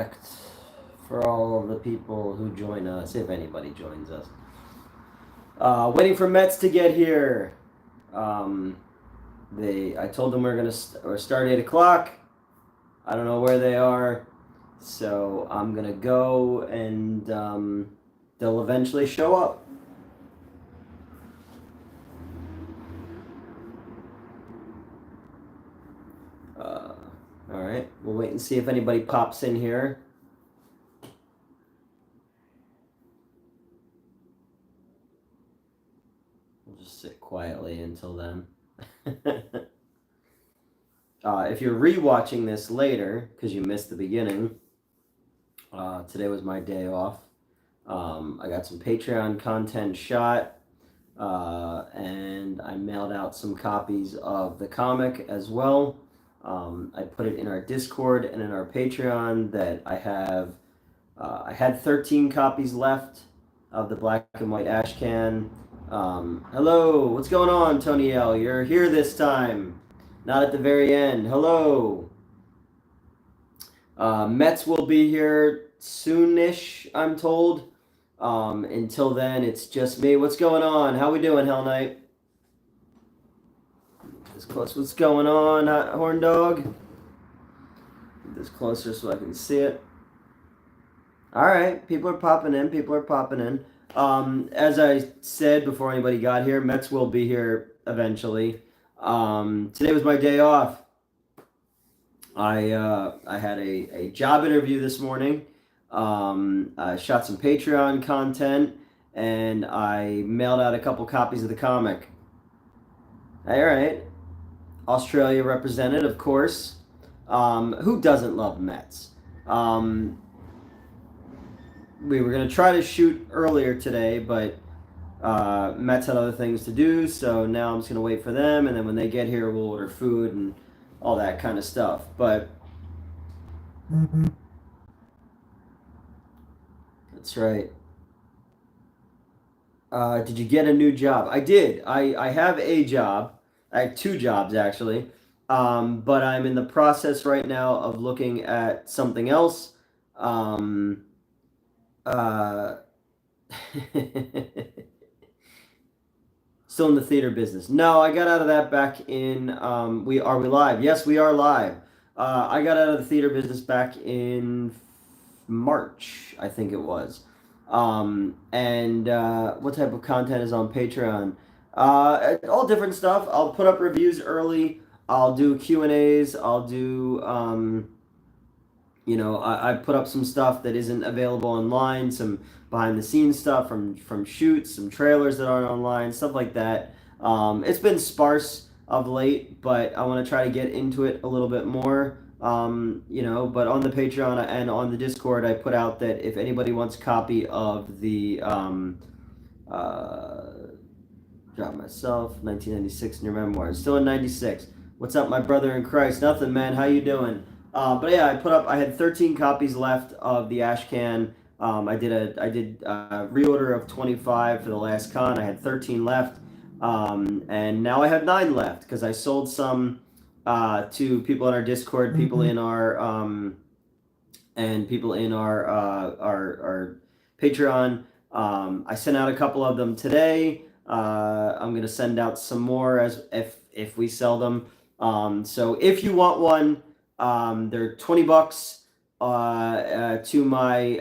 respect for all of the people who join us, if anybody joins us. Waiting for Mets to get here. I told them we're gonna start 8 o'clock. I don't know where they are, so I'm gonna go and they'll eventually show up. All right, we'll wait and see if anybody pops in here. We'll just sit quietly until then. If you're rewatching this later because you missed the beginning, today was my day off. I got some Patreon content shot, and I mailed out some copies of the comic as well. I put it in our Discord and in our Patreon that I had 13 copies left of the black and white ash can. Hello, what's going on, Tony L? You're here this time, not at the very end. Hello. Mets will be here soonish, I'm told. Until then, it's just me. What's going on? How we doing, Hell Knight? This close. What's going on, Horn Dog? Get this closer so I can see it. All right, people are popping in. As I said before anybody got here, Mets will be here eventually. Today was my day off. I had a job interview this morning. I shot some Patreon content, and I mailed out a couple copies of the comic. All right. Australia represented, of course. Who doesn't love Mets? We were going to try to shoot earlier today, but Mets had other things to do, so now I'm just going to wait for them, and then when they get here, we'll order food and all that kind of stuff. But that's right. Did you get a new job? I did. I have a job. I have 2 jobs, actually. But I'm in the process right now of looking at something else. Still in the theater business. No, I got out of that back in, are we live? Yes, we are live. I got out of the theater business back in March, I think it was. And what type of content is on Patreon? All different stuff. I'll put up reviews early. I'll do Q&As. I'll do, I put up some stuff that isn't available online, some behind the scenes stuff from shoots, some trailers that aren't online, stuff like that. It's been sparse of late, but I want to try to get into it a little bit more. But on the Patreon and on the Discord, I put out that if anybody wants a copy of the Drop Myself, 1996 in your memoirs. Still in 96. What's up, my brother in Christ? Nothing, man. How you doing? But yeah, I had 13 copies left of the ash can. I did a reorder of 25 for the last con. I had 13 left. And now I have 9 left because I sold some to people in our Discord, people in our and people in our Patreon. I sent out a couple of them today. I'm gonna send out some more if we sell them. So if you want one, they're $20 to my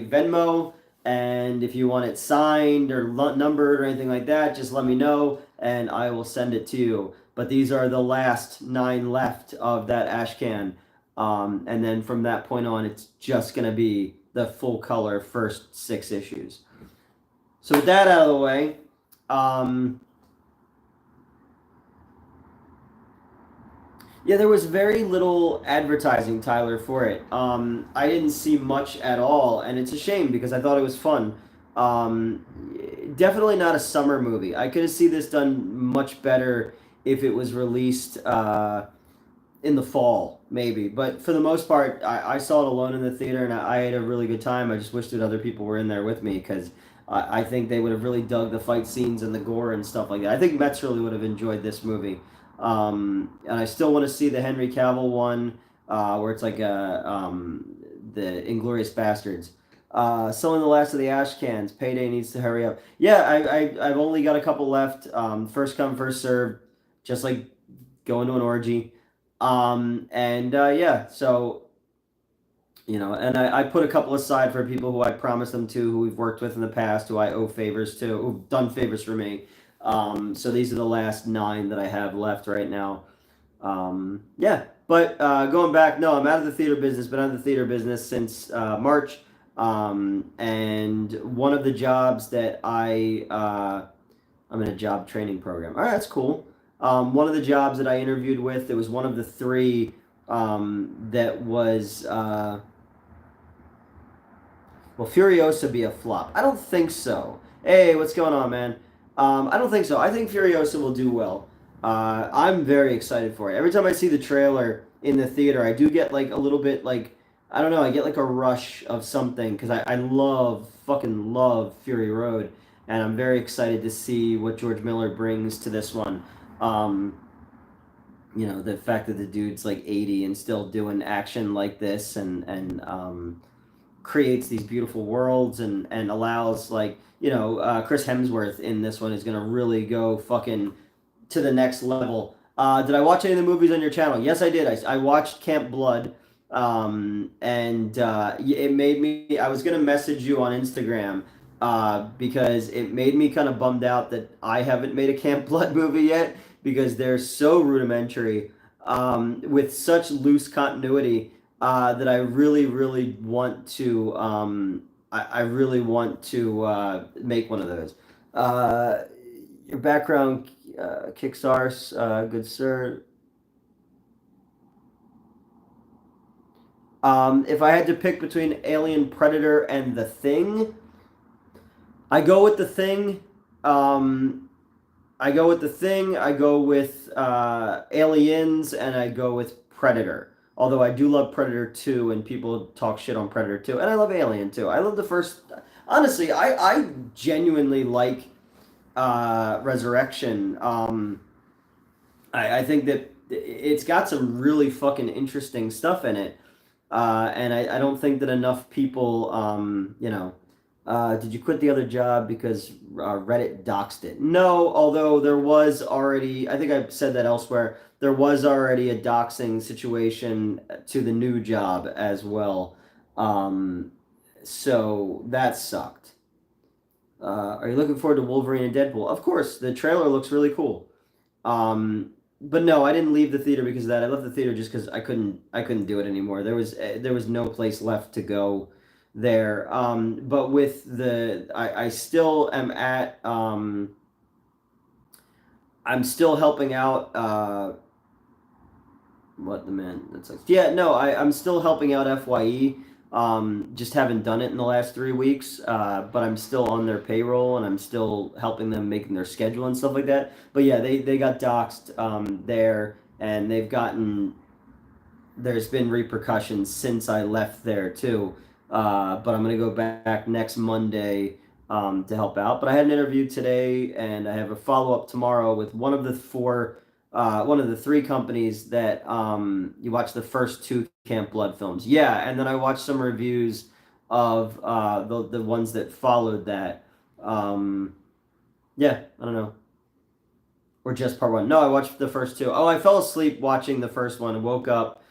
Venmo. And if you want it signed or numbered or anything like that, just let me know and I will send it to you. But these are the last 9 left of that ash can. And then from that point on, it's just going to be the full color first 6 issues. So with that out of the way, yeah, there was very little advertising, Tyler, for it. I didn't see much at all, and it's a shame because I thought it was fun. Definitely not a summer movie. I could have seen this done much better if it was released in the fall, maybe. But for the most part, I saw it alone in the theater, and I had a really good time. I just wish that other people were in there with me because I think they would have really dug the fight scenes and the gore and stuff like that. I think Mets really would have enjoyed this movie. And I still want to see the Henry Cavill one. where it's like the Inglorious Bastards. Selling the last of the ash cans. Payday needs to hurry up. Yeah, I've only got a couple left. First come, first serve, just like going to an orgy. And yeah, so and I put a couple aside for people who I promised them to, who we've worked with in the past, who I owe favors to, who've done favors for me. So these are the last 9 that I have left right now. Yeah, but going back, no, I'm out of the theater business. Been out of the theater business since March. And one of the jobs that I'm in a job training program. All right, that's cool. One of the jobs that I interviewed with, it was one of the 3 that was. Will Furiosa be a flop? I don't think so. Hey, what's going on, man? I don't think so. I think Furiosa will do well. I'm very excited for it. Every time I see the trailer in the theater, I do get like a little bit like, I don't know, I get like a rush of something because I fucking love Fury Road, and I'm very excited to see what George Miller brings to this one. Um, the fact that the dude's like 80 and still doing action like this, and creates these beautiful worlds, and allows, like, Chris Hemsworth in this one is gonna really go fucking to the next level. Did I watch any of the movies on your channel? Yes, I did. I watched Camp Blood, and it made me. I was gonna message you on Instagram because it made me kind of bummed out that I haven't made a Camp Blood movie yet, because they're so rudimentary, with such loose continuity, that I really, really want to. I really want to make one of those. Your background, Kickstarts, good sir. If I had to pick between Alien, Predator, and The Thing, I go with The Thing. I go with The Thing. I go with Aliens, and I go with Predator. Although I do love Predator 2, and people talk shit on Predator 2, and I love Alien 2. I love the first. Honestly, I genuinely like Resurrection. I think that it's got some really fucking interesting stuff in it. And I don't think that enough people, did you quit the other job because Reddit doxed it? No, although there was already, I think I've said that elsewhere, there was already a doxing situation to the new job as well. So that sucked. Are you looking forward to Wolverine and Deadpool? Of course, the trailer looks really cool. But no, I didn't leave the theater because of that. I left the theater just because I couldn't do it anymore. There was no place left to go there. But with I still am at I'm still helping out. What the man? That's like, yeah, no, I'm still helping out FYE. Just haven't done it in the last 3 weeks. But I'm still on their payroll, and I'm still helping them making their schedule and stuff like that. But yeah, they got doxxed there, and there's been repercussions since I left there too. But I'm gonna go back next Monday to help out. But I had an interview today, and I have a follow up tomorrow with one of the 3 companies that you watch the first 2 Camp Blood films. Yeah, and then I watched some reviews of the ones that followed that. Yeah, I don't know. Or just part 1. No, I watched the first 2. Oh, I fell asleep watching the first one and woke up,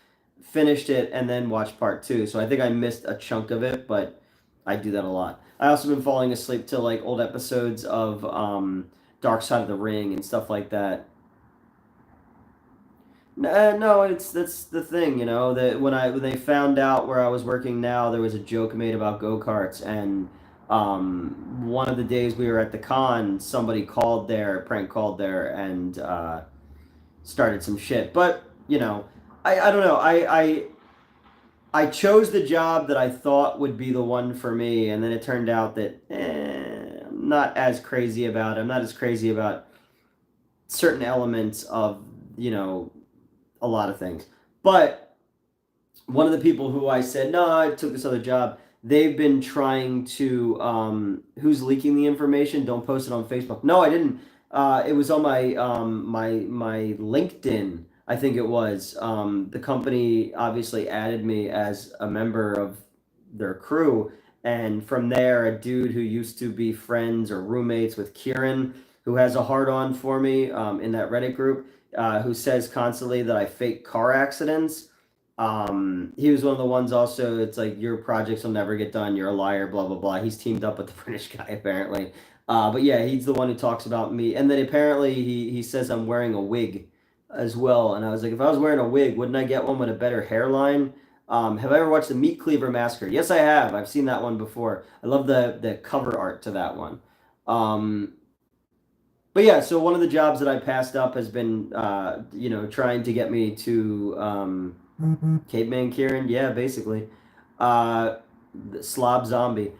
finished it, and then watched part 2. So I think I missed a chunk of it, but I do that a lot. I also been falling asleep to like old episodes of Dark Side of the Ring and stuff like that. No, that's the thing, that when they found out where I was working now, there was a joke made about go-karts, and one of the days we were at the con, somebody prank called there, and started some shit. But I don't know. I chose the job that I thought would be the one for me, and then it turned out that I'm not as crazy about it. I'm not as crazy about certain elements of a lot of things. But one of the people who I said, no, I took this other job, they've been trying to, who's leaking the information? Don't post it on Facebook. No, I didn't. It was on my LinkedIn. I think it was. The company obviously added me as a member of their crew, and from there, a dude who used to be friends or roommates with Kieran, who has a hard on for me in that Reddit group, who says constantly that I fake car accidents. He was one of the ones also, it's like, your projects will never get done, you're a liar, blah, blah, blah. He's teamed up with the British guy, apparently. But yeah, he's the one who talks about me. And then apparently he says I'm wearing a wig as well. And I was like, if I was wearing a wig, wouldn't I get one with a better hairline? Have I ever watched the Meat Cleaver Massacre? Yes, I have. I've seen that one before. I love the cover art to that one. Um, but yeah, so one of the jobs that I passed up has been, trying to get me to Caveman Kieran. Yeah, basically. Uh, Slob Zombie.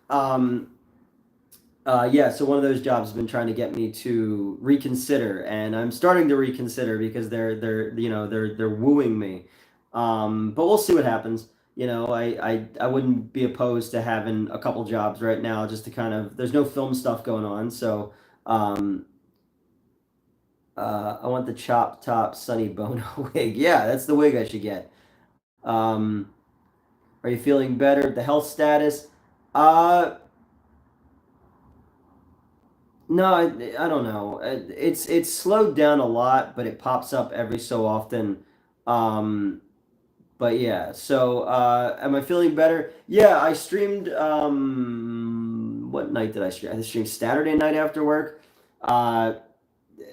Um, yeah, so one of those jobs has been trying to get me to reconsider, and I'm starting to reconsider because they're wooing me. But we'll see what happens. I wouldn't be opposed to having a couple jobs right now, just to kind of, there's no film stuff going on, so um, I want the chop top Sunny Bono wig. Yeah, that's the wig I should get. Um, are you feeling better? The health status? Uh, No, I don't know. It's slowed down a lot, but it pops up every so often. Um, but yeah, so am I feeling better? Yeah, I streamed. What night did I stream? I streamed Saturday night after work. Uh,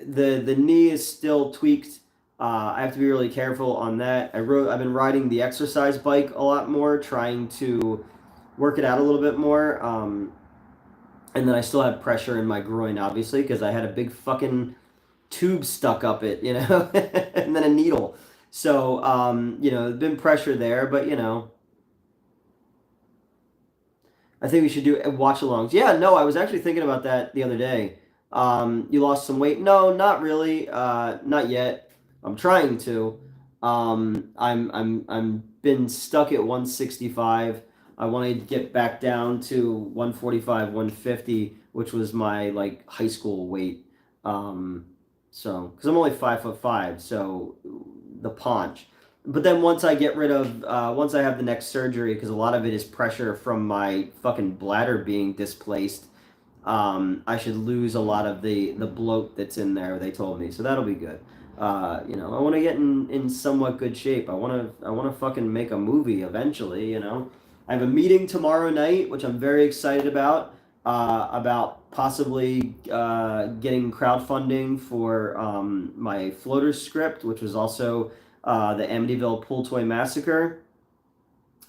the knee is still tweaked. I have to be really careful on that. I've been riding the exercise bike a lot more, trying to work it out a little bit more. And then I still had pressure in my groin, obviously, because I had a big fucking tube stuck up it, and then a needle. So, there's been pressure there, but, I think we should do watch alongs. Yeah, no, I was actually thinking about that the other day. You lost some weight? No, not really. Not yet. I'm trying to. I'm been stuck at 165. I want to get back down to 145, 150, which was my like high school weight. So, because I'm only 5'5", so the paunch. But then once I have the next surgery, because a lot of it is pressure from my fucking bladder being displaced, I should lose a lot of the bloat that's in there. They told me, so that'll be good. I want to get in somewhat good shape. I want to fucking make a movie eventually. I have a meeting tomorrow night, which I'm very excited about possibly getting crowdfunding for my floater script, which was also the Amityville Pool Toy Massacre.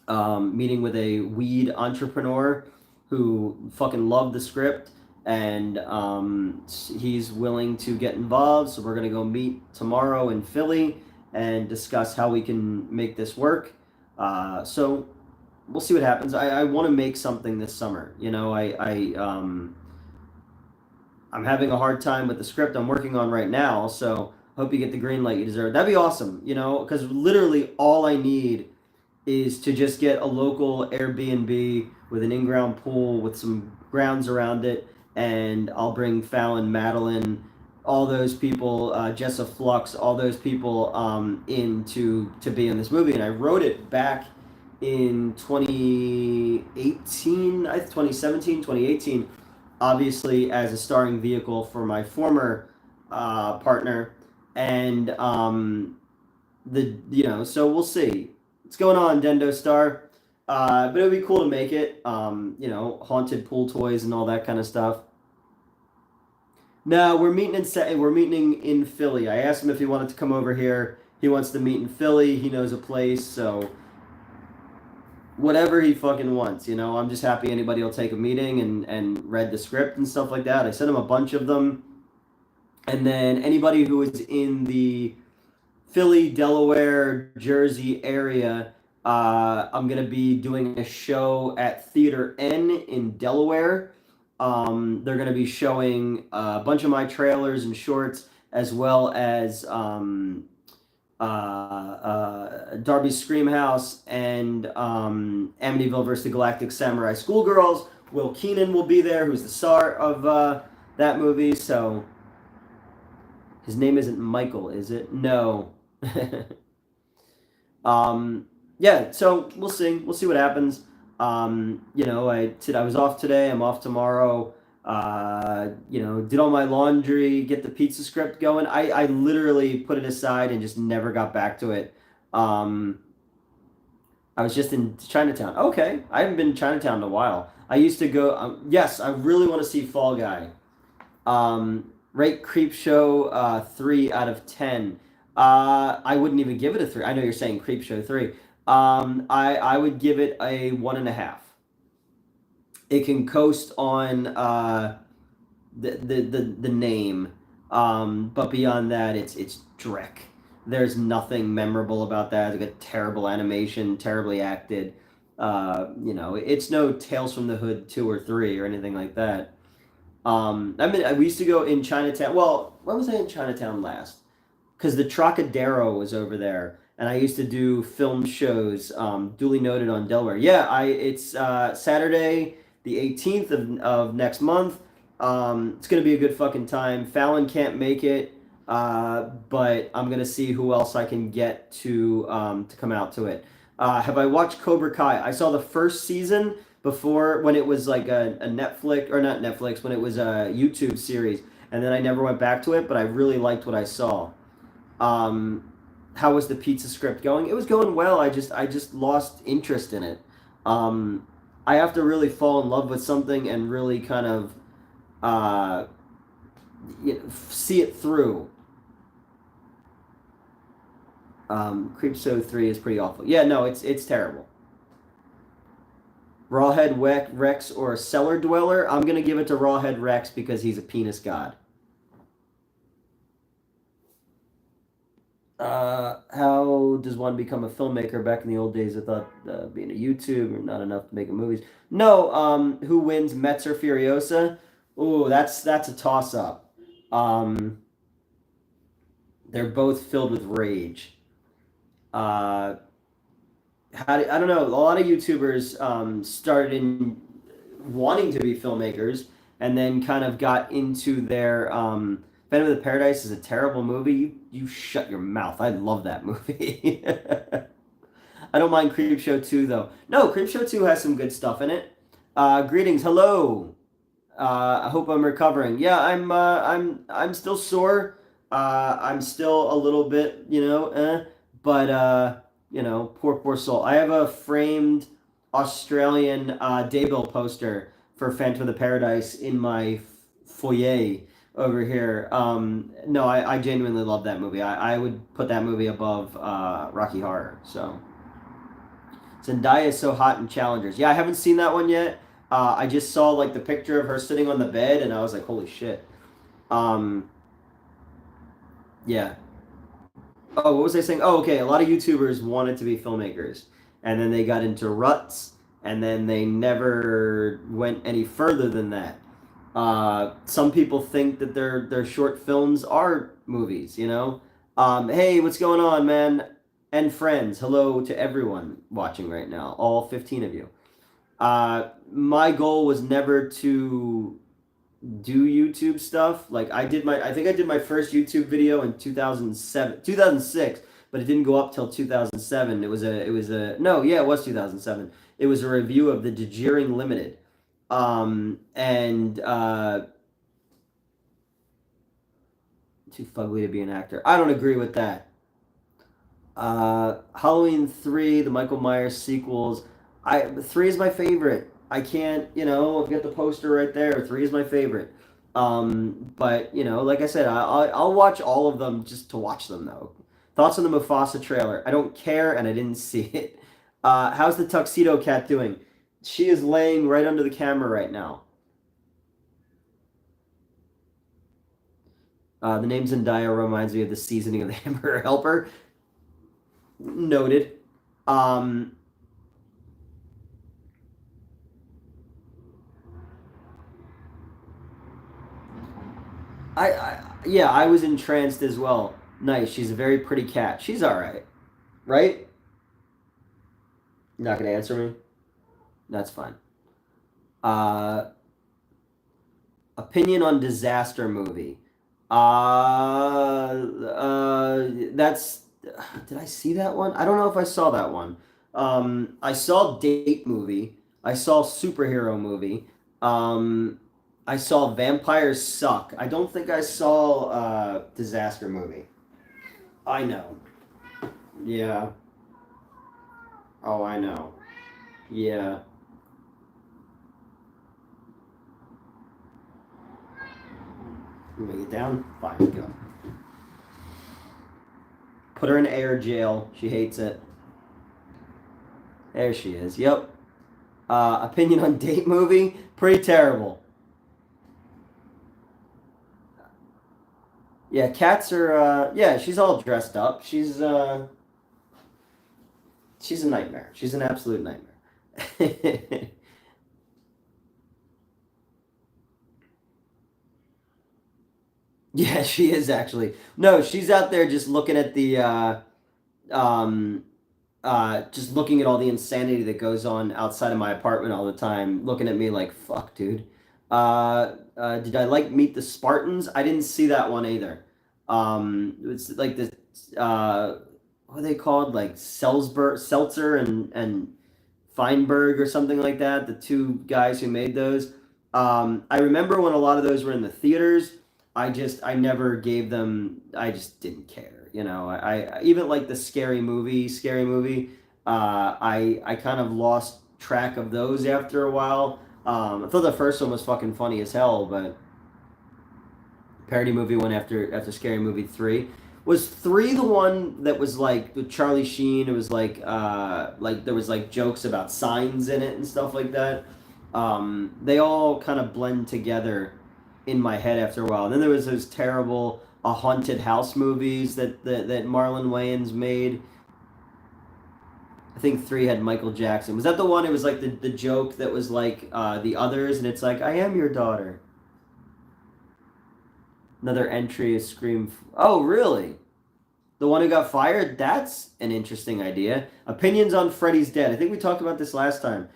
Meeting with a weed entrepreneur who fucking loved the script, and he's willing to get involved. So we're gonna go meet tomorrow in Philly and discuss how we can make this work. So we'll see what happens. I want to make something this summer. I'm having a hard time with the script I'm working on right now. So hope you get the green light you deserve. That'd be awesome. Because literally all I need is to just get a local Airbnb with an in-ground pool with some grounds around it, and I'll bring Fallon, Madeline, all those people, Jessa Flux, all those people in to be in this movie. And I wrote it back in 2018, 2017, 2018, obviously as a starring vehicle for my former partner, and so we'll see what's going on, Dendo Star. But it would be cool to make it, haunted pool toys and all that kind of stuff. No, we're meeting in Philly. I asked him if he wanted to come over here. He wants to meet in Philly. He knows a place, so whatever he fucking wants, I'm just happy anybody will take a meeting and read the script and stuff like that. I sent him a bunch of them. And then anybody who is in the Philly, Delaware, Jersey area, I'm going to be doing a show at Theater N in Delaware. They're going to be showing a bunch of my trailers and shorts, as well as Darby's Scream House and Amityville vs. the Galactic Samurai Schoolgirls. Will Keenan will be there, who's the star of that movie. So his name isn't Michael, is it? No. um, yeah, so we'll see. We'll see what happens. I was off today. I'm off tomorrow. Did all my laundry, get the pizza script going. I literally put it aside and just never got back to it. Um, I was just in Chinatown. Okay, I haven't been in Chinatown in a while. I used to go. Yes, I really want to see Fall Guy. Rate Creep Show 3 out of 10. I wouldn't even give it a 3. I know you're saying Creep Show 3. I would give it a 1.5. It can coast on the name, but beyond that, it's Drek. There's nothing memorable about that. It's like a terrible animation, terribly acted. It's no Tales from the Hood 2 or 3 or anything like that. We used to go in Chinatown. Well, when was I in Chinatown last? Because the Trocadero was over there, and I used to do film shows. Duly noted on Delaware. Yeah, it's Saturday the 18th of next month. It's gonna be a good fucking time. Fallon can't make it, but I'm gonna see who else I can get to come out to it. Have I watched Cobra Kai? I saw the first season before when it was like a Netflix or not Netflix when it was a YouTube series, and then I never went back to it. But I really liked what I saw. How was the pizza script going? It was going well. I just lost interest in it. I have to really fall in love with something and really kind of see it through. Creepshow 3 is pretty awful. Yeah, no, it's terrible. Rawhead Rex or Cellar Dweller? I'm gonna give it to Rawhead Rex because he's a penis god. How does one become a filmmaker? Back in the old days, I thought being a YouTuber not enough to make movies. No, who wins, Mets or Furiosa? Ooh, that's a toss up. Um, they're both filled with rage. Uh, I don't know. A lot of YouTubers started in wanting to be filmmakers and then kind of got into their Phantom of the Paradise is a terrible movie. You shut your mouth. I love that movie. I don't mind Creepshow 2 though. No, Creepshow 2 has some good stuff in it. Greetings, hello. I hope I'm recovering. Yeah, I'm still sore. I'm still a little bit, but poor soul. I have a framed Australian daybill poster for Phantom of the Paradise in my foyer over here. No, I genuinely love that movie. I would put that movie above Rocky Horror. So Zendaya is so hot in Challengers. Yeah, I haven't seen that one yet. I just saw like the picture of her sitting on the bed, and I was like, holy shit. Um, yeah. Oh, what was I saying? Oh, okay. A lot of YouTubers wanted to be filmmakers, and then they got into ruts, and then they never went any further than that. Some people think that their short films are movies. Hey, what's going on, man? And friends, hello to everyone watching right now, all 15 of you. My goal was never to do YouTube stuff. Like I think I did my first YouTube video in 2007, 2006, but it didn't go up till 2007. No, yeah, it was 2007. It was a review of the DeGearing Limited. And too fugly to be an actor. I don't agree with that. Halloween 3, the Michael Myers sequels. 3 is my favorite. I can't, I've got the poster right there. 3 is my favorite. But like I said, I'll watch all of them just to watch them though. Thoughts on the Mufasa trailer? I don't care, and I didn't see it. How's the Tuxedo Cat doing? She is laying right under the camera right now. The name Zendaya reminds me of the seasoning of the Hamburger Helper. Noted. Um, yeah, I was entranced as well. Nice. She's a very pretty cat. She's all right, right? You're not gonna answer me. That's fine. Uh, Opinion on disaster movie. That's Did I see that one? I don't know if I saw that one. I saw Date Movie. I saw Superhero Movie. Um, I saw Vampires Suck. I don't think I saw Disaster Movie. I know. Yeah. Oh, I know. Yeah. You want me to get down? Fine, go. Put her in air jail. She hates it. There she is. Yep. Opinion on Date Movie? Pretty terrible. Yeah, cats are. Yeah, she's all dressed up. She's a nightmare. She's an absolute nightmare. Yeah, she is actually. No, she's out there just looking at the um just looking at all the insanity that goes on outside of my apartment all the time, looking at me like, fuck, dude. Did I like Meet the Spartans? I didn't see that one either. It's like the what are they called? Like Seltzer and Feinberg or something like that. The two guys who made those. I remember when a lot of those were in the theaters. I never gave them. I just didn't care. You know, I even like the scary movie. I kind of lost track of those after a while. I thought the first one was fucking funny as hell, but parody movie one after Scary Movie 3. Was 3 the one that was like with Charlie Sheen? It was like there was like jokes about signs in it and stuff like that. They all kind of blend together in my head after a while. And then there was those terrible haunted house movies that Marlon Wayans made. I think 3 had Michael Jackson. Was that the one? It was like the joke that was like the others, and it's like, I am your daughter. Another entry is Scream. Oh, really? The one who got fired? That's an interesting idea. Opinions on Freddy's Dead. I think we talked about this last time.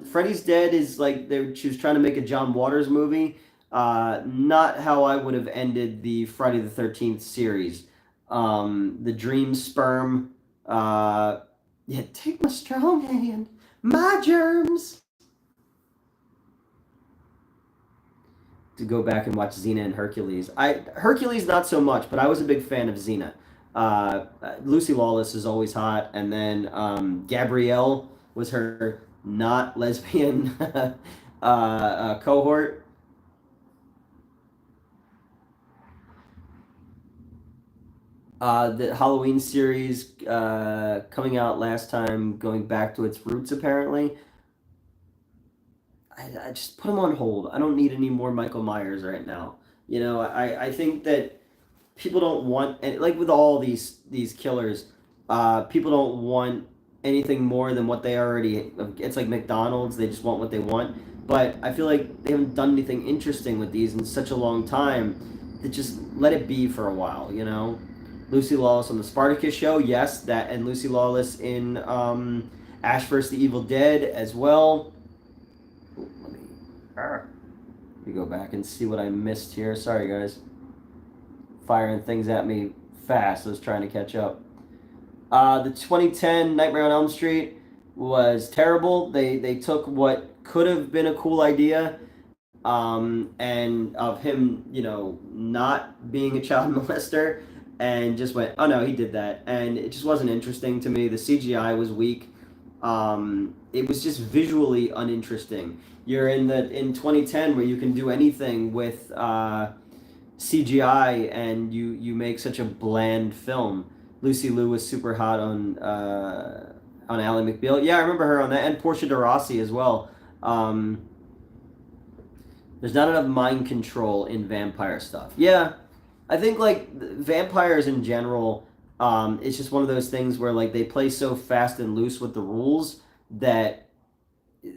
Freddy's Dead is like she was trying to make a John Waters movie. Not how I would have ended the Friday the 13th series. The Dream Sperm. Yeah, take my strong hand. My germs. To go back and watch Xena and Hercules. Hercules not so much, but I was a big fan of Xena. Lucy Lawless is always hot, and then Gabrielle was her not lesbian cohort. The Halloween series coming out last time, going back to its roots apparently. I just put him on hold. I don't need any more Michael Myers right now. You know, I think that people don't want, and like with all these killers, people don't want anything more than what they already. It's like McDonald's; they just want what they want. But I feel like they haven't done anything interesting with these in such a long time. That just let it be for a while. You know, Lucy Lawless on the Spartacus show, yes, that, and Lucy Lawless in Ash vs. the Evil Dead as well. Let me, let me go back and see what I missed here. Sorry, guys. Firing things at me fast. I was trying to catch up. The 2010 Nightmare on Elm Street was terrible. They took what could have been a cool idea, and of him, you know, not being a child molester, and just went, oh no, he did that, and it just wasn't interesting to me. The CGI was weak. It was just visually uninteresting. You're in 2010 where you can do anything with CGI, and you make such a bland film. Lucy Liu was super hot on Ally McBeal. Yeah, I remember her on that, and Portia de Rossi as well. Um, there's not enough mind control in vampire stuff. Yeah, I think like vampires in general, it's just one of those things where like they play so fast and loose with the rules that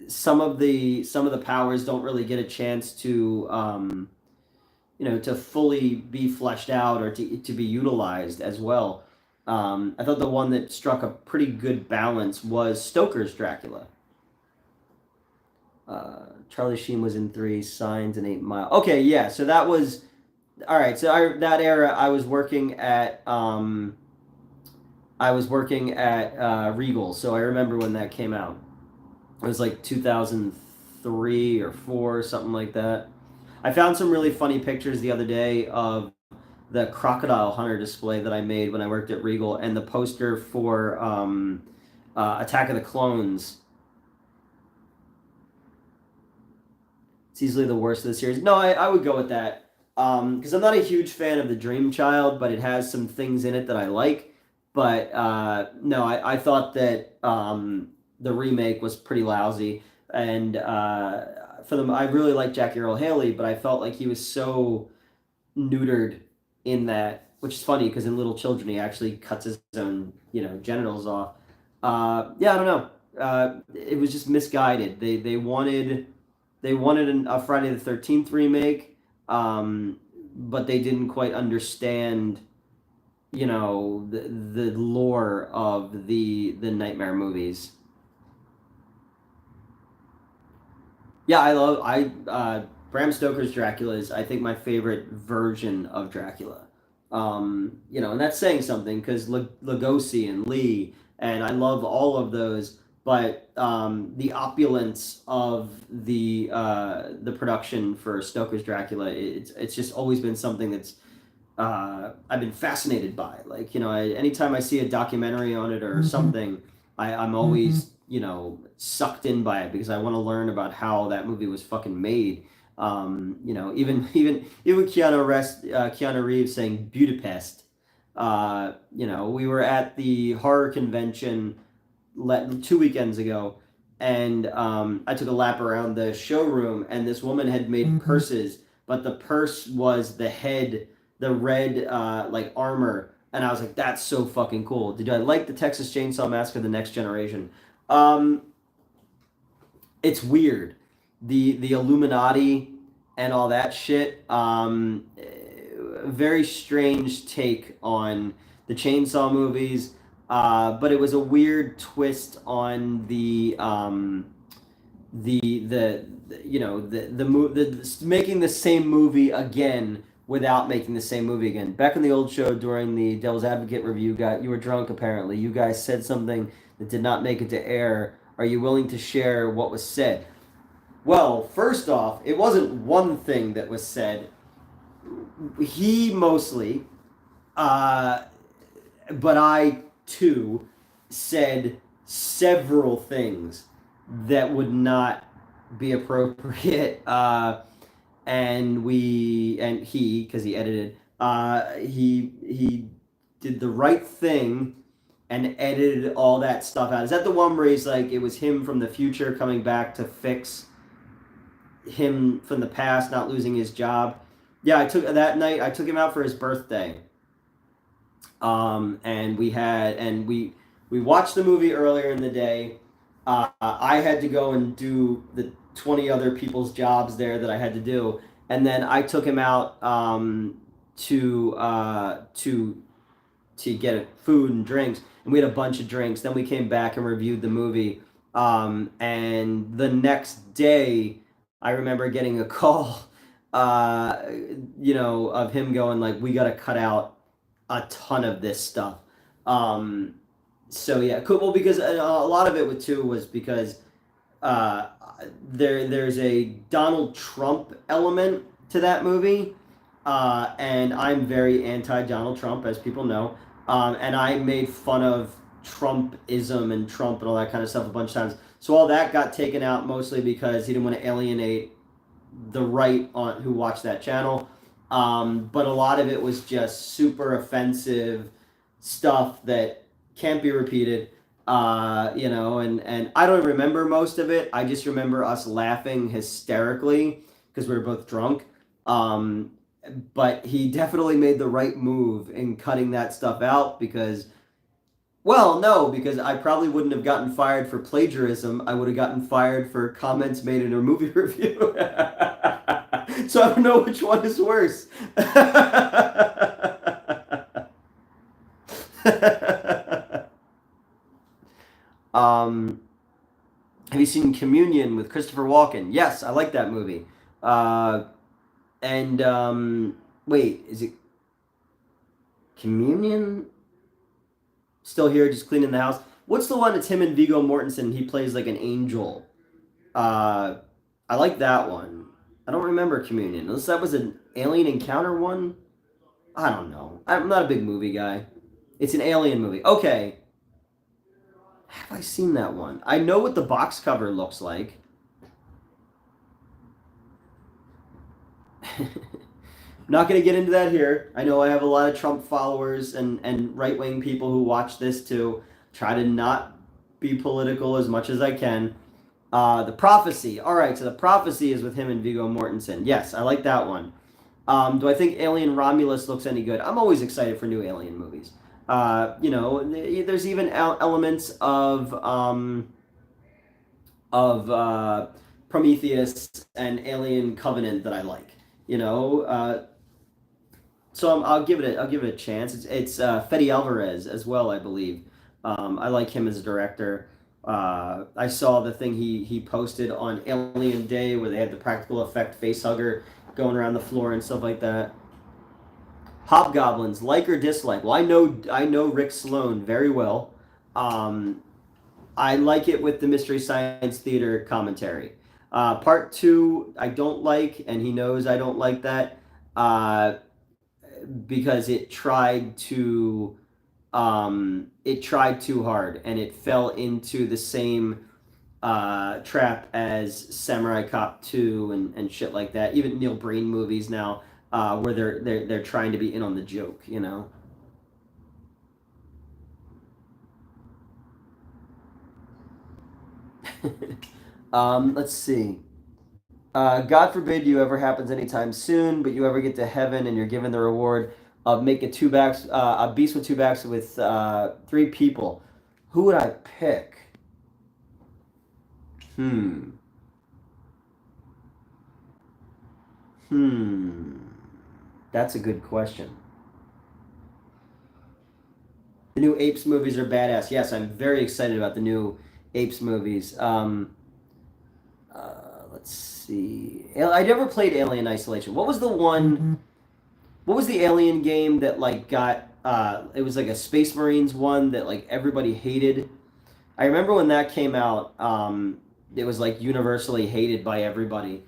some of the powers don't really get a chance to you know, to fully be fleshed out or to be utilized as well. I thought the one that struck a pretty good balance was Stoker's Dracula. Charlie Sheen was in 3, Signs, and 8 Mile. Okay, yeah, so that was all right. So that era, I was working at I was working at Regal, so I remember when that came out. It was like 2003 or 4, something like that. I found some really funny pictures the other day of the Crocodile Hunter display that I made when I worked at Regal, and the poster for Attack of the Clones. It's easily the worst of the series. No, I would go with that. Because I'm not a huge fan of the Dream Child, but it has some things in it that I like. But no, I thought that the remake was pretty lousy. And for them, I really like Jackie Earl Haley, but I felt like he was so neutered in that, which is funny because in Little Children he actually cuts his own, genitals off. Yeah, I don't know. It was just misguided. They wanted a Friday the 13th remake, but they didn't quite understand, the lore of the Nightmare movies. Yeah, Bram Stoker's Dracula is, I think, my favorite version of Dracula. And that's saying something because Lugosi and Lee, and I love all of those, but the opulence of the production for Stoker's Dracula, it's just always been something that's I've been fascinated by. Like, anytime I see a documentary on it or something, I'm always, sucked in by it because I want to learn about how that movie was fucking made. Even Keanu Reeves saying Budapest. We were at the horror convention 2 weekends ago, and I took a lap around the showroom, and this woman had made purses, but the purse was the head, the red like armor, and I was like, that's so fucking cool. Did I like the Texas Chainsaw Massacre: The Next Generation? Um, it's weird, the Illuminati and all that shit. Very strange take on the Chainsaw movies, but it was a weird twist on the making the same movie again without making the same movie again. Back in the old show during the Devil's Advocate review, you were drunk apparently. You guys said something that did not make it to air. Are you willing to share what was said? Well, first off, it wasn't one thing that was said. He mostly, uh, but I too said several things that would not be appropriate. And he, because he edited, he did the right thing and edited all that stuff out. Is that the one where he's like, it was him from the future coming back to fix him from the past not losing his job? Yeah, I took him out for his birthday. And we watched the movie earlier in the day. I had to go and do the 20 other people's jobs there that I had to do, and then I took him out to get food and drinks, and we had a bunch of drinks. Then we came back and reviewed the movie. And the next day, I remember getting a call, of him going like, "We got to cut out a ton of this stuff." So yeah, cool. Well, because a lot of it with too was because uh, there's a Donald Trump element to that movie, and I'm very anti Donald Trump, as people know. And I made fun of Trumpism and Trump and all that kind of stuff a bunch of times. So all that got taken out mostly because he didn't want to alienate the right on who watched that channel. But a lot of it was just super offensive stuff that can't be repeated. And I don't remember most of it. I just remember us laughing hysterically because we were both drunk. But he definitely made the right move in cutting that stuff out because, well, no, because I probably wouldn't have gotten fired for plagiarism. I would have gotten fired for comments made in a movie review. So I don't know which one is worse. um, have you seen Communion with Christopher Walken? Yes, I like that movie. And wait, is it Communion? Still here, just cleaning the house. What's the one? It's him and Viggo Mortensen. He plays like an angel. Uh, I like that one. I don't remember Communion. Unless that was an alien encounter one. I don't know. I'm not a big movie guy. It's an alien movie. Okay. Have I seen that one? I know what the box cover looks like. Not going to get into that here. I know I have a lot of Trump followers and right wing people who watch this too. Try to not be political as much as I can. The Prophecy. All right, so The Prophecy is with him and Viggo Mortensen. Yes, I like that one. Do I think Alien Romulus looks any good? I'm always excited for new Alien movies. There's even elements of Prometheus and Alien Covenant that I like. So I'll give it a chance. It's Fede Alvarez as well, I believe. I like him as a director. I saw the thing he posted on Alien Day where they had the practical effect facehugger going around the floor and stuff like that. Hobgoblins, like or dislike? Well, I know Rick Sloan very well. I like it with the Mystery Science Theater commentary. Part two, I don't like, and he knows I don't like that because it tried too hard, and it fell into the same trap as Samurai Cop 2 and shit like that. Even Neil Breen movies now, where they're trying to be in on the joke, Let's see. God forbid you ever happens anytime soon, but you ever get to heaven and you're given the reward of making a beast with two backs with three people. Who would I pick? Hmm. Hmm. That's a good question. The new Apes movies are badass. Yes, I'm very excited about the new Apes movies. Let's see. I never played Alien Isolation. What was the one? What was the Alien game that like got? It was like a Space Marines one that like everybody hated. I remember when that came out. It was like universally hated by everybody.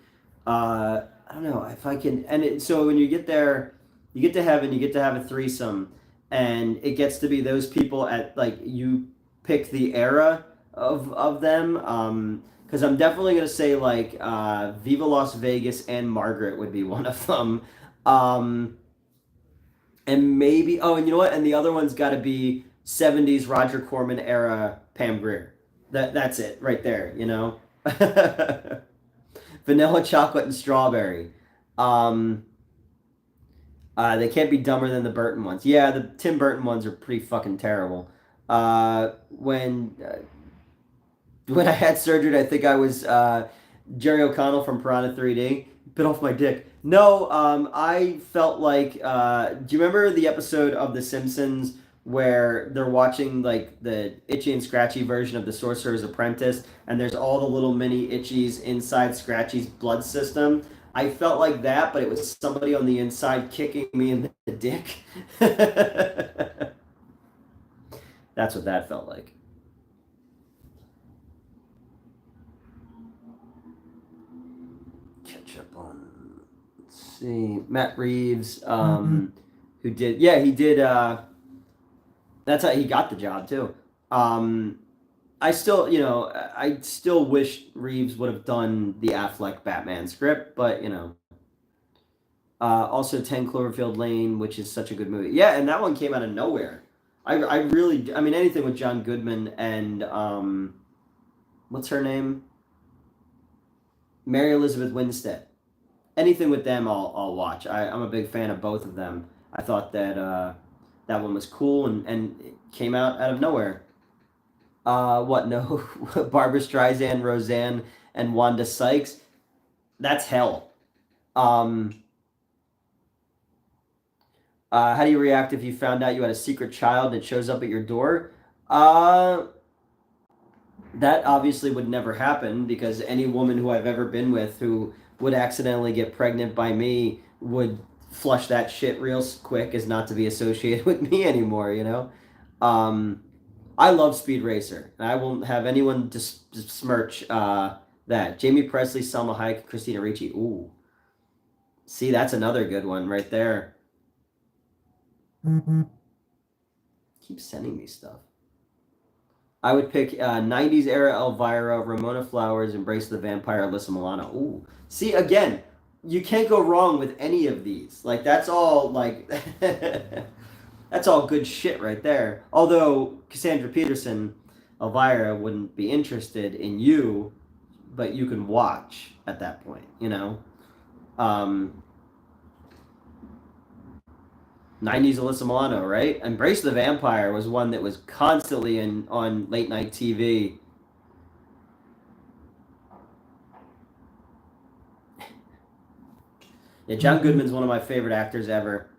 I don't know if I can. So when you get there, you get to heaven, you get to have a threesome, and it gets to be those people at like you pick the era of them. Because I'm definitely gonna say like Viva Las Vegas and Margaret would be one of them. Um, and maybe and you know what? And the other one's got to be '70s Roger Corman era Pam Grier. That's it right there. Vanilla chocolate and strawberry. Um, they can't be dumber than the Burton ones. Yeah, the Tim Burton ones are pretty fucking terrible. When I had surgery, I think I was Jerry O'Connell from Piranha 3D. Bit off my dick. No, I felt like. Do you remember the episode of The Simpsons where they're watching like the Itchy and Scratchy version of The Sorcerer's Apprentice, and there's all the little mini Itchies inside Scratchy's blood system? I felt like that, but it was somebody on the inside kicking me in the dick. That's what that felt like. Catch up on. Let's see. Matt Reeves, who did. Yeah, he did. That's how he got the job, too. Um, I still wish Reeves would have done the Affleck Batman script, but, also 10 Cloverfield Lane, which is such a good movie. Yeah, and that one came out of nowhere. I really, I mean, anything with John Goodman and, what's her name? Mary Elizabeth Winstead. Anything with them, I'll watch. I'm a big fan of both of them. I thought that that one was cool and it came out of nowhere. What? No, Barbara Streisand, Roseanne, and Wanda Sykes. That's hell. Um, how do you react if you found out you had a secret child and it shows up at your door? Uh, that obviously would never happen because any woman who I've ever been with who would accidentally get pregnant by me would flush that shit real quick as not to be associated with me anymore, I love Speed Racer, and I won't have anyone besmirch that. Jamie Presley, Salma Hayek, Christina Ricci. Ooh, see, that's another good one right there. Keep sending me stuff. I would pick 90s era Elvira, Ramona Flowers, Embrace the Vampire, Alyssa Milano. Ooh, see, again, you can't go wrong with any of these. Like, that's all, like, that's all good shit right there. Although Cassandra Peterson, Elvira, wouldn't be interested in you, but you can watch at that point, you know? 90s Alyssa Milano, right? Embrace the Vampire was one that was constantly on late night TV. Yeah, John Goodman's one of my favorite actors ever.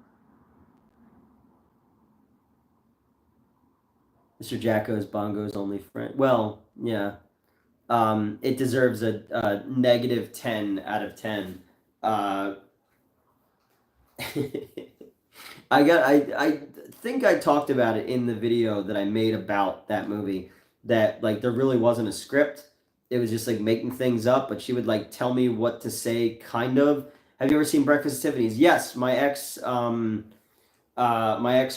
Mr. Jacko's Bongo's only friend. Well, yeah. It deserves a negative 10 out of 10. I think I talked about it in the video that I made about that movie, that like there really wasn't a script. It was just like making things up, but she would like tell me what to say, kind of. Have you ever seen Breakfast at Tiffany's? Yes, my ex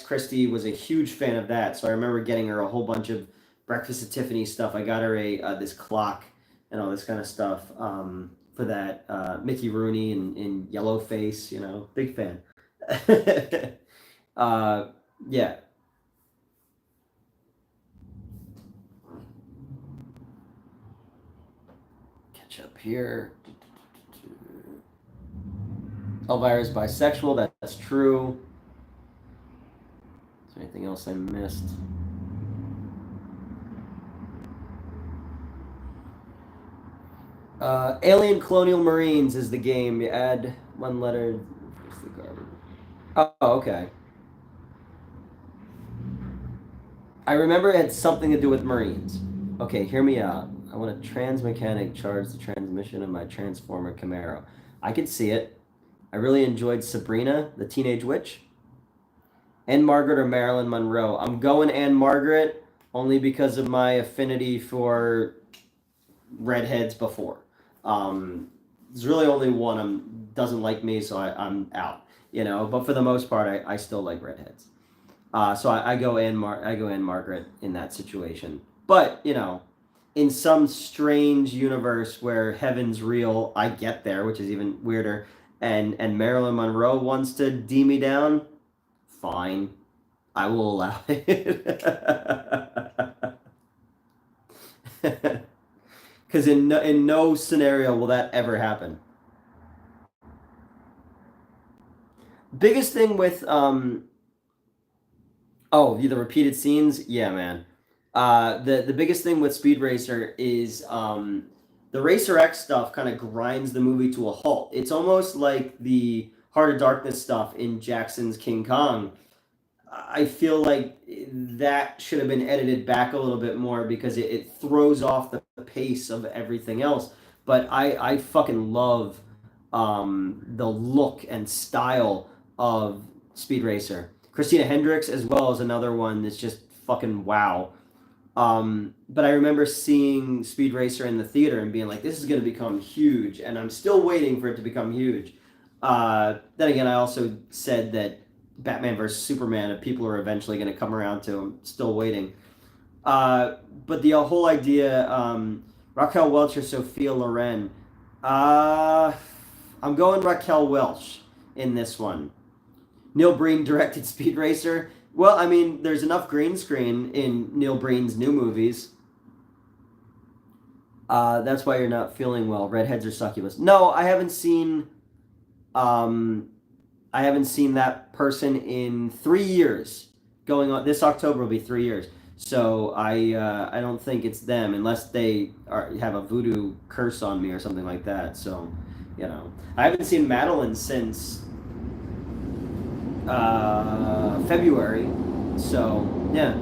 Christy was a huge fan of that, so I remember getting her a whole bunch of Breakfast at Tiffany's stuff. I got her this clock and all this kind of stuff for that. Mickey Rooney in yellow face, you know, big fan. Yeah. Catch up here. Elvira's bisexual. That's true. Is there anything else I missed? Alien Colonial Marines is the game. You add one letter. Oh, okay. I remember it had something to do with Marines. Okay, hear me out. I want a trans mechanic charge the transmission of my Transformer Camaro. I could see it. I really enjoyed Sabrina, the Teenage Witch. Anne Margaret or Marilyn Monroe. I'm going Anne Margaret only because of my affinity for redheads before. There's really only one doesn't like me, so I'm out. You know, but for the most part, I still like redheads. So I go Anne Margaret in that situation. But you know, in some strange universe where heaven's real, I get there, which is even weirder. And Marilyn Monroe wants to D me down. Fine, I will allow it. Because in no scenario will that ever happen. Biggest thing with the repeated scenes, yeah, man. The biggest thing with Speed Racer is the Racer X stuff kind of grinds the movie to a halt. It's almost like the Heart of Darkness stuff in Jackson's King Kong. I feel like that should have been edited back a little bit more because it throws off the pace of everything else. But I fucking love the look and style of Speed Racer. Christina Hendricks as well as another one that's just fucking wow. But I remember seeing Speed Racer in the theater and being like, this is going to become huge, and I'm still waiting for it to become huge. Then again, I also said that Batman vs. Superman, people are eventually going to come around to. I'm still waiting. But the whole idea, Raquel Welch or Sophia Loren, I'm going Raquel Welch in this one. Neil Breen directed Speed Racer. Well, I mean, there's enough green screen in Neil Breen's new movies. That's why you're not feeling well. Redheads or succubus? No, I haven't seen. I haven't seen that person in 3 years. Going on this October will be 3 years. So I don't think it's them unless they have a voodoo curse on me or something like that. So, you know, I haven't seen Madeline since February. So yeah.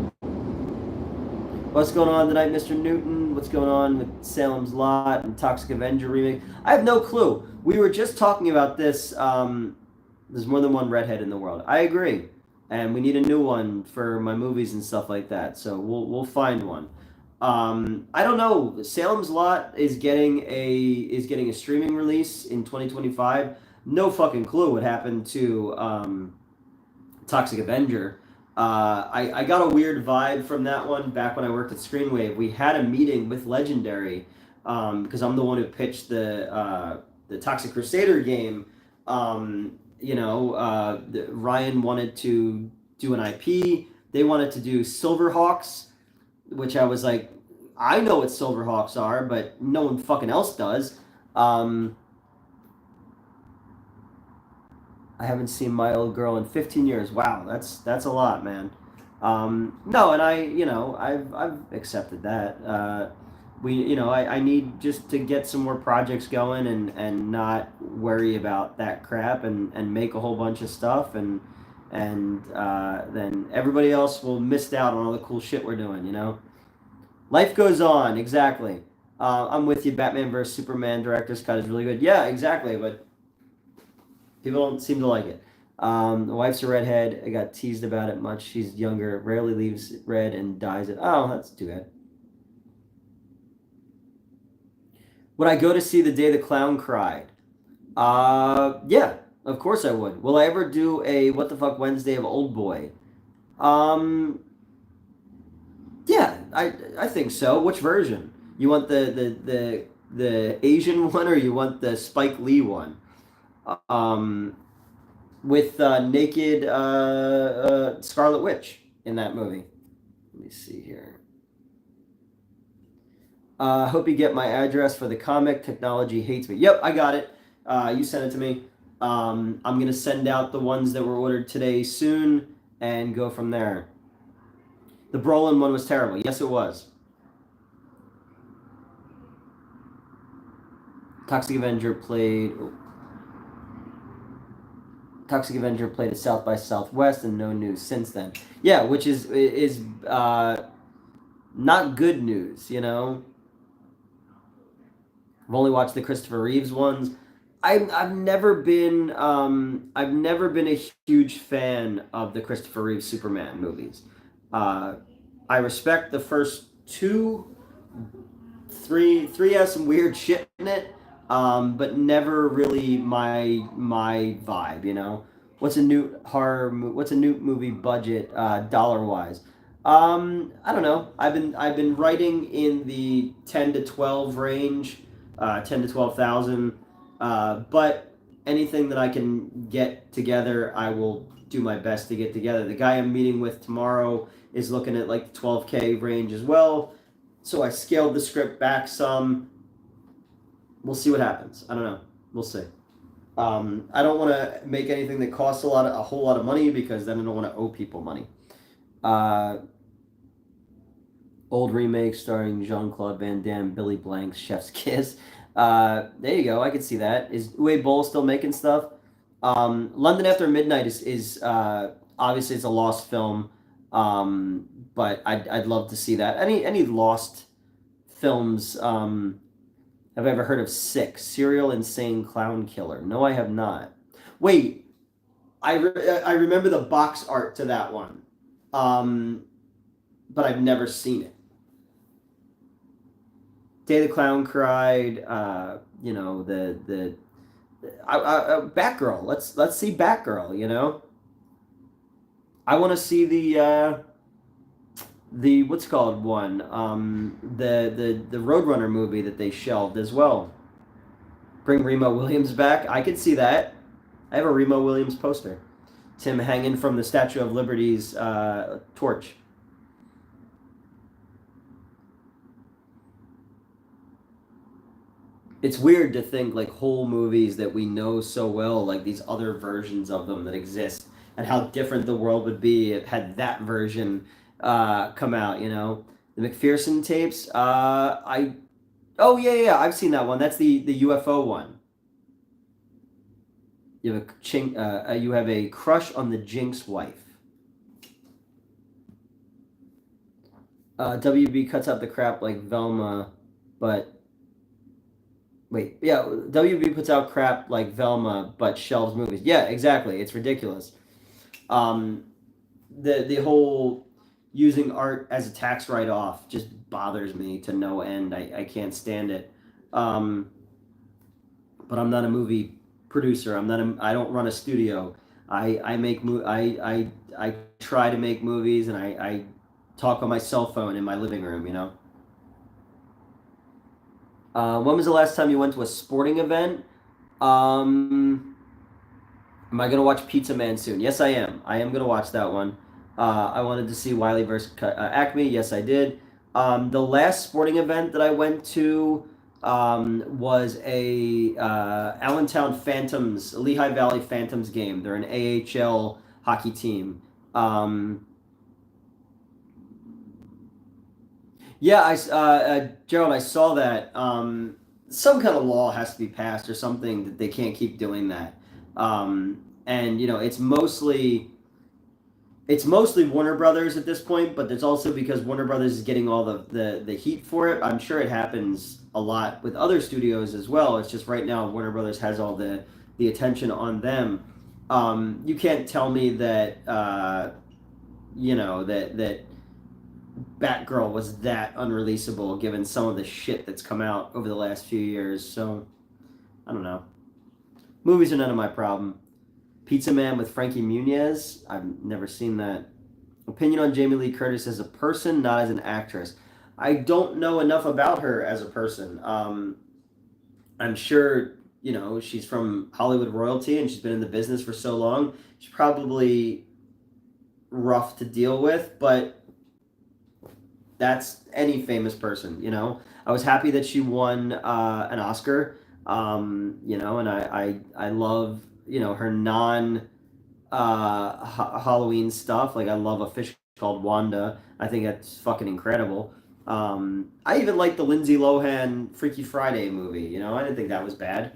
What's going on tonight, Mr. Newton? What's going on with Salem's Lot and Toxic Avenger remake? I have no clue. We were just talking about this. There's more than one redhead in the world. I agree. and we need a new one for my movies and stuff like that. So we'll find one. I don't know. Salem's Lot is getting a streaming release in 2025. No fucking clue what happened to Toxic Avenger. I got a weird vibe from that one back when I worked at Screenwave. We had a meeting with Legendary because I'm the one who pitched the Toxic Crusader game. Ryan wanted to do an IP. They wanted to do Silverhawks, which I was like, I know what Silverhawks are, but no one fucking else does. I haven't seen my old girl in 15 years. Wow, that's a lot, man. No, and I've accepted that. I need just to get some more projects going and not worry about that crap and make a whole bunch of stuff and then everybody else will miss out on all the cool shit we're doing. Life goes on. Exactly. I'm with you. Batman vs Superman director's cut is really good. Yeah, exactly, but people don't seem to like it. The wife's a redhead. I got teased about it much. She's younger, rarely leaves red, and dyes it. Oh, that's too bad. Would I go to see The Day the Clown Cried? Yeah, of course I would. Will I ever do a What the Fuck Wednesday of Old Boy? Um, yeah, I think so. Which version? You want the Asian one or you want the Spike Lee one? Um, with naked Scarlet Witch in that movie. Let me see here. Hope you get my address for the comic. Technology hates me. Yep, I got it. You sent it to me. I'm gonna send out the ones that were ordered today soon and go from there. The Brolin one was terrible. Yes, it was. Toxic Avenger played. Toxic Avenger played at South by Southwest, and no news since then. Yeah, which is not good news. I've only watched the Christopher Reeves ones. I've never been a huge fan of the Christopher Reeves Superman movies. Uh, I respect the first two. Three has some weird shit in it, but never really my vibe. What's a new horror? What's a new movie budget dollar wise? I don't know. I've been writing in the 10 to 12 range, 10 to 12,000. But anything that I can get together, I will do my best to get together. The guy I'm meeting with tomorrow is looking at like the 12K range as well. So I scaled the script back some. We'll see what happens. I don't know. We'll see. I don't want to make anything that costs a whole lot of money because then I don't want to owe people money. Uh, Old remake starring Jean-Claude Van Damme, Billy Blank's Chef's Kiss. There you go. I can see that. Is Uwe Boll still making stuff? London After Midnight is obviously it's a lost film, but I'd love to see that. Any lost films? Have I ever heard of Sick? Serial Insane Clown Killer? No, I have not. Wait, I remember the box art to that one, but I've never seen it. Day the Clown Cried. Batgirl. Let's see Batgirl. I want to see the what's called one the Roadrunner movie that they shelved as well. Bring Remo Williams back. I could see that. I have a Remo Williams poster. Tim hanging from the Statue of Liberty's torch. It's weird to think like whole movies that we know so well, like these other versions of them that exist, and how different the world would be if had that version come out. The McPherson tapes. I Oh yeah, yeah, I've seen that one. That's the UFO one. You have a crush on the Jinx wife. WB cuts out the crap like Velma, but wait, yeah, WB puts out crap like Velma, but shelves movies. Yeah, exactly. It's ridiculous. Um, the whole using art as a tax write-off just bothers me to no end. I can't stand it. Um, but I'm not a movie producer. I don't run a studio. I make I try to make movies, and I talk on my cell phone in my living room. When was the last time you went to a sporting event? Um, am I gonna watch Pizza Man soon? Yes, I am. I am gonna watch that one. I wanted to see Wiley versus Acme. Yes, I did. The last sporting event that I went to was a Allentown Phantoms, Lehigh Valley Phantoms game. They're an AHL hockey team. Um, yeah, Gerald, I saw that. Some kind of law has to be passed or something that they can't keep doing that. And it's mostly Warner Brothers at this point, but it's also because Warner Brothers is getting all the heat for it. I'm sure it happens a lot with other studios as well. It's just right now Warner Brothers has all the attention on them. You can't tell me that that Batgirl was that unreleasable given some of the shit that's come out over the last few years. So I don't know. Movies are none of my problem. Pizza Man with Frankie Muniz. I've never seen that. Opinion on Jamie Lee Curtis as a person, not as an actress. I don't know enough about her as a person. I'm sure, she's from Hollywood royalty and she's been in the business for so long. She's probably rough to deal with, but that's any famous person. I was happy that she won an Oscar, and I love, her non Halloween stuff. Like, I love A Fish Called Wanda. I think that's fucking incredible. I even like the Lindsay Lohan Freaky Friday movie. I didn't think that was bad.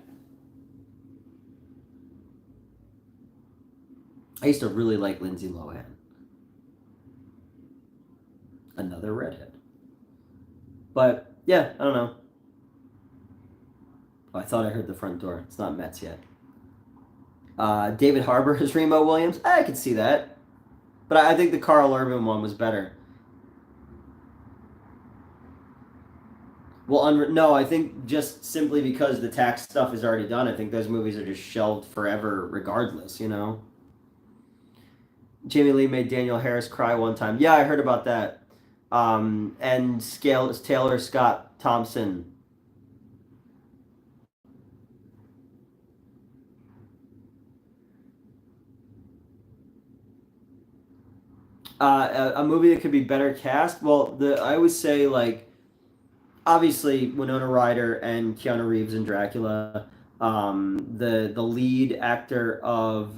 I used to really like Lindsay Lohan. Another redhead. But yeah, I don't know. Oh, I thought I heard the front door. It's not Mets yet. David Harbour as Remo Williams. I could see that. But I think the Carl Urban one was better. Well, no, I think just simply because the tax stuff is already done, I think those movies are just shelved forever regardless. Jamie Lee made Daniel Harris cry one time. Yeah, I heard about that. And Taylor Scott Thompson. A movie that could be better cast. Well, I always say, like, obviously Winona Ryder and Keanu Reeves in Dracula. The lead actor of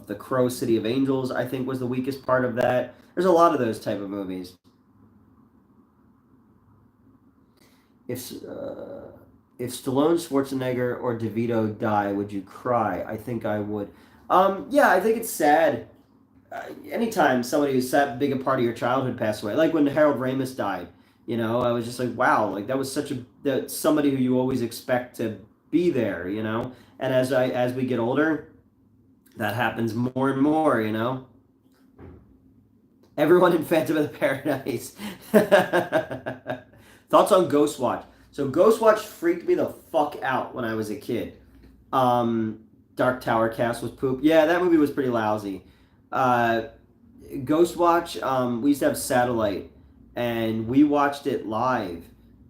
The Crow City of Angels, I think, was the weakest part of that. There's a lot of those type of movies. If if Stallone, Schwarzenegger, or DeVito die, would you cry? I think I would. Yeah, I think it's sad. Anytime somebody who's that big a part of your childhood passed away, like when Harold Ramis died, I was just like, wow, like that was somebody who you always expect to be there. And as we get older, that happens more and more. Everyone in Phantom of the Paradise. Thoughts on Ghostwatch? So Ghostwatch freaked me the fuck out when I was a kid. Dark Tower cast was poop. Yeah, that movie was pretty lousy. Uh, Ghostwatch, we used to have satellite, and we watched it live,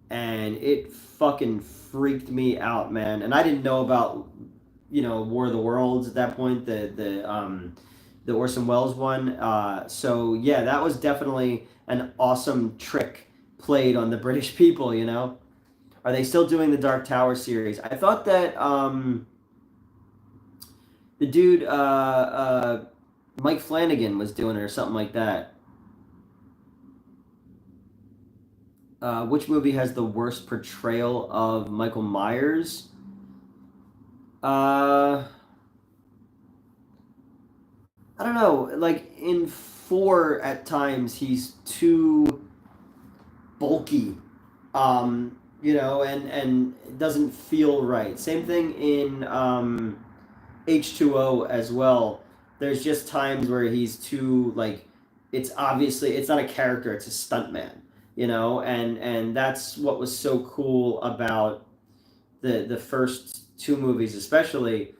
and it fucking freaked me out, man. And I didn't know about, War of the Worlds at that point, the Orson Welles one. So yeah, that was definitely an awesome trick played on the British people. Are they still doing the Dark Tower series? I thought that the dude Mike Flanagan was doing it or something like that. Which movie has the worst portrayal of Michael Myers? I don't know. Like in 4, at times he's too bulky, and it doesn't feel right. Same thing in H2O as well. there's just times where he's too like, it's obviously it's not a character, it's a stuntman, you know, and that's what was so cool about the first two movies, especially,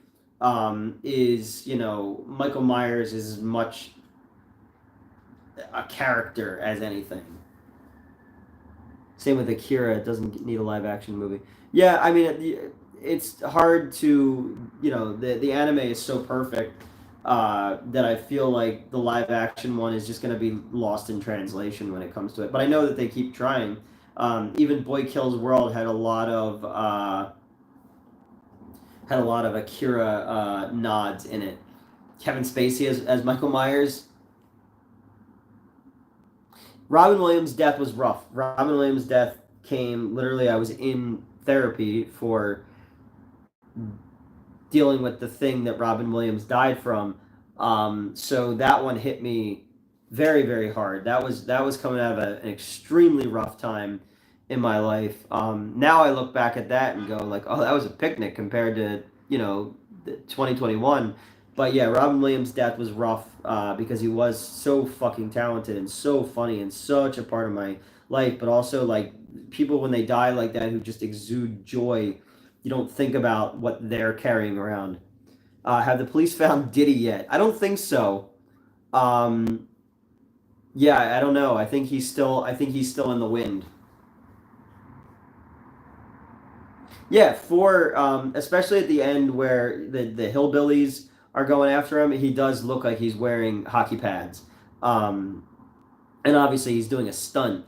is you know Michael Myers is as much a character as anything. Same with Akira; it doesn't need a live action movie. Yeah, I mean it's hard to the anime is so perfect that I feel like the live action one is just going to be lost in translation when it comes to it. But I know that they keep trying. Even Boy Kills World had a lot of Akira nods in it. Kevin Spacey as Michael Myers. Robin Williams' death was rough. Robin Williams' death came literally. I was in therapy for dealing with the thing that Robin Williams died from. So that one hit me very, very hard. That was coming out of an extremely rough time in my life. Now I look back at that and go like, oh, that was a picnic compared to 2021. But yeah, Robin Williams' death was rough because he was so fucking talented and so funny and such a part of my life. But also like people when they die like that who just exude joy, you don't think about what they're carrying around. Have the police found Diddy yet? I don't think so. Um, yeah, I don't know. I think he's still in the wind. Yeah, for especially at the end where the hillbillies are going after him, he does look like he's wearing hockey pads, um, and obviously he's doing a stunt,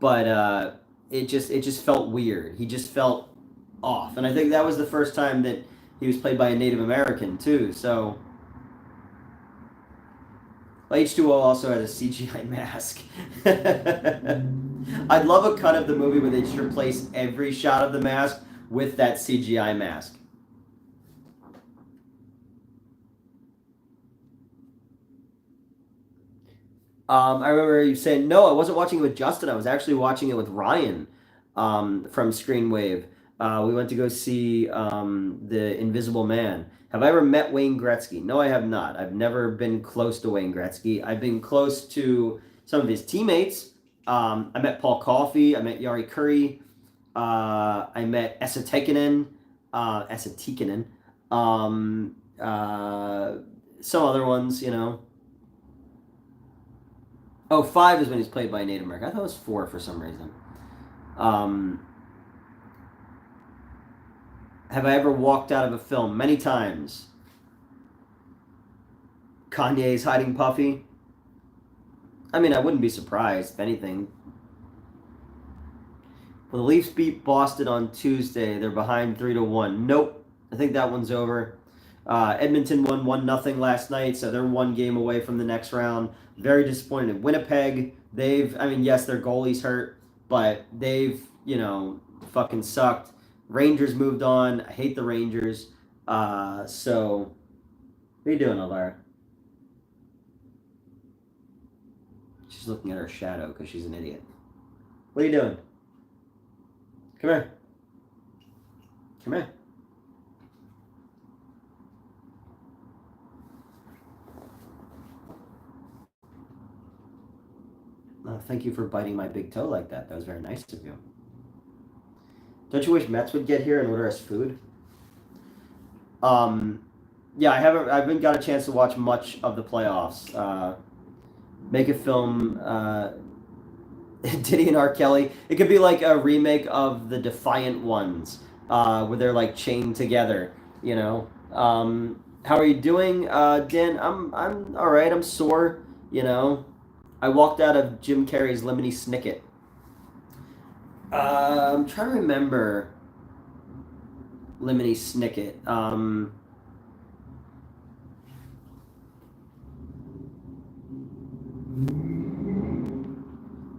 but it just felt weird. He just felt off, and I think that was the first time that he was played by a Native American too. So H2O also had a CGI mask. I'd love a cut of the movie where they just replace every shot of the mask with that CGI mask. I remember you saying, no, I wasn't watching it with Justin. I was actually watching it with Ryan from Screenwave. We went to go see The Invisible Man. Have I ever met Wayne Gretzky? No, I have not. I've never been close to Wayne Gretzky. I've been close to some of his teammates. I met Paul Coffey. I met Yari Curry. I met Esa Tikkanen. Some other ones. Oh, five is when he's played by a Native American. I thought it was four for some reason. Um, have I ever walked out of a film? Many times. Kanye's Hiding Puffy. I mean, I wouldn't be surprised if anything. Well, the Leafs beat Boston on Tuesday. They're behind 3-1. Nope. I think that one's over. Edmonton won 1-0 last night, so they're one game away from the next round. Very disappointed in Winnipeg. Yes, their goalie's hurt, but they've, fucking sucked. Rangers moved on. I hate the Rangers. So, what are you doing, Elvira? She's looking at her shadow because she's an idiot. What are you doing? Come here. Come here. Thank you for biting my big toe like that. That was very nice of you. Don't you wish Mets would get here and order us food? Yeah, I haven't got a chance to watch much of the playoffs. Make a film. Diddy and R. Kelly. It could be like a remake of the Defiant Ones, where they're like chained together. How are you doing, Dan? I'm all right. I'm sore. I walked out of Jim Carrey's Lemony Snicket. I'm trying to remember Lemony Snicket.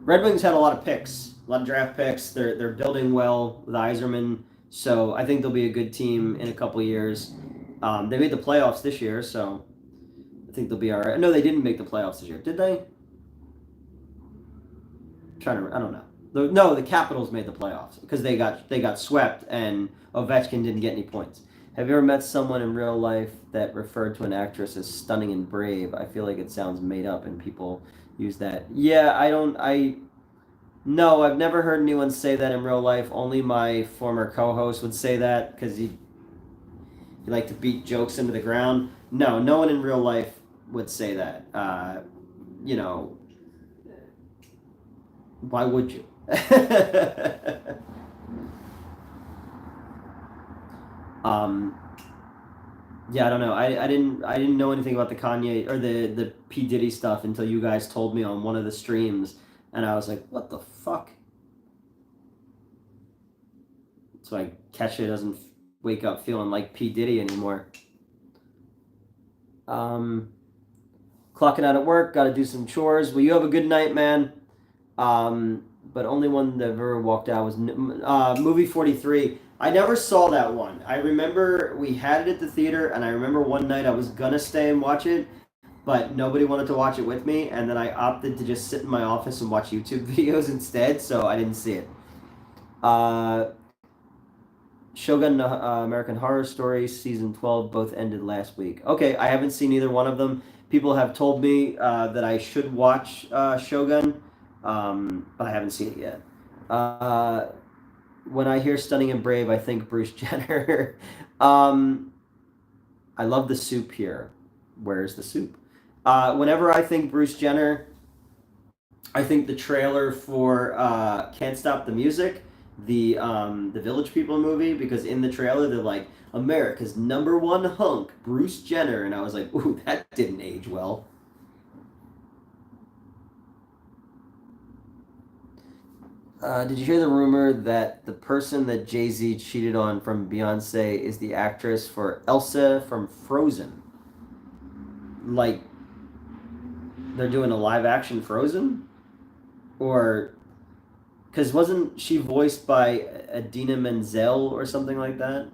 Red Wings had a lot of picks, a lot of draft picks. They're building well with Yzerman, so I think they'll be a good team in a couple of years. They made the playoffs this year, so I think they'll be all right. No, they didn't make the playoffs this year, did they? I don't know. No, the Capitals made the playoffs because they got swept and Ovechkin didn't get any points. Have you ever met someone in real life that referred to an actress as stunning and brave? I feel like it sounds made up and people use that. Yeah, I don't, I, no, I've never heard anyone say that in real life. Only my former co-host would say that because he liked to beat jokes into the ground. No, no one in real life would say that. You know, why would you? um, yeah, I don't know. I didn't know anything about the Kanye or the P Diddy stuff until you guys told me on one of the streams, and I was like, what the fuck? So I Kesha doesn't wake up feeling like P Diddy anymore. Um, Clocking out at work, got to do some chores. Well, you have a good night, man. But only one that ever walked out was movie 43. I never saw that one. I remember we had it at the theater, and I remember one night I was gonna stay and watch it, but nobody wanted to watch it with me, and then I opted to just sit in my office and watch YouTube videos instead, so I didn't see it. Uh, Shogun American Horror Story season 12 both ended last week. Okay, I haven't seen either one of them. People have told me that I should watch Shogun, but I haven't seen it yet. When I hear Stunning and Brave, I think Bruce Jenner. I love the soup here. Where's the soup? Whenever I think Bruce Jenner, I think the trailer for Can't Stop the Music, the Village People movie, because in the trailer they're like, America's #1 hunk, Bruce Jenner, and I was like, ooh, that didn't age well. Did you hear the rumor that the person that Jay-Z cheated on from Beyonce is the actress for Elsa from Frozen? Like, they're doing a live action Frozen? Or, because wasn't she voiced by Adina Menzel or something like that?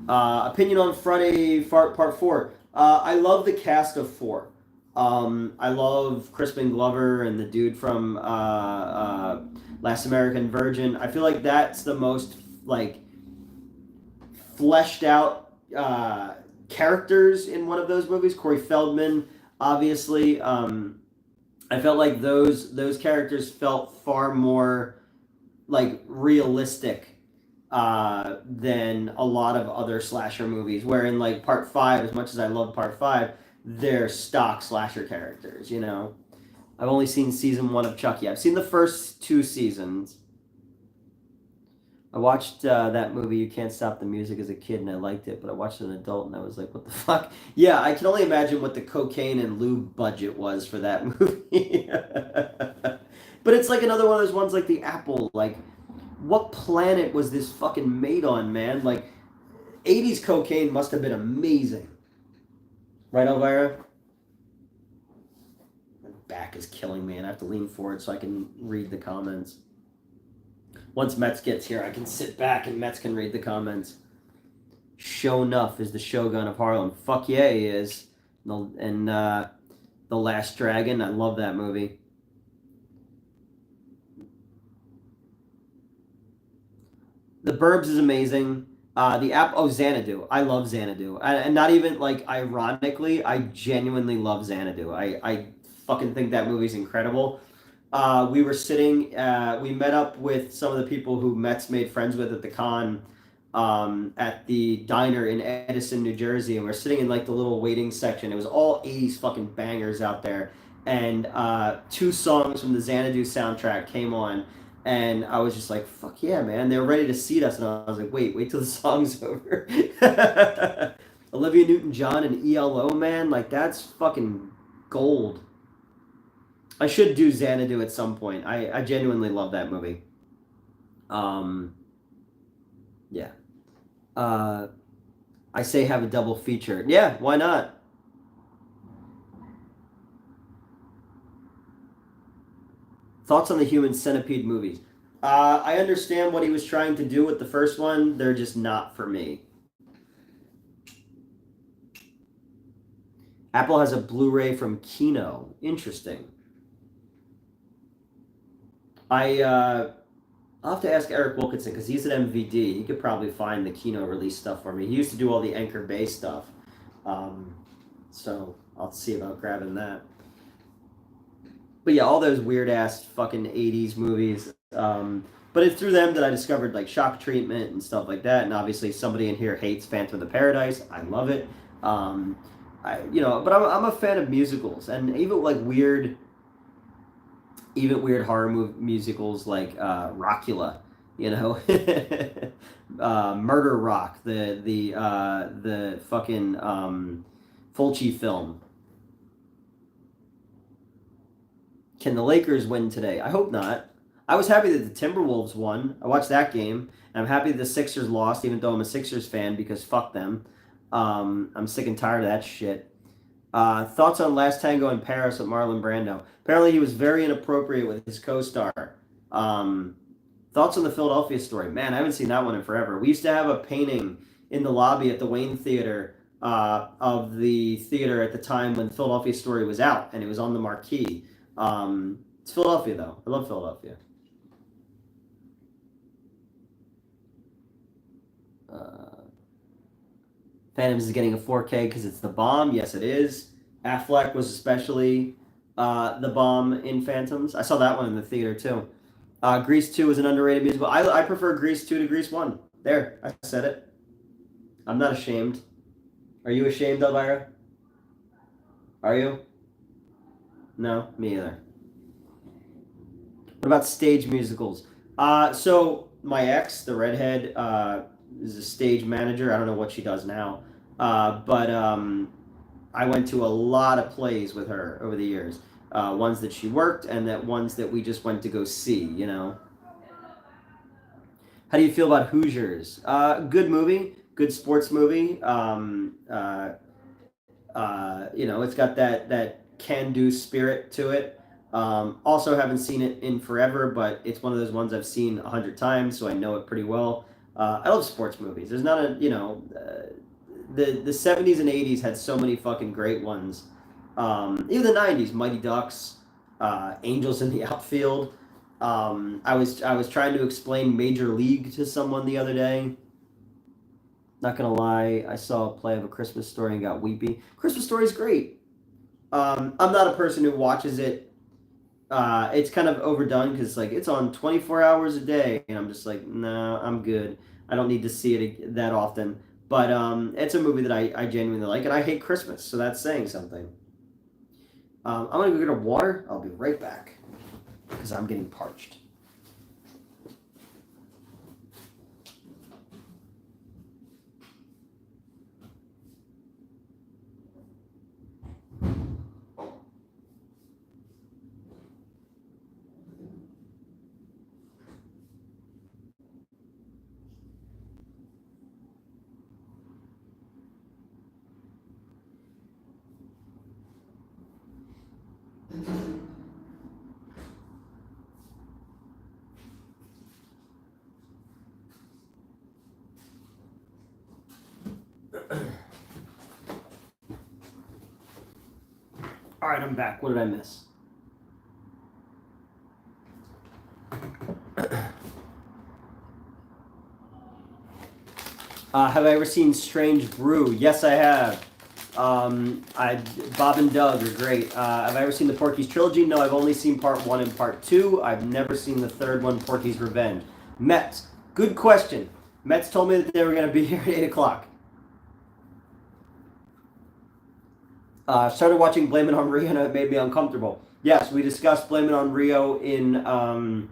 Opinion on Friday Part 4. I love the cast of 4. I love Crispin Glover and the dude from Last American Virgin. I feel like that's the most like fleshed out characters in one of those movies. Corey Feldman, obviously. I felt like those characters felt far more like realistic than a lot of other slasher movies. Where in like Part 5, as much as I love Part 5, they're stock slasher characters. You know, I've only seen season 1 of Chucky. I've seen the first 2 seasons. I watched that movie, You Can't Stop the Music, as a kid, and I liked it, but I watched it as an adult, and I was like, what the fuck? Yeah, I can only imagine what the cocaine and lube budget was for that movie. But it's like another one of those ones like The Apple. Like, what planet was this fucking made on, man? Like, 80s cocaine must have been amazing. Right, Elvira? My back is killing me, and I have to lean forward so I can read the comments. Once Metz gets here, I can sit back and Metz can read the comments. Show Enough is the Shogun of Harlem. Fuck yeah, he is. And The Last Dragon, I love that movie. The Burbs is amazing. Xanadu. I love Xanadu. And not even, like, ironically, I genuinely love Xanadu. I fucking think that movie's incredible. We were sitting, we met up with some of the people who Metz made friends with at the con at the diner in Edison, New Jersey, and we're sitting in like the little waiting section. It was all 80s fucking bangers out there. And 2 songs from the Xanadu soundtrack came on, and I was just like, fuck yeah, man. They were ready to seat us, and I was like, wait till the song's over. Olivia Newton-John and ELO, man, like that's fucking gold. I should do Xanadu at some point. I genuinely love that movie. Yeah. I say have a double feature. Yeah, why not? Thoughts on the Human Centipede movies? I understand what he was trying to do with the first one. They're just not for me. Apple has a Blu-ray from Kino. Interesting. I I'll have to ask Eric Wilkinson because he's at MVD. He could probably find the Kino release stuff for me. He used to do all the Anchor Bay stuff. Um, so I'll see about grabbing that. But yeah, all those weird ass fucking 80s movies. But it's through them that I discovered like Shock Treatment and stuff like that. And obviously, somebody in here hates Phantom of the Paradise. I love it. But I'm a fan of musicals and even weird horror musicals like Rockula, Murder Rock, the fucking Fulci film. Can the Lakers win today? I hope not. I was happy that the Timberwolves won. I watched that game, and I'm happy the Sixers lost, even though I'm a Sixers fan because fuck them. I'm sick and tired of that shit. Thoughts on Last Tango in Paris with Marlon Brando? Apparently, he was very inappropriate with his co-star. Thoughts on the Philadelphia Story? Man, I haven't seen that one in forever. We used to have a painting in the lobby at the Wayne Theater of the theater at the time when the Philadelphia Story was out, and it was on the marquee. It's Philadelphia, though. I love Philadelphia. Phantoms is getting a 4K because it's the bomb. Yes, it is. Affleck was especially the bomb in Phantoms. I saw that one in the theater, too. Grease 2 is an underrated musical. I prefer Grease 2 to Grease 1. There, I said it. I'm not ashamed. Are you ashamed, Elvira? Are you? No, me either. What about stage musicals? So my ex, the redhead, is a stage manager. I don't know what she does now, but I went to a lot of plays with her over the years. Ones that she worked and ones that we just went to go see. How do you feel about Hoosiers? Good movie, good sports movie. It's got that can-do spirit to it. Also haven't seen it in forever, but it's one of those ones I've seen 100 times, so I know it pretty well. I love sports movies. There's not the 70s and 80s had so many fucking great ones. Even the 90s, Mighty Ducks, Angels in the Outfield. I was trying to explain Major League to someone the other day. Not gonna lie, I saw a play of A Christmas Story and got weepy. Christmas Story is great. I'm not a person who watches it. It's kind of overdone because it's on 24 hours a day, and I'm just like, nah, I'm good. I don't need to see it that often. But it's a movie that I genuinely like, and I hate Christmas, so that's saying something. I'm gonna go get a water. I'll be right back because I'm getting parched. All right, I'm back. What did I miss? Have I ever seen Strange Brew? Yes, I have. Bob and Doug are great. Have I ever seen the Porky's trilogy? No, I've only seen part 1 and part 2. I've never seen the third one, Porky's Revenge. Mets, good question. Mets told me that they were going to be here at 8 o'clock. Started watching Blame It on Rio and it made me uncomfortable. Yes, we discussed Blame It on Rio in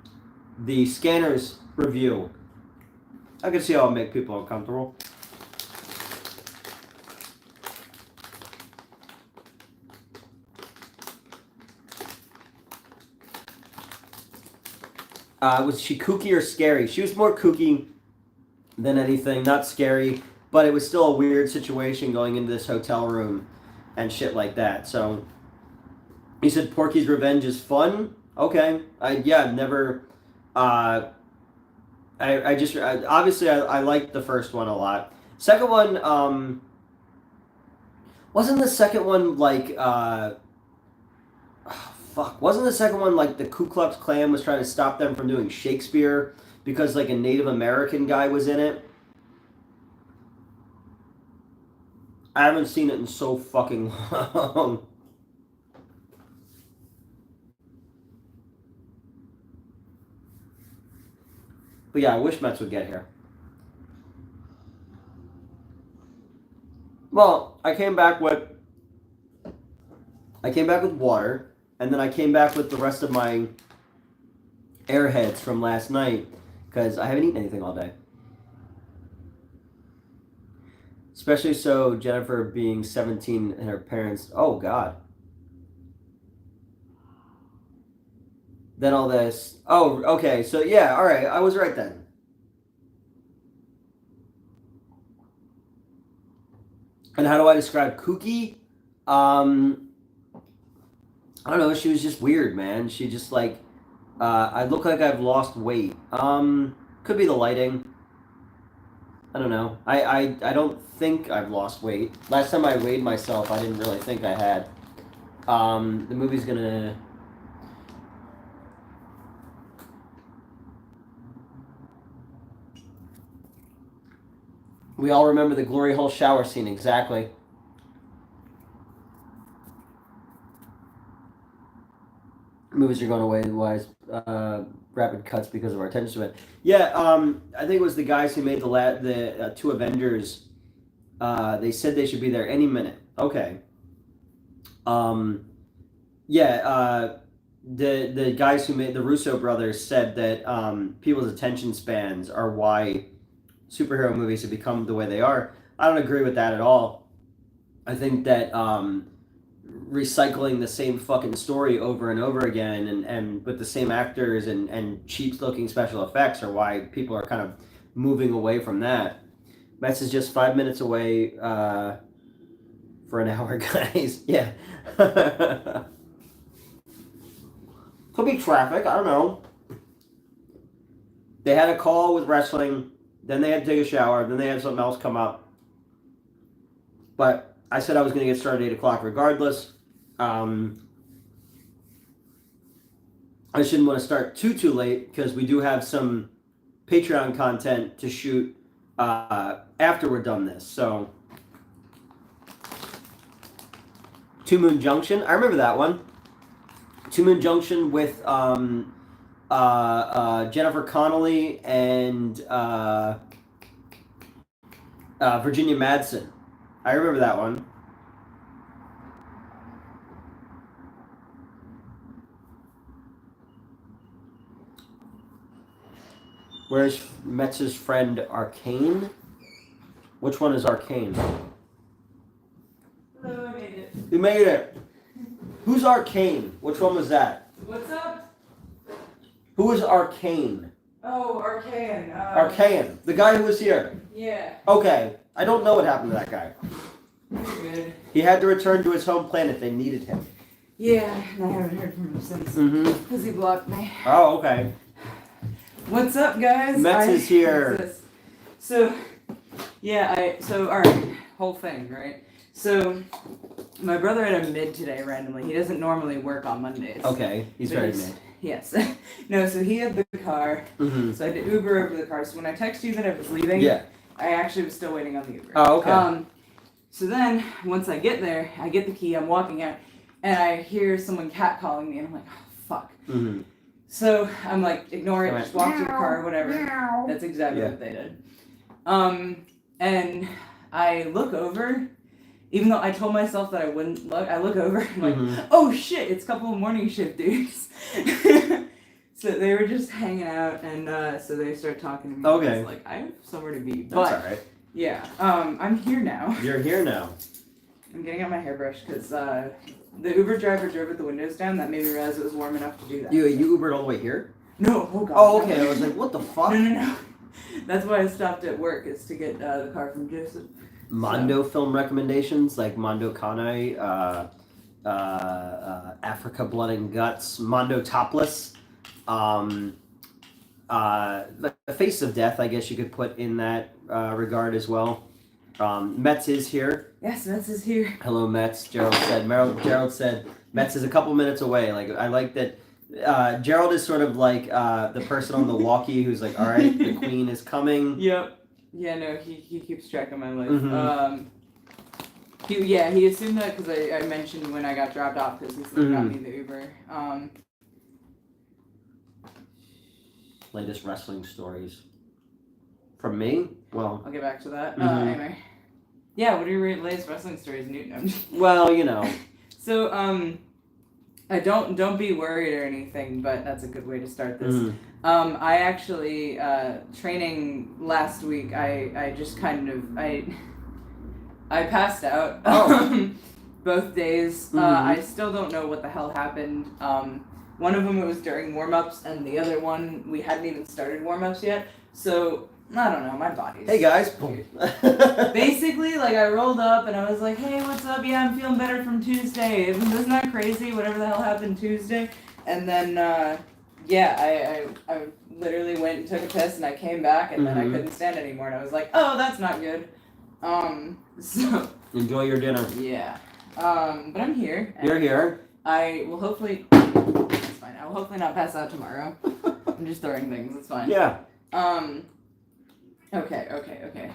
the Scanners review. I can see how it'll make people uncomfortable. Was she kooky or scary? She was more kooky than anything, not scary, but it was still a weird situation going into this hotel room and shit like that. So he said Porky's Revenge is fun. Okay, I've never. Obviously I liked the first one a lot. Second one, wasn't the second one like wasn't the second one like the Ku Klux Klan was trying to stop them from doing Shakespeare? because like a Native American guy was in it. I haven't seen it in so fucking long. But yeah, I wish Mets would get here. Well, I came back with water, and then I came back with the rest of my Airheads from last night because I haven't eaten anything all day. Especially so Jennifer being 17 and her parents, oh God. Then all this. Oh, okay. So yeah, all right. I was right then. And how do I describe Kooky? I don't know. She was just weird, man. She just like, I look like I've lost weight. Could be the lighting. I don't know. I don't think I've lost weight. Last time I weighed myself, I didn't really think I had. The movie's gonna. We all remember the glory hole shower scene, exactly. Movies are going away, wise, rapid cuts because of our attention span. Yeah, I think it was the guys who made the two Avengers. They said they should be there any minute. Okay. Yeah, the guys who made the Russo brothers said that people's attention spans are why superhero movies have become the way they are. I don't agree with that at all. I think that recycling the same fucking story over and over again and with the same actors and cheap looking special effects are why people are kind of moving away from that. Metz is just 5 minutes away for an hour, guys. Yeah. Could be traffic, I don't know. They had a call with wrestling. Then they had to take a shower. Then they had something else come up. But I said I was going to get started at 8 o'clock regardless. I shouldn't want to start too late because we do have some Patreon content to shoot after we're done this. So, Two Moon Junction. I remember that one. Two Moon Junction with Jennifer Connelly and Virginia Madsen. I remember that one. Where's Metz's friend Arcane? Which one is Arcane? Hello, I made it. You made it. Who's Arcane? Which one was that? What's up? Who is Arcane? Oh, Arcane. Arcane. The guy who was here. Yeah. Okay. I don't know what happened to that guy. You're good. He had to return to his home planet. They needed him. Yeah, and I haven't heard from him since. Mm-hmm. Because he blocked me. Oh, okay. What's up, guys? Metz is here. So, yeah, alright, whole thing, right? So, my brother had a mid today randomly. He doesn't normally work on Mondays. Okay, he's very mid. Yes. No, so he had the car, so I did Uber over the car. So when I texted you that I was leaving, I actually was still waiting on the Uber. Oh, okay. So then, once I get there, I get the key, I'm walking out, and I hear someone catcalling me, and I'm like, oh, fuck. Mm-hmm. So I'm like, ignore it, just walk to the car, whatever. That's exactly what they did. And I look over, even though I told myself that I wouldn't look, I look over, I'm like, oh shit, it's a couple of morning shift dudes. So they were just hanging out, and so they started talking to me. Okay. I was like, I have somewhere to be. That's alright. Yeah, I'm here now. You're here now. I'm getting out my hairbrush because the Uber driver drove with the windows down. That made me realize it was warm enough to do that. You Ubered all the way here? No, oh god. Oh, okay. I was like, what the fuck? No. That's why I stopped at work, is to get the car from Joseph. Mondo film recommendations, like Mondo Kane, Africa Blood and Guts, Mondo Topless, The Face of Death, I guess you could put in that regard as well. Metz is here. Yes, Metz is here. Hello, Metz. Gerald said. Gerald said Metz is a couple minutes away. Like, I like that Gerald is sort of like the person on the walkie who's like, all right, the queen is coming. Yep. Yeah, no, he keeps track of my life. Mm-hmm. He assumed that because I mentioned when I got dropped off because he still got me the Uber. Latest wrestling stories. From me? Well, I'll get back to that. Mm-hmm. Anyway. Yeah, what are your latest wrestling stories, Newton? Well, you know. So, I don't be worried or anything, but that's a good way to start this. Mm-hmm. I actually, training last week, I just kind of, I passed out. Oh. Both days. Mm-hmm. I still don't know what the hell happened. One of them it was during warm-ups, and the other one we hadn't even started warm-ups yet. So I don't know, my body's... Hey guys. Basically, like, I rolled up and I was like, hey, what's up? Yeah, I'm feeling better from Tuesday. Isn't that crazy? Whatever the hell happened Tuesday. And then, I literally went and took a piss and I came back and then I couldn't stand anymore. And I was like, oh, that's not good. So... Enjoy your dinner. Yeah. But I'm here. You're here. I will hopefully... It's fine. I will hopefully not pass out tomorrow. I'm just throwing things. It's fine. Yeah. Okay.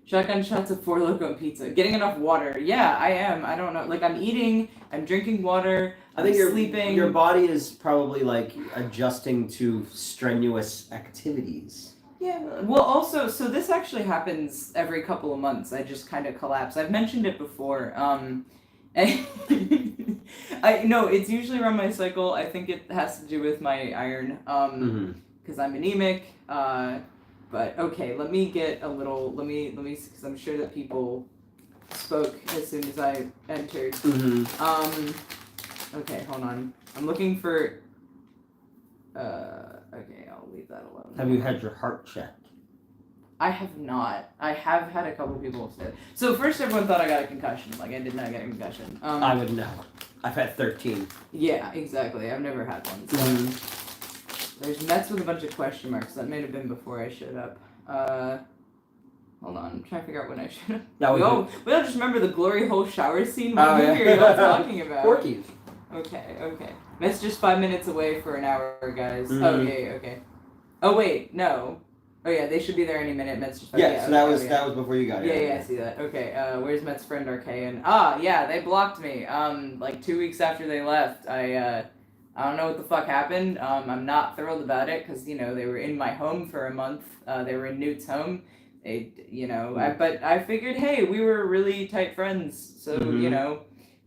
Shotgun shots of Four Loko pizza. Getting enough water. Yeah, I am. I don't know. Like, I'm eating, I'm drinking water, I think I'm sleeping. Your body is probably, like, adjusting to strenuous activities. Yeah. Well, also, so this actually happens every couple of months. I just kind of collapse. I've mentioned it before. No, it's usually around my cycle. I think it has to do with my iron. Because I'm anemic. But okay, let me get a little. Let me because I'm sure that people spoke as soon as I entered. Okay, hold on. I'm looking for. Okay, I'll leave that alone. Have you had your heart checked? I have not. I have had a couple people say it. So first, everyone thought I got a concussion. Like, I did not get a concussion. I would know. I've had 13. Yeah, exactly. I've never had one. So. There's Mets with a bunch of question marks. That may have been before I showed up. Hold on. I'm trying to figure out when I showed up. We all just remember the glory hole shower scene. What movie are you all talking about? Porky's. Okay. Mets just 5 minutes away for an hour, guys. Okay. Oh, wait. No. Oh, yeah, they should be there any minute. Mets just... Yeah, so that was before you got here. Yeah, I see that. Okay, where's Mets friend Archaean? Yeah, they blocked me. Like 2 weeks after they left, I don't know what the fuck happened. I'm not thrilled about it because, they were in my home for a month. They were in Newt's home. But I figured, hey, we were really tight friends. So,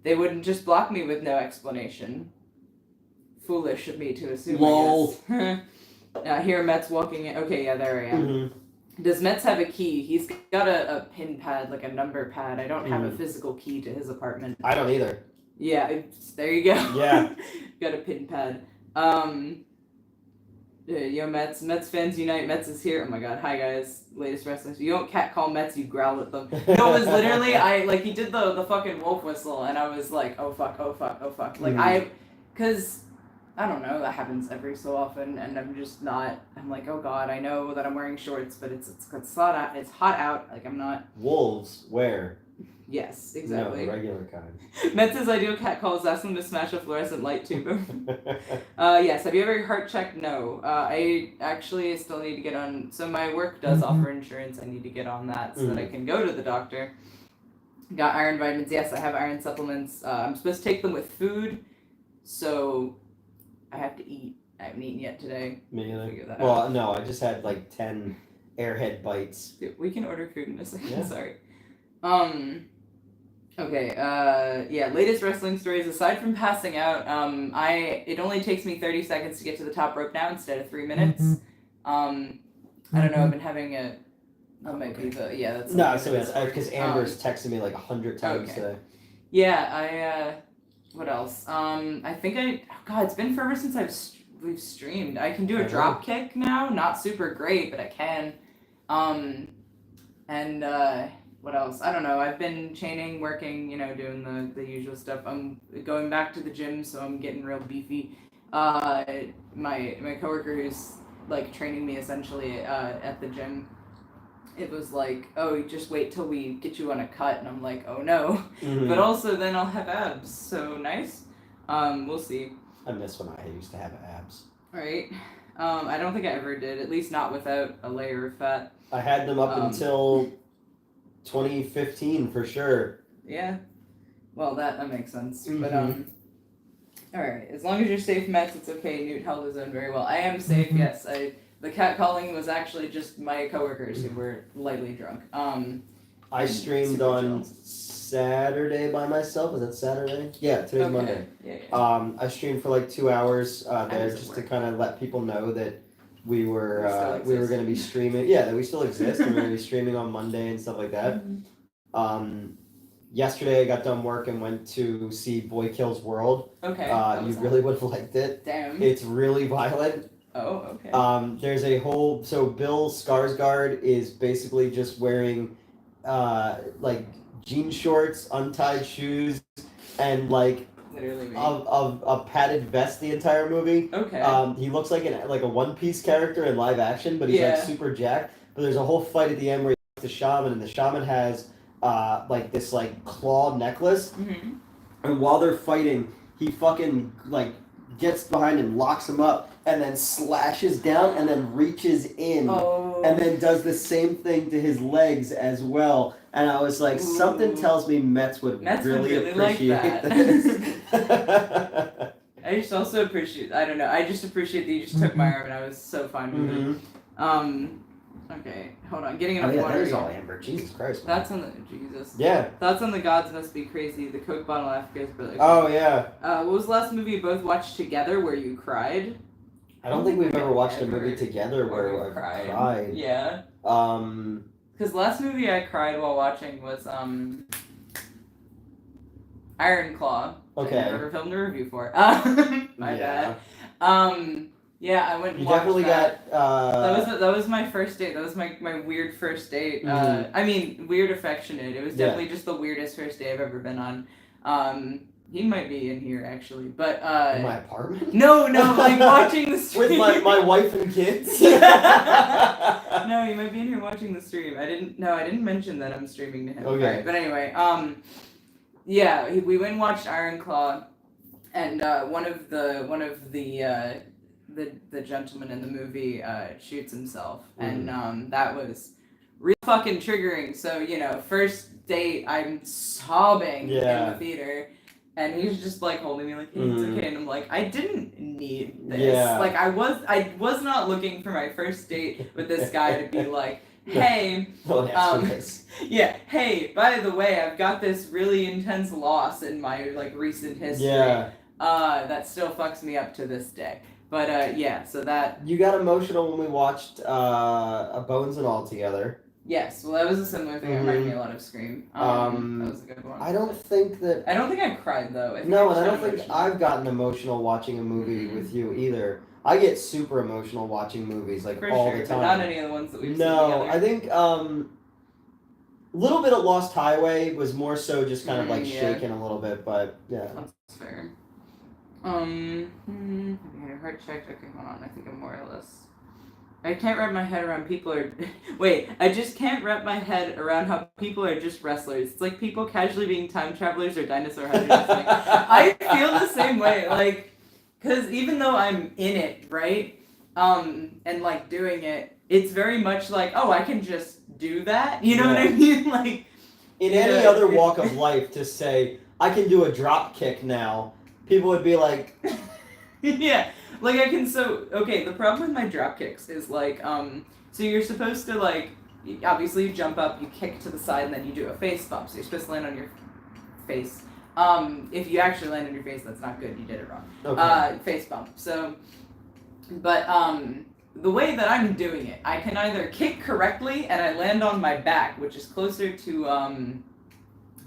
they wouldn't just block me with no explanation. Foolish of me to assume, Lol. I guess. Here, Met's walking in. Okay, yeah, there I am. Does Metz have a key? He's got a pin pad, like a number pad. I don't have a physical key to his apartment. I don't either. Yeah, there you go. Yeah. Got a pin pad. Yo, Mets fans unite. Mets is here. Oh my god. Hi guys. Latest wrestling. You don't catcall Mets, you growl at them. No, it was literally he did the fucking wolf whistle and I was like, oh fuck. Like cause I don't know, that happens every so often and I'm like, oh god, I know that I'm wearing shorts, but it's hot out. It's hot out. Like I'm not. Wolves wear. Yes, exactly. No, the regular kind. Metz's ideal cat calls, ask them to smash a fluorescent light tube. Yes, have you ever heart checked? No. I actually still need to get on, so my work does offer insurance, I need to get on that so that I can go to the doctor. Got iron vitamins, yes, I have iron supplements. I'm supposed to take them with food, so I have to eat. I haven't eaten yet today. Me either. Well, no, I just had like 10 airhead bites. Dude, we can order food in a second, yeah. Sorry. Okay, latest wrestling stories. Aside from passing out, it only takes me 30 seconds to get to the top rope now instead of 3 minutes. I don't know, I've been having that's... No, so because Amber's texted me like 100 times today. Yeah, what else? I think it's been forever since we've streamed. I can do a drop kick now, not super great, but I can. What else? I don't know. I've been chaining, working, doing the usual stuff. I'm going back to the gym, so I'm getting real beefy. My coworker who's like training me essentially at the gym, it was like, oh, just wait till we get you on a cut, and I'm like, oh no. But also then I'll have abs, so nice. We'll see. I miss when I used to have abs. Right. I don't think I ever did, at least not without a layer of fat. I had them up until 2015 for sure. Yeah. Well, that makes sense. But alright. As long as you're safe, Mets, it's okay. Newt held his own very well. I am safe, yes. The cat calling was actually just my coworkers who were lightly drunk. I streamed on Saturday by myself. Is that Saturday? Yeah, today's Monday. Yeah. I streamed for like 2 hours there just to kind of let people know that we were going to be streaming. Yeah, that we still exist. And we're going to be streaming on Monday and stuff like that. Yesterday I got done work and went to see Boy Kills World. Okay. You really would have liked it. Damn. It's really violent. Oh, okay. There's a whole... So Bill Skarsgård is basically just wearing like jean shorts, untied shoes, and like a padded vest the entire movie. Okay. He looks like a One Piece character in live action, but he's like super jacked. But there's a whole fight at the end where he's the shaman, and the shaman has like this like claw necklace, and while they're fighting, he fucking like gets behind and locks him up, and then slashes down, and then reaches in, and then does the same thing to his legs as well. And I was like, something tells me Mets would really appreciate like this. I just also appreciate, I don't know, I just appreciate that you just took my arm and I was so fine with it. Okay, hold on, getting enough water. That is all amber, Jesus Christ. That's on the, Jesus. Yeah. Thoughts on The Gods Must Be Crazy, the Coke bottle Africa's brother. Oh, yeah. What was the last movie you both watched together where you cried? I don't think we've ever watched a movie together where I cried. Yeah. Because the last movie I cried while watching was Iron Claw. Okay. I never filmed a review for. My bad. Yeah, I went and watched definitely that. got... That was my first date. That was my weird first date. I mean, weird affectionate. It was definitely just the weirdest first date I've ever been on. He might be in here actually, but in my apartment? No, like watching the stream. With my wife and kids? No, he might be in here watching the stream. I didn't mention that I'm streaming to him. Okay. Right, but anyway, yeah, we went and watched Iron Claw, and one of the gentlemen in the movie shoots himself, and that was real fucking triggering. So first date, I'm sobbing in the theater. And he's just like holding me like, hey, it's okay, and I'm like, I didn't need this. Yeah. Like I was not looking for my first date with this guy to be like, hey, yeah, hey, by the way, I've got this really intense loss in my like recent history. Yeah. That still fucks me up to this day. But yeah, so that you got emotional when we watched Bones and All together. Yes, well, that was a similar thing. It reminded me a lot of Scream. That was a good one. I don't think I cried, though. I don't think I've gotten emotional watching a movie with you either. I get super emotional watching movies, like, all the time. But not any of the ones that we've seen together. I think, a little bit of Lost Highway was more so just kind of, like, shaking a little bit, but, yeah. That's fair. Okay, heart checked. Okay, hold on. I think I'm more or less... I can't wrap my head around I just can't wrap my head around how people are just wrestlers. It's like people casually being time travelers or dinosaur hunters. I feel the same way, like, because even though I'm in it, right, and like doing it, it's very much like, oh, I can just do that. You know what I mean? Like, in any other walk of life, to say I can do a drop kick now, people would be like, yeah. Like, the problem with my drop kicks is, like, so you're supposed to, like, obviously you jump up, you kick to the side, and then you do a face bump, so you're supposed to land on your face. If you actually land on your face, that's not good, you did it wrong. Okay. Face bump. So, but, the way that I'm doing it, I can either kick correctly, and I land on my back, which is closer to,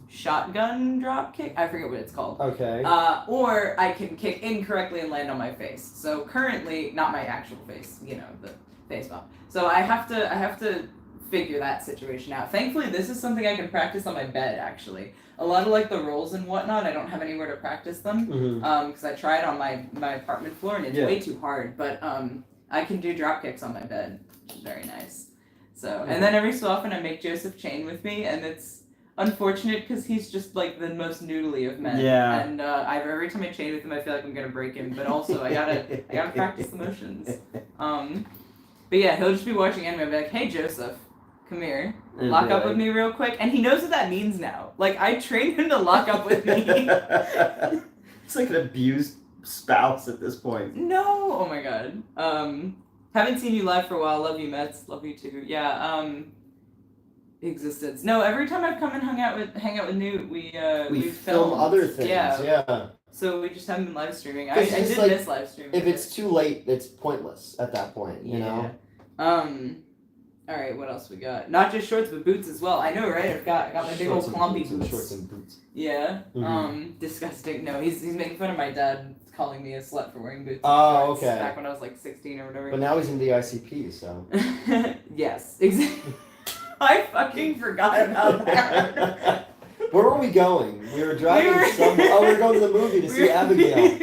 shotgun drop kick. I forget what it's called. Okay. Or I can kick incorrectly and land on my face. So currently, not my actual face, the face bump. So I have to figure that situation out. Thankfully, this is something I can practice on my bed, actually. A lot of, like, the rolls and whatnot, I don't have anywhere to practice them. Because I tried on my apartment floor, and it's way too hard. But I can do drop kicks on my bed, which is very nice. So, and then every so often I make Joseph chain with me, and it's unfortunate because he's just like the most noodly of men. Yeah. And every time I chain with him, I feel like I'm gonna break him. But also, I gotta practice the motions. But yeah, he'll just be watching anime and be like, "Hey, Joseph, come here, lock up with me real quick." And he knows what that means now. Like, I trained him to lock up with me. It's like an abused spouse at this point. No, oh my god. Haven't seen you live for a while. Love you, Mets. Love you too. Yeah. Existence. No, every time I've come and hang out with Newt, we film other things. Yeah. So we just haven't been live streaming. I did like, miss live streaming. If it's too late, it's pointless at that point, you know? Alright, what else we got? Not just shorts, but boots as well. I know, right? I got my big old clumpy boots. Shorts and boots. Yeah. Disgusting. No, he's making fun of my dad calling me a slut for wearing boots. Oh, okay. Back when I was like 16 or whatever. But now he's in the ICP, so. Yes, exactly. I fucking forgot about that. Where were we going? We were driving we were going to the movie to see Abigail.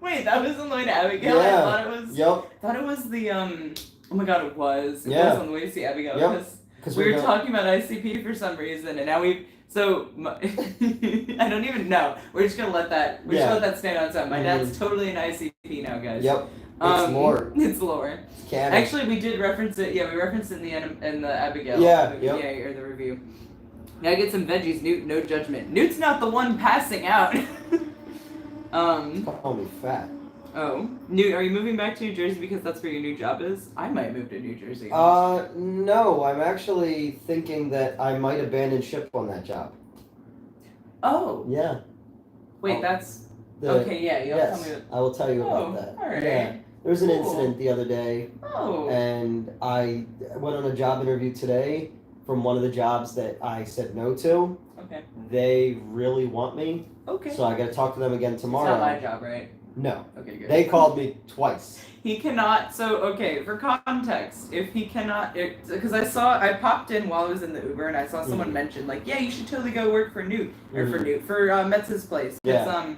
Wait, that was on the way to Abigail? Yeah. I thought it was... Yep. I thought it was the, oh my god, it was. It Yeah. was on the way to see Abigail. Yep. Because we were talking about ICP for some reason, and now we've... So, I don't even know. We're just gonna let that... We're just gonna let that stand on its own. My dad's totally an ICP now, guys. Yep. It's lore. It's lore. Canon. Actually, we did reference it. Yeah, we referenced it in the Abigail. Yeah, movie, or the review. Gotta get some veggies, Newt. No judgment. Newt's not the one passing out. Call me fat. Oh, Newt, are you moving back to New Jersey because that's where your new job is? I might move to New Jersey. No. I'm actually thinking that I might abandon ship on that job. Oh. Yeah. Wait, that's... Okay, yeah, you'll tell me. I will tell you about that. Alright. Yeah. There was an incident the other day. Oh. And I went on a job interview today from one of the jobs that I said no to. Okay. They really want me. Okay. So I got to talk to them again tomorrow. It's not my job, right? No. Okay, good. They called me twice. He cannot, so, okay, for context, if he cannot, because I popped in while I was in the Uber and I saw someone mention, like, yeah, you should totally go work for Newt, or for Metz's place. Yeah.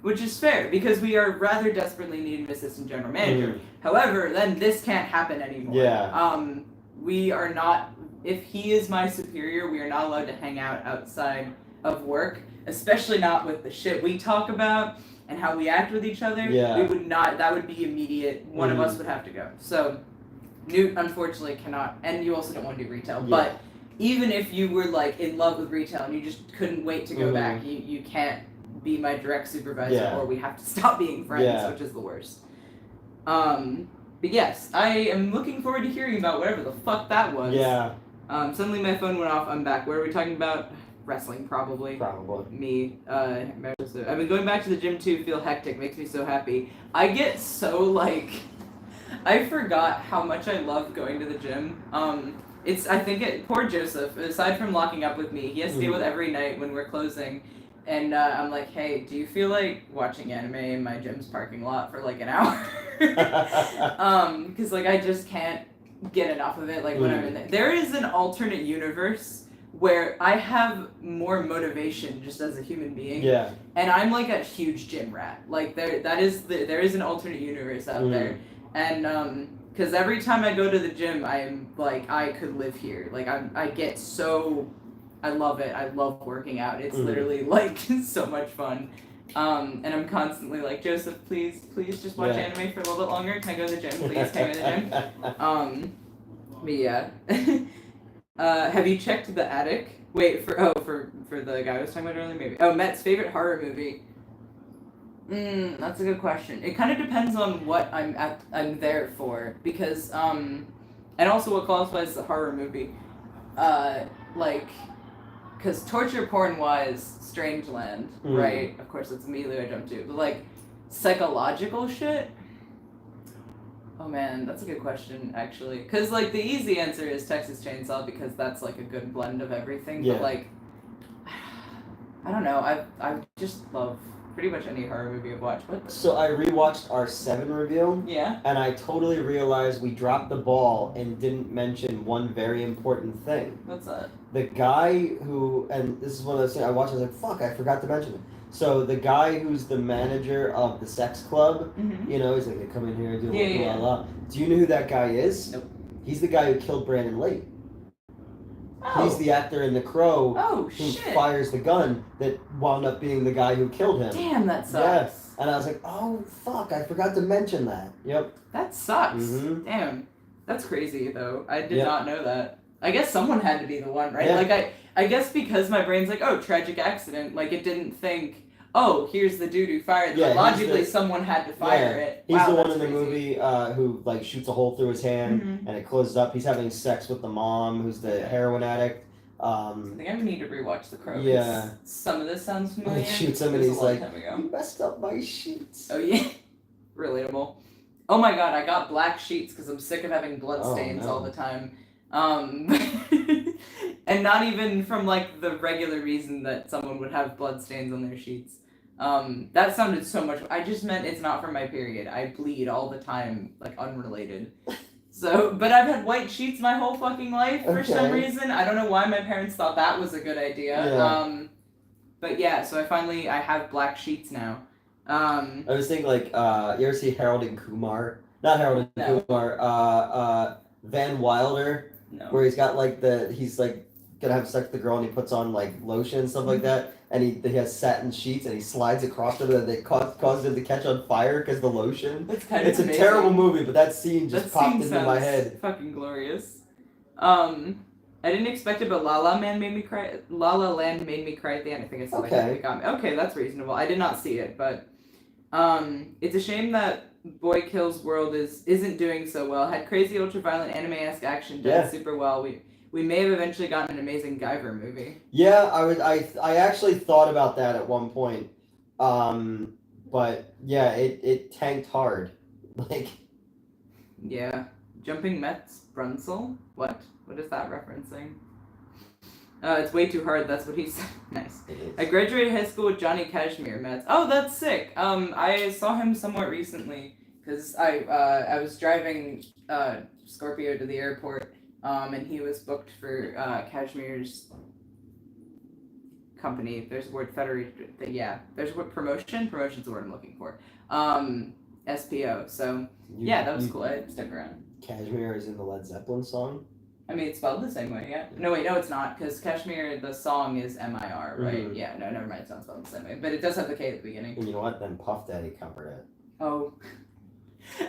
Which is fair, because we are rather desperately needing an assistant general manager. However, then this can't happen anymore. Yeah. We are not, if he is my superior, we are not allowed to hang out outside of work, especially not with the shit we talk about and how we act with each other. Yeah. We would not, that would be immediate, one of us would have to go. So, Newt unfortunately cannot, and you also don't want to do retail, but even if you were like in love with retail and you just couldn't wait to go back, you can't be my direct supervisor or we have to stop being friends, which is the worst. But yes, I am looking forward to hearing about whatever the fuck that was. Yeah. Suddenly my phone went off, I'm back. What are we talking about? Wrestling, probably. Probably. Me. I've been going back to the gym too, feel hectic, makes me so happy. I get so like, I forgot how much I love going to the gym. Poor Joseph, aside from locking up with me, he has to deal with every night when we're closing. And I'm like, hey, do you feel like watching anime in my gym's parking lot for like an hour? Because like I just can't get enough of it. Like when I'm in there, there is an alternate universe where I have more motivation just as a human being. Yeah. And I'm like a huge gym rat. Like there is an alternate universe out there, and because every time I go to the gym, I am like I could live here. Like I get so. I love it. I love working out. It's literally like so much fun. And I'm constantly like, Joseph, please just watch anime for a little bit longer. Can I go to the gym? Please, can I go to the gym? But yeah. Have you checked the attic? Wait, for the guy I was talking about earlier, maybe. Oh, Matt's favorite horror movie. That's a good question. It kind of depends on what I'm there for, because and also what qualifies as a horror movie. Because torture porn-wise, Strangeland, right? Of course, that's immediately what I jump to. But, like, psychological shit? Oh, man, that's a good question, actually. Because, like, the easy answer is Texas Chainsaw, because that's, like, a good blend of everything. Yeah. But, like, I don't know. I just love pretty much any horror movie I've watched. So I rewatched our 7 review. Yeah. And I totally realized we dropped the ball and didn't mention one very important thing. What's that? The guy who, and this is one of those things I watched, I was like, fuck, I forgot to mention it. So the guy who's the manager of the sex club, you know, he's like, they come in here and do blah, blah, blah. Do you know who that guy is? Nope. He's the guy who killed Brandon Lee. He's the actor in The Crow who who fires the gun that wound up being the guy who killed him. Damn, that sucks. Yes. And I was like, oh, fuck, I forgot to mention that. Yep. That sucks. Mm-hmm. Damn. That's crazy, though. I did not know that. I guess someone had to be the one, right? Like, I guess because my brain's like, oh, tragic accident. Like, it didn't think, oh, here's the dude who fired it. But logically, someone had to fire it. He's the one in the movie who, like, shoots a hole through his hand and it closes up. He's having sex with the mom who's the heroin addict. I think I need to rewatch The Crow. Yeah. Some of this sounds familiar. He shoots him and he's like, you messed up my sheets. Oh, yeah. Relatable. Oh my god, I got black sheets because I'm sick of having blood stains all the time. And not even from, like, the regular reason that someone would have blood stains on their sheets. That sounded so much... I just meant it's not from my period. I bleed all the time, like, unrelated. So, but I've had white sheets my whole fucking life for some reason. I don't know why my parents thought that was a good idea. Yeah. But yeah, so I have black sheets now. I was thinking, like, you ever see Harold and Kumar? Not Harold and Kumar, Van Wilder, where he's got, like, he's, like, gonna have sex with the girl and he puts on, like, lotion and stuff like that, and he has satin sheets and he slides across them and they causes him to catch on fire because the lotion. It's a terrible movie, but that scene just popped into my head. Fucking glorious. I didn't expect it, but La La Land made me cry at the end. I think it's the way it got me. Okay, that's reasonable. I did not see it, but it's a shame that Boy Kills World isn't doing so well. Had crazy ultra-violent anime-esque action done super well. We may have eventually gotten an amazing Guyver movie. Yeah, I actually thought about that at one point. But yeah, it tanked hard. Like, yeah. Jumping Mets Brunsel? What is that referencing? It's way too hard, that's what he said. Nice. I graduated high school with Johnny Kashmir Mets. Oh, that's sick. I saw him somewhat recently because I was driving Scorpio to the airport. And he was booked for Kashmir's company. There's the word federation. There's a word promotion. Promotion's the word I'm looking for. SPO. So that was cool. I stuck around. Kashmir is in the Led Zeppelin song. I mean, it's spelled the same way. Yeah. No, wait, no, it's not because Kashmir, the song is MIR, right? Mm-hmm. Yeah. No, never mind. It's not spelled the same way, but it does have the K at the beginning. And you know what? Then Puff Daddy covered it. Oh.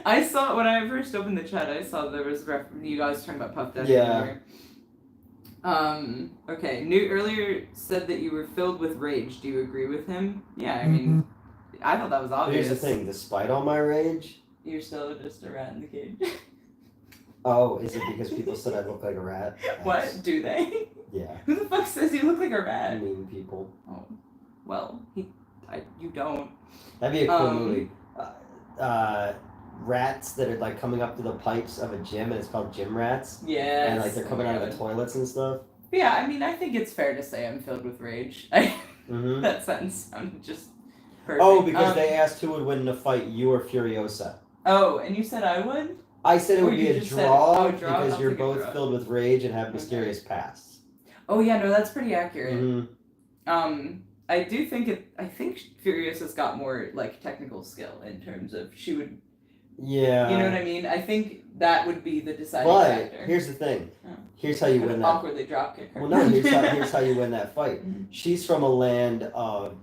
I saw, when I first opened the chat, I saw there was you guys talking about Puff Daddy. Yeah. Okay. Newt earlier said that you were filled with rage. Do you agree with him? Yeah, I mean, I thought that was obvious. Here's the thing, despite all my rage... You're still just a rat in the cage. Oh, is it because people said I look like a rat? What? Do they? Yeah. Who the fuck says you look like a rat? Mean people. Oh. Well, you don't. That'd be a cool movie. Rats that are like coming up to the pipes of a gym, and it's called Gym Rats. Yeah. And like they're coming out of the toilets and stuff. Yeah, I mean, I think it's fair to say I'm filled with rage. That sentence sounded just perfect. Oh, because they asked who would win in a fight, you or Furiosa. Oh, and you said I would? I said it would be a draw because you're both filled with rage and have mysterious pasts. Oh yeah, no, that's pretty accurate. I do think I think Furiosa's got more like technical skill in terms of she would. Yeah. You know what I mean? I think that would be the deciding factor. But here's the thing. Here's how you win that. Awkwardly dropkick her. Well, no. Here's how you win that fight. She's from a land of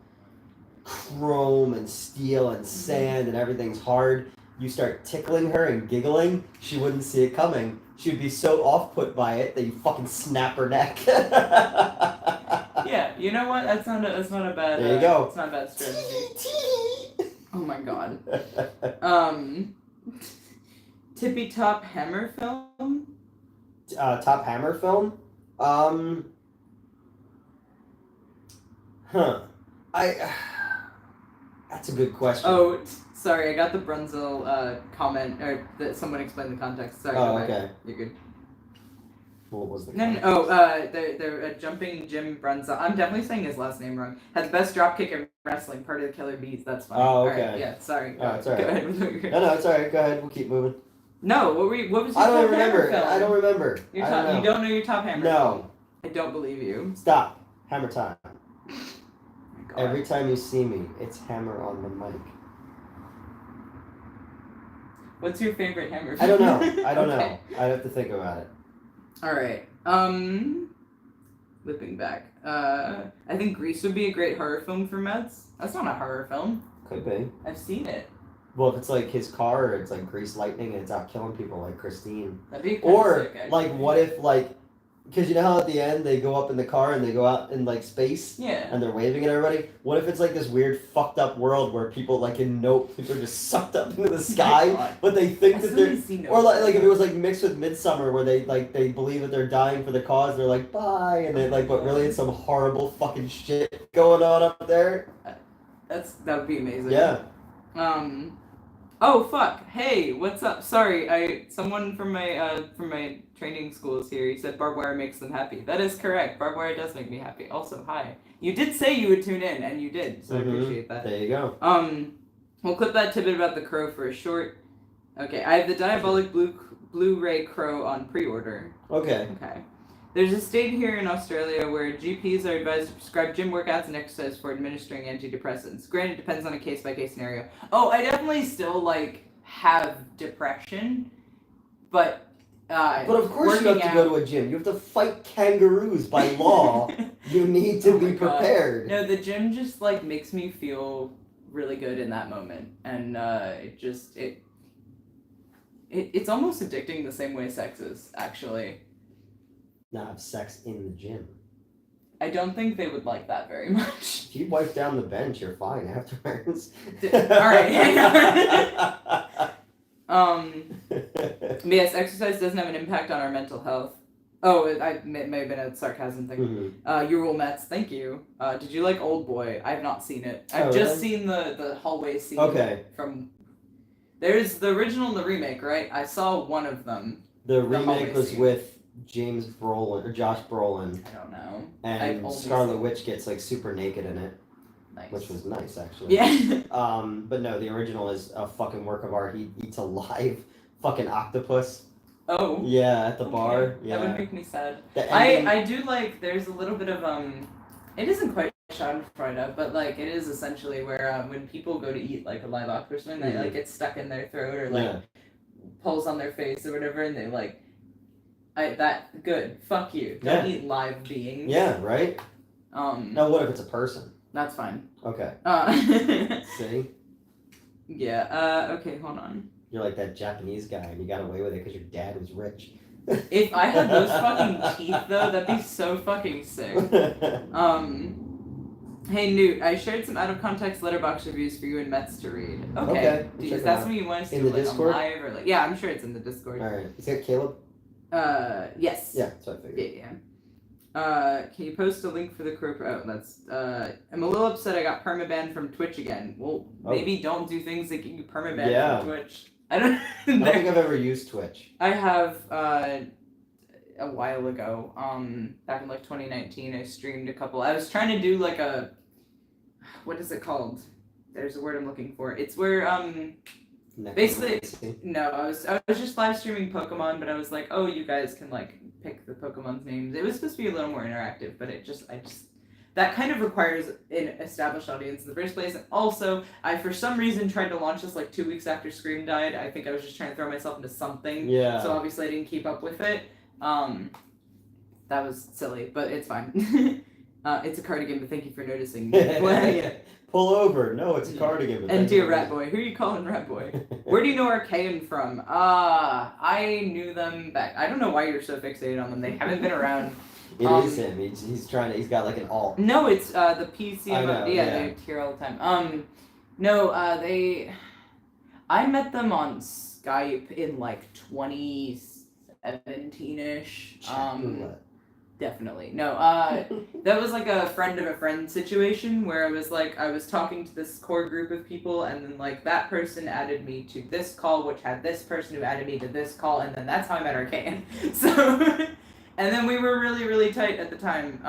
chrome and steel and sand and everything's hard. You start tickling her and giggling, she wouldn't see it coming. She would be so off-put by it that you fucking snap her neck. Yeah, you know what? That's not a bad. There you go. It's not a bad strategy. Oh my god. Tippy Top Hammer Film? Top Hammer Film? That's a good question. Oh, sorry, I got the Brunzel comment, or that someone explained the context. Sorry. Oh, okay. You're good. What was the context? They're jumping Jim Brunzel. I'm definitely saying his last name wrong. Has best dropkick in wrestling, part of the Killer Bees. That's fine. Oh, okay. Right, yeah, sorry. Oh, it's all right. Go ahead with what you're No, it's all right. Go ahead. We'll keep moving. No, what was your I don't top remember. Hammer film? I don't remember. You don't know your top Hammer film? No. I don't believe you. Stop. Hammer time. Oh Every time you see me, it's hammer on the mic. What's your favorite Hammer film? I don't know. I don't know. I'd have to think about it. Alright. Looping back. I think Grease would be a great horror film for Meds. That's not a horror film. Could be. I've seen it. Well, if it's like his car, or it's like Grease Lightning, and it's out killing people like Christine. That'd be Or sick, like, what if like, because you know how at the end they go up in the car and they go out in like space, Yeah. and they're waving at everybody. What if it's like this weird fucked up world where people like in Nope, people are just sucked up into the sky, but they think that they're. Or like if it was like mixed with Midsummer, where they believe that they're dying for the cause, they're like bye, and they like, but really it's some horrible fucking shit going on up there. That would be amazing. Yeah. Oh fuck! Hey, what's up? Sorry, someone from my training school is here. He said barbed wire makes them happy. That is correct. Barbed wire does make me happy. Also, hi. You did say you would tune in, and you did, so I appreciate that. There you go. We'll clip that tidbit about the crow for a short. Okay, I have the Diabolic Blu-ray Crow on pre-order. Okay. Okay. There's a state here in Australia where GPs are advised to prescribe gym workouts and exercise for administering antidepressants. Granted, it depends on a case-by-case scenario. Oh, I definitely still, like, have depression, but of course you have to go to a gym. You have to fight kangaroos by law. You need to be prepared. No, the gym just, like, makes me feel really good in that moment. And it's almost addicting the same way sex is, actually. Not have sex in the gym. I don't think they would like that very much. If you wipe down the bench, you're fine afterwards. Alright, but yes, exercise doesn't have an impact on our mental health. Oh, it may have been a sarcasm thing. You rule Mets, thank you. Did you like Old Boy? I have not seen it. I've just seen the hallway scene. Okay. There's the original and the remake, right? I saw one of them. The remake was with James Brolin or Josh Brolin. I don't know. And Scarlet Witch gets like super naked in it. Nice. Which was nice actually. Yeah. But no, the original is a fucking work of art. He eats a live fucking octopus. Oh. Yeah, at the bar. Yeah. That would make me sad. Ending... I do like there's a little bit of it isn't quite Schadenfreude, but like it is essentially where when people go to eat like a live octopus and they like get stuck in their throat or like pulls on their face or whatever and they like good. Fuck you. Don't eat live beings. Yeah, right? Now what if it's a person? That's fine. Okay. See? Yeah, okay, hold on. You're like that Japanese guy and you got away with it because your dad was rich. If I had those fucking teeth though, that'd be so fucking sick. Hey Newt, I shared some out of context letterbox reviews for you and Mets to read. Okay. Is that something you want us to do like on live or like yeah, I'm sure it's in the Discord. Alright. Is that Caleb? Yes. Yeah, that's what I figured. Yeah. Can you post a link for the crow? Oh, that's. I'm a little upset I got permabanned from Twitch again. Well, maybe don't do things that get you permabanned from Twitch. I don't think I've ever used Twitch. I have, a while ago, back in like 2019, I streamed a couple. I was trying to do like what is it called? There's a word I'm looking for. It's where, basically, no, I was just live streaming Pokemon, but I was like, oh, you guys can like pick the Pokemon's names. It was supposed to be a little more interactive, but that kind of requires an established audience in the first place. And also, I for some reason tried to launch this like 2 weeks after Scream died. I think I was just trying to throw myself into something. Yeah. So obviously I didn't keep up with it. That was silly, but it's fine. It's a cardigan, but thank you for noticing. Pull over. No, it's a cardigan. And dear Rat Boy. Who are you calling Rat Boy? Where do you know Archaean from? I knew them back. I don't know why you're so fixated on them. They haven't been around. It is him. He's trying to. He's got like an alt. No, it's the PC. I know, they're here all the time. No, I met them on Skype in like 2017-ish. Definitely. No, that was like a friend of a friend situation where I was talking to this core group of people and then like that person added me to this call which had this person who added me to this call and then that's how I met Archaean. So, and then we were really, really tight at the time.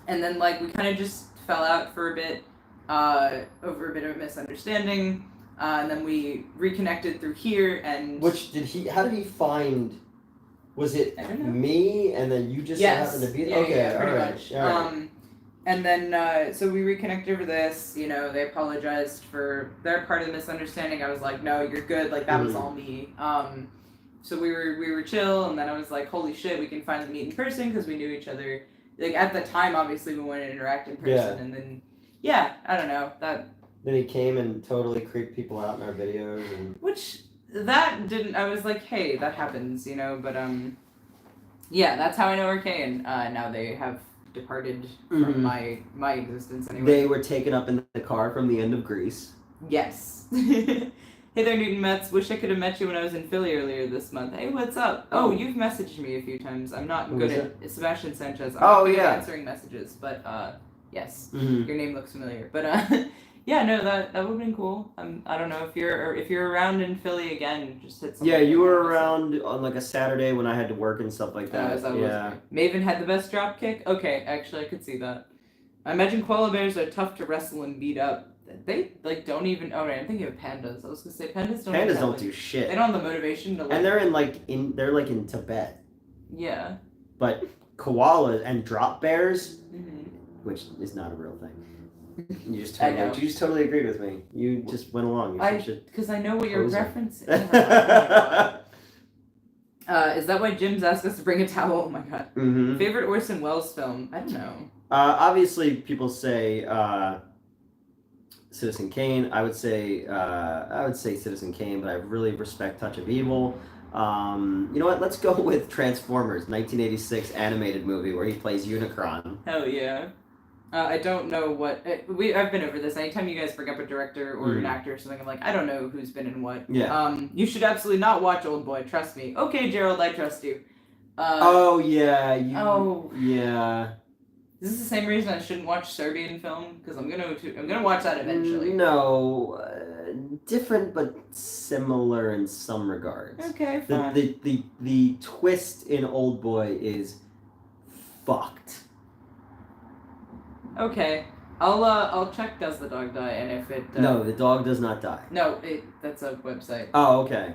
And then like we kind of just fell out for a bit over a bit of a misunderstanding. And then we reconnected through here and... How did he find... Was it me, and then you just happened to be there? Pretty much. And then, so we reconnected over this, they apologized for their part of the misunderstanding. I was like, no, you're good, like, that was all me. So we were chill, and then I was like, holy shit, we can finally meet in person, because we knew each other like at the time, obviously we wanted to interact in person, and then I don't know that. Then he came and totally creeped people out in our videos, and Which that didn't. I was like, hey, that happens, you know. But that's how I know RK, and now they have departed from my existence anyway. They were taken up in the car from the end of Greece. Yes. Hey there, Newton Mets. Wish I could have met you when I was in Philly earlier this month. Hey, what's up? Oh, you've messaged me a few times. I'm not good at Sebastian Sanchez. I'm not good at answering messages, but yes, your name looks familiar. But no, that would have been cool. I don't know if you're around in Philly again, just hit something. Yeah, you were around on like a Saturday when I had to work and stuff like that. Maven had the best drop kick. Okay, actually, I could see that. I imagine koala bears are tough to wrestle and beat up. They like don't even. Oh right, I'm thinking of pandas. I was gonna say pandas don't. Pandas don't do shit. They don't have the motivation to. Like, and they're in Tibet. Yeah. But koalas and drop bears, which is not a real thing. You just totally agreed with me. You just went along. Because I know what you're referencing. Is that why Jim's asked us to bring a towel? Oh my god. Favorite Orson Welles film? I don't know. Obviously, people say Citizen Kane. I would say Citizen Kane, but I really respect Touch of Evil. You know what? Let's go with Transformers, 1986 animated movie where he plays Unicron. Hell yeah. I don't know what I've been over this. Anytime you guys bring up a director or an actor or something, I'm like, I don't know who's been in what. Yeah. You should absolutely not watch Old Boy. Trust me. Okay, Gerald, I trust you. Yeah. Is this the same reason I shouldn't watch Serbian film? Because I'm gonna watch that eventually. No, different but similar in some regards. Okay, fine. The twist in Old Boy is fucked. Okay, I'll check. Does the dog die? And if it no, the dog does not die. No, that's a website. Oh, okay.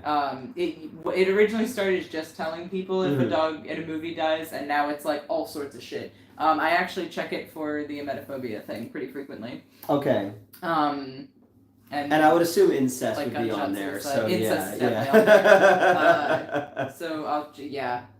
It originally started as just telling people if a dog in a movie dies, and now it's like all sorts of shit. I actually check it for the emetophobia thing pretty frequently. Okay. And I would assume incest would be on there. So incest is definitely on there. So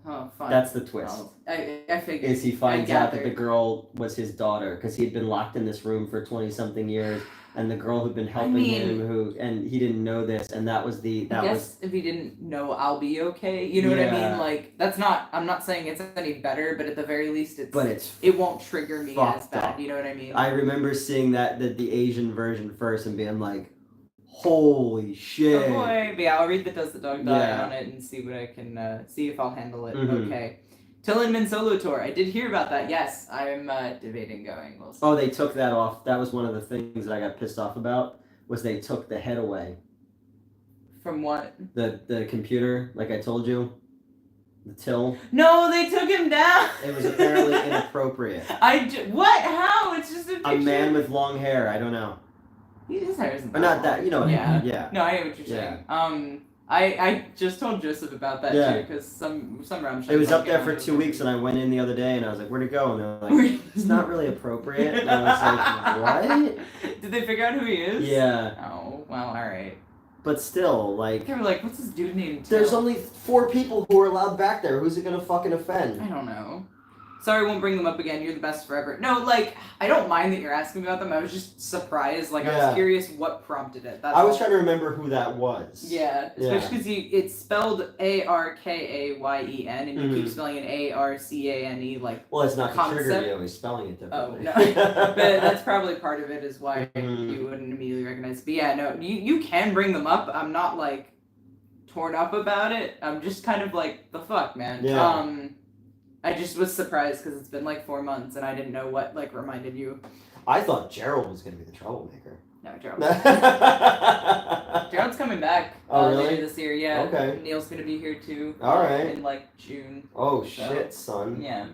Oh, fine. That's the twist. I figured. Is he finds out that the girl was his daughter because he had been locked in this room for 20-something years, and the girl who'd been helping him, and he didn't know this, and that was I guess if he didn't know, I'll be okay. You know what I mean? Like I'm not saying it's any better, but at the very least, it won't trigger me as bad. Up. You know what I mean? I remember seeing the Asian version first and being like, holy shit. Oh boy. But yeah, I'll read the Does the Dog Die on it and see what I can see if I'll handle it. Okay. Tillenman solo tour. I did hear about that. Yes, I'm debating going. We'll see. Oh, they took that off. That was one of the things that I got pissed off about. Was they took the head away. From what? The computer, like I told you. The till. No, they took him down. It was apparently inappropriate. What? How? It's just a picture. A man with long hair. I don't know. His hair isn't. Or not that. You know what I mean. Yeah. No, I know what you're saying. I just told Joseph about that too because some It was up there for 2 weeks, and I went in the other day, and I was like, "Where'd it go?" And they're like, "It's not really appropriate." And I was like, "What?" Did they figure out who he is? Yeah. Oh well, all right. But still, like they were like, "What's this dude named?" There's only 4 people who are allowed back there. Who's it gonna fucking offend? I don't know. Sorry, I won't bring them up again. You're the best forever. No, like, I don't mind that you're asking about them. I was just surprised. Like, I was curious what prompted it. I was trying to remember who that was. Yeah, especially because it's spelled Arkayen, and you keep spelling it Arcane, like. Well, it's not the trigger you. He's spelling it differently. Oh, no. But that's probably part of it is why you wouldn't immediately recognize. But yeah, no, you can bring them up. I'm not, like, torn up about it. I'm just kind of like, the fuck, man. Yeah. I just was surprised because it's been like 4 months and I didn't know what like reminded you. I thought Gerald was going to be the troublemaker. No, Gerald's coming back later this year. Yeah. Okay. Neil's going to be here too. All right. In like June. Oh shit, son. Yeah.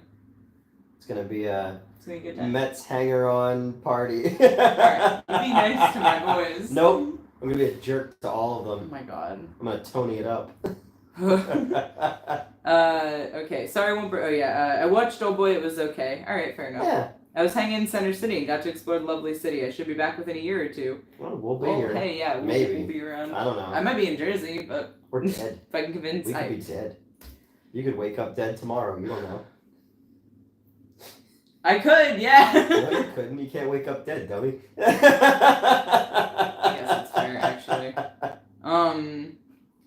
It's going to be a good time. Mets hanger-on party. All right. You be nice to my boys. Nope. I'm going to be a jerk to all of them. Oh my god. I'm going to Tony it up. Okay, sorry I won't I watched Old Boy, it was okay. Alright, fair enough. Yeah. I was hanging in Center City and got to explore the lovely city. I should be back within a year or two. Well, we'll be here. Hey, yeah, we'll be around. I don't know. I might be in Jersey, but we're dead. If I can convince we could be dead. You could wake up dead tomorrow, you don't know. I could, yeah. No, you couldn't. You can't wake up dead, dummy. I guess that's fair, actually.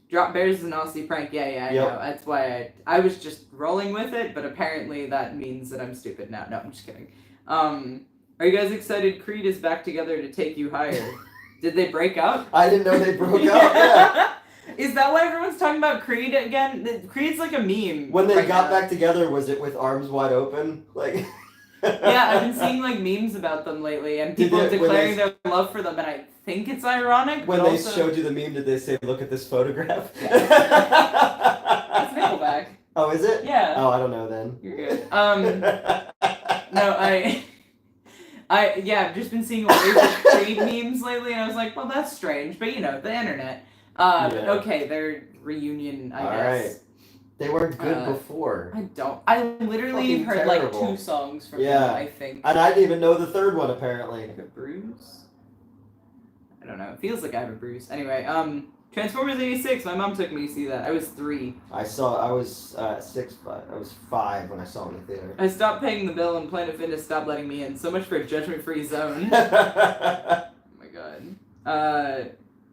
Drop bears is an Aussie prank. Yeah, I know. That's why I was just rolling with it, but apparently that means that I'm stupid now. No, I'm just kidding. Are you guys excited? Creed is back together to take you higher. Did they break up? I didn't know they broke up. Yeah. Is that why everyone's talking about Creed again? Creed's like a meme. When they got back together, was it with arms wide open? Like. Yeah, I've been seeing like memes about them lately, and people declaring their love for them, and I think it's ironic. When they showed you the meme, did they say, "Look at this photograph"? Yeah. That's Nickelback. Oh, is it? Yeah. Oh, I don't know then. You're good. No, I've just been seeing a wave of Creed memes lately, and I was like, well, that's strange, but the internet. But okay, their reunion, I guess. Right. They weren't good before. I literally heard like 2 songs from them, I think. And I didn't even know the third one, apparently. Like a bruise? I don't know. It feels like I have a bruise. Anyway, Transformers 86, my mom took me to see that. I was 3. I was 6, but I was 5 when I saw it in the theater. I stopped paying the bill and Planet Fitness stopped letting me in. So much for a judgment-free zone. Oh my god.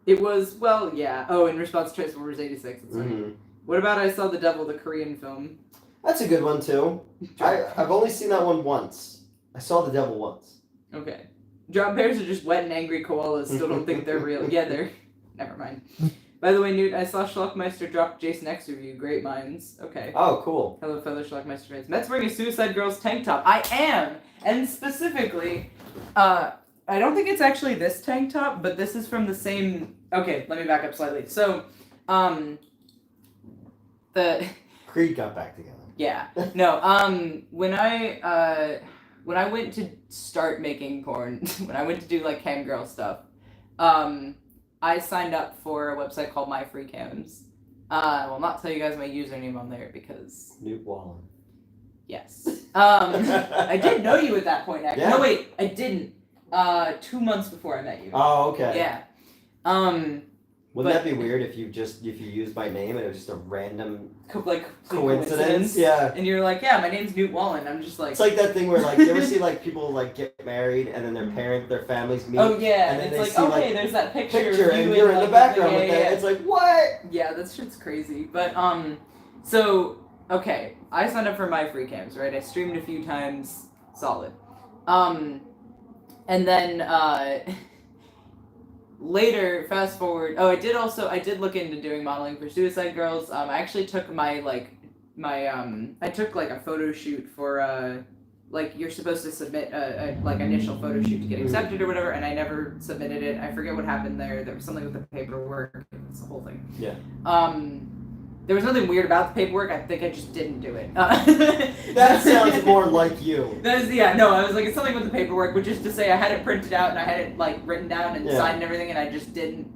It was, well, yeah. Oh, in response to Transformers 86, it's funny. What about I Saw the Devil, the Korean film? That's a good one, too. I've only seen that one once. I saw the devil once. Okay. Drop bears are just wet and angry koalas. Still don't think they're real. Yeah, they're... Never mind. By the way, Newt, I saw Schlockmeister drop Jason X review. Great minds. Okay. Oh, cool. Hello, fellow Schlockmeister fans. Matt's wearing a Suicide Girls tank top. I am! And specifically, I don't think it's actually this tank top, but this is from the same... Okay, let me back up slightly. So, Creed got back together. Yeah. No, when I went to start making porn, when I went to do like cam girl stuff, I signed up for a website called My Free Cams. I will not tell you guys my username on there because... Newt Wallen. Yes. I did know you at that point, actually. Yeah. No, wait, I didn't. 2 months before I met you. Oh, okay. Yeah. Wouldn't that be weird if you used my name and it was just a random coincidence? Yeah. And you're like, yeah, my name's Newt Wallen. I'm just like... It's like that thing where like you ever see like people like get married and then their families meet. Oh yeah, and then it's they like, see, okay, there's that picture and you're in the background with that. It's like, what? Yeah, that shit's crazy. But so okay, I signed up for My Free Cams, right? I streamed a few times, solid. And then later, fast forward. Oh, I did look into doing modeling for Suicide Girls. I actually took I took like a photo shoot for like you're supposed to submit a like initial photo shoot to get accepted or whatever, and I never submitted it. I forget what happened there. There was something with the paperwork. It's the whole thing. Yeah. There was nothing weird about the paperwork. I think I just didn't do it. That sounds more like you. I was like, it's something with the paperwork, which is to say I had it printed out and I had it like written down and signed and everything, and I just didn't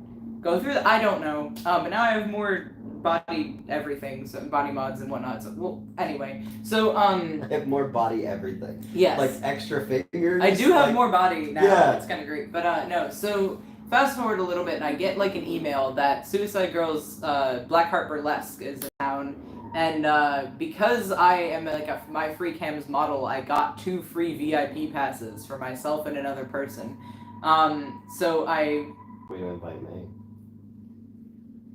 go through that. I don't know. But now I have more body everything, so body mods and whatnot. So well, anyway, so I have more body everything. Yes. Like extra fingers. I do have more body now. Yeah. It's kind of great, but no. So. Fast forward a little bit, and I get like an email that Suicide Girls Blackheart Burlesque is in town, and because I am like a My Free Cams model, I got 2 free VIP passes for myself and another person. So I. Will you invite me?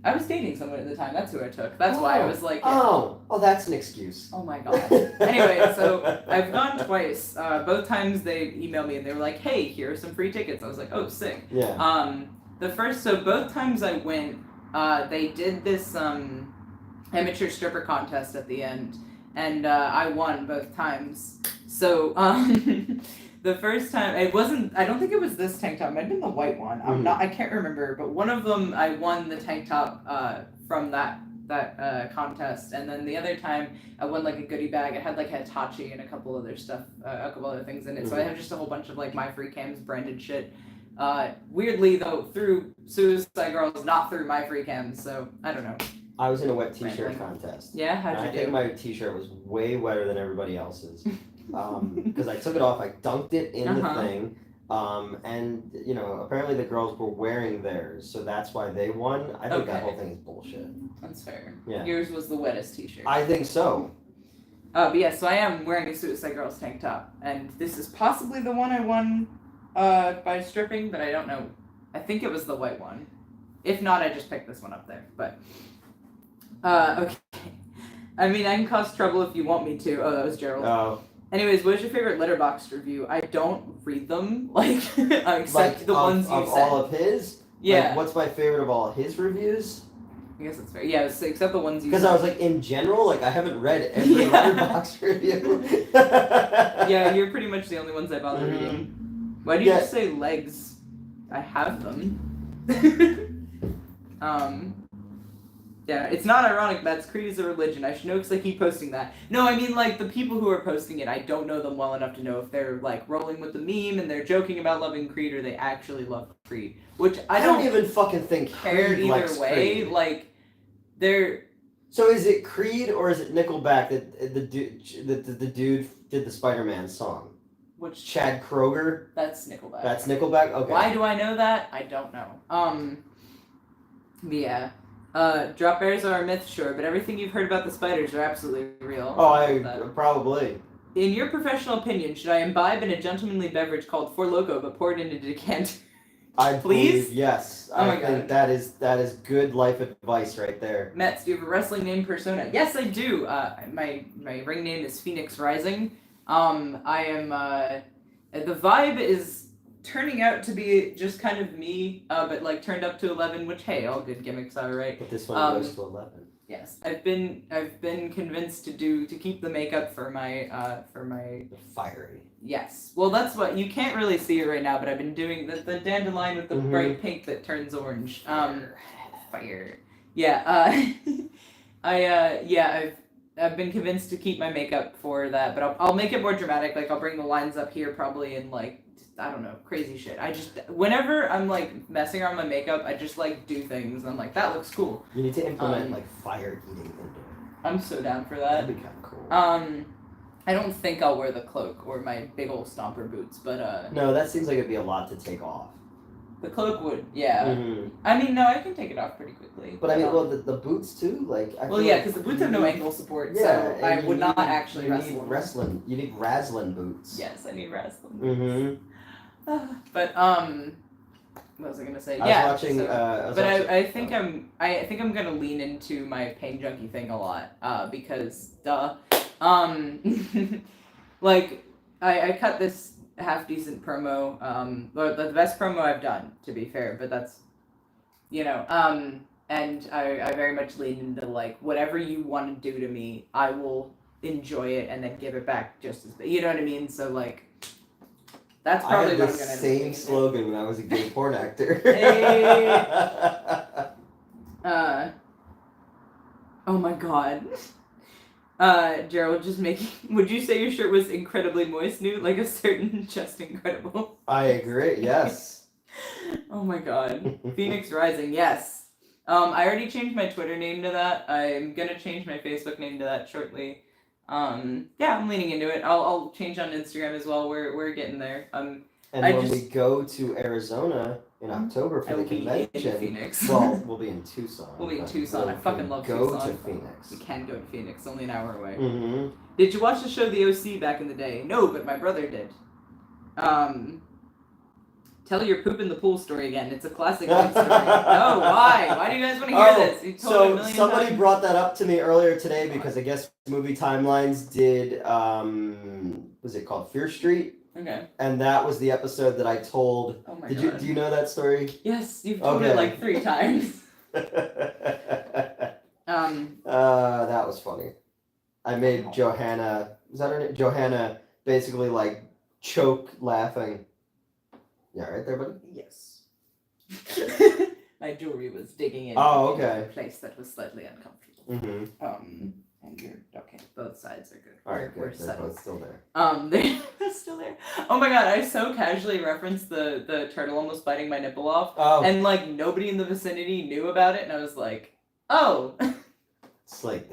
I was dating someone at the time. That's who I took. That's why I was like. Oh, that's an excuse. Oh my god. Anyway, so I've gone twice. Both times they emailed me and they were like, "Hey, here are some free tickets." I was like, "Oh, sick." Yeah. Both times I went, they did this amateur stripper contest at the end, and I won both times. So the first time, it wasn't, I don't think it was this tank top, it might have been the white one. I can't remember, but one of them I won the tank top from that contest, and then the other time I won like a goodie bag. It had like Hitachi and a couple other stuff, a couple other things in it. So I have just a whole bunch of like My Free Cams branded shit. Weirdly though, through Suicide Girls, not through My Free Cams, so I don't know. I was in a wet t-shirt contest. Yeah, how'd you do? I think my t-shirt was way wetter than everybody else's. Because I took it off, I dunked it in the thing, and you know, apparently the girls were wearing theirs, so that's why they won. I think that whole thing is bullshit. That's fair. Yeah. Yours was the wettest t-shirt. I think so. But yeah, so I am wearing a Suicide Girls tank top, and this is possibly the one I won by stripping, but I don't know. I think it was the white one. If not, I just picked this one up there. But okay. I mean, I can cause trouble if you want me to. Oh, that was Gerald. Oh. Anyways, what is your favorite Letterboxd review? I don't read them, except the ones you of said. all of his. Yeah. Like, what's my favorite of all of his reviews? I guess that's fair. Yeah, except the ones you said. Because I was like, in general, like I haven't read every Letterboxd review. Yeah, you're pretty much the only ones I bother reading. Why do you just say legs? I have them. Yeah, it's not ironic. That's Creed is a religion. I should know because I keep posting that. No, I mean, like, the people who are posting it, I don't know them well enough to know if they're, like, rolling with the meme and they're joking about loving Creed or they actually love Creed. Which I don't even fucking think care Creed either likes way. Creed. Like, they're... So is it Creed or is it Nickelback that the dude did the Spider-Man song? Which... Chad Kroeger? That's Nickelback. That's Nickelback? Okay. Why do I know that? I don't know. Yeah. Drop bears are a myth, sure, but everything you've heard about the spiders are absolutely real. Oh, probably. In your professional opinion, should I imbibe in a gentlemanly beverage called Four Loko but pour it into a decanter? I Please? believe, yes. Oh I think that is good life advice right there. Mets, do you have a wrestling name persona? Yes, I do. My ring name is Phoenix Rising. I am, the vibe is turning out to be just kind of me, but like turned up to 11, which hey, all good gimmicks are right. But this one goes to 11. Yes, I've been convinced to keep the makeup for my The fiery. Yes, well that's what you can't really see it right now, but I've been doing the dandelion with the bright pink that turns orange. Fire. Yeah. I've been convinced to keep my makeup for that, but I'll make it more dramatic. Like I'll bring the lines up here probably in like. I don't know, crazy shit. I just, whenever I'm, like, messing around my makeup, I just, like, do things, and I'm like, that looks cool. You need to implement, like, fire eating into it. I'm so down for that. That'd be kind of cool. I don't think I'll wear the cloak or my big old stomper boots, but, No, that seems like it'd be a lot to take off. The cloak would, yeah. Mm-hmm. I mean, no, I can take it off pretty quickly. But I mean, well, the boots, too, like... because the boots have no ankle support, so I would not actually wrestle. You need Raslin boots. Yes, I need wrestling boots. Mm-hmm. But what was I gonna say? I think I'm gonna lean into my pain junkie thing a lot, because like I cut this half decent promo, the best promo I've done, to be fair, but that's and I very much lean into like whatever you want to do to me, I will enjoy it and then give it back just as you know what I mean. So like. That's probably what I'm gonna do. I had the same slogan when I was a gay porn actor. Hey. Oh my god. Gerald, just making. Would you say your shirt was incredibly moist nude, like a certain Just Incredible? I agree. Yes. Oh my god. Phoenix Rising. Yes. I already changed my Twitter name to that. I'm gonna change my Facebook name to that shortly. I'm leaning into it. I'll change on Instagram as well. We're getting there. And when we go to Arizona in October for the convention, Phoenix. Well, we'll be in Tucson. We'll be in Tucson. I fucking love Tucson. Go to Phoenix. We can go to Phoenix. Only an hour away. Mm-hmm. Did you watch the show The OC back in the day? No, but my brother did. Tell your poop in the pool story again. It's a classic story. No, why? Why do you guys want to hear this? You told me a million somebody times. Brought that up to me earlier today because I guess Movie Timelines did, was it called Fear Street? Okay. And that was the episode that I told. Oh my God. Do you know that story? Yes, you've told it like 3 times. That was funny. I made Johanna, is that her name? Johanna basically like choke laughing. Yeah, right there, buddy? Yes. My jewelry was digging in. Oh, okay. In a place that was slightly uncomfortable. Mm-hmm. And you're okay. Both sides are good. Alright, good. They're both still there. They're still there. Oh my god, I so casually referenced the turtle almost biting my nipple off. Oh. And like nobody in the vicinity knew about it, and I was like, oh. It's like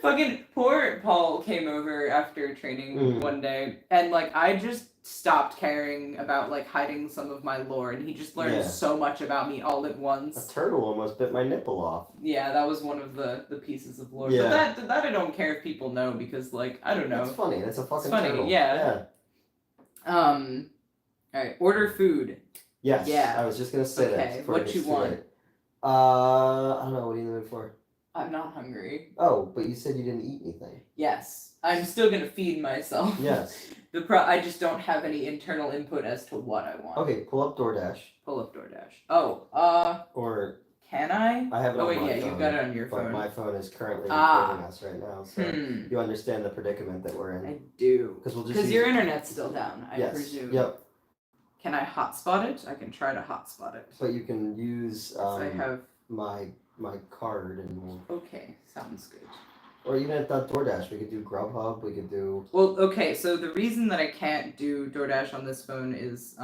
Fucking poor Paul came over after training one day, and like I just stopped caring about like hiding some of my lore, and he just learned so much about me all at once. A turtle almost bit my nipple off. Yeah, that was one of the pieces of lore. Yeah. But that I don't care if people know, because like I don't know. It's funny. It's a fucking funny, turtle. Yeah. All right. Order food. Yes. Yeah. I was just gonna say that. Okay. What you want? I don't know. What are you in the mood for? I'm not hungry. Oh, but you said you didn't eat anything. Yes. I'm still gonna feed myself. Yes. I just don't have any internal input as to what I want. Okay, pull up DoorDash. Pull up DoorDash. Oh, Or... Can I? I have it on my phone. Oh wait, yeah, you've got it on your but phone. my phone is currently recording us right now, so Hmm. you understand the predicament that we're in. I do. Because your internet's still down, I presume. Yep. Can I hotspot it? I can try to hotspot it. But you can use I have my card and we'll... Okay, sounds good. Or even at that DoorDash, we could do Grubhub, we could do... Well, okay, so the reason that I can't do DoorDash on this phone is,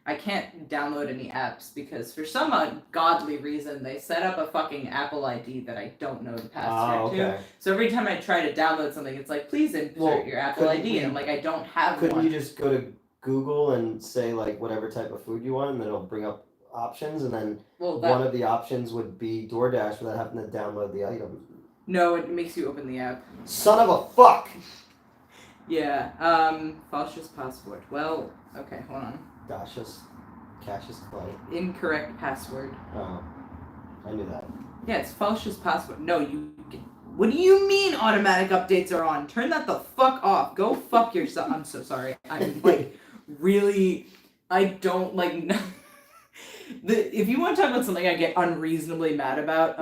I can't download any apps because for some ungodly reason they set up a fucking Apple ID that I don't know the password to. So every time I try to download something, it's like, please insert your Apple ID, and I'm like, I don't have one. Couldn't you just go to Google and say, like, whatever type of food you want, and then it'll bring up options, and then one of the options would be DoorDash without having to download the item? No, it makes you open the app. Son of a fuck! Yeah, false password. Well, okay, hold on. Cassius Clay. Incorrect password. Oh, I knew that. Yeah, it's false password. No, what do you mean automatic updates are on? Turn that the fuck off. Go fuck yourself. I'm so sorry. I'm like, really, I don't like... If you want to talk about something I get unreasonably mad about,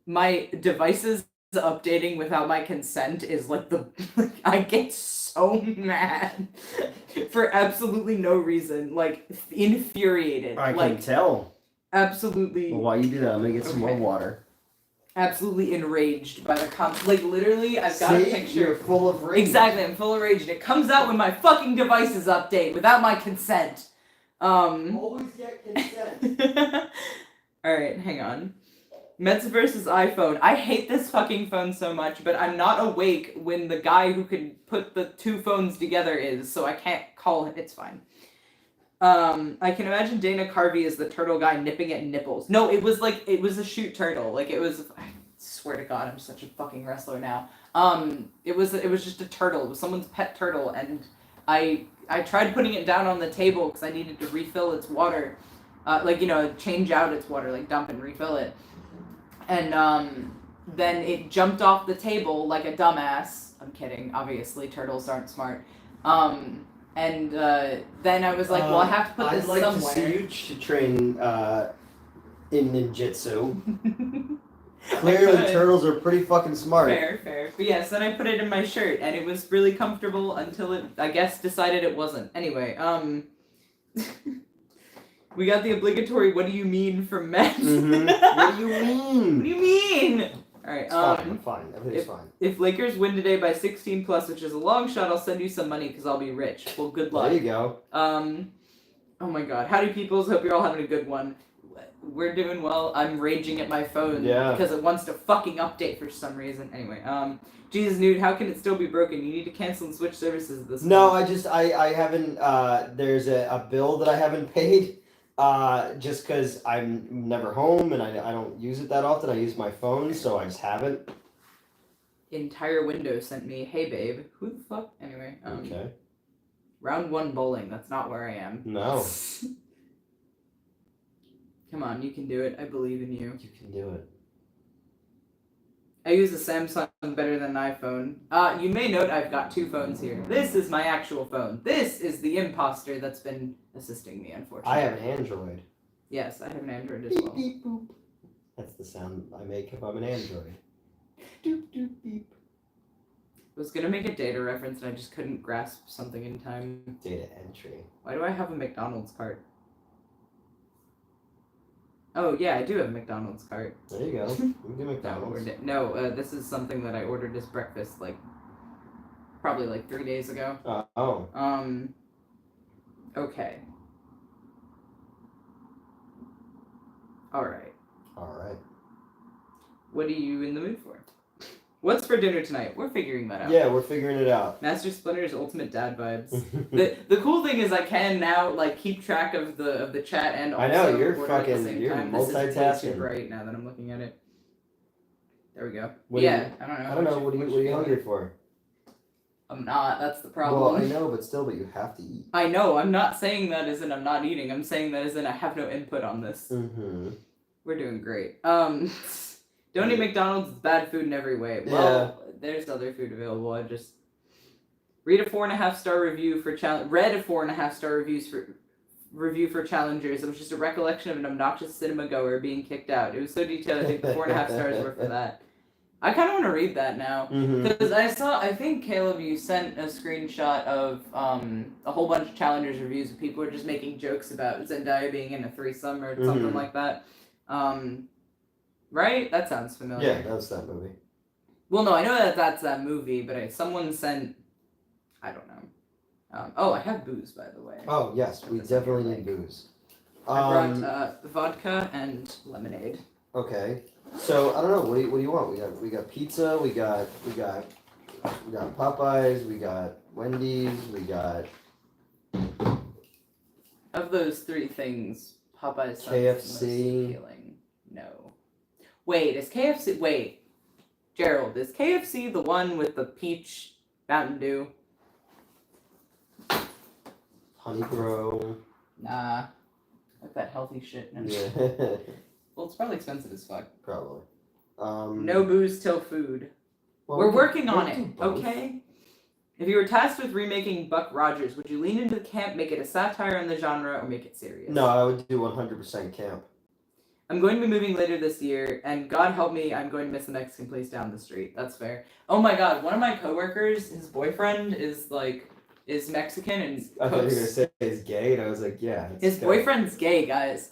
my devices updating without my consent is like I get so mad for absolutely no reason, like infuriated. I can tell. Absolutely. Well, while you do that, I'm gonna get some more water. Absolutely enraged by the like literally, I've got a picture. You're full of rage. Exactly, I'm full of rage, and it comes out when my fucking devices update without my consent. Always get consent. Alright, hang on. Mets versus iPhone. I hate this fucking phone so much, but I'm not awake when the guy who can put the two phones together is, so I can't call him. It's fine. I can imagine Dana Carvey as the turtle guy nipping at nipples. No, it was a shoot turtle. Like, it was, I swear to God, I'm such a fucking wrestler now. It was just a turtle. It was someone's pet turtle, and I tried putting it down on the table because I needed to refill its water. Change out its water, like dump and refill it. And then it jumped off the table like a dumbass. I'm kidding. Obviously, turtles aren't smart. Then I was like, well, I have to put this somewhere. I'd like to see you train in ninjutsu. Clearly, turtles are pretty fucking smart. Fair. But yes, then I put it in my shirt, and it was really comfortable until it, I guess, decided it wasn't. Anyway, we got the obligatory "What do you mean?" from Matt. What do you mean? What do you mean? All right. I'm fine. Everything's fine. If Lakers win today by 16 plus, which is a long shot, I'll send you some money because I'll be rich. Well, good luck. There you go. Oh my God. Howdy, peoples. Hope you're all having a good one. We're doing well. I'm raging at my phone because it wants to fucking update for some reason. Anyway, Jesus, Nude, how can it still be broken? You need to cancel and switch services at this point. No, I haven't, there's a bill that I haven't paid, just because I'm never home and I don't use it that often. I use my phone, so I just haven't. Entire window sent me, hey babe, who the fuck? Anyway, okay. Round 1 bowling, that's not where I am. No. Come on, you can do it. I believe in you. You can do it. I use a Samsung better than an iPhone. You may note I've got 2 phones here. This is my actual phone. This is the imposter that's been assisting me, unfortunately. I have an Android. Yes, I have an Android as beep, well. Beep, boop. That's the sound I make if I'm an Android. Doop, doop, beep. I was gonna make a data reference and I just couldn't grasp something in time. Data entry. Why do I have a McDonald's cart? Oh, yeah, I do have a McDonald's cart. There you go. You can do McDonald's. This is something that I ordered as breakfast, probably 3 days ago. Okay. Alright. Alright. What are you in the mood for? What's for dinner tonight? We're figuring that out. Yeah, we're figuring it out. Master Splinter's ultimate dad vibes. the cool thing is I can now like keep track of the chat and also I know you're record at the same you're time. This is way too multitasking. bright now that I'm looking at it. There we go. I don't know. What are you hungry for? I'm not. That's the problem. Well, I know, but you have to eat. I know. I'm not saying that as in I'm not eating. I'm saying that as in I have no input on this. Mm-hmm. We're doing great. Don't eat McDonald's. It's bad food in every way. Well, there's other food available. I just read a 4.5-star review for read a 4.5-star review for Challengers. It was just a recollection of an obnoxious cinema goer being kicked out. It was so detailed. I think the 4.5 stars were for that. I kind of want to read that now because I think Caleb, you sent a screenshot of a whole bunch of Challengers reviews of people who are just making jokes about Zendaya being in a threesome or something like that. Right? That sounds familiar. Yeah, that's that movie. Well, no, I know that that's that movie, but someone sent, I don't know. I have booze, by the way. Oh, yes, we definitely need booze. I brought vodka and lemonade. Okay. So, I don't know, what do you want? We got pizza, we got Popeyes, we got Wendy's, we got... Of those three things, Popeyes sounds KFC. the most appealing. No. Wait, Gerald, is KFC the one with the peach Mountain Dew? Honey Bro. Nah. Like that healthy shit. No. Yeah. Well, it's probably expensive as fuck. Probably. No booze till food. Well, We're working on do it, both. okay? If you were tasked with remaking Buck Rogers, would you lean into the camp, make it a satire on the genre, or make it serious? No, I would do 100% camp. I'm going to be moving later this year, and God help me, I'm going to miss the Mexican place down the street. That's fair. Oh my God, one of my coworkers, his boyfriend is Mexican and cooks. I thought you were going to say he's gay, and I was like, yeah. His boyfriend's gay, guys.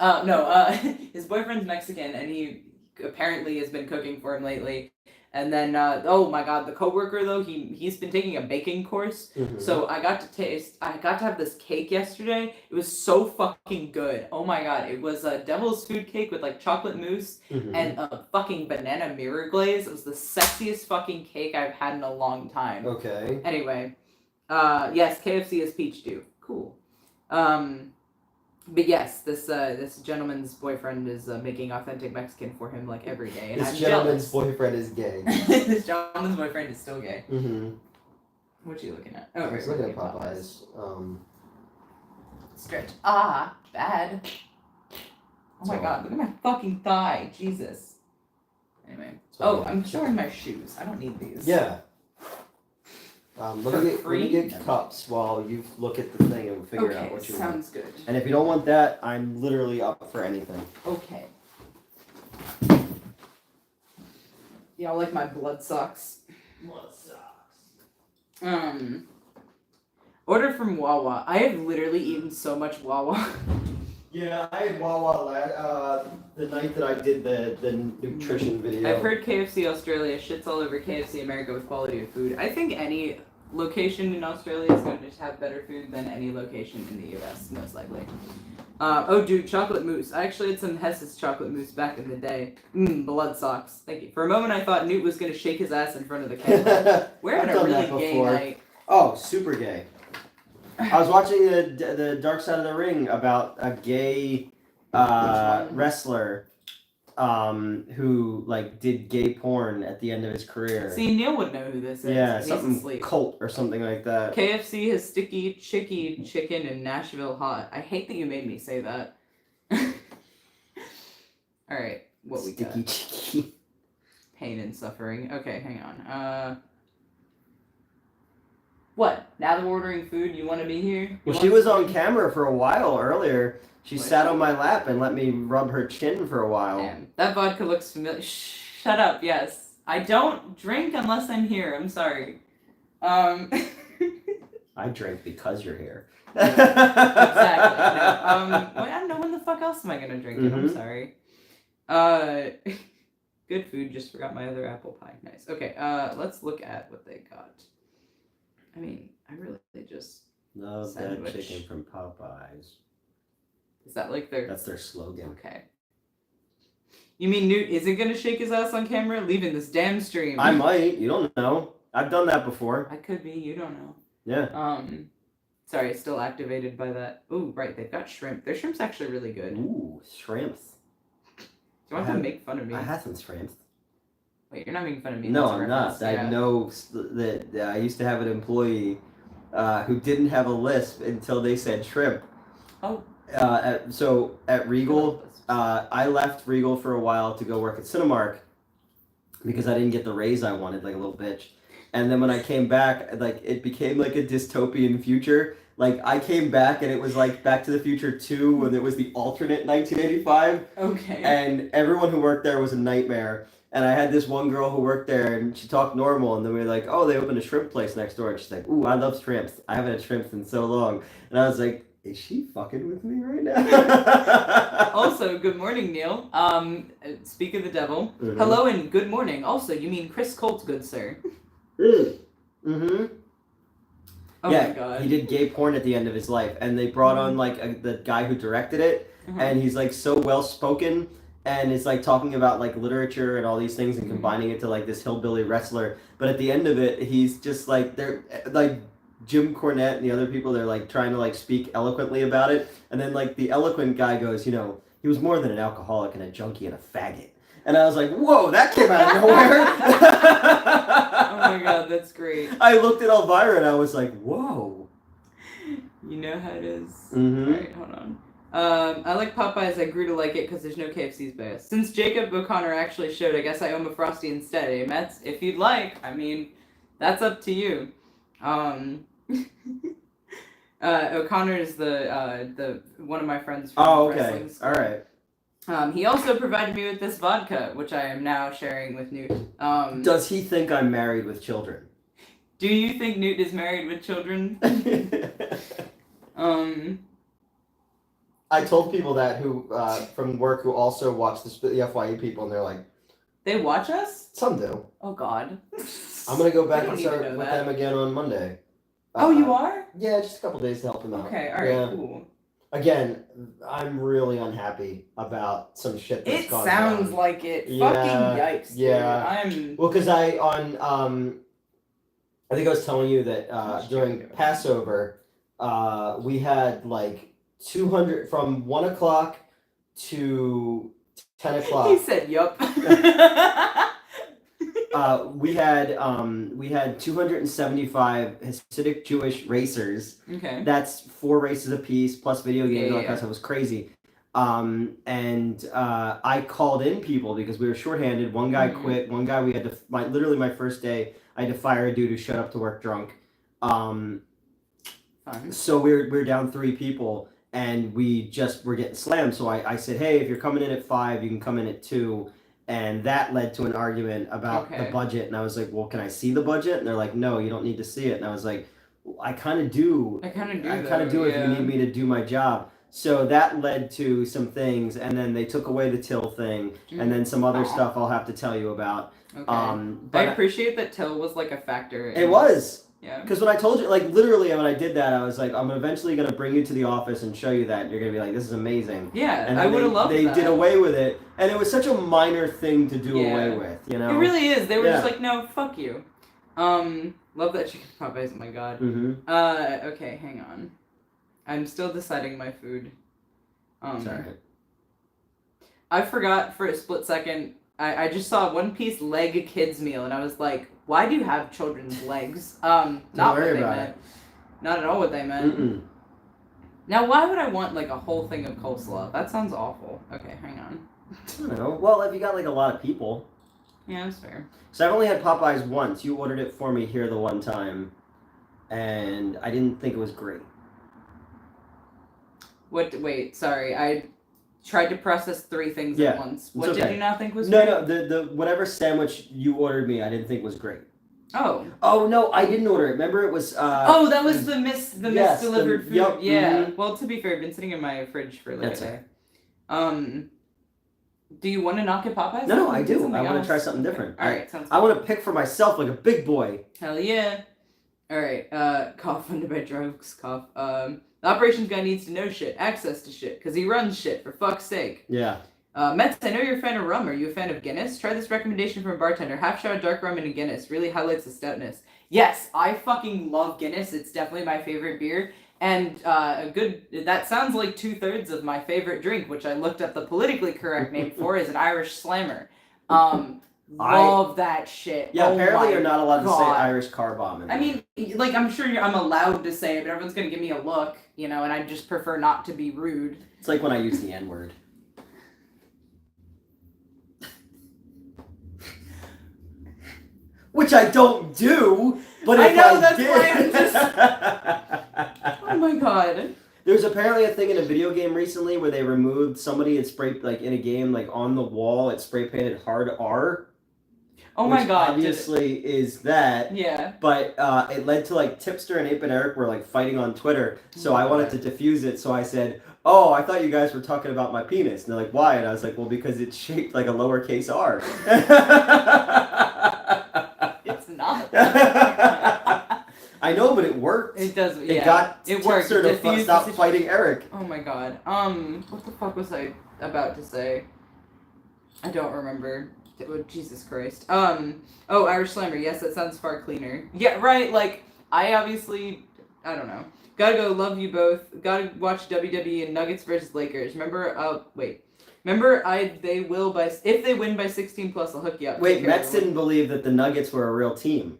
His boyfriend's Mexican, and he apparently has been cooking for him lately. And then, oh my God, the coworker though, he's been taking a baking course. So I got to have this cake yesterday. It was so fucking good. Oh my God, it was a devil's food cake with like chocolate mousse and a fucking banana mirror glaze. It was the sexiest fucking cake I've had in a long time. Okay. Anyway, yes, KFC is peach dew. Cool. But yes, this gentleman's boyfriend is making authentic Mexican for him like every day, and this I'm gentleman's jealous. boyfriend is gay. This gentleman's boyfriend is still gay. What are you looking at? Oh, I was looking at Popeyes. Stretch. Ah, bad. Oh my God, look at my fucking thigh. Jesus. Anyway. I'm showing my shoes. I don't need these. Yeah. Let me get cups while you look at the thing and we'll figure out what you want. Sounds good. And if you don't want that, I'm literally up for anything. Okay. Y'all like my blood socks? Blood socks. Order from Wawa. I have literally eaten so much Wawa. Yeah, I had Wawa the night that I did the nutrition video. I've heard KFC Australia shits all over KFC America with quality of food. I think any location in Australia is going to just have better food than any location in the US, most likely. Oh, dude, chocolate mousse. I actually had some Hess's chocolate mousse back in the day. Blood socks. Thank you. For a moment, I thought Newt was going to shake his ass in front of the camera. We're having a really gay night. Oh, super gay. I was watching the Dark Side of the Ring about a gay wrestler who like did gay porn at the end of his career. See, Neil would know who this is. Yeah, something cult or something like that. KFC has sticky chicky chicken and Nashville hot. I hate that you made me say that. All right, what we got? Sticky chicky. Pain and suffering. Okay, hang on. What? Now that we're ordering food, you want to be here? Well, she was on camera for a while earlier. She sat on my lap and let me rub her chin for a while. Damn, that vodka looks familiar. Shut up. Yes, I don't drink unless I'm here. I'm sorry. I drink because you're here. Exactly. No. I don't know when the fuck else am I gonna drink it. I'm sorry. Good food. Just forgot my other apple pie. Nice. Okay. Let's look at what they got. I mean, I really just love that chicken from Popeyes. Is that like their? That's their slogan. Okay. You mean Newt isn't gonna shake his ass on camera, leaving this damn stream? I might. You don't know. I've done that before. I could be. You don't know. Yeah. Sorry, still activated by that. Ooh, right. They've got shrimp. Their shrimp's actually really good. Ooh, shrimps. Do you want to make fun of me? I had some shrimps. Wait, you're not making fun of me. No, That's a I'm reference. not. Yeah. I know that I used to have an employee who didn't have a lisp until they said shrimp. Oh. So at Regal, I left Regal for a while to go work at Cinemark because I didn't get the raise I wanted, like a little bitch. And then when I came back, like it became like a dystopian future. Like I came back and it was like Back to the Future 2 when it was the alternate 1985. Okay. And everyone who worked there was a nightmare. And I had this one girl who worked there, and she talked normal, and then we were like, oh, they opened a shrimp place next door, and she's like, ooh, I love shrimps. I haven't had shrimps in so long. And I was like, is she fucking with me right now? Also, good morning, Neil. Speak of the devil. Mm-hmm. Hello and good morning. Also, you mean Chris Colt, good sir. Mm-hmm. Oh yeah, my god. He did gay porn at the end of his life, and they brought on, like, the guy who directed it, and he's, like, so well-spoken, and it's like talking about like literature and all these things and combining it to like this hillbilly wrestler. But at the end of it, he's just like they're like Jim Cornette and the other people. They're like trying to like speak eloquently about it, and then like the eloquent guy goes, you know, he was more than an alcoholic and a junkie and a faggot. And I was like, whoa, that came out of nowhere. Oh my god, that's great. I looked at Elvira and I was like, whoa. You know how it is. Mm-hmm. Alright, hold on. I like Popeyes. I grew to like it because there's no KFC's bias. Since Jacob O'Connor actually showed, I guess I owe him a Frosty instead, eh, Mets? If you'd like. I mean, that's up to you. O'Connor is the one of my friends from wrestling school. Alright. He also provided me with this vodka, which I am now sharing with Newt. Does he think I'm married with children? Do you think Newt is married with children? I told people that who from work who also watch the FYE people, and they're like, they watch us? Some do. Oh God. I'm gonna go back and start with them again on Monday. Oh, you are? Yeah, just a couple days to help them out. Okay, alright, cool. Again, I'm really unhappy about some shit that's gone down. It sounds like it. Yeah, fucking yikes, dude. Yeah. Well, because I think I was telling you that during Passover, we had like 200 from 1 o'clock to 10 o'clock. He said, "Yup." We had 275 Hasidic Jewish racers. Okay. That's 4 races apiece plus video games. Yeah. It was crazy. And I called in people because we were shorthanded. One guy quit. One guy we had to literally my first day I had to fire a dude who showed up to work drunk. Fun. So we're down 3 people. And we just were getting slammed. So I said, hey, if you're coming in at 5, you can come in at 2. And that led to an argument about the budget. And I was like, well, can I see the budget? And they're like, no, you don't need to see it. And I was like, well, I kind of do. I kind of do if you need me to do my job. So that led to some things. And then they took away the till thing. And then some other stuff I'll have to tell you about. Okay. But I appreciate that till was like a factor. It was. Yeah. Because when I told you, like, literally when I did that, I was like, I'm eventually going to bring you to the office and show you that. And you're going to be like, this is amazing. Yeah, and I would have loved that. They did away with it. And it was such a minor thing to do away with, you know? It really is. They were just like, no, fuck you. Love that chicken Popeyes. Oh, my God. Mm-hmm. Okay, hang on. I'm still deciding my food. Sorry. I forgot for a split second. I just saw One Piece leg kids meal, and I was like, why do you have children's legs? Not what they meant. Not at all what they meant. Mm-mm. Now, why would I want, like, a whole thing of coleslaw? That sounds awful. Okay, hang on. I don't know. Well, if you got, like, a lot of people. Yeah, that's fair. So I've only had Popeyes once. You ordered it for me here the one time, and I didn't think it was great. Wait, sorry. I tried to process 3 things at once. What did you not think was great? No, the whatever sandwich you ordered me, I didn't think was great. Oh. Oh, no, I didn't order it. Remember it was... that was the misdelivered food. Yep, yeah. Mm-hmm. Well, to be fair, I've been sitting in my fridge for like a day. Do you want to knock at Popeyes? No, I do. I want to try something different. All right, sounds good. I want to pick for myself like a big boy. Hell yeah. All right, cough funded by drugs, cough. The operations guy needs to know shit, access to shit, because he runs shit, for fuck's sake. Yeah. Metz, I know you're a fan of rum. Are you a fan of Guinness? Try this recommendation from a bartender. Half shot of dark rum and a Guinness. Really highlights the stoutness. Yes, I fucking love Guinness. It's definitely my favorite beer. And that sounds like 2/3 of my favorite drink, which I looked up the politically correct name for, is an Irish Slammer. Love that shit. Yeah, oh apparently you're not allowed God. to say Irish car bomb. I mean, like, I'm sure I'm allowed to say it, but everyone's gonna give me a look, you know, and I just prefer not to be rude. It's like when I use the N-word. Which I don't do, but if I did... why I'm just... Oh my God. There's apparently a thing in a video game recently where they removed somebody and spray, like, in a game, like, on the wall, it spray painted hard R. Oh my God. Obviously is that. Yeah. But it led to, like, Tipster and 8-Bit Eric were, like, fighting on Twitter, so I wanted to diffuse it, so I said, oh, I thought you guys were talking about my penis. And they're like, why? And I was like, well, because it's shaped like a lowercase r. It's not. I know, but it worked. It does, yeah. It got it worked. Tipster to stop fighting Eric. Oh my God. What the fuck was I about to say? I don't remember. Oh, Jesus Christ. Oh, Irish Slammer. Yes, that sounds far cleaner. Yeah, right. Like, I obviously, I don't know. Gotta go. Love you both. Gotta watch WWE and Nuggets versus Lakers. Remember? If they win by 16 plus, I'll hook you up. Wait, Mets didn't believe that the Nuggets were a real team.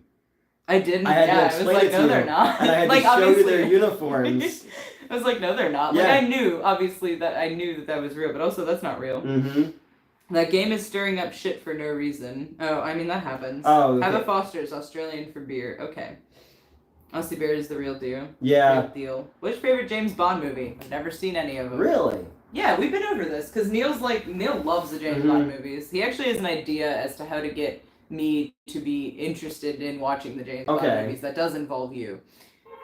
I didn't. I had to explain it to no, you, they're not. and I had like, to show you their uniforms. I was like, no, they're not. Yeah. Like, I knew, obviously, that was real, but also that's not real. Mm-hmm. That game is stirring up shit for no reason. Oh, I mean, that happens. Oh, okay. Have a Foster's, Australian for beer. Okay. Aussie Bear is the real deal. Yeah. Real deal. What's your favorite James Bond movie? I've never seen any of them. Really? Yeah, we've been over this, because Neil loves the James Bond movies. He actually has an idea as to how to get me to be interested in watching the James Bond movies. That does involve you.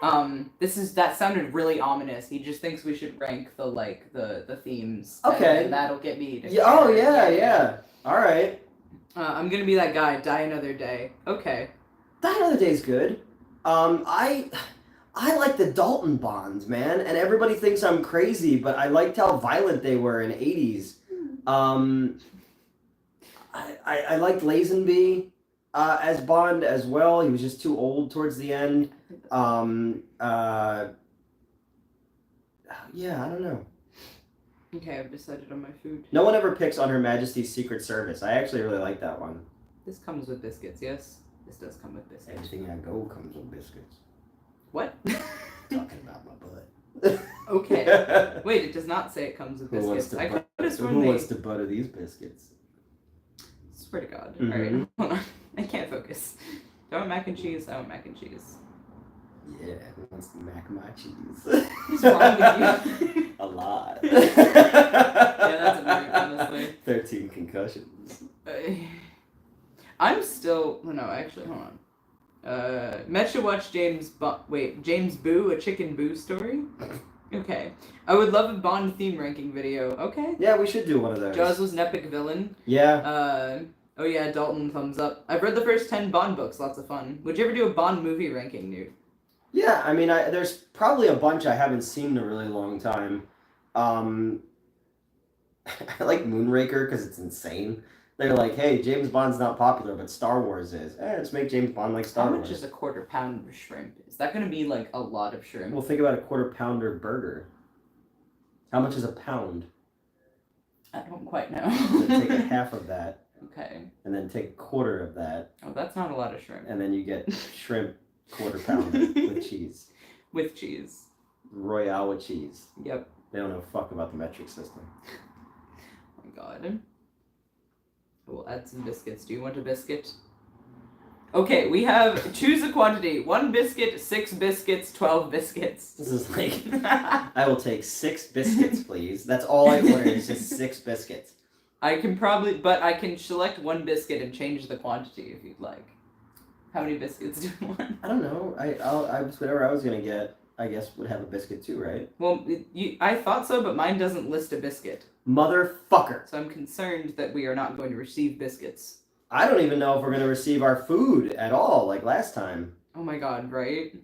That sounded really ominous. He just thinks we should rank the themes. Okay. And that'll get me to yeah. Alright. I'm gonna be that guy, Die Another Day. Okay. Die Another Day's good. I like the Dalton Bonds, man, and everybody thinks I'm crazy, but I liked how violent they were in 80s. I liked Lazenby as Bond as well. He was just too old towards the end. Yeah, I don't know. Okay, I've decided on my food. No one ever picks On Her Majesty's Secret Service. I actually really like that one. This comes with biscuits, yes? This does come with biscuits. Everything I go comes with biscuits. What? Talking about my butt. Okay. Wait, it does not say it comes with biscuits. Who wants to butter these biscuits? Swear to God. Mm-hmm. Alright, hold on. I can't focus. Do I want mac and cheese? I want mac and cheese. Yeah, who wants to mac my cheese? What's wrong with you? A lot. Yeah, that's amazing, honestly. 13 concussions. I'm still... No, actually, hold on. Met should watch James Boo, a Chicken Boo story? Okay. I would love a Bond theme ranking video. Okay. Yeah, we should do one of those. Jaws was an epic villain. Yeah. Oh yeah, Dalton, thumbs up. I've read the first 10 Bond books, lots of fun. Would you ever do a Bond movie ranking, Newt? Yeah, I mean, there's probably a bunch I haven't seen in a really long time. I like Moonraker because it's insane. They're like, hey, James Bond's not popular, but Star Wars is. Let's make James Bond like Star Wars. How much is a quarter pound of shrimp? Is that going to be like a lot of shrimp? Well, think about a quarter pounder burger. How much is a pound? I don't quite know. Then take a half of that. Okay. And then take a quarter of that. Oh, that's not a lot of shrimp. And then you get shrimp quarter pounder with cheese. With cheese. Royale with cheese. Yep. They don't know fuck about the metric system. Oh my God. We'll add some biscuits. Do you want a biscuit? Okay, we have choose a quantity. 1 biscuit, 6 biscuits, 12 biscuits. This is like, I will take 6 biscuits, please. That's all I ordered is just 6 biscuits. I can select 1 biscuit and change the quantity if you'd like. How many biscuits do you want? I don't know. Whatever I was gonna get, I guess would have a biscuit too, right? Well, I thought so, but mine doesn't list a biscuit. Motherfucker. So I'm concerned that we are not going to receive biscuits. I don't even know if we're gonna receive our food at all, like last time. Oh my God, right?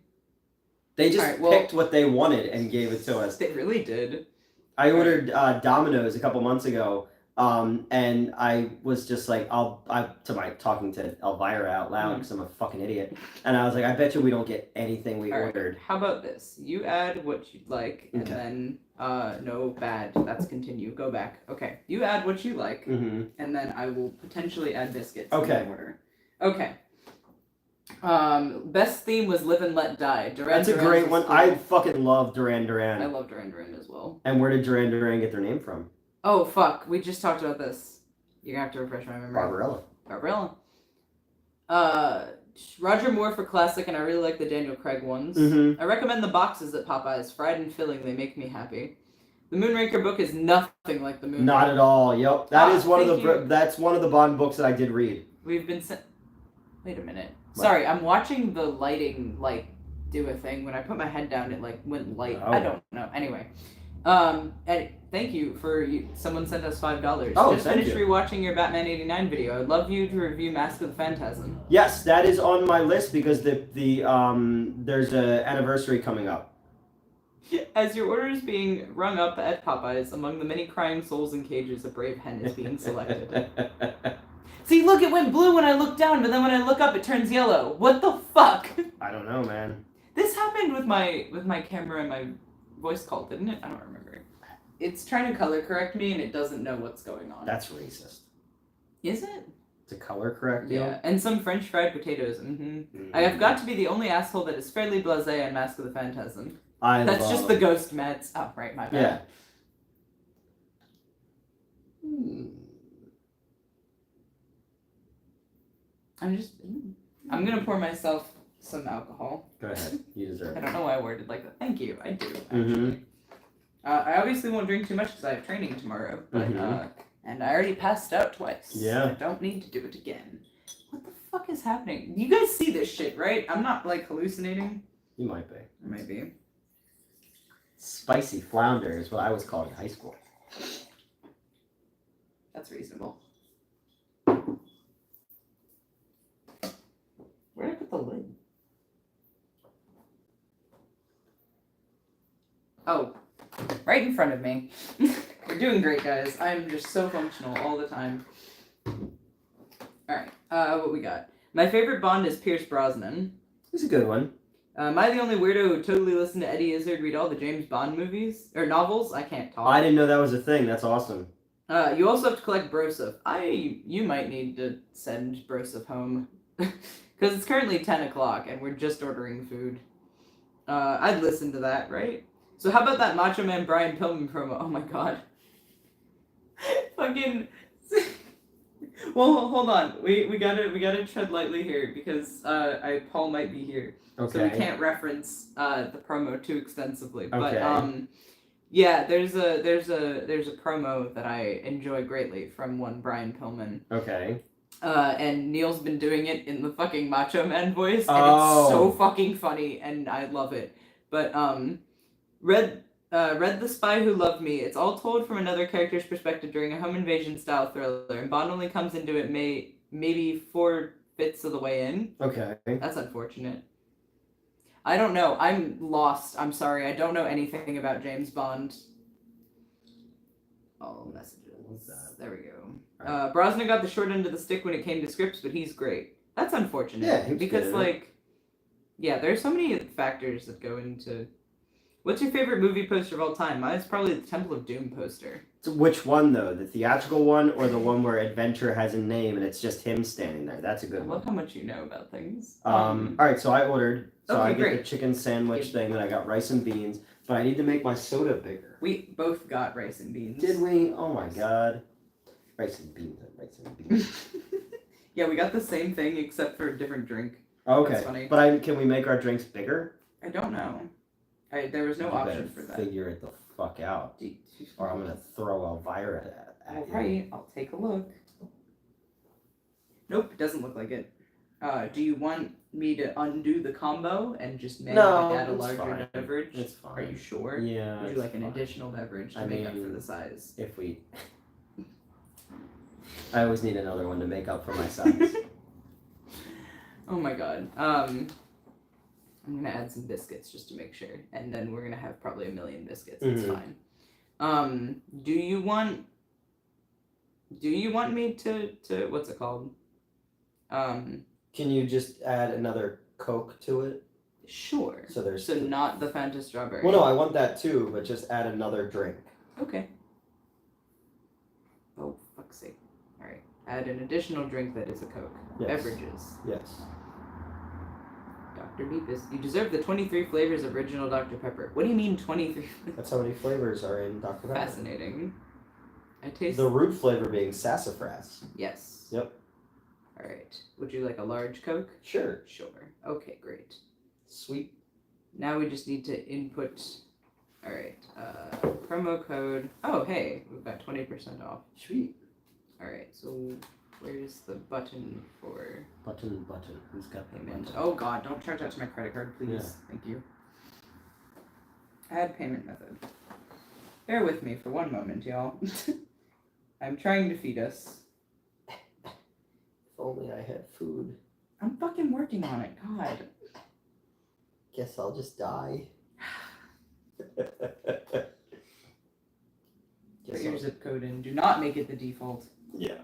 They just picked what they wanted and gave it to us. They really did. I ordered Domino's a couple months ago, And I was just like, talking to Elvira out loud because I'm a fucking idiot. And I was like, I bet you we don't get anything we ordered. How about this? You add what you'd like, and then, no, bad. That's continue. Go back. Okay. You add what you like, and then I will potentially add biscuits in the order. Okay. Best theme was Live and Let Die. That's a great one. I fucking love Duran Duran. I love Duran Duran as well. And where did Duran Duran get their name from? Oh, fuck. We just talked about this. You're gonna have to refresh my memory. Barbarella. Roger Moore for classic, and I really like the Daniel Craig ones. I recommend the boxes at Popeyes. Fried and filling, they make me happy. The Moonraker book is nothing like the Moonraker. Not at all. Yep. That's one of the Bond books that I did read. We've been Wait a minute. What? Sorry, I'm watching the lighting do a thing. When I put my head down, it went light. Oh. I don't know. Anyway. And thank you for someone sent us $5. Just finished rewatching your Batman '89 video. I'd love you to review Mask of the Phantasm. Yes, that is on my list because there's an anniversary coming up. As your order is being rung up at Popeyes, among the many crying souls in cages, a brave hen is being selected. See, look, it went blue when I looked down, but then when I look up, it turns yellow. What the fuck? I don't know, man. This happened with my camera and my voice call, didn't it? I don't remember. It's trying to color correct me, and it doesn't know what's going on. That's racist. Is it? To color correct you? Yeah, and some French fried potatoes. I have got to be the only asshole that is fairly blasé on Mask of the Phantasm. That's just the ghost meds. Oh, right, my bad. Yeah. I'm gonna pour myself some alcohol. Go ahead. You deserve it. I don't know why I worded like that. Thank you. I do, actually. I obviously won't drink too much because I have training tomorrow. But, and I already passed out twice. Yeah. So I don't need to do it again. What the fuck is happening? You guys see this shit, right? I'm not, hallucinating. You might be. I might be. Spicy flounder is what I was called in high school. That's reasonable. Where did I put the lid? Oh, right in front of me. We're doing great, guys. I'm just so functional all the time. Alright, what we got? My favorite Bond is Pierce Brosnan. It's a good one. Am I the only weirdo who totally listened to Eddie Izzard read all the James Bond movies? Or novels? I can't talk. I didn't know that was a thing. That's awesome. You also have to collect Broseph. You might need to send Broseph home. Because it's currently 10 o'clock and we're just ordering food. I'd listen to that, right? So how about that Macho Man Brian Pillman promo? Oh my god. Fucking... Well, hold on. We gotta tread lightly here because Paul might be here. Okay. So we can't reference the promo too extensively. Okay. But yeah, there's a promo that I enjoy greatly from one Brian Pillman. Okay. And Neil's been doing it in the fucking Macho Man voice, and it's so fucking funny, and I love it. But read The Spy Who Loved Me. It's all told from another character's perspective during a home invasion style thriller, and Bond only comes into it maybe 4/5 of the way in. Okay. That's unfortunate. I don't know. I'm lost. I'm sorry. I don't know anything about James Bond. All messages. What's that? There we go. Right. Brosnan got the short end of the stick when it came to scripts, but he's great. That's unfortunate. Yeah, because there's so many factors that go into. What's your favorite movie poster of all time? Mine's probably the Temple of Doom poster. So which one though? The theatrical one or the one where adventure has a name and it's just him standing there? That's a good one. I love how much you know about things. All right, so I ordered. So I get great. the chicken sandwich thing, and I got rice and beans, but I need to make my soda bigger. We both got rice and beans. Did we? Oh my god. Rice and beans. Yeah, we got the same thing except for a different drink. Okay. That's funny. But can we make our drinks bigger? I don't know. There was no option for that. Figure it the fuck out. Or I'm gonna throw Elvira at you. Alright, I'll take a look. Nope, it doesn't look like it. Do you want me to undo the combo and just make that a larger beverage? It's fine. Are you sure? Yeah. Would you like an additional beverage to make up for the size? If we... I always need another one to make up for my size. Oh my god. I'm gonna add some biscuits just to make sure. And then we're gonna have probably 1 million biscuits. It's fine. Do you want Do you want me to what's it called? Can you just add another Coke to it? Sure. So there's So not the Fanta strawberry. Well, no, I want that too, but just add another drink. Okay. Oh, fuck's sake. Alright. Add an additional drink that is a Coke. Yes. Beverages. Yes. Dr. Beepus. You deserve the 23 flavors of original Dr. Pepper. What do you mean 23? That's how many flavors are in Dr. Pepper. Fascinating. I taste... The root flavor being sassafras. Yes. Yep. Alright. Would you like a large Coke? Sure. Sure. Okay, great. Sweet. Now we just need to input... Alright. Promo code... Oh, hey. We've got 20% off. Sweet. Alright, so... Where's the button for... Button. Who's got payment? button? Oh god, don't charge that to my credit card, please. Yeah. Thank you. Add payment method. Bear with me for one moment, y'all. I'm trying to feed us. If only I had food. I'm fucking working on it, god. Guess I'll just die. Put your zip code in. Do not make it the default. Yeah.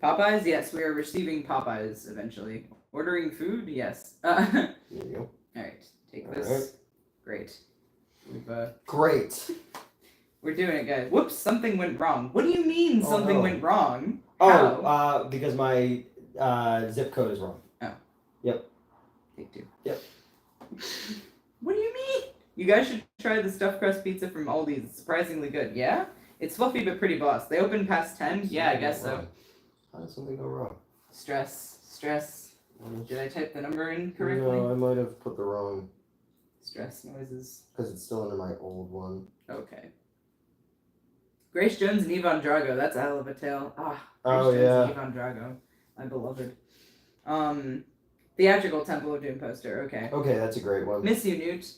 Popeyes? Yes, we are receiving Popeyes eventually. Ordering food? Yes. There you go. Alright, take All this. right. Great. We've, Great. we're doing it, guys. Whoops, something went wrong. What do you mean something went wrong? How? Oh, because my zip code is wrong. Oh. Yep. Take two. Yep. What do you mean? You guys should try the stuffed crust pizza from Aldi's. It's surprisingly good. Yeah? It's fluffy but pretty boss. They open past 10? Yeah, I guess so. How did something go wrong? Stress. Did I type the number in No, correctly? I might have put the wrong... Stress noises. Because it's still under my old one. Okay. Grace Jones and Yvonne Drago. That's a hell of a tale. Grace Oh, Jones yeah. and Yvonne Drago. My beloved. Theatrical Temple of Doom poster. Okay. Okay, that's a great one. Miss you, Newt.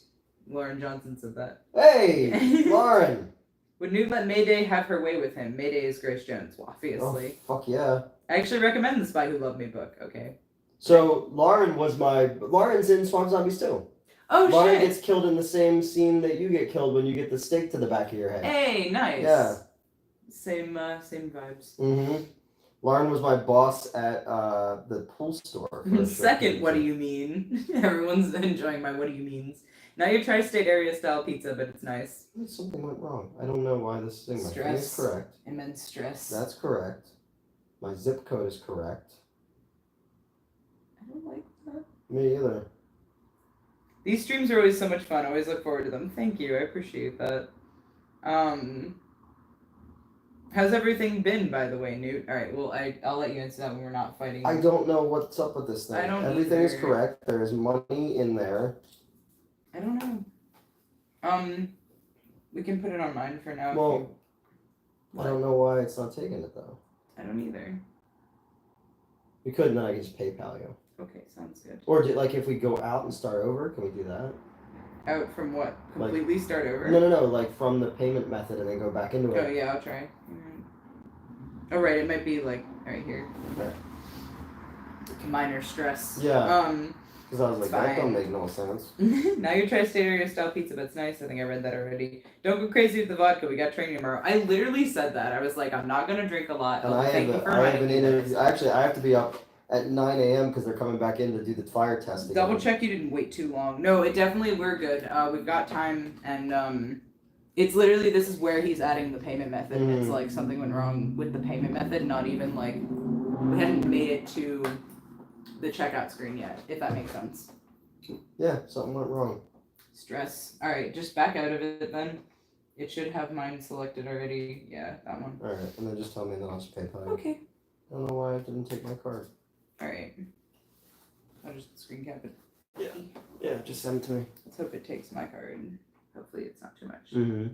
Lauren Johnson said that. Hey! Lauren! Would Newt let Mayday have her way with him? Mayday is Grace Jones, well, obviously. Oh, fuck yeah. I actually recommend The Spy Who Loved Me book, okay? So, Lauren's in Swamp Zombies too. Oh, Lauren shit! gets killed in the same scene that you get killed when you get the stake to the back of your head. Hey, nice! Yeah. Same vibes. Mm-hmm. Lauren was my boss at the pool store. for a short Second, period what of do time. you mean? Everyone's enjoying my what do you means. Now your tri-state area style pizza, but it's nice. Something went wrong. I don't know why this thing. My thing is Stress. correct. Immense stress. That's correct. My zip code is correct. I don't like that. Me either. These streams are always so much fun. I always look forward to them. Thank you. I appreciate that. How's everything been, by the way, Newt? All right. Well, I'll let you answer that when we're not fighting. I don't know what's up with this thing. I don't Everything is either. correct. There's money in there. I don't know. We can put it on mine for now. Well, What? I don't know why it's not taking it though. I don't either. We could, and then I can just PayPal you. Okay, sounds good. Or if we go out and start over, can we do that? Out from what? Completely start over? No. Like from the payment method and then go back into it. Oh yeah, I'll try. Oh right, it might be like right here. Okay. Minor stress. Yeah. Because I was like, that fine. don't make no sense. Now you're tri-state area style pizza, but it's nice. I think I read that already. Don't go crazy with the vodka. We got training tomorrow. I literally said that. I was like, I'm not gonna drink a lot. And Oh, I thank you have, for I have an reminding me. interview. Actually, I have to be up at 9 a.m. because they're coming back in to do the fire testing. Double check you didn't wait too long. No, it definitely we're good. We've got time, and it's literally this is where he's adding the payment method. And it's like something went wrong with the payment method. Not even like we hadn't made it to the checkout screen yet. If that makes sense. Yeah, something went wrong. Stress. All right, just back out of it then. It should have mine selected already. Yeah, that one. All right, and then just tell me, and then I'll just PayPal you. Okay. I don't know why I didn't take my card. All right. I'll just screen cap it. Yeah, just send it to me. Let's hope it takes my card. Hopefully it's not too much. Mm-hmm.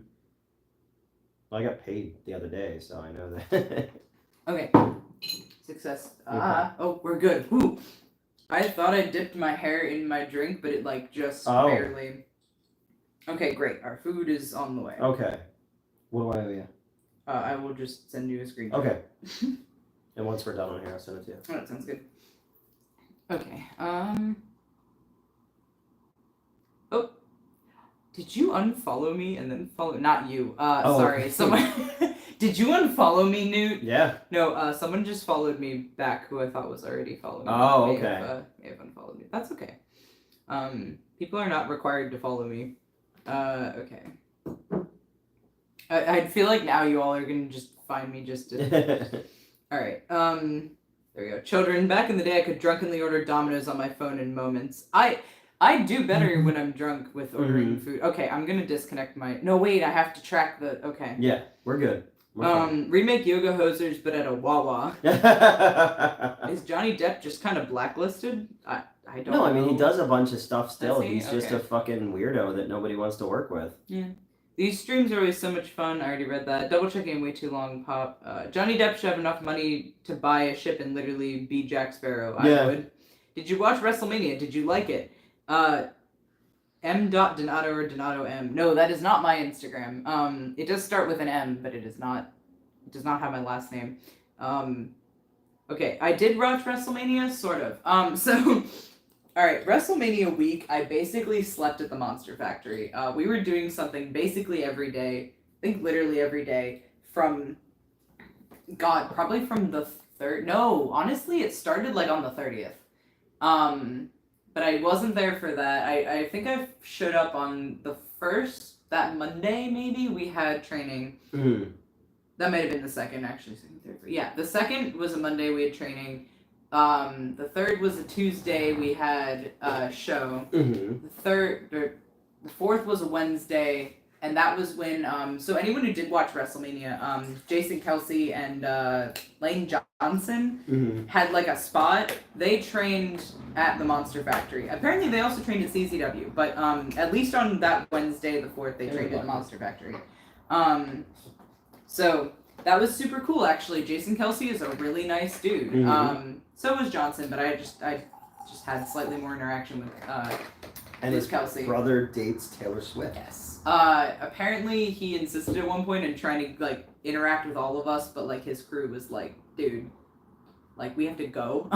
Well, I got paid the other day, so I know that. Okay. Success. Oh, we're good. Whew. I thought I dipped my hair in my drink, but it like just barely. Okay, great. Our food is on the way. Okay. What do I owe you? I will just send you a screen. Okay. And once we're done on here, I'll send it to you. Oh, that sounds good. Okay. Oh. Did you unfollow me and then follow? Not you. Sorry. Someone. Did you unfollow me, Newt? Yeah. No. Someone just followed me back who I thought was already following me. Oh, okay. May have unfollowed me. That's okay. People are not required to follow me. Okay. I feel like now you all are gonna just find me just to. All right. There we go. Children, back in the day, I could drunkenly order Domino's on my phone in moments. I do better when I'm drunk with ordering food. Okay, I'm gonna disconnect my. No, wait, I have to track the. Okay. Yeah, we're good. Remake Yoga Hosers, but at a Wawa. Is Johnny Depp just kind of blacklisted? I don't know. No, I mean, he does a bunch of stuff still. He's Okay. just a fucking weirdo that nobody wants to work with. Yeah. These streams are always so much fun. I already read that. Double checking way too long, Pop. Johnny Depp should have enough money to buy a ship and literally be Jack Sparrow. I would. Did you watch WrestleMania? Did you like it? M. Donato or Donato M. No, that is not my Instagram. It does start with an M, but it does not have my last name. Okay, I did watch WrestleMania, sort of. So, all right, WrestleMania week, I basically slept at the Monster Factory. We were doing something basically every day. I think literally every day from, God, probably from the 3rd. No, honestly, it started like on the 30th. But I wasn't there for that. I think I showed up on the 1st, that Monday maybe, we had training. Mm. That might have been the 2nd, actually. 2nd, 3rd, 4th. Yeah, the 2nd was a Monday, we had training. The 3rd was a Tuesday, we had a show. Mm-hmm. The 4th was a Wednesday, and that was when, so anyone who did watch WrestleMania, Jason Kelsey and Lane Johnson had like a spot. They trained at the Monster Factory. Apparently they also trained at CZW, but at least on that Wednesday, the 4th, they trained at the Monster Factory. So that was super cool, actually. Jason Kelsey is a really nice dude. So was Johnson, but I just had slightly more interaction with and his Kelsey. Brother dates Taylor Swift. Yes. Apparently he insisted at one point in trying to like interact with all of us, but like his crew was like, dude, like we have to go.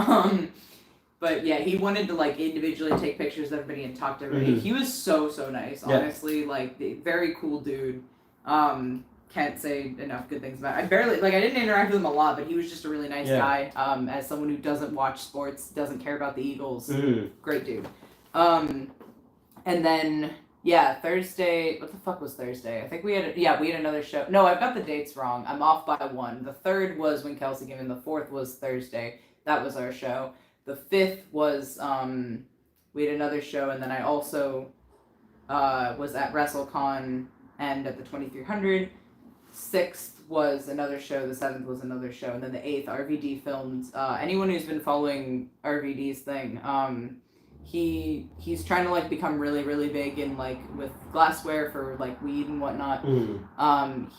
But yeah, he wanted to like individually take pictures of everybody and talk to everybody. He was so nice, honestly. Like very cool dude. Can't say enough good things about it. I didn't interact with him a lot, but he was just a really nice guy. As someone who doesn't watch sports, doesn't care about the Eagles, great dude. And then, Thursday, what the fuck was Thursday? I think we had another show. No, I've got the dates wrong. I'm off by one. The 3rd was when Kelsey came in. The 4th was Thursday. That was our show. The 5th was, we had another show, and then I also was at WrestleCon and at the 2300. 6th was another show, the 7th was another show, and then the 8th, RVD filmed. Anyone who's been following RVD's thing, he's trying to like become really, really big in like with glassware for like weed and whatnot.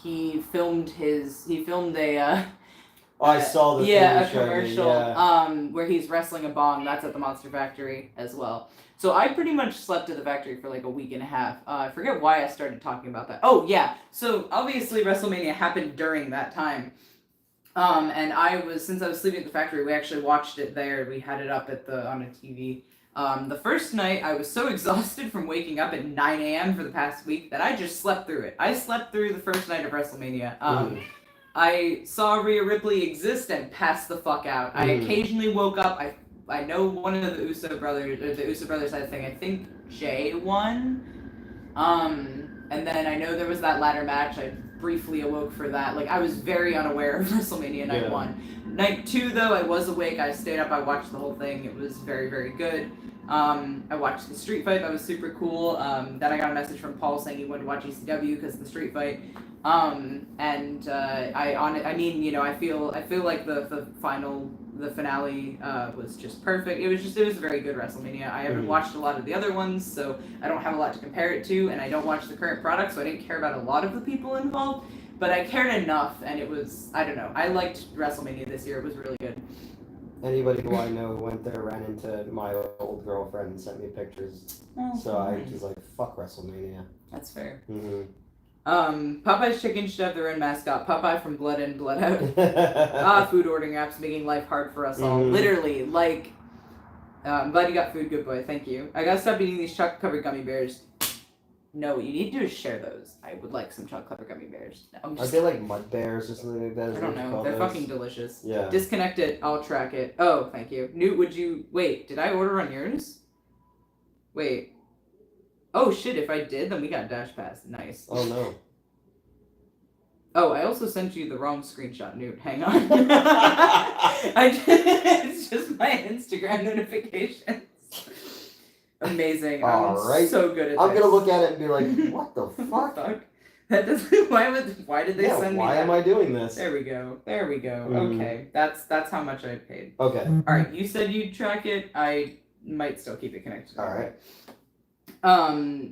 He filmed a I saw the a commercial where he's wrestling a bong. That's at the Monster Factory as well. So I pretty much slept at the factory for like a week and a half. I forget why I started talking about that. Oh yeah, so obviously WrestleMania happened during that time. And since I was sleeping at the factory, we actually watched it there. We had it up on a TV. The first night, I was so exhausted from waking up at 9 a.m. for the past week that I just slept through it. I slept through the first night of WrestleMania. I saw Rhea Ripley exist and passed the fuck out. I occasionally woke up. I know one of the Uso brothers had a thing. I think Jay won. And then I know there was that ladder match. I briefly awoke for that. Like, I was very unaware of WrestleMania Night 1. Night 2, though, I was awake. I stayed up. I watched the whole thing. It was very, very good. I watched the street fight. That was super cool. Then I got a message from Paul saying he wanted to watch ECW because of the street fight. I feel like the finale was just perfect. It was a very good WrestleMania. I haven't watched a lot of the other ones, so I don't have a lot to compare it to, and I don't watch the current product, so I didn't care about a lot of the people involved, but I cared enough, and it was, I don't know, I liked WrestleMania this year. It was really good. Anybody who I know went there ran into my old girlfriend and sent me pictures. So I was like, fuck WrestleMania. That's fair. Popeye's Chicken should have their own mascot. Popeye from Blood In, Blood Out. Food ordering apps making life hard for us all. Literally, like, I'm glad you got food, good boy. Thank you. I gotta stop eating these chocolate-covered gummy bears. No, what you need to do is share those. I would like some chocolate covered gummy bears. No, I'm Are just, they like mud bears or something like that? I don't know. They're fucking delicious. Yeah. Disconnect it. I'll track it. Oh, thank you. Newt, would you... Wait, did I order on yours? Wait. Oh, shit, if I did, then we got Dash Pass. Nice. Oh, no. Oh, I also sent you the wrong screenshot, Newt. Hang on. It's just my Instagram notifications. Amazing. I'm so good at this. I'm gonna look at it and be like, what the fuck? That doesn't. Why did they send me why that? am I doing this? There we go. Okay, that's how much I paid. Okay. All right, you said you'd track it. I might still keep it connected. All right.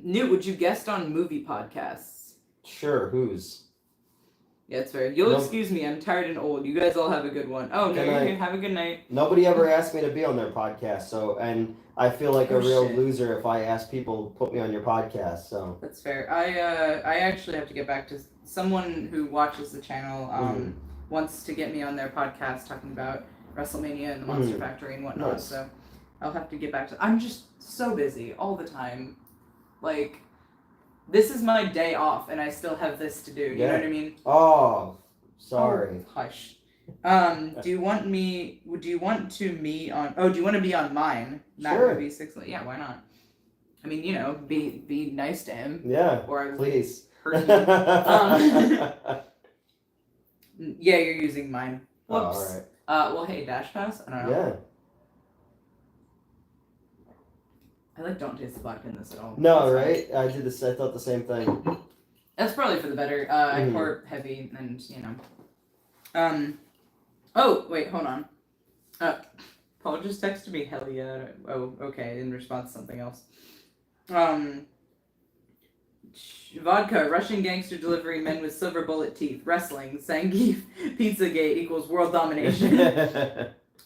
Newt, would you guest on movie podcasts? Sure. Whose? Yeah, it's fair. You'll excuse me. I'm tired and old. You guys all have a good one. Oh, no, you're here. Have a good night. Nobody ever asked me to be on their podcast, and I feel like a real loser if I ask people to put me on your podcast. So that's fair. I actually have to get back to someone who watches the channel. Wants to get me on their podcast talking about WrestleMania and the Monster Factory and whatnot. Nice. So I'll have to get back to. I'm just so busy all the time, like. This is my day off, and I still have this to do. You know what I mean? Oh, sorry. Oh, hush. Do you want to be on? Oh, do you want to be on mine? That would be 6. Yeah, why not? I mean, be nice to him. Yeah. Or please. Hurt him. Yeah, you're using mine. Whoops. All right. Well, hey, Dash Pass. I don't know. Yeah. I don't taste the vodka in this at all. No, right? I did this. I thought the same thing. That's probably for the better. I pour heavy, and Oh wait, hold on. Paul just texted me. Hell yeah. Oh, okay. In response to something else. Vodka, Russian gangster delivery, men with silver bullet teeth, wrestling, Zangief, Pizzagate equals world domination.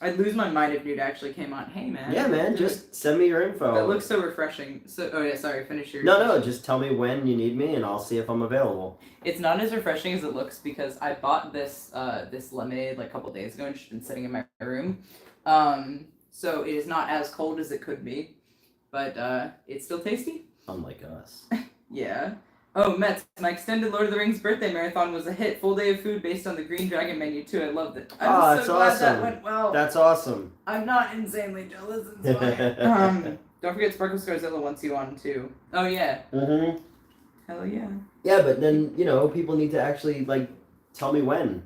I'd lose my mind if Newt actually came on. Hey, man. Yeah, man. Just send me your info. That looks so refreshing. So, oh yeah, sorry. Finish your. No. Just tell me when you need me, and I'll see if I'm available. It's not as refreshing as it looks because I bought this this lemonade like a couple days ago and it's been sitting in my room. So it is not as cold as it could be, but it's still tasty. Unlike us. Yeah. Oh, Mets, my extended Lord of the Rings birthday marathon was a hit. Full day of food based on the Green Dragon menu, too. I loved it. I'm so glad that went well. That's awesome. I'm not insanely jealous. It's fine. Don't forget Sparkle Scarzilla wants you on, too. Oh, yeah. Mm-hmm. Hell yeah. Yeah, but then, people need to actually, tell me when,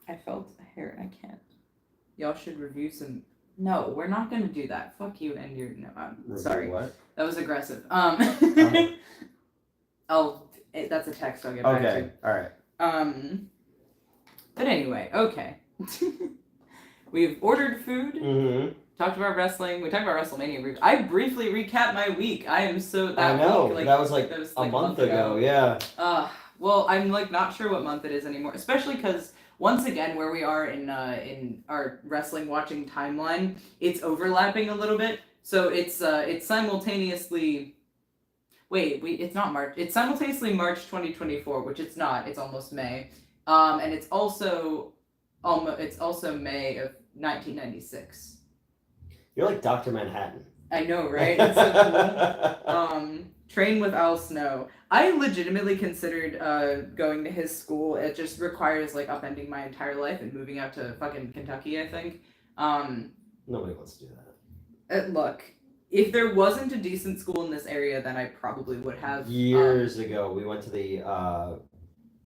I felt a hair and I can't. Y'all should review some... No, we're not going to do that. Fuck you and your... No, sorry. What? That was aggressive. That's a text I'll get back to. Okay, alright. But anyway, okay. We've ordered food. Mm-hmm. Talked about wrestling. We talked about WrestleMania. I briefly recapped my week. I am so... I know. That was a month ago. Yeah. Well, I'm not sure what month it is anymore. Especially because... Once again, where we are in our wrestling watching timeline, it's overlapping a little bit. So it's simultaneously. Wait, it's not March. It's simultaneously March 2024, which it's not. It's almost May, and it's also May of 1996. You're like Dr. Manhattan. I know, right? It's so cool. Train with Al Snow. I legitimately considered going to his school. It just requires upending my entire life and moving out to fucking Kentucky, I think. Nobody wants to do that. Look, if there wasn't a decent school in this area, then I probably would have. Years ago, we went to the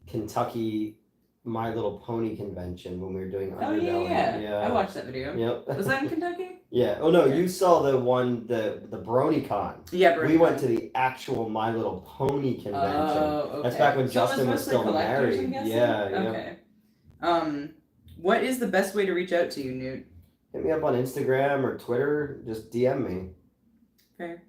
Kentucky My Little Pony convention when we were doing Underbelly. Yeah. I watched that video. Yep. Was that in Kentucky? Yeah. Oh no, you saw the one, the BronyCon. Yeah, BronyCon. We went to the actual My Little Pony convention. Oh, okay. That's back when Justin was still married. Yeah. Okay. What is the best way to reach out to you, Newt? Hit me up on Instagram or Twitter. Just DM me. Okay.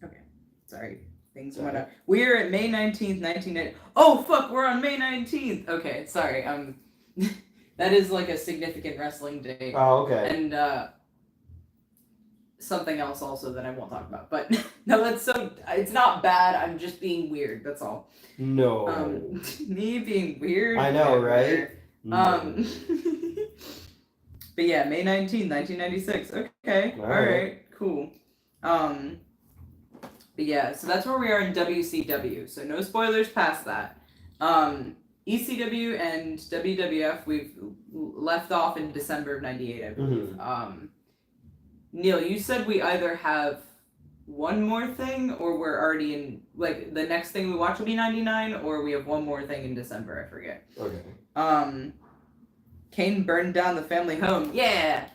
Okay. Sorry. Things went up. We're at May 19th, 1990. Oh, fuck, we're on May 19th. Okay, sorry. That is a significant wrestling day. Oh, okay. And, something else also that I won't talk about. But, no, it's not bad. I'm just being weird. That's all. No. Me being weird. I know, right? No. But yeah, May 19th, 1996. Okay. All right. Cool. But yeah, so that's where we are in WCW. So no spoilers past that. ECW and WWF, we've left off in December of 98, I believe. Neil, you said we either have one more thing or we're already in, like, the next thing we watch will be 99 or we have one more thing in December, I forget. Okay. Kane burned down the family home. Yeah!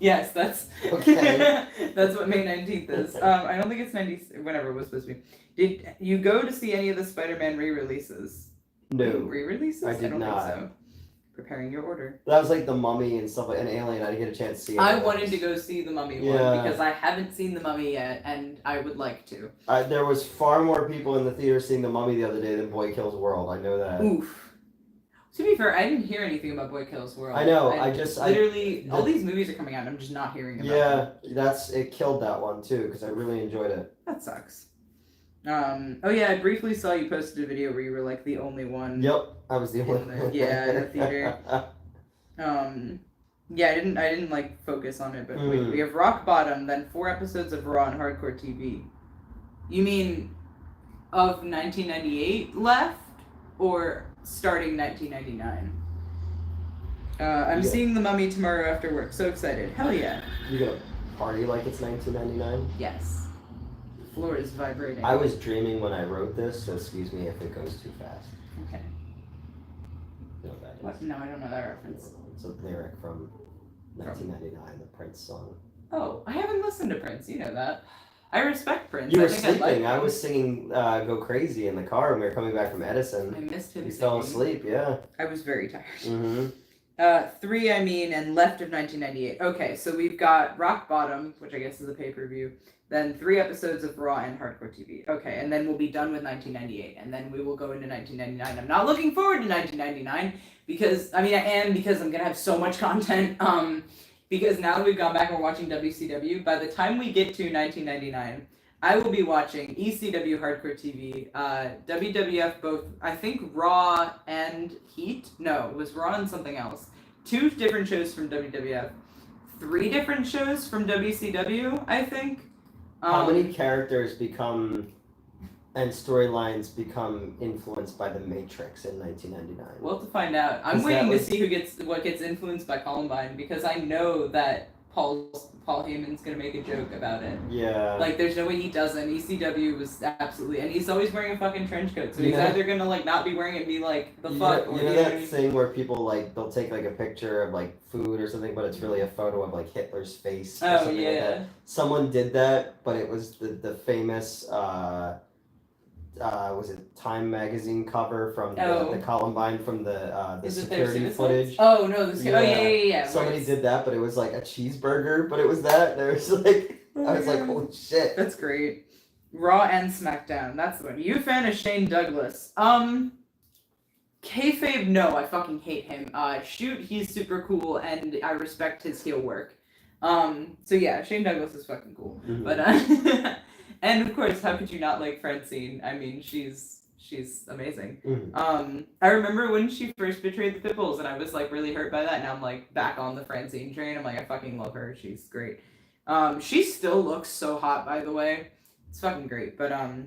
Yes, that's okay. That's what May 19th is. I don't think it's 90, whenever it was supposed to be. Did you go to see any of the Spider-Man re-releases? No. Re-releases? I don't think not. so. Preparing your order. That was like The Mummy and stuff like an Alien. I didn't get a chance to see it. I wanted to go see The Mummy one Yeah. because I haven't seen The Mummy yet and I would like to. There was far more people in the theater seeing The Mummy the other day than Boy Kills World. I know that. Oof. To be fair, I didn't hear anything about Boy Kills World. I know. All these movies are coming out and I'm just not hearing about them. Yeah, it killed that one too because I really enjoyed it. That sucks. Oh yeah, I briefly saw you posted a video where you were like the only one. Yep, I was the only one. in the theater. Yeah, I didn't like focus on it, but we have Rock Bottom, then 4 episodes of Raw and Hardcore TV. You mean of 1998 left, or starting 1999? I'm seeing The Mummy tomorrow after work. So excited! Hell yeah! You gonna party like it's 1999? Yes. The floor is vibrating. I was dreaming when I wrote this, so excuse me if it goes too fast. Okay. You know what that is? What? No, I don't know that reference. It's a lyric from 1999, the Prince song. Oh, I haven't listened to Prince. You know that. I respect Prince. You were I think sleeping. I was singing Go Crazy in the car when we were coming back from Edison. I missed him. You fell asleep, yeah. I was very tired. Mm-hmm. 3, and left of 1998. Okay, so we've got Rock Bottom, which I guess is a pay-per-view. Then 3 episodes of Raw and Hardcore TV. Okay, and then we'll be done with 1998, and then we will go into 1999. I'm not looking forward to 1999 because I am because I'm gonna have so much content. Because now that we've gone back and we're watching WCW, by the time we get to 1999, I will be watching ECW Hardcore TV, WWF both, I think Raw and Heat? No, it was Raw and something else. 2 different shows from WWF. 3 different shows from WCW, I think. How many characters and storylines become influenced by The Matrix in 1999? We'll have to find out. I'm waiting to see what gets influenced by Columbine because I know that Paul Heyman's gonna make a joke about it. Yeah. Like, there's no way he doesn't. ECW was absolutely, and he's always wearing a fucking trench coat, so he's either gonna like not be wearing it and be like the fuck. You know that thing where people like they'll take like a picture of like food or something, but it's really a photo of like Hitler's face. Or something like that. Someone did that, but it was the famous. Was it Time magazine cover from the Columbine from the security footage? Oh no, yeah. Somebody did that, but it was like a cheeseburger, but it was that. There was like I was like, holy shit. That's great. Raw and SmackDown. That's the one. You a fan of Shane Douglas? Kayfabe, no, I fucking hate him. Shoot, he's super cool, and I respect his heel work. So yeah, Shane Douglas is fucking cool. Mm-hmm. But and of course, how could you not like Francine? I mean, she's amazing. Mm-hmm. I remember when she first betrayed the Pitbulls, and I was like really hurt by that. Now I'm like back on the Francine train. I'm like, I fucking love her. She's great. She still looks so hot, by the way. It's fucking great. But all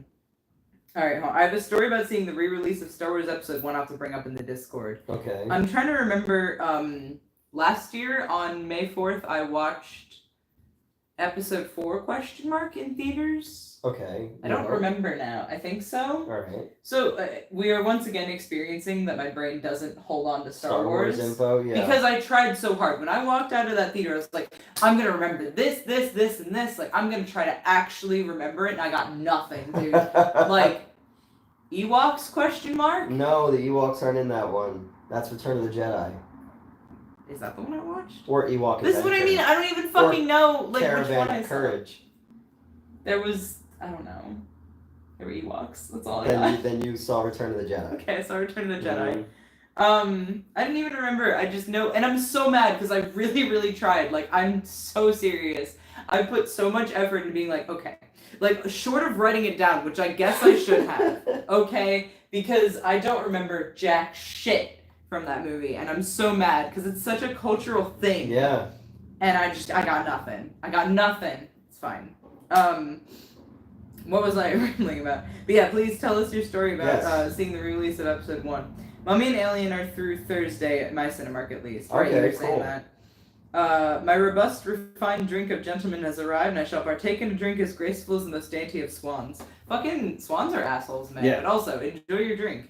right, I have a story about seeing the re-release of Star Wars Episode 1. I'll have to bring up in the Discord. Okay. I'm trying to remember. Last year on May 4th, I watched Episode 4 ? In theaters. Okay. I don't remember now. I think so. All right. So we are once again experiencing that my brain doesn't hold on to Star Wars info, yeah. Because I tried so hard. When I walked out of that theater, I was like, I'm gonna remember this, and this. Like, I'm gonna try to actually remember it, and I got nothing, dude. Like, Ewoks ? No, the Ewoks aren't in that one. That's Return of the Jedi. Is that the one I watched? Or Ewok This is what I mean. I don't even fucking know like Caravan which one I of saw. Courage. There was, I don't know. There were Ewoks. That's all I got. Then you saw Return of the Jedi. Okay, I saw Return of the Jedi. I didn't even remember. I just know, and I'm so mad because I really, really tried. Like, I'm so serious. I put so much effort into being like, okay, like short of writing it down, which I guess I should have. Okay, because I don't remember jack shit from that movie, and I'm so mad because it's such a cultural thing. Yeah. And I got nothing. It's fine. What was I rambling about? But yeah, please tell us your story about seeing the release of episode 1. Mummy and Alien are through Thursday at my Cinemark at least. Right, you were saying that. My robust, refined drink of gentlemen has arrived, and I shall partake in a drink as graceful as the most dainty of swans. Fucking swans are assholes, man. Yeah. But also, enjoy your drink.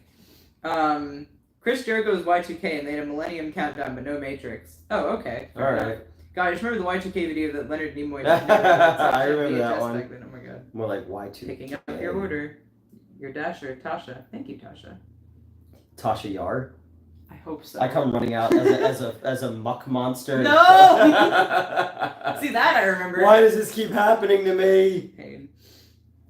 Chris Jericho is Y2K, and they had a Millennium Countdown, but no Matrix. Oh, okay. Alright. God, I just remember the Y2K video that Leonard Nimoy did. I remember that one. Then. Oh my god. More like Y2K. Picking up your order. Your dasher, Tasha. Thank you, Tasha. Tasha Yar? I hope so. I come running out as a muck monster. No! See, that I remember. Why does this keep happening to me? Hey,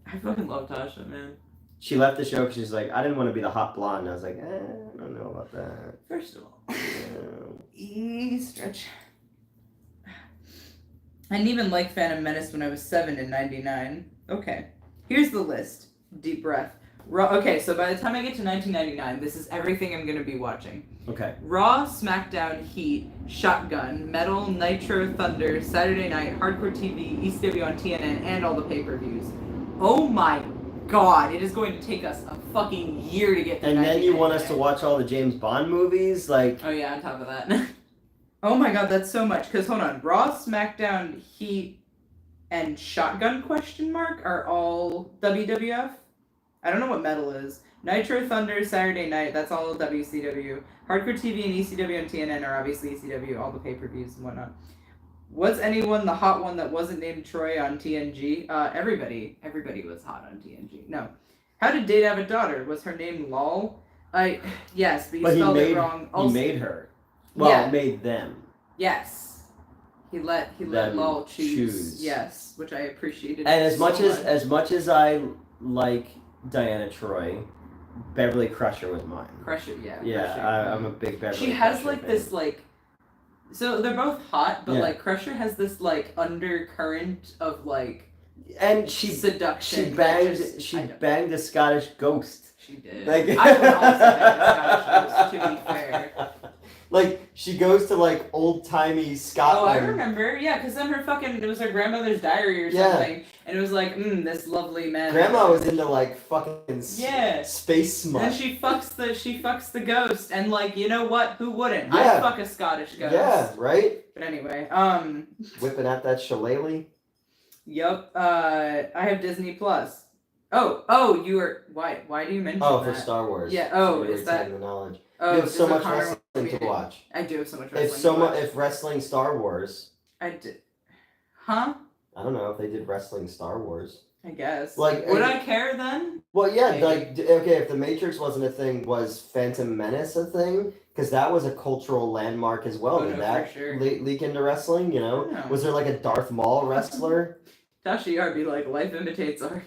I fucking love Tasha, man. She left the show because she's like, I didn't want to be the hot blonde. I was like, I don't know about that. First of all, stretch. I didn't even like Phantom Menace when I was 7 in 99. Okay. Here's the list. Deep breath. Okay, so by the time I get to 1999, this is everything I'm going to be watching. Okay. Raw, SmackDown, Heat, Shotgun, Metal, Nitro, Thunder, Saturday Night, Hardcore TV, ECW on TNN, and all the pay-per-views. Oh my god, it is going to take us a fucking year to get through. And then you want us to watch all the James Bond movies? Like. Oh yeah, on top of that. Oh my god, that's so much. Because hold on, Raw, SmackDown, Heat, and Shotgun are all WWF? I don't know what Metal is. Nitro, Thunder, Saturday Night, that's all WCW. Hardcore TV and ECW and TNN are obviously ECW, all the pay-per-views and whatnot. Was anyone the hot one that wasn't named Troy on TNG? Everybody was hot on TNG. No. How did Date have a daughter? Was her name Lol? Yes, but you spelled it wrong. Also, he made her. Well, yeah. Made them. Yes. He let Lol choose. Yes, which I appreciated. And as much as I like Diana Troy, Beverly Crusher was mine. Crusher, yeah. Yeah, Crusher. I'm a big Beverly Crusher. She has like fan. this like, so they're both hot, but like Crusher has this like undercurrent of like, and seduction. She banged a Scottish ghost. She did. Like, I would also bang a Scottish ghost, to be fair. Like, she goes to, like, old-timey Scotland. Oh, I remember. Yeah, because then it was her grandmother's diary or something. And it was like, this lovely man. Grandma was into, like, fucking space smut. And she fucks the ghost. And, like, you know what? Who wouldn't? Yeah. I'd fuck a Scottish ghost. Yeah, right? But anyway, whipping out that shillelagh? Yup. I have Disney Plus. Oh, you were... Why do you mention that? Oh, for Star Wars. Yeah, is that... The knowledge. Oh, you have so much wrestling to watch. I do have so much wrestling If wrestling Star Wars... I did... Huh? I don't know if they did wrestling Star Wars. I guess. Like, would I care then? Well, yeah, maybe. Like, okay, if The Matrix wasn't a thing, was Phantom Menace a thing? Because that was a cultural landmark as well. Did that leak into wrestling, you know? Was there, like, a Darth Maul wrestler? Tasha Yar be like, life imitates art.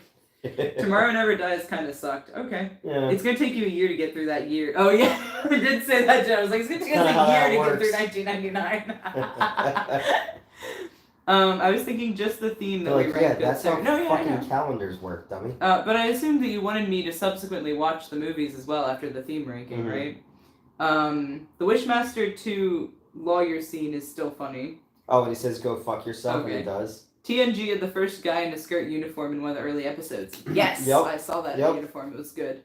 Tomorrow Never Dies kind of sucked. Okay. Yeah. It's going to take you a year to get through that year. Oh, yeah. I did say that, Joe. I was like, it's going to take us a year to get through 1999. I was thinking just the theme that we read. Yeah, that's how fucking calendars work, dummy. But I assumed that you wanted me to subsequently watch the movies as well after the theme ranking, right? The Wishmaster 2 lawyer scene is still funny. Oh, and he says, go fuck yourself, and he does. TNG had the first guy in a skirt uniform in one of the early episodes. Yes! Yep. I saw that in uniform. It was good.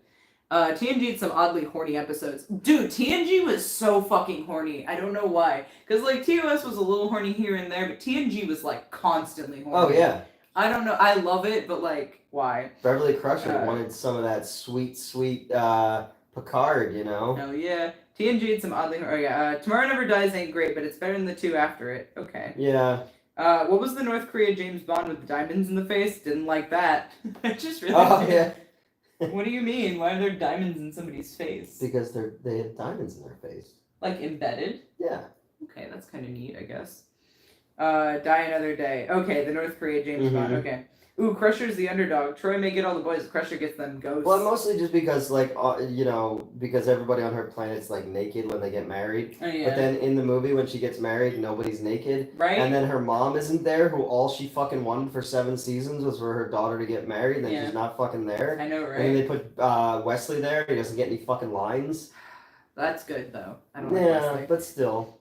TNG had some oddly horny episodes. Dude, TNG was so fucking horny. I don't know why. Because, like, TOS was a little horny here and there, but TNG was, like, constantly horny. Oh, yeah. I don't know. I love it, but, like, why? Beverly Crusher wanted some of that sweet, sweet Picard, you know? Oh, yeah. TNG had some oddly... Oh, yeah. Tomorrow Never Dies ain't great, but it's better than the two after it. Okay. Yeah. What was the North Korea James Bond with the diamonds in the face? Didn't like that. I just really yeah. What do you mean? Why are there diamonds in somebody's face? Because they have diamonds in their face. Like embedded? Yeah. Okay, that's kind of neat, I guess. Die Another Day. Okay, the North Korea James Bond. Okay. Ooh, Crusher's the underdog. Troy may get all the boys. Crusher gets them ghosts. Well, mostly just because, like, you know, because everybody on her planet's, like, naked when they get married. Oh, yeah. But then in the movie, when she gets married, nobody's naked. Right. And then her mom isn't there, who all she fucking wanted for 7 seasons was for her daughter to get married, and then she's not fucking there. I know, right? And then they put Wesley there. He doesn't get any fucking lines. That's good, though. I don't like Wesley. But still.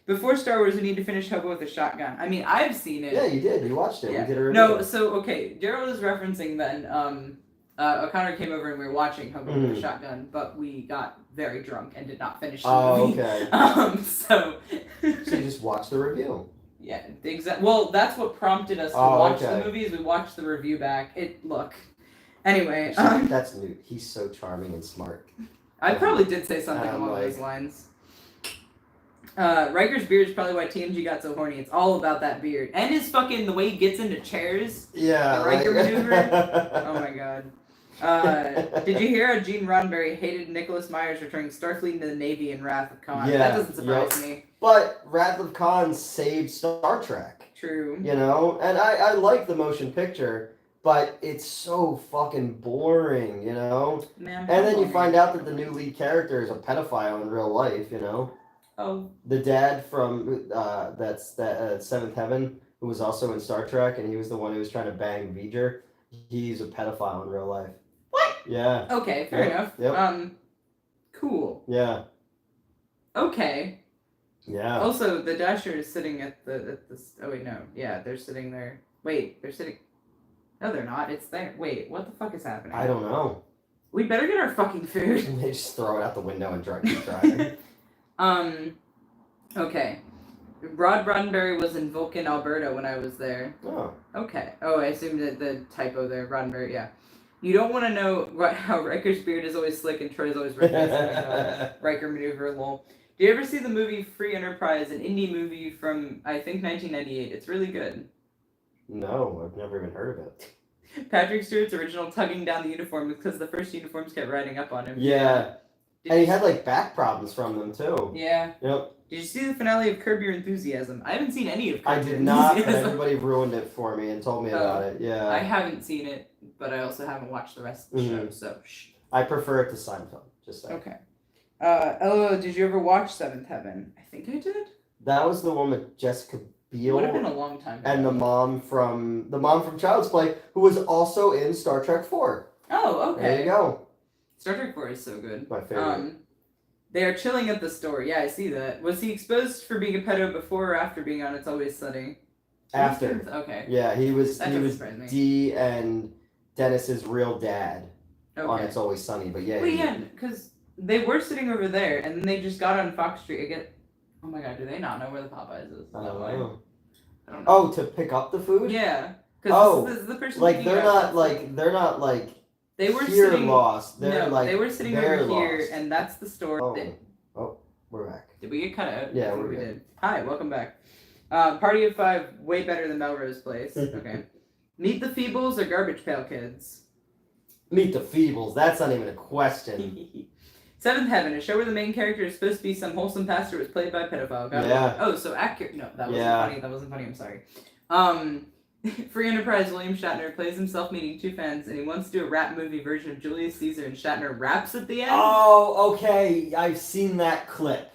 Before Star Wars, we need to finish Hobo with a Shotgun. I mean, I've seen it. Yeah, you did. You watched it. Yeah. We did a review. No, so, okay, Gerald is referencing then, O'Connor came over and we were watching Hobo with a Shotgun, but we got very drunk and did not finish the movie. Okay. So you just watched the review. Yeah, well, that's what prompted us to watch the movies. We watched the review back. Anyway. That's Newt. He's so charming and smart. I probably did say something along those lines. Riker's beard is probably why TNG got so horny. It's all about that beard. And his fucking, the way he gets into chairs. Yeah. The Riker maneuver. Oh my god. Did you hear how Gene Roddenberry hated Nicholas Myers returning Starfleet into the Navy in Wrath of Khan? Yeah. That doesn't surprise me. But Wrath of Khan saved Star Trek. True. You know? And I like the motion picture, but it's so fucking boring, you know? Man, and then you find out that the new lead character is a pedophile in real life, you know? Oh. The dad from Seventh Heaven, who was also in Star Trek, and he was the one who was trying to bang V'ger. He's a pedophile in real life. What? Yeah. Okay, fair enough. Yep. Cool. Yeah. Okay. Yeah. Also, the Dasher is sitting at the. Oh wait, no. Yeah, they're sitting there. Wait, they're sitting. No, they're not. It's there. Wait, what the fuck is happening? I don't know. We better get our fucking food. They just throw it out the window and keep driving. Okay. Rod Roddenberry was in Vulcan, Alberta when I was there. Oh. Okay. Oh, I assumed that the typo there. Roddenberry, yeah. You don't want to know how Riker's beard is always slick and Troy's always red. Riker maneuver, lol. Do you ever see the movie Free Enterprise, an indie movie from, I think, 1998? It's really good. No, I've never even heard of it. Patrick Stewart's original tugging down the uniform because the first uniforms kept riding up on him. Yeah. And he had, like, back problems from them, too. Yeah. Yep. Did you see the finale of Curb Your Enthusiasm? I haven't seen any of Curb I Your did not, but Enthusiasm. everybody ruined it for me and told me about it. Yeah. I haven't seen it, but I also haven't watched the rest of the show, so shh. I prefer it to Seinfeld, just saying. Okay. Did you ever watch Seventh Heaven? I think I did. That was the one with Jessica Biel. Would have been a long time ago. And the mom from Child's Play, who was also in Star Trek 4. Oh, okay. There you go. Star Trek 4 is so good. My favorite. They are chilling at the store. Yeah, I see that. Was he exposed for being a pedo before or after being on It's Always Sunny? After. Okay. Yeah, he was surprise me. Dee and Dennis's real dad on Okay. It's Always Sunny. But yeah. Wait, yeah, because they were sitting over there, and then they just got on Fox Street again. Oh my god, do they not know where the Popeyes is? I don't know. I don't know. Oh, to pick up the food? Yeah. Because this is the person. Like they're not like they were here sitting lost. They're they were sitting over here, lost. and that's the store. Oh, we're back. Did we get cut out? Yeah, I think we're we good. did. Hi, welcome back. Party of 5, way better than Melrose Place. Okay. Meet the Feebles or Garbage Pail Kids? Meet the Feebles. That's not even a question. Seventh Heaven, a show where the main character is supposed to be some wholesome pastor who was played by a pedophile. Got it. Oh, so accurate. No, that wasn't funny. That wasn't funny. I'm sorry. Free Enterprise, William Shatner plays himself meeting two fans, and he wants to do a rap movie version of Julius Caesar, and Shatner raps at the end. Oh, okay. I've seen that clip.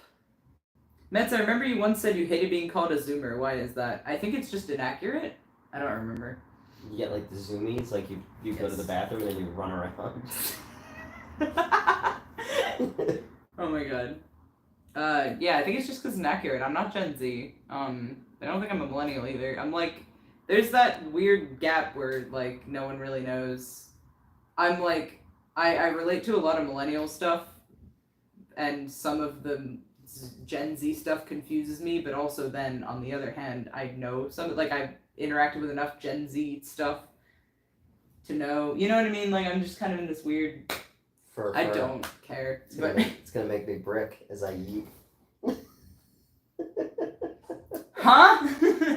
Metz, I remember you once said you hated being called a Zoomer. Why is that? I think it's just inaccurate. I don't remember. You get like the zoomies, like you go to the bathroom and then you run around. Oh my god. Yeah, I think it's just because it's inaccurate. I'm not Gen Z. I don't think I'm a millennial either. I'm like, there's that weird gap where like no one really knows. I'm like, I relate to a lot of millennial stuff, and some of the Gen Z stuff confuses me, but also then on the other hand, I know some, like I've interacted with enough Gen Z stuff to know, you know what I mean? Like I'm just kind of in this weird. I don't care. It's gonna make me brick as I eat. Huh?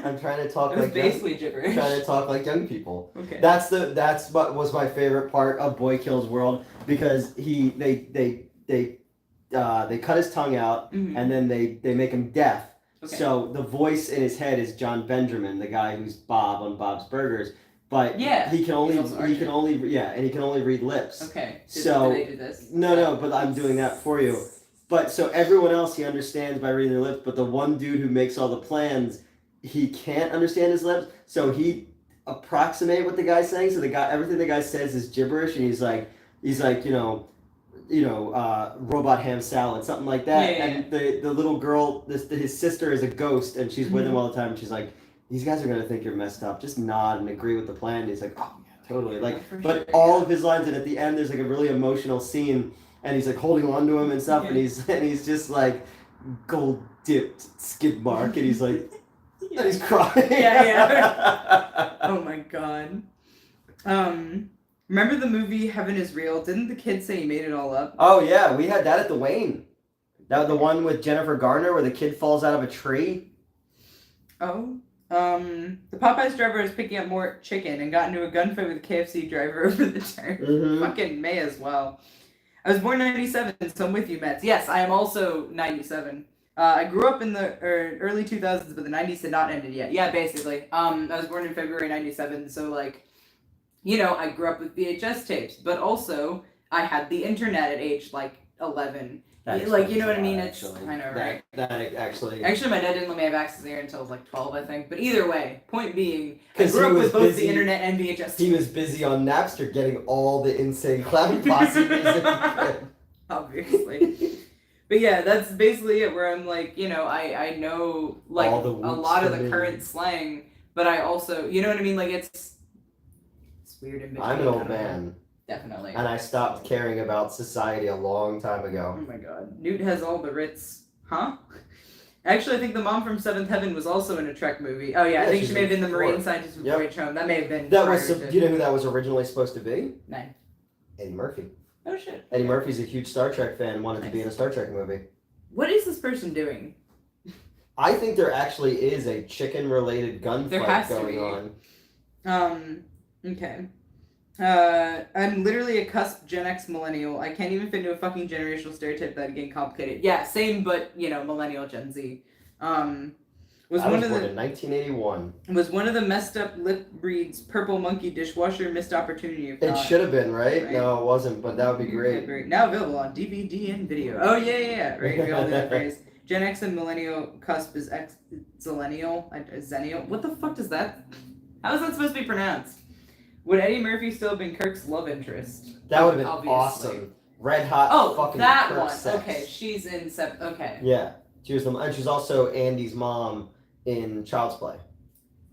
I'm trying to talk like basically gibberish. Trying to talk like young people. Okay. That's what was my favorite part of Boy Kills World, because they cut his tongue out, mm-hmm. and then they make him deaf. Okay. So the voice in his head is John Benjamin, the guy who's Bob on Bob's Burgers. But he can only read lips. Okay. So did they do this? No, but I'm doing that for you. But so everyone else he understands by reading their lips, but the one dude who makes all the plans, he can't understand his lips, so he approximate what the guy's saying. So everything the guy says is gibberish, and he's like, robot ham salad, something like that. Yeah. And the little girl, his sister is a ghost, and she's with him all the time. And she's like, these guys are gonna think you're messed up. Just nod and agree with the plan. And he's like, oh yeah, totally. But all of his lines, and at the end, there's like a really emotional scene, and he's like holding on to him and stuff, and he's just like gold dipped skid mark, and he's like, and he's crying. Yeah. Oh my god. Remember the movie Heaven is Real? Didn't the kid say he made it all up? Oh yeah, we had that at the Wayne. That was the one with Jennifer Garner where the kid falls out of a tree. Oh. The Popeyes driver is picking up more chicken and got into a gunfight with the KFC driver over the turn. Mm-hmm. Fucking may as well. I was born in 97, so I'm with you, Mets. Yes, I am also 97. I grew up in the early 2000s, but the 90s had not ended yet. Yeah, basically. I was born in February 97, so like, I grew up with VHS tapes, but also I had the internet at age like 11. Like, you know what I mean? It's I know, right? That actually, my dad didn't let me have access there until I was like 12, I think. But either way, point being, I grew up with both the internet and VHS tapes. He was busy on Napster getting all the insane Clown Posse music. Obviously. But yeah, that's basically it, where I'm like, I know like a lot of the current slang, but I also, you know what I mean? Like it's weird in between. I'm an old man. Definitely. And I stopped caring about society a long time ago. Oh my god. Newt has all the Ritz. Huh? Actually, I think the mom from Seventh Heaven was also in a Trek movie. Oh yeah, I think she may have been the marine scientist with Voyage Home. That may have been. That was. You know who that was originally supposed to be? No. Eddie Murphy. Oh shit. Eddie Murphy's a huge Star Trek fan. Wanted to be in a Star Trek movie. What is this person doing? I think there actually is a chicken-related gunfight going on. Okay. I'm literally a cusp Gen X millennial. I can't even fit into a fucking generational stereotype that getting complicated. Yeah, same, but millennial Gen Z. I was born in 1981. Was one of the messed up lip breeds Purple Monkey dishwasher missed opportunity? It should have been, right? No, it wasn't, but that would be great. Now available on DVD and video. Oh yeah. Right, we all do that phrase. Gen X and millennial cusp is Zillennial. Zennial. What the fuck does that? How is that supposed to be pronounced? Would Eddie Murphy still have been Kirk's love interest? That would have been awesome. Red hot fucking that Kirk one. sex. Okay, she's in Okay. Yeah. She was and she's also Andy's mom in Child's Play.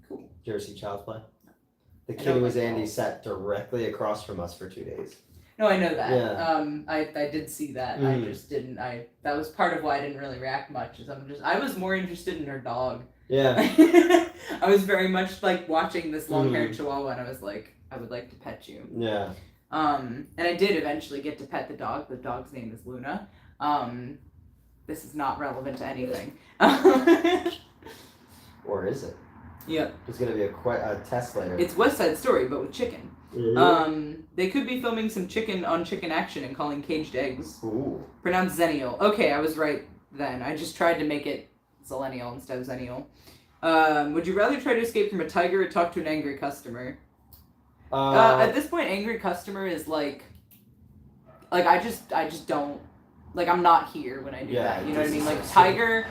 Cool. Did you ever see Child's Play? The kid who was Andy sat directly across from us for 2 days. No, I know that. Yeah. I did see that. I just didn't. That was part of why I didn't really react much. I was more interested in her dog. Yeah. I was very much like watching this long-haired Chihuahua, and I was like, I would like to pet you. Yeah. And I did eventually get to pet the dog. The dog's name is Luna. This is not relevant to anything. Or is it? Yep. There's gonna be a test later. It's West Side Story, but with chicken. Mm-hmm. They could be filming some chicken on chicken action and calling caged eggs. Ooh. Pronounced Zennial. Okay, I was right then. I just tried to make it Zillennial instead of Zennial. Would you rather try to escape from a tiger or talk to an angry customer? At this point, angry customer is like I just don't, like, I'm not here when I do that. You know what I mean? Like tiger,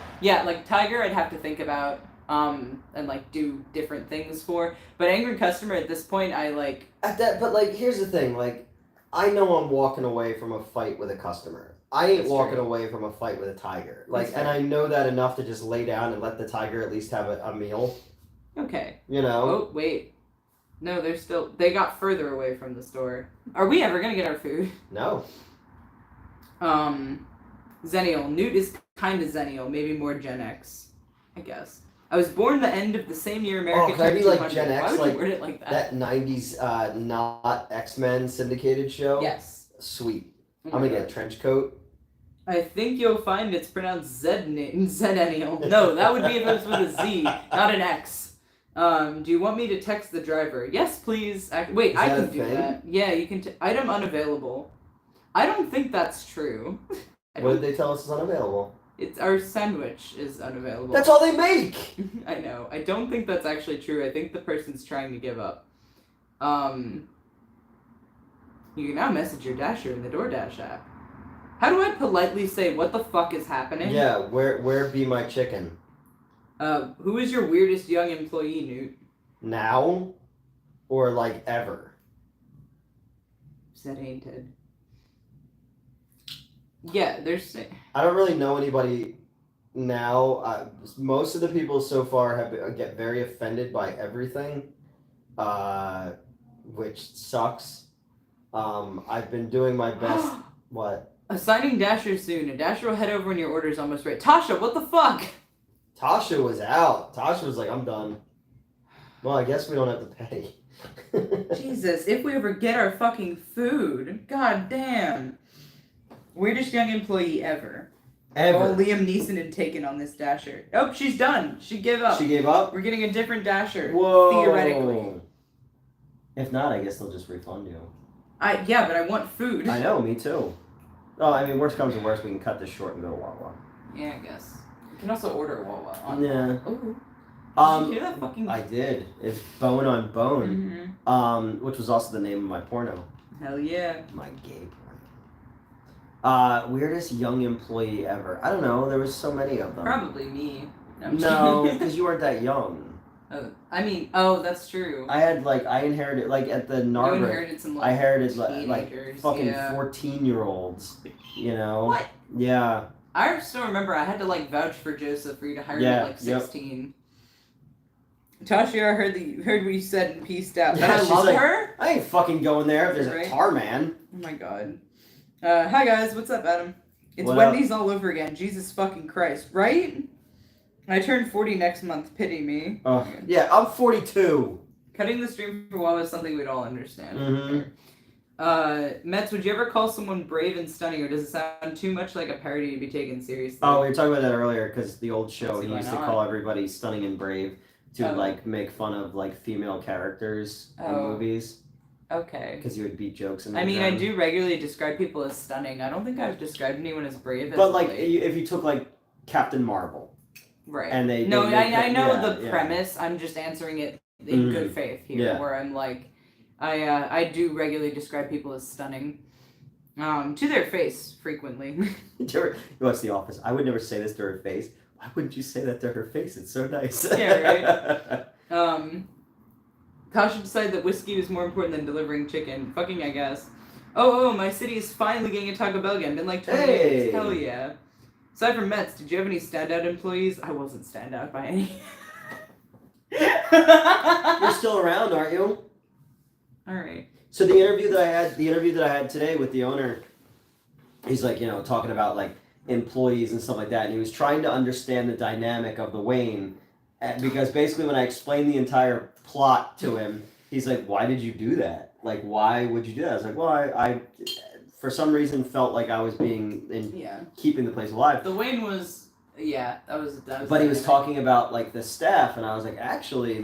tiger, I'd have to think about and like do different things for. But angry customer at this point, But like, here's the thing. Like, I know I'm walking away from a fight with a customer. I ain't walking away from a fight with a tiger. Like, and I know that enough to just lay down and let the tiger at least have a meal. Okay. You know? Oh, wait. No, they got further away from the store. Are we ever gonna get our food? No. Zennial. Newt is kind of Zennial, maybe more Gen X, I guess. I was born the end of the same year America can I be like Gen X? X? Why would you word it like that? That 90s not X-Men syndicated show? Yes. Sweet. I'm gonna get a trench coat. I think you'll find it's pronounced Zennial. No, that would be if it was with a Z, not an X. Do you want me to text the driver? Yes, please. Wait, I can do that. Yeah, you can. Item unavailable. I don't think that's true. What did they tell us is unavailable? It's our sandwich is unavailable. That's all they make! I know. I don't think that's actually true. I think the person's trying to give up. You can now message your Dasher in the DoorDash app. How do I politely say, what the fuck is happening? Yeah, where be my chicken? Who is your weirdest young employee, Newt? Now? Or, like, ever? Said Ainted. Yeah, there's. I don't really know anybody now. Most of the people so far get very offended by everything, which sucks. I've been doing my best. What? Assigning Dasher soon. A Dasher will head over when your order is almost ready. Tasha, what the fuck? Tasha was out. Tasha was like, I'm done. Well, I guess we don't have to pay. Jesus, if we ever get our fucking food. God damn. Weirdest young employee ever. Ever. Oh, Liam Neeson had taken on this Dasher. Oh, she's done. She gave up. She gave up? We're getting a different Dasher. Whoa. Theoretically. If not, I guess they'll just refund you. Yeah, but I want food. I know, me too. Oh, I mean, worst comes to worst, we can cut this short and go to Wawa. Yeah, I guess. You can also order Wawa. Yeah. Ooh. Did you hear that fucking... I did. It's Bone on Bone. Mm-hmm. Which was also the name of my porno. Hell yeah. My gay porno. Weirdest young employee ever. I don't know. There was so many of them. Probably me. No, because you weren't that young. I mean, that's true. I inherited, at the Narber. You inherited some, I inherited, fucking yeah. 14-year-olds, you know? What? Yeah. I still remember I had to, vouch for Joseph for you to hire me at, 16. Yep. Tasha, I heard what you said and peaced out. Yeah, but I love her? I ain't fucking going there if there's a tar man. Oh my god. Hi guys, what's up, Adam? It's what Wendy's up? all over again. Jesus fucking Christ, right? I turn 40 next month. Pity me. Oh, yeah, I'm 42. Cutting the stream for a while is something we'd all understand. Mm-hmm. Metz, would you ever call someone brave and stunning, or does it sound too much like a parody to be taken seriously? Oh, we were talking about that earlier, because the old show, he used to not. call everybody stunning and brave to, make fun of, female characters in movies. Okay. Because you would beat jokes in I mean, I do regularly describe people as stunning. I don't think I've described anyone as brave. But, if you took, Captain Marvel. Right. And I know the premise. I'm just answering it in good faith here, where I'm I do regularly describe people as stunning, to their face frequently. You watch The Office. I would never say this to her face. Why wouldn't you say that to her face? It's so nice. Yeah, right. Tasha decided that whiskey was more important than delivering chicken. Fucking I guess. Oh, my city is finally getting a Taco Bell again. Been 20 years. Hell yeah. Aside from Mets, did you have any standout employees? I wasn't standout by any. You're still around, aren't you? All right. So the interview that I had today with the owner, he's talking about employees and stuff like that, and he was trying to understand the dynamic of the Wayne, because basically when I explained the entire plot to him, he's like, "Why did you do that? Why would you do that?" I was like, "Well, I for some reason felt like I was keeping the place alive." The Wayne was, that was. But he was talking about the staff, and I was like, actually,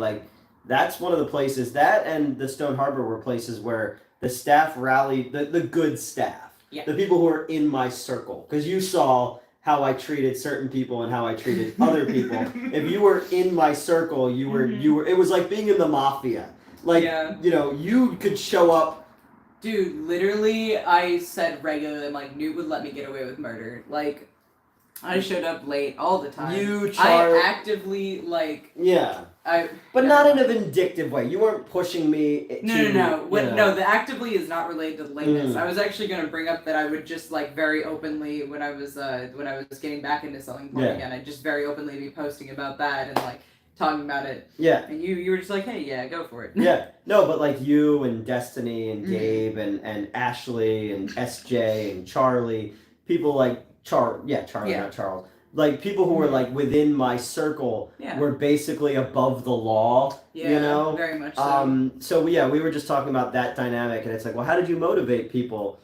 that's one of the places, that and the Stone Harbor were places where the staff rallied, the good staff, the people who are in my circle, because you saw how I treated certain people and how I treated other people. If you were in my circle, you were. It was like being in the mafia. You could show up. Dude, literally, I said regularly, Newt would let me get away with murder. I showed up late all the time. I actively, Yeah. But not in a vindictive way. You weren't pushing me No. No, the actively is not related to lateness. I was actually going to bring up that I would just, very openly, when I was getting back into selling porn again, I'd just very openly be posting about that and, talking about it. Yeah. And you were just like, hey, yeah, go for it. Yeah. No, but you and Destiny and Gabe and Ashley and SJ and Charlie, people Charlie, not Charles. People who were within my circle were basically above the law. Yeah, very much so. So we were just talking about that dynamic, and it's well, how did you motivate people?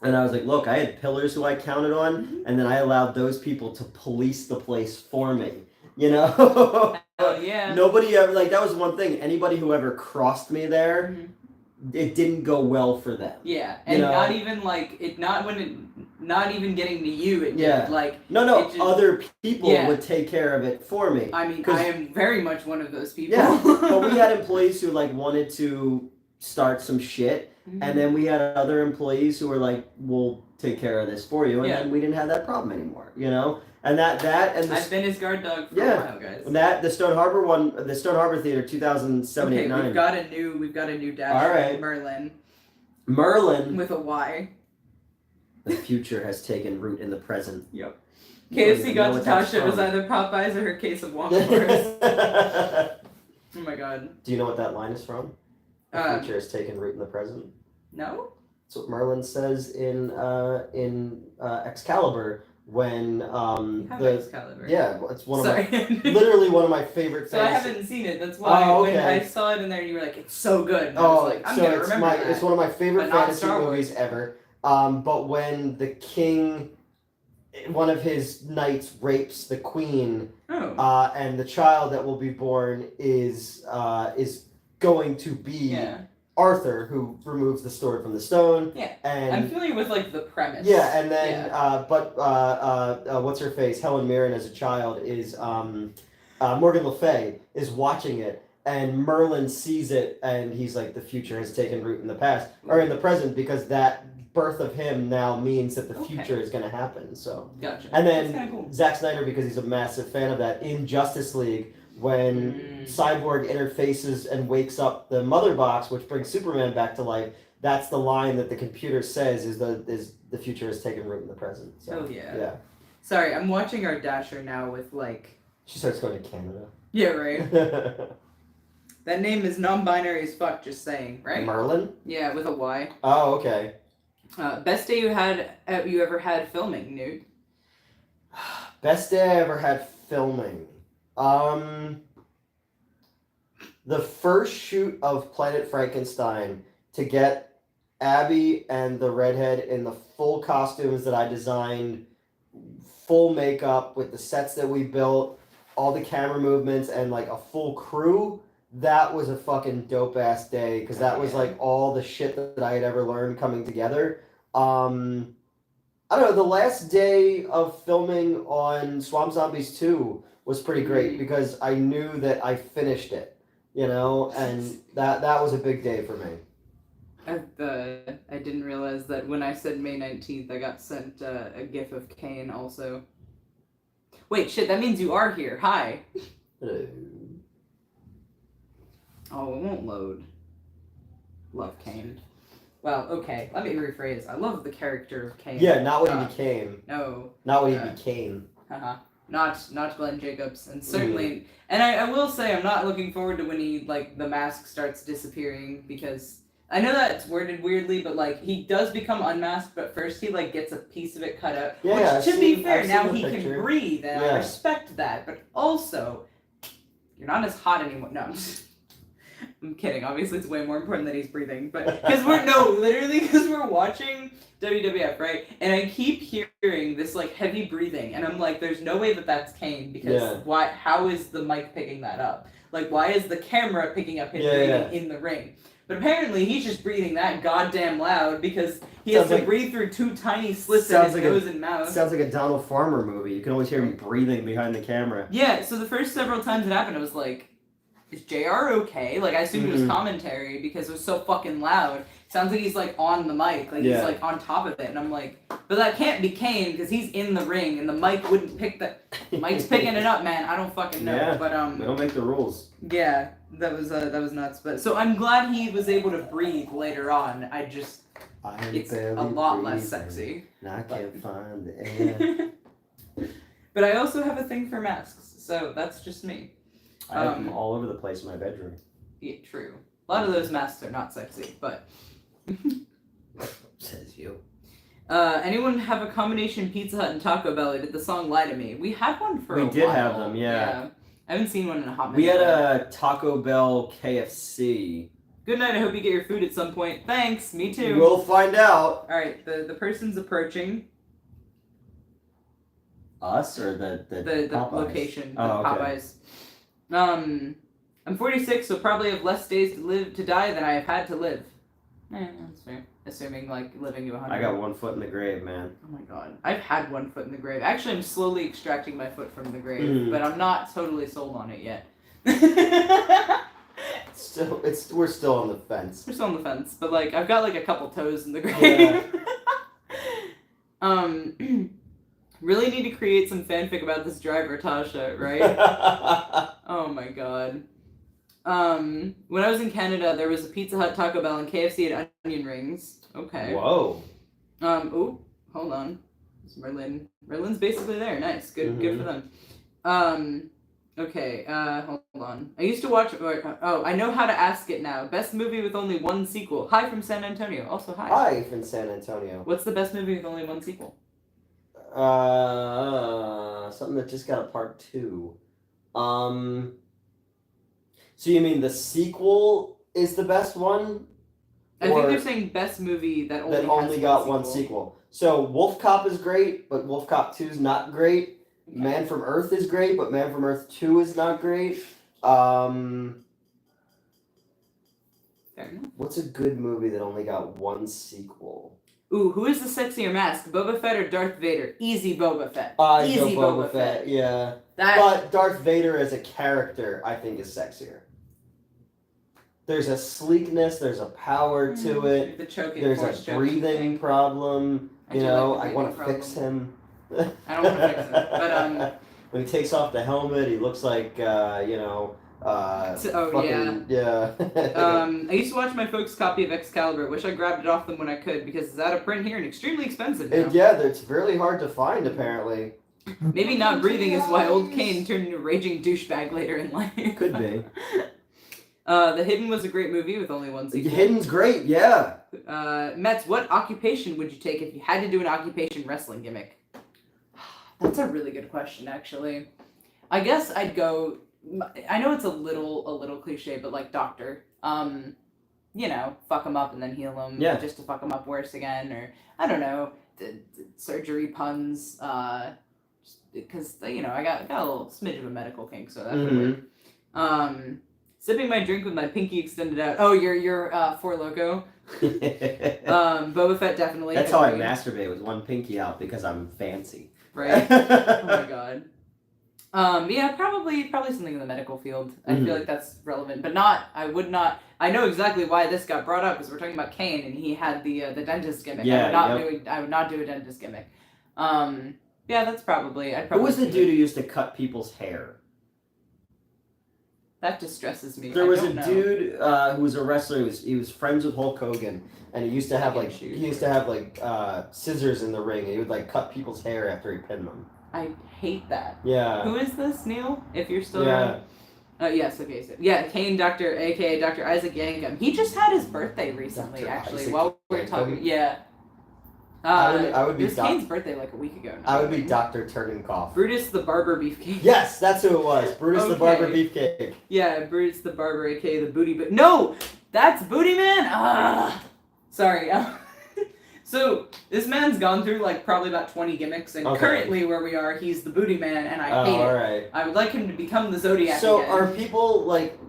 And I was like, look, I had pillars who I counted on, and then I allowed those people to police the place for me. Hell yeah. Nobody ever, that was one thing. Anybody who ever crossed me there, it didn't go well for them. Yeah, and not even not even getting to you. It did, other people would take care of it for me. I mean, I am very much one of those people. Yeah, but we had employees who wanted to start some shit, and then we had other employees who were we'll take care of this for you, and then we didn't have that problem anymore. And that and I've been his guard dog for a while, guys. That the Stone Harbor Theater, 2007, 8, 9. We've got a new dash. All right. Merlin Merlin with a Y. The future has taken root in the present. Yep. You don't KFC even got know to what that's Tasha. It was from. either Popeyes or her case of Whopper. Oh my god. Do you know what that line is from? The future has taken root in the present. No. That's what Merlin says in Excalibur when Excalibur. Yeah, it's one of Sorry. literally one of my favorite. So I haven't seen it. That's why when I saw it in there, you were like, "It's so good." And I was like, I'm gonna remember that. It's one of my favorite But not fantasy Star Wars. movies ever. But when the king, one of his knights, rapes the queen, and the child that will be born is going to be Arthur, who removes the sword from the stone. Yeah, and I'm familiar with like the premise. Yeah, and then what's her face? Helen Mirren as a child is Morgan Le Fay is watching it, and Merlin sees it, and he's like, the future has taken root in the past or in the present, because that birth of him now means that the future is going to happen. So gotcha. And then That's cool. Zack Snyder, because he's a massive fan of that, in Justice League, when Cyborg interfaces and wakes up the mother box, which brings Superman back to life, that's the line that the computer says is the future has taken root in the present. So, yeah. Sorry, I'm watching our Dasher now with like. She starts going to Canada. Yeah, right. That name is non-binary as fuck. Just saying, right? Merlin. Yeah, with a Y. Oh, okay. Best day you ever had filming, Newt? Best day I ever had filming. The first shoot of Planet Frankenstein, to get Abby and the redhead in the full costumes that I designed, full makeup with the sets that we built, all the camera movements, and like a full crew. That was a fucking dope ass day, because that was like all the shit that I had ever learned coming together. I don't know, the last day of filming on Swamp Zombies 2 was pretty great, because I knew that I finished it, and that was a big day for me. I didn't realize that when I said May 19th, I got sent a gif of Kane also. Wait, shit, that means you are here. Hi. Hello. Oh, it won't load. Love Kane. Well, okay, let me rephrase. I love the character of Kane. Yeah, not what he became. No. Not what he became. Haha. Not Glenn Jacobs, and certainly, and I will say I'm not looking forward to when he, like, the mask starts disappearing, because I know that it's worded weirdly, but, like, he does become unmasked, but first he, like, gets a piece of it cut out. Yeah, which, to be fair, now he picture. can breathe, and I respect that, but also, you're not as hot anymore. No, I'm kidding. Obviously, it's way more important that he's breathing, but because we're watching WWF, right? And I keep hearing this like heavy breathing, and I'm like, "There's no way that that's Kane, because why? How is the mic picking that up? Like, why is the camera picking up his breathing in the ring?" But apparently, he's just breathing that goddamn loud because he has to breathe through two tiny slits in his nose and mouth. Sounds like a Donald Farmer movie. You can always hear him breathing behind the camera. Yeah. So the first several times it happened, I was like, is JR okay? Like, I assumed it was commentary because it was so fucking loud. Sounds like he's, like, on the mic. Like, he's, like, on top of it. And I'm like, but that can't be Kane because he's in the ring and the mic wouldn't pick that. Mic's picking it up, man. I don't fucking know. Yeah, but, we don't make the rules. Yeah, that was nuts. But so I'm glad he was able to breathe later on. It's a lot less sexy. And I can't find the air. But I also have a thing for masks, so that's just me. I have them all over the place in my bedroom. Yeah, true. A lot of those masks are not sexy, but... Says you. Anyone have a combination Pizza Hut and Taco Bell? Did the song Lie to Me? We had one for a while. We did have them, yeah. I haven't seen one in a hot minute. We had a Taco Bell KFC. Good night, I hope you get your food at some point. Thanks, me too. We'll find out. Alright, the person's approaching. Us or the location, the okay. Popeyes. I'm 46, so probably have less days to die than I have had to live. That's fair. Assuming, like, living to 100. I got 1 foot in the grave, man. Oh my god. I've had 1 foot in the grave. Actually, I'm slowly extracting my foot from the grave, but I'm not totally sold on it yet. We're still on the fence. We're still on the fence, but, like, I've got, like, a couple toes in the grave. Yeah. Really need to create some fanfic about this driver, Tasha, right? Oh my god. When I was in Canada, there was a Pizza Hut, Taco Bell, and KFC had onion rings. Okay. Whoa. Ooh. hold on. It's Merlin. Merlin's basically there. Nice. Good for them. Okay, hold on. I used to watch... I know how to ask it now. Best movie with only one sequel. Hi from San Antonio. Also, hi. Hi from San Antonio. What's the best movie with only one sequel? Something that just got a part 2. So you mean the sequel is the best one? I think they're saying best movie that only got one sequel. So Wolf Cop is great, but Wolf Cop 2 is not great. Okay. Man from Earth is great, but Man from Earth 2 is not great. Fair enough. What's a good movie that only got one sequel? Ooh, who is the sexier mask? Boba Fett or Darth Vader? Easy Boba Fett. Easy Boba Fett, yeah. But Darth Vader as a character, I think, is sexier. There's a sleekness, there's a power to it. The choking, there's a breathing problem. You know, I want to fix him. I don't want to fix him, but when he takes off the helmet, he looks like yeah. I used to watch my folks' copy of Excalibur. Wish I grabbed it off them when I could because it's out of print here and extremely expensive now. It's really hard to find apparently. Maybe not breathing is why old Kane turned into a raging douchebag later in life. Could be. The Hidden was a great movie with only one sequel. The Hidden's great, yeah. Metz, what occupation would you take if you had to do an occupation wrestling gimmick? That's a really good question, actually. I guess I'd go... I know it's a little cliche, but like doctor. Fuck them up and then heal them. Yeah. Just to fuck them up worse again, or I don't know, surgery puns. Because I got a little smidge of a medical kink, so that would work. Sipping my drink with my pinky extended out. Oh, you're Four Loko. Boba Fett definitely. That's how I masturbate with one pinky out because I'm fancy. Right. Oh my god. Yeah, probably something in the medical field. I feel like that's relevant, but I know exactly why this got brought up because we're talking about Kane and he had the dentist gimmick. Yeah, I would not do a dentist gimmick. Yeah, that's probably. Who was the dude who used to cut people's hair? That distresses me. There was a dude who was a wrestler. He was friends with Hulk Hogan, and he used to have scissors in the ring. And he would like cut people's hair after he pinned them. I hate that. Yeah. Who is this, Neil? If you're still around. Yes, okay. So, yeah, Kane Doctor, a.k.a. Dr. Isaac Yankum. He just had his birthday recently, actually, while we were talking. Yeah. I would be it was Kane's birthday like a week ago. I would be Dr. Turnenkopf. Brutus the Barber Beefcake. Yes, that's who it was. Brutus the Barber Beefcake. Yeah, Brutus the Barber, a.k.a. the Booty... No! That's Booty Man! Sorry. So, this man's gone through, like, probably about 20 gimmicks, and currently where we are, he's the Booty Man, and I hate it. Right. I would like him to become the Zodiac So, again. are people, like...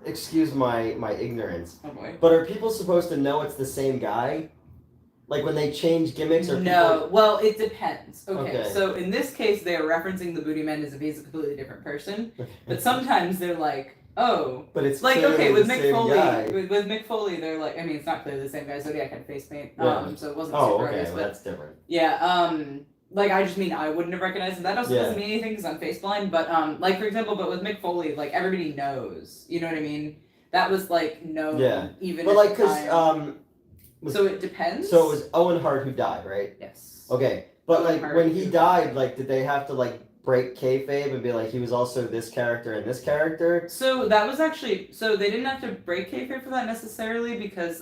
Excuse my ignorance. Oh, boy. But are people supposed to know it's the same guy? Like, when they change gimmicks, or No, well, it depends. Okay, so in this case, they are referencing the Booty Man as if he's a completely different person, but sometimes they're like, oh, but it's like with Mick Foley. With Mick Foley, they're like, I mean, it's not clearly the same guy. Zodiac had face paint, so it wasn't super obvious. Well, that's different. Yeah, like I just mean I wouldn't have recognized him. That also doesn't mean anything because I'm face blind. But like for example, but with Mick Foley, like everybody knows. You know what I mean? That was like known even. But like because so it depends. So it was Owen Hart who died, right? Yes. Okay, but like when he died, like did they have to like break kayfabe and be like he was also this character and this character? So that was actually they didn't have to break kayfabe for that necessarily because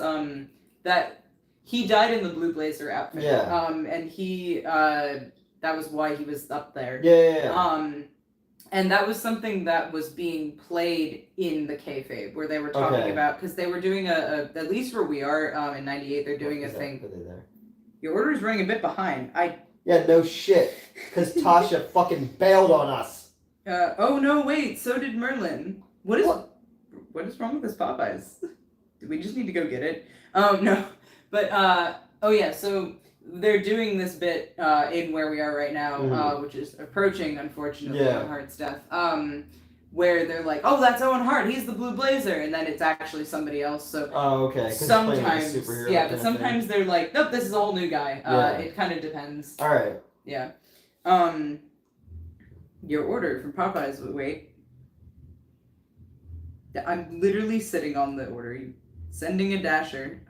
that he died in the Blue Blazer outfit. Yeah. And he that was why he was up there. Yeah. And that was something that was being played in the kayfabe, where they were talking about, because they were doing at least where we are in 98, they're doing a thing. Are they there? Your order is running a bit behind. Yeah, no shit, because Tasha fucking bailed on us. Oh no, wait, so did Merlin. What is wrong with this Popeyes? Do we just need to go get it? No, but, so they're doing this bit in where we are right now, which is approaching, unfortunately, Owen Hart's death, where they're like, oh, that's Owen Hart, he's the Blue Blazer, and then it's actually somebody else, so sometimes, but sometimes they're like, nope, this is a whole new guy. It kind of depends. Alright. Yeah. Your order from Popeyes, wait. I'm literally sitting on the order. Sending a dasher.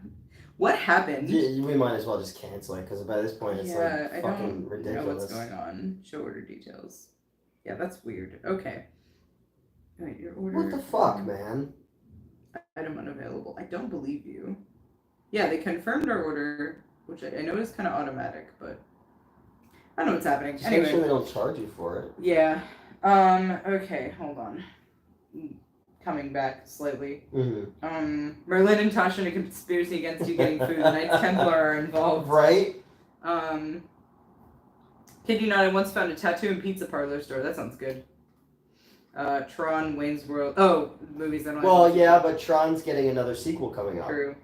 What happened? Yeah, we might as well just cancel it because by this point it's like fucking ridiculous. I don't know what's going on. Show order details. Yeah, that's weird. Okay. Wait, your order. What the fuck, man? Item unavailable. I don't believe you. Yeah, they confirmed our order, which I know is kind of automatic, but I don't know what's happening. Just anyway. make sure they don't charge you for it. Yeah. Okay, hold on. Coming back slightly. Mm-hmm. Merlin and Tasha in a conspiracy against you getting food. The Knights Templar are involved. Right? Kid you not, I once found a tattoo and pizza parlor store. That sounds good. Tron, Wayne's World. Oh, movies that don't. Well, yeah, but Tron's getting another sequel coming up. True.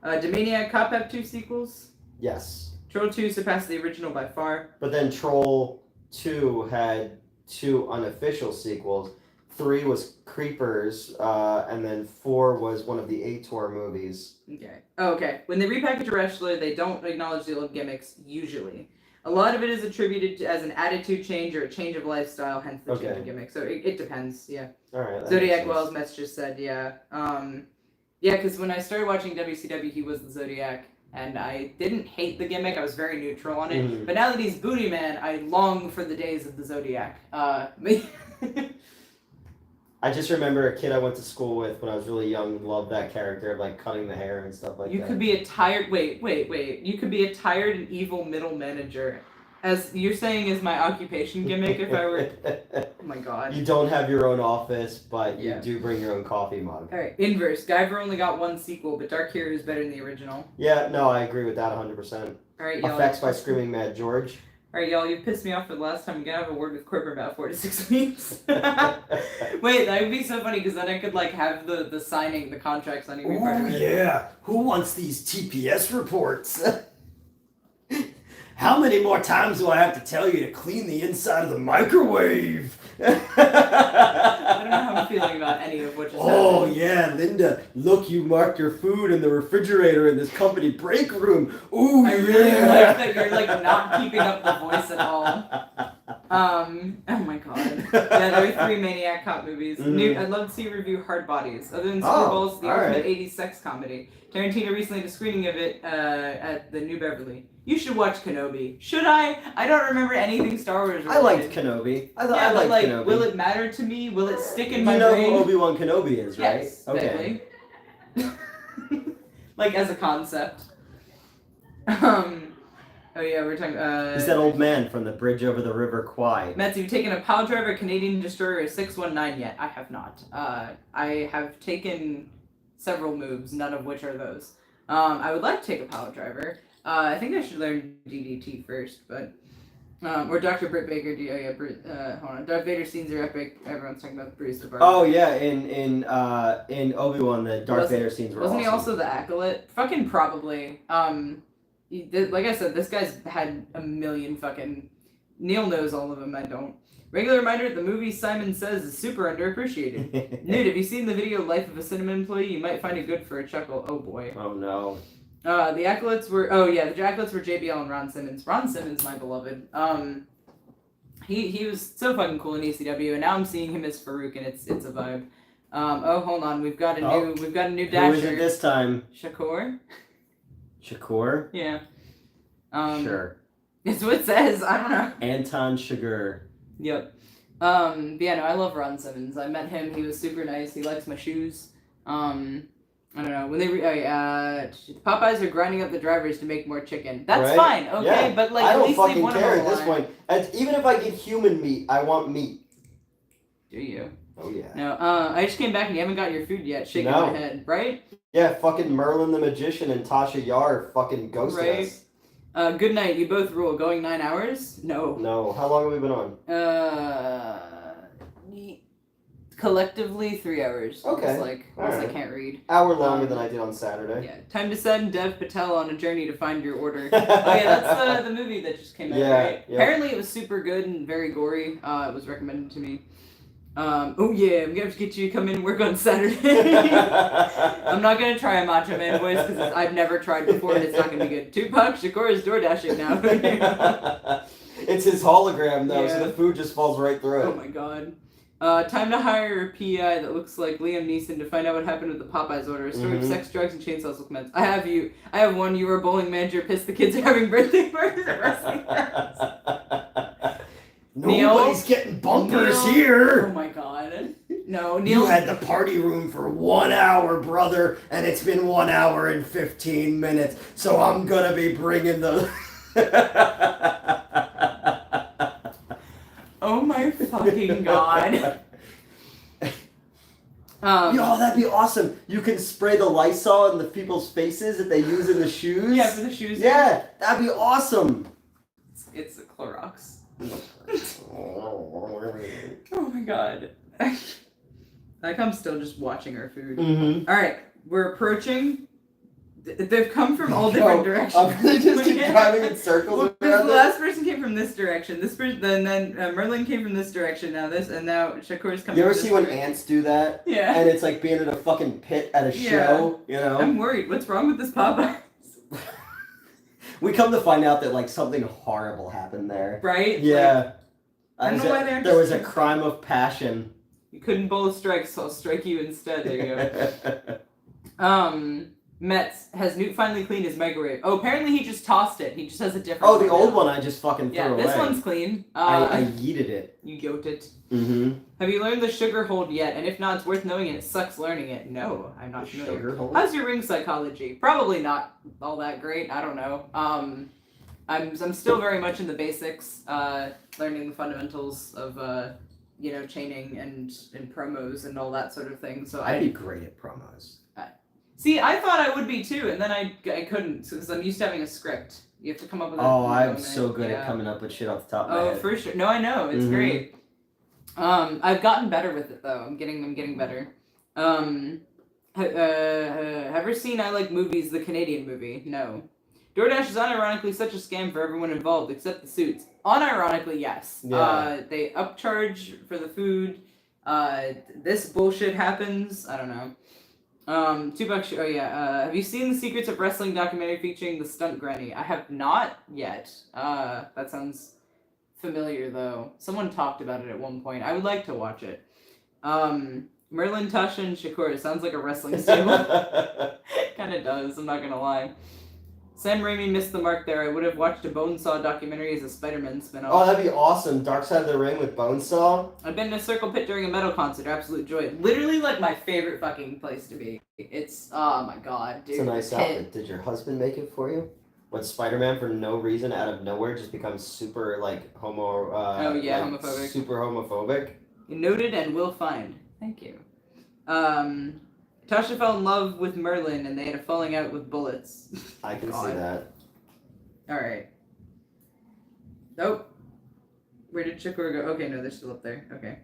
Domaniac Cop have 2 sequels. Yes. Troll 2 surpassed the original by far. But then Troll 2 had 2 unofficial sequels. 3 was Creepers, and then 4 was one of the Ator movies. Okay. Oh, okay. When they repackage a wrestler, they don't acknowledge the old gimmicks, usually. A lot of it is attributed to, as an attitude change or a change of lifestyle, hence the change of gimmick. So it depends, yeah. Alright. Zodiac Wells, Metz just said, yeah. Yeah, because when I started watching WCW, he was the Zodiac, and I didn't hate the gimmick. I was very neutral on it. Mm-hmm. But now that he's Booty Man, I long for the days of the Zodiac. I just remember a kid I went to school with when I was really young loved that character of like cutting the hair and stuff like that. You could be a tired... Wait. You could be a tired and evil middle manager. As you're saying is my occupation gimmick if I were... Oh my god. You don't have your own office, but you do bring your own coffee mug. Alright, inverse. Guyver only got 1 sequel, but Dark Hero is better than the original. Yeah, no, I agree with that 100%. Alright, y'all. Effects by Screaming Mad George. Alright, y'all, you pissed me off for the last time. I'm gonna have a word with corporate about 4 to 6 weeks. Wait, that would be so funny, because then I could, like, have the signing, the contract signing. Oh, yeah. Who wants these TPS reports? How many more times do I have to tell you to clean the inside of the microwave? I don't know how I'm feeling about any of what just happened. Yeah, Linda, look, you marked your food in the refrigerator in this company break room. Ooh, I really like that you're, like, not keeping up the voice at all. Oh my god. Yeah, there were 3 Maniac Cop movies. I'd love to see a review Hard Bodies. Other than Screwballs, the ultimate 80s sex comedy. Tarantino recently did a screening of it at the New Beverly. You should watch Kenobi. Should I? I don't remember anything Star Wars related. I liked Kenobi. I liked Kenobi. Will it matter to me? Will it stick in my brain? brain? You know who Obi-Wan Kenobi is, right? Yes, okay. Like as a concept. Oh yeah, we're talking. He's that old man from the bridge over the River Kwai. Metz, have you taken a pile driver, Canadian destroyer, or 619 yet? I have not. I have taken several moves, none of which are those. I would like to take a pile driver. I think I should learn DDT first, but or Dr. Britt Baker. Hold on. Darth Vader scenes are epic. Everyone's talking about the Bruce DeBarber. Oh yeah, in Obi-Wan, the Darth Vader scenes were wasn't awesome. He also the acolyte? Fucking probably. Like I said, this guy's had a million fucking. Neil knows all of them. I don't. Regular reminder: the movie Simon Says is super underappreciated. Nude, have you seen the video "Life of a Cinema Employee"? You might find it good for a chuckle. Oh boy. Oh no. The acolytes were the acolytes were JBL and Ron Simmons. Ron Simmons, my beloved. He was so fucking cool in ECW, and now I'm seeing him as Farouk, and it's a vibe. Oh, hold on, we've got a new dasher. Who is it this time? Shakur. Shakur? Yeah. Sure. It's what it says. I don't know. Anton Chigurh. Yep. But yeah, no, I love Ron Simmons. I met him. He was super nice. He likes my shoes. I don't know. When they Popeyes are grinding up the drivers to make more chicken. That's fine, okay? Yeah. But like, I at don't least fucking they want care to at this point. Even if I get human meat, I want meat. Do you? Oh yeah. No. I just came back and you haven't got your food yet. Shaking my head, right? Yeah, fucking Merlin the Magician and Tasha Yar fucking ghosted us. Good night. You both rule. Going 9 hours? No. No. How long have we been on? Collectively 3 hours. Okay. I can't read. Hour longer than I did on Saturday. Yeah. Time to send Dev Patel on a journey to find your order. Oh yeah, that's the movie that just came out, right? Yeah. Apparently it was super good and very gory. It was recommended to me. Oh yeah, I'm gonna have to get you to come in and work on Saturday. I'm not gonna try a Macho Man voice because I've never tried before and it's not gonna be good. Tupac Shakur is door dashing now. It's his hologram though, so the food just falls right through it. Oh my god. Time to hire a PI that looks like Liam Neeson to find out what happened with the Popeyes order. A story of sex, drugs, and chainsaws will commence. I have one. You were a bowling manager. Pissed the kids are having birthday parties at wrestling parties. Nobody's getting bumpers here. Oh my god. No, Neil. You had the party room for 1 hour, brother, and it's been 1 hour and 15 minutes. So I'm gonna be bringing the. Oh my fucking god. Yo, that'd be awesome. You can spray the Lysol in the people's faces that they use in the shoes. Yeah, for the shoes. Yeah, that'd be awesome. It's a Clorox. Oh my god. Like, I'm still just watching our food. Mm-hmm. Alright, we're approaching. They've come from all different directions. I'm gonna just keep driving in circles. Well, the last person came from this direction. This person, then Merlin came from this direction. Now this, and now Shakur's coming. You ever from this see when direction. ants do that? Yeah. And it's like being in a fucking pit at a show, you know? I'm worried. What's wrong with this Popeyes? We come to find out that like something horrible happened there. Right? Yeah. I don't know why they're there was a just- crime of passion. You couldn't bowl a strike, so I'll strike you instead. There you go. Metz, has Newt finally cleaned his microwave? Oh, apparently he just tossed it. He just has a different Oh, the now. old one I just fucking threw away. Yeah, this one's clean. I yeeted it. You goat it. Mm-hmm. Have you learned the sugar hold yet? And if not, it's worth knowing and it sucks learning it. No, I'm not familiar. Sugar hold? How's your ring psychology? Probably not all that great. I don't know. I'm still very much in the basics, learning the fundamentals of chaining and promos and all that sort of thing. So I'd be great at promos. See, I thought I would be too, and then I couldn't because I'm used to having a script. You have to come up with. I'm so good at coming up with shit off the top of my head. Oh, for sure. No, I know it's great. I've gotten better with it though. I'm getting better. Ever seen I Like Movies, the Canadian movie? No. DoorDash is unironically such a scam for everyone involved except the suits. Unironically, yes. Yeah. They upcharge for the food. This bullshit happens. I don't know. $2. Oh yeah. Have you seen the Secrets of Wrestling documentary featuring the stunt granny? I have not yet. That sounds familiar though. Someone talked about it at one point. I would like to watch it. Merlin, Tasha, and Shakur. Sounds like a wrestling stable. Kind of does. I'm not gonna lie. Sam Raimi missed the mark there. I would have watched a Bonesaw documentary as a Spider-Man spin-off. Oh, that'd be awesome. Dark Side of the Ring with Bonesaw. I've been in a circle pit during a metal concert. Absolute joy. Literally, like, my favorite fucking place to be. It's, oh my god, dude. It's a nice Pit. outfit. Did your husband make it for you? When Spider-Man, for no reason, out of nowhere, just becomes super, like, homophobic. Super homophobic. Noted and will find. Thank you. Tasha fell in love with Merlin and they had a falling out with bullets. I can see that. Alright. Nope. Where did Shakur go? Okay, no, they're still up there. Okay.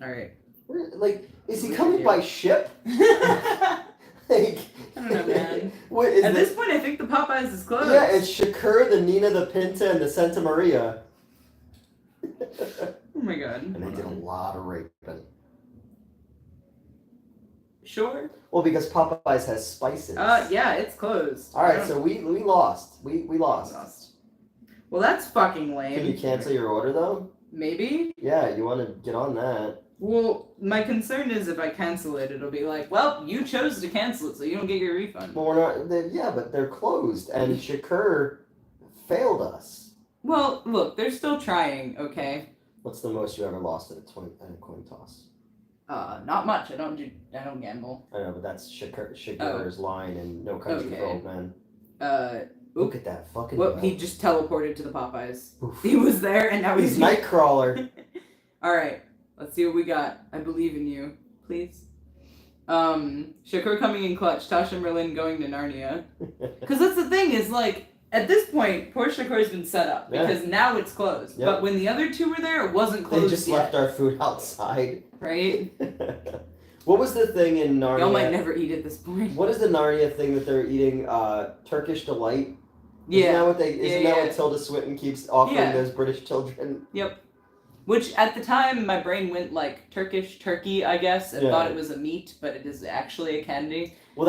Alright. Like, is he coming by ship? Like, I don't know, man. What is At this point, I think the Popeyes is closed. Yeah, it's Shakur, the Nina, the Pinta, and the Santa Maria. Oh my god. And they did a lot of raping. Sure. Well, because Popeyes has spices. Yeah, it's closed. Alright, so we lost. We lost. Well, that's fucking lame. Can you cancel your order, though? Maybe? Yeah, you want to get on that. Well, my concern is if I cancel it, it'll be like, well, you chose to cancel it, so you don't get your refund. Well, we're not. But they're closed, and Shakur failed us. Well, look, they're still trying, okay? What's the most you ever lost at a coin toss? Not much. I don't gamble. I know, but that's Shakur's line in No Country for Old Men. Look at that fucking. Well, he just teleported to the Popeyes. Oof. He was there, and now he's Nightcrawler. All right, let's see what we got. I believe in you, please. Shakur coming in clutch. Tasha Merlin going to Narnia. Because that's the thing is like. At this point, poor Shakur's been set up because now it's closed. Yep. But when the other two were there, it wasn't closed. They just left our food outside. Right? What was the thing in Narnia? Y'all might never eat at this point. What is the Narnia thing that they're eating? Turkish Delight? Yeah. Isn't that what Tilda Swinton keeps offering those British children? Yep. Which, at the time, my brain went like turkey, I guess, and thought it was a meat, but it is actually a candy. Well,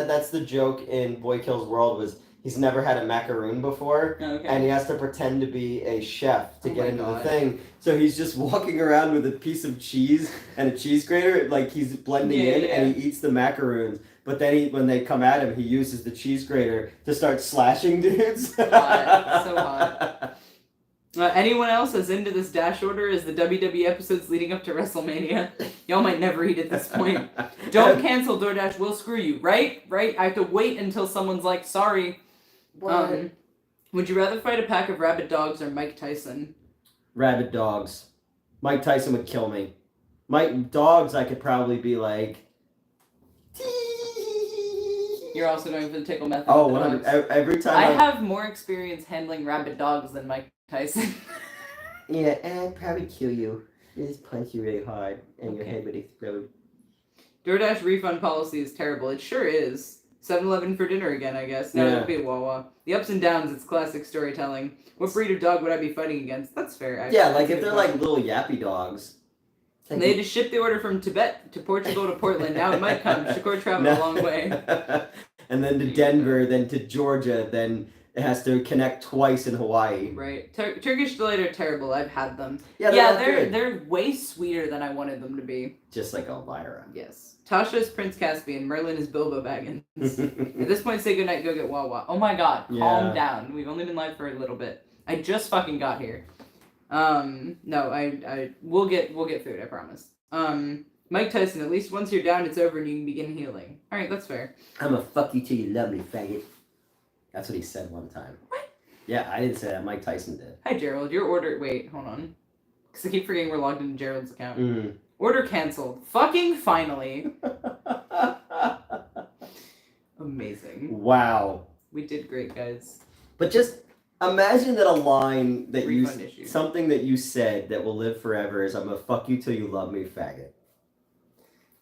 that's the joke in Boy Kills World was... He's never had a macaroon before, Okay. and he has to pretend to be a chef to get into God. the thing. So he's just walking around with a piece of cheese and a cheese grater, like he's blending in, and he eats the macaroons. But then when they come at him, he uses the cheese grater to start slashing dudes. Hot. So hot. Anyone else as into this Dash order as the WWE episodes leading up to WrestleMania? Y'all might never eat at this point. Don't cancel DoorDash, we'll screw you. Right? I have to wait until someone's like, sorry. Would you rather fight a pack of rabid dogs or Mike Tyson? Rabid dogs. Mike Tyson would kill me. Dogs, I could probably be like... You're also going for the tickle method. Oh, 100. Every time I have more experience handling rabid dogs than Mike Tyson. Yeah, and I'd probably kill you. Just punch you really hard, and your Okay. head would explode. DoorDash refund policy is terrible. It sure is. 7-Eleven for dinner again, I guess. No, Yeah. it'd be a Wawa. The ups and downs, it's classic storytelling. What breed of dog would I be fighting against? That's fair, actually. Yeah, like That's a if good they're question. like little yappy dogs. They had to ship the order from Tibet to Portugal to Portland. Now it might come. Shakur traveled a long way. And then to Denver, then to Georgia, then it has to connect twice in Hawaii. Right. Turkish Delight are terrible. I've had them. Yeah, they're way sweeter than I wanted them to be. Just like Elvira. Yes. Tasha is Prince Caspian. Merlin is Bilbo Baggins. At this point, say goodnight, go get Wawa. Oh my god, calm down. We've only been live for a little bit. I just fucking got here. No, we'll get food, I promise. Mike Tyson, at least once you're down, it's over and you can begin healing. Alright, that's fair. I'ma fuck you till you love me, faggot. That's what he said one time. What? Yeah, I didn't say that. Mike Tyson did. Hi, Gerald. Your order... Wait, hold on. Because I keep forgetting we're logged into Gerald's account. Mm. Order canceled. Fucking finally. Amazing. Wow. We did great, guys. But just imagine that a line that Refund issue. something that you said that will live forever is "I'm gonna fuck you till you love me, faggot."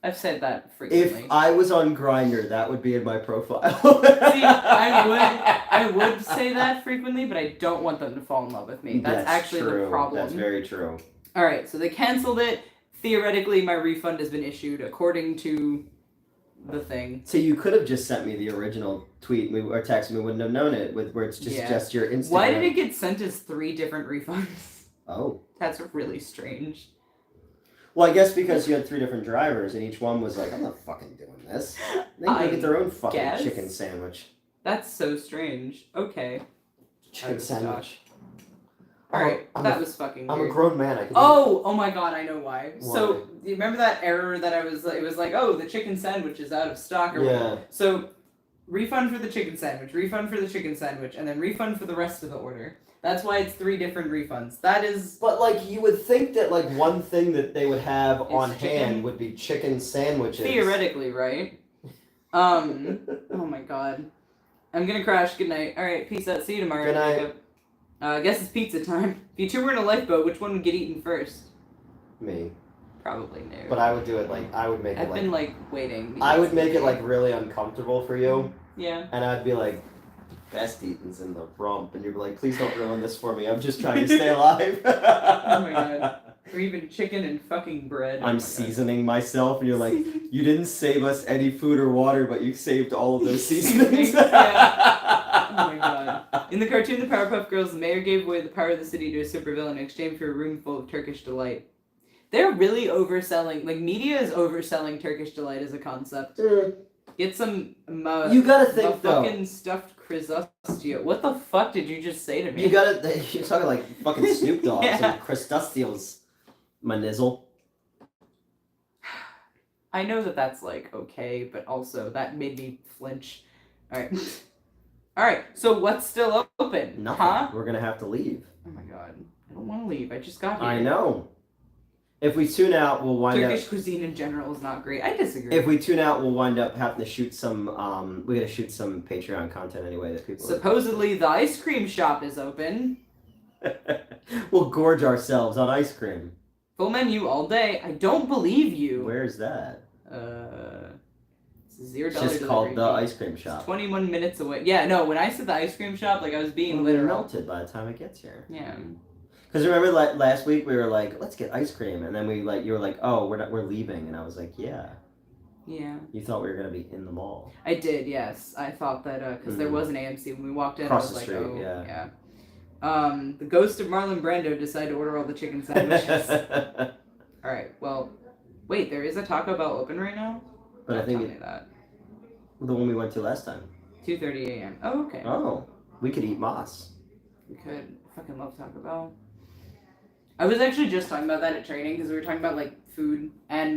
I've said that frequently. If I was on Grindr, that would be in my profile. See, I would say that frequently, but I don't want them to fall in love with me. That's actually true. the problem. That's very true. All right, so they canceled it. Theoretically, my refund has been issued according to the thing. So you could have just sent me the original tweet or text, and we wouldn't have known it. Where it's just your Instagram. Why did it get sent as 3 different refunds? Oh, That's really strange. well, I guess because you had 3 different drivers, and each one was like, "I'm not fucking doing this." They can go get their own fucking guess. chicken sandwich. That's so strange. Okay. Chicken sandwich. Alright, I'm that a- was fucking I'm weird. a grown man. I can. Oh my god, I know why. Why? So, you remember that error that it was like, oh, the chicken sandwich is out of stock or whatever. Yeah. So, refund for the chicken sandwich, refund for the chicken sandwich, and then refund for the rest of the order. That's why it's 3 different refunds. That is... But like you would think that like one thing that they would have on chicken? hand would be chicken sandwiches. Theoretically, right? Oh my god. I'm gonna crash. Good night. Alright, peace out. See you tomorrow. Good night. Wake up. I guess it's pizza time. If you 2 were in a lifeboat, which one would get eaten first? Me. Probably no. But I would do it like I would make I've it been like waiting. I would make it like really uncomfortable for you, Yeah. and I'd be like, "Best eaten's in the rump," and you'd be like, "Please don't ruin this for me. I'm just trying to stay alive." Oh my god. Or even chicken and fucking bread. Oh my I'm god. seasoning myself, and you're like, "You didn't save us any food or water, but you saved all of those seasonings." Yeah. Oh my god. In the cartoon The Powerpuff Girls, the mayor gave away the power of the city to a supervillain in exchange for a room full of Turkish delight. They're really overselling, like media is overselling Turkish delight as a concept. Get some You gotta think though. fucking stuffed crustaceo. What the fuck did you just say to me? You're talking like fucking Snoop Dogg, Yeah. some crustaceos, my nizzle. I know that that's like okay, but also that made me flinch. Alright. Alright, so what's still open? Nothing. Huh? We're gonna have to leave. Oh my god. I don't want to leave. I just got here. I know. If we tune out, we'll wind Turkish up. cuisine in general is not great. I disagree. If we tune out, we'll wind up having to shoot some. We gotta shoot some Patreon content anyway that people. Supposedly the ice cream shop is open. We'll gorge ourselves on ice cream. Full menu all day. I don't believe you. Where's that? It's $0 It's just delivery called the fee. ice cream It's shop. 21 minutes away. Yeah, no, when I said the ice cream shop, like I was being It'll be literal. melted by the time it gets here. Yeah. Because remember last week we were like, let's get ice cream, and then you were like, oh, we're leaving, and I was like, yeah. Yeah. You thought we were gonna be in the mall. I did, yes. I thought that because there was an AMC when we walked in. Across I was the like, street, oh, yeah. The ghost of Marlon Brando decided to order all the chicken sandwiches. All right. Well, wait. There is a Taco Bell open right now. But I think tell me that. The one we went to last time. 2:30 a.m. Oh, okay. Oh, we could eat moss. We could. I fucking love Taco Bell. I was actually just talking about that at training because we were talking about like food and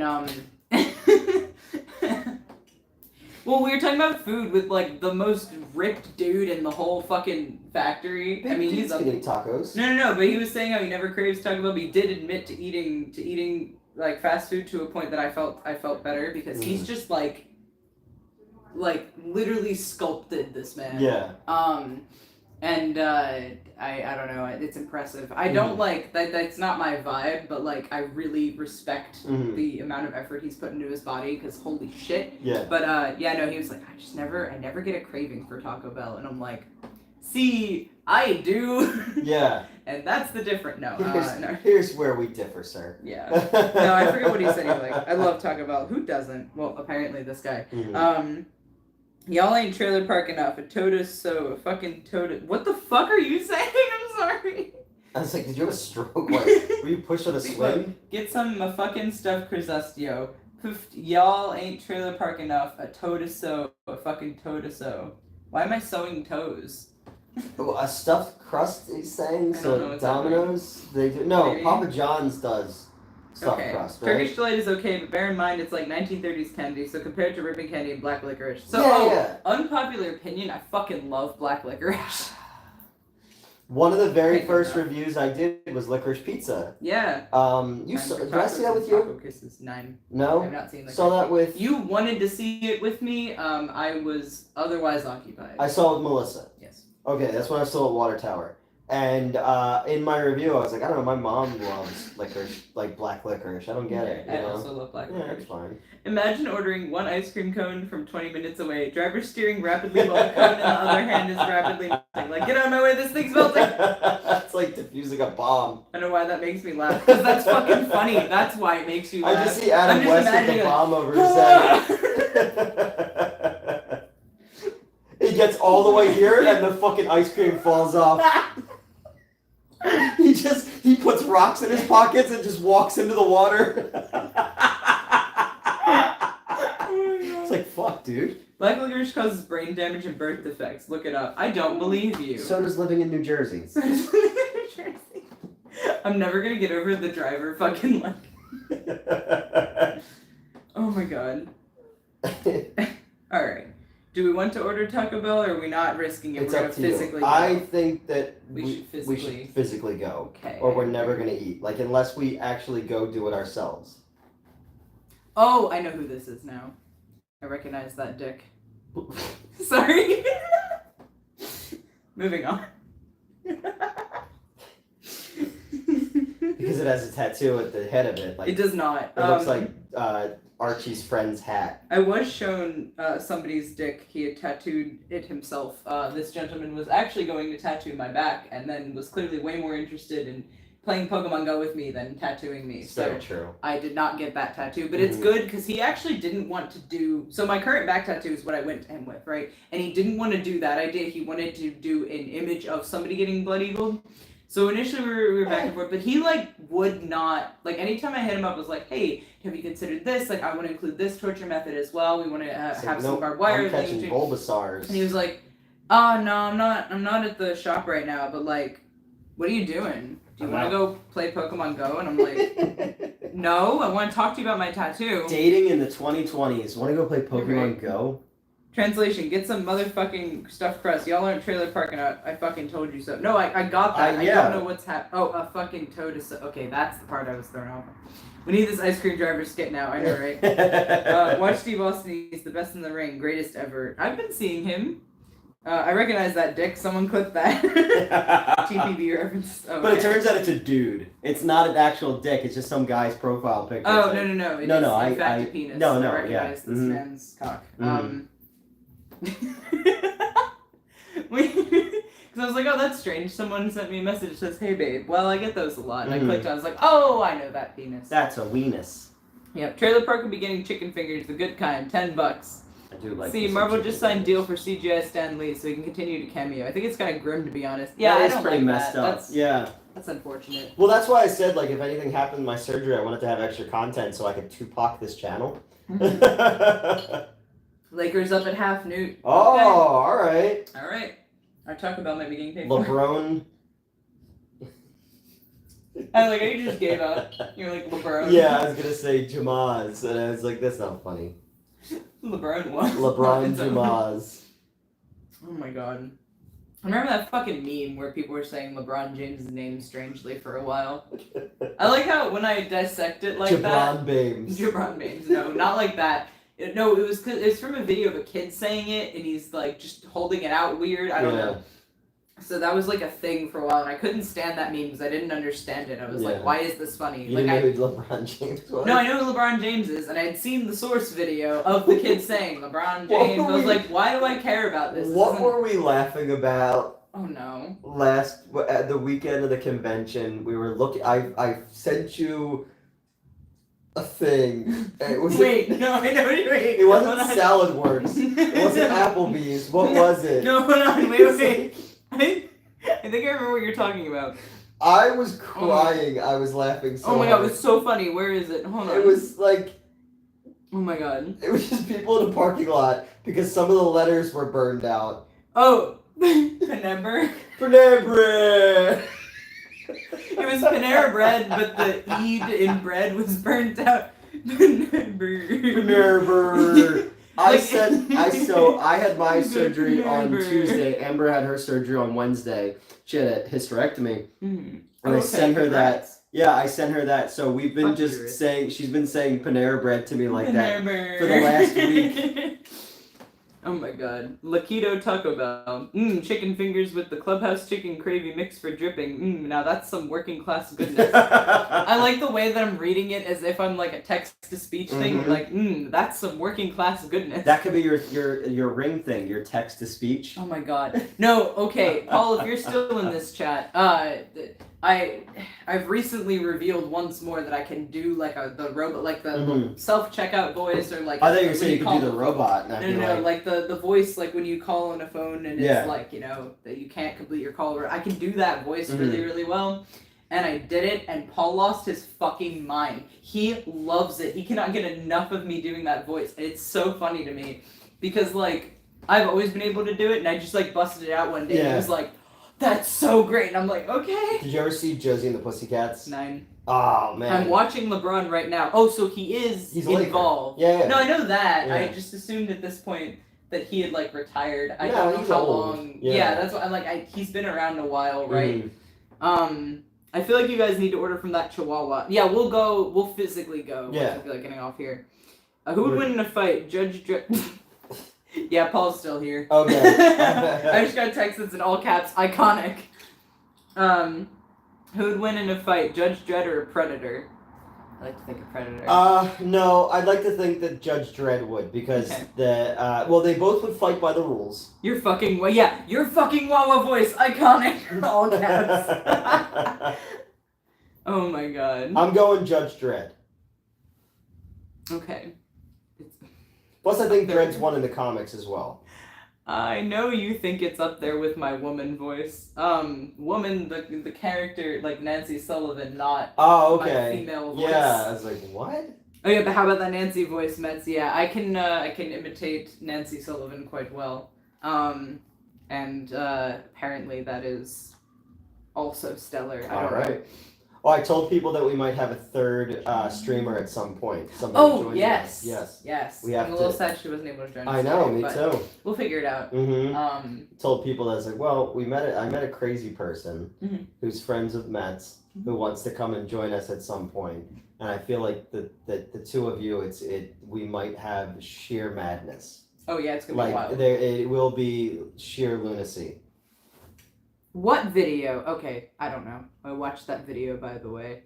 well, we were talking about food with like the most ripped dude in the whole fucking factory. Big I mean, he's eat tacos. No, but he was saying how he never craves Taco Bell, but he did admit to eating like fast food to a point that I felt better because he's just like literally sculpted this man. Yeah. And I don't know, it's impressive. I don't like that. That's not my vibe, but like I really respect the amount of effort he's put into his body because holy shit. Yeah. But yeah, no, he was like, I never get a craving for Taco Bell, and I'm like, see, I do. Yeah. And that's the different. No. Here's where we differ, sir. Yeah. No, I forget what he said. He was like, I love Taco Bell. Who doesn't? Well, apparently this guy. Y'all ain't trailer park enough. A fucking Toda. What the fuck are you saying? I'm sorry. I was like, did you have a stroke? What? Were you pushed on a swing? Get some fucking stuffed crustio. Y'all ain't trailer park enough. A fucking Toda. Why am I sewing toes? Oh, a stuffed crust, he's saying? So Domino's? They do. No, maybe? Papa John's does. Stuffed crust, right? Turkish delight is okay, but bear in mind it's like 1930s candy, so compared to ribbon candy and black licorice. So, unpopular opinion, I fucking love black licorice. One of the very first reviews I did was licorice pizza. Yeah. Did I see that with you? Taco Kisses 9. No? I've not seen licorice. Saw that with... You wanted to see it with me, I was otherwise occupied. I saw it with Melissa. Yes. Okay, that's when I was still at Water Tower. And in my review, I was like, I don't know, my mom loves licorice, like black licorice. I don't get it. I also love black licorice. Yeah, it's fine. Imagine ordering one ice cream cone from 20 minutes away. Driver steering rapidly while the cone in the other hand is rapidly melting. Like, get out of my way, this thing's melting! That's like diffusing a bomb. I don't know why that makes me laugh, because that's fucking funny. That's why it makes you laugh. I just see Adam West with the bomb over his head. He gets all the way here, and the fucking ice cream falls off. He puts rocks in his pockets and just walks into the water. It's like, fuck, dude. Black licorice causes brain damage and birth defects. Look it up. I don't believe you. So does living in New Jersey. I'm never gonna get over the driver fucking like. Oh my god. Alright. Do we want to order Taco Bell, or are we not risking it? It's we're up gonna to physically you. go? I think that we should physically go. Okay. Or we're never going to eat. Like, unless we actually go do it ourselves. Oh, I know who this is now. I recognize that dick. Sorry. Moving on. Because it has a tattoo at the head of it. Like, it does not. It looks like Archie's friend's hat. I was shown somebody's dick. He had tattooed it himself. This gentleman was actually going to tattoo my back, and then was clearly way more interested in playing Pokemon Go with me than tattooing me. So true. I did not get that tattoo, but it's good because he actually didn't want to do. So my current back tattoo is what I went to him with, right? And he didn't want to do that idea. He wanted to do an image of somebody getting blood eagled. So initially we were back and forth, but he like would not, like anytime I hit him up, I was like, hey, have you considered this? Like I want to include this torture method as well. We want to have some barbed wire. I'm catching Bulbasaurs. And he was like, oh no, I'm not at the shop right now, but like, what are you doing? Do you want to go play Pokemon Go? And I'm like, no, I want to talk to you about my tattoo. Dating in the 2020s. Want to go play Pokemon Go? Translation, get some motherfucking stuffed crust. Y'all aren't trailer parking out. I fucking told you so. No, I got that. Yeah. I don't know what's happening. Oh, a fucking toad is... Okay, that's the part I was thrown off. We need this ice cream driver skit now. I know, right? Watch Steve Austin. He's the best in the ring. Greatest ever. I've been seeing him. I recognize that dick. Someone clip that. TPB reference. Oh, but it turns out it's a dude. It's not an actual dick. It's just some guy's profile picture. Oh, no. It's in fact a penis. No. I recognize this man's cock. Because I was like, oh, that's strange. Someone sent me a message that says, hey, babe. Well, I get those a lot. And I clicked on it. I was like, oh, I know that penis. That's a weenus. Yep. Trailer Park will be getting chicken fingers, the good kind, $10. I do like. See, Marvel just signed deal for CGI Stan Lee, so he can continue to cameo. I think it's kind of grim, to be honest. Yeah, that I is don't pretty like messed that. up. Yeah. That's unfortunate. Well, that's why I said, like, if anything happened in my surgery, I wanted to have extra content so I could Tupac this channel. Lakers up at half, Newt. Oh, Okay. all right. All right. Our Taco Bell might be getting paid for. LeBron. I like how you just gave up. You're like LeBron. Yeah, I was gonna say Jamaz, and I was like, that's not funny. LeBron what? LeBron Jamaz. Oh my god. I remember that fucking meme where people were saying LeBron James' name strangely for a while. I like how when I dissect it like that. Jabron Bames. No, not like that. No, it was cause it's from a video of a kid saying it, and he's like just holding it out weird. I don't know. So that was like a thing for a while, and I couldn't stand that meme because I didn't understand it. I was like, why is this funny? You like, didn't know who LeBron James was? No, I know who LeBron James is, and I had seen the source video of the kid saying LeBron James. I was like, why do I care about this? What were we laughing about? Oh no. At the weekend of the convention, we were looking. I sent you a thing. Wait, no, I know what you mean. It wasn't Salad Works. It wasn't Applebee's. What was it? No, hold on, wait. I think I remember what you're talking about. I was crying. I was laughing so Oh my god, hard. it was so funny. Where is it? Hold on. It was like... Oh my god. It was just people in a parking lot because some of the letters were burned out. Oh, Panera. Panera Bread! It was Panera Bread, but the E in bread was burnt out. Panera Bread. I had my surgery on Tuesday. Amber had her surgery on Wednesday. She had a hysterectomy. Mm-hmm. And I sent her that. Yeah, I sent her that. So we've been she's been saying Panera Bread to me like that for the last week. Oh my god. Lakido Taco Bell. Chicken fingers with the Clubhouse chicken gravy mix for dripping. Now that's some working class goodness. I like the way that I'm reading it as if I'm like a text-to-speech thing. Like, that's some working class goodness. That could be your ring thing, your text-to-speech. Oh my god. No, okay. Paul, if you're still in this chat, I've recently revealed once more that I can do like the robot, like the self-checkout voice, or like... I thought you were saying you could do the robot. No, like the voice, like when you call on a phone and it's like, you know, that you can't complete your call. I can do that voice really, really well. And I did it, and Paul lost his fucking mind. He loves it. He cannot get enough of me doing that voice. And it's so funny to me. Because, like, I've always been able to do it, and I just, like, busted it out one day. And he was like, that's so great. And I'm like, okay. Did you ever see Josie and the Pussycats? 9. Oh, man. I'm watching LeBron right now. Oh, so he's involved. Yeah. No, I know that. Yeah. I just assumed at this point that he had, like, retired. I No, don't know he's how old. long. Yeah. That's what I'm like. He's been around a while, right? I feel like you guys need to order from that Chihuahua. Yeah, we'll go. We'll physically go. Yeah. I feel like getting off here. Who would win in a fight? Judge Dredd. Yeah, Paul's still here. Okay. I just got a text that's in all caps. Iconic. Who would win in a fight? Judge Dredd or Predator? I like to think of Predator. No, I'd like to think that Judge Dredd would, because they both would fight by the rules. Your fucking Wawa voice, iconic. All caps. Oh my god. I'm going Judge Dredd. Okay. Plus, I think Dredd's one in the comics as well. I know you think it's up there with my woman voice. Woman, the character, like Nancy Sullivan, not my female voice. Yeah, I was like, what? Oh yeah, but how about that Nancy voice, Metz? Yeah, I can imitate Nancy Sullivan quite well. And apparently that is also stellar. I don't know. Well, I told people that we might have a third streamer at some point. Yes. Yes. We I'm have a little sad she wasn't able to join us. I know, today, me too. We'll figure it out. Told people that I was like, well, I met a crazy person who's friends with Matt's who wants to come and join us at some point. And I feel like the two of you, we might have sheer madness. Oh yeah, it's gonna be wild. It will be sheer lunacy. What video? Okay, I don't know. I watched that video, by the way.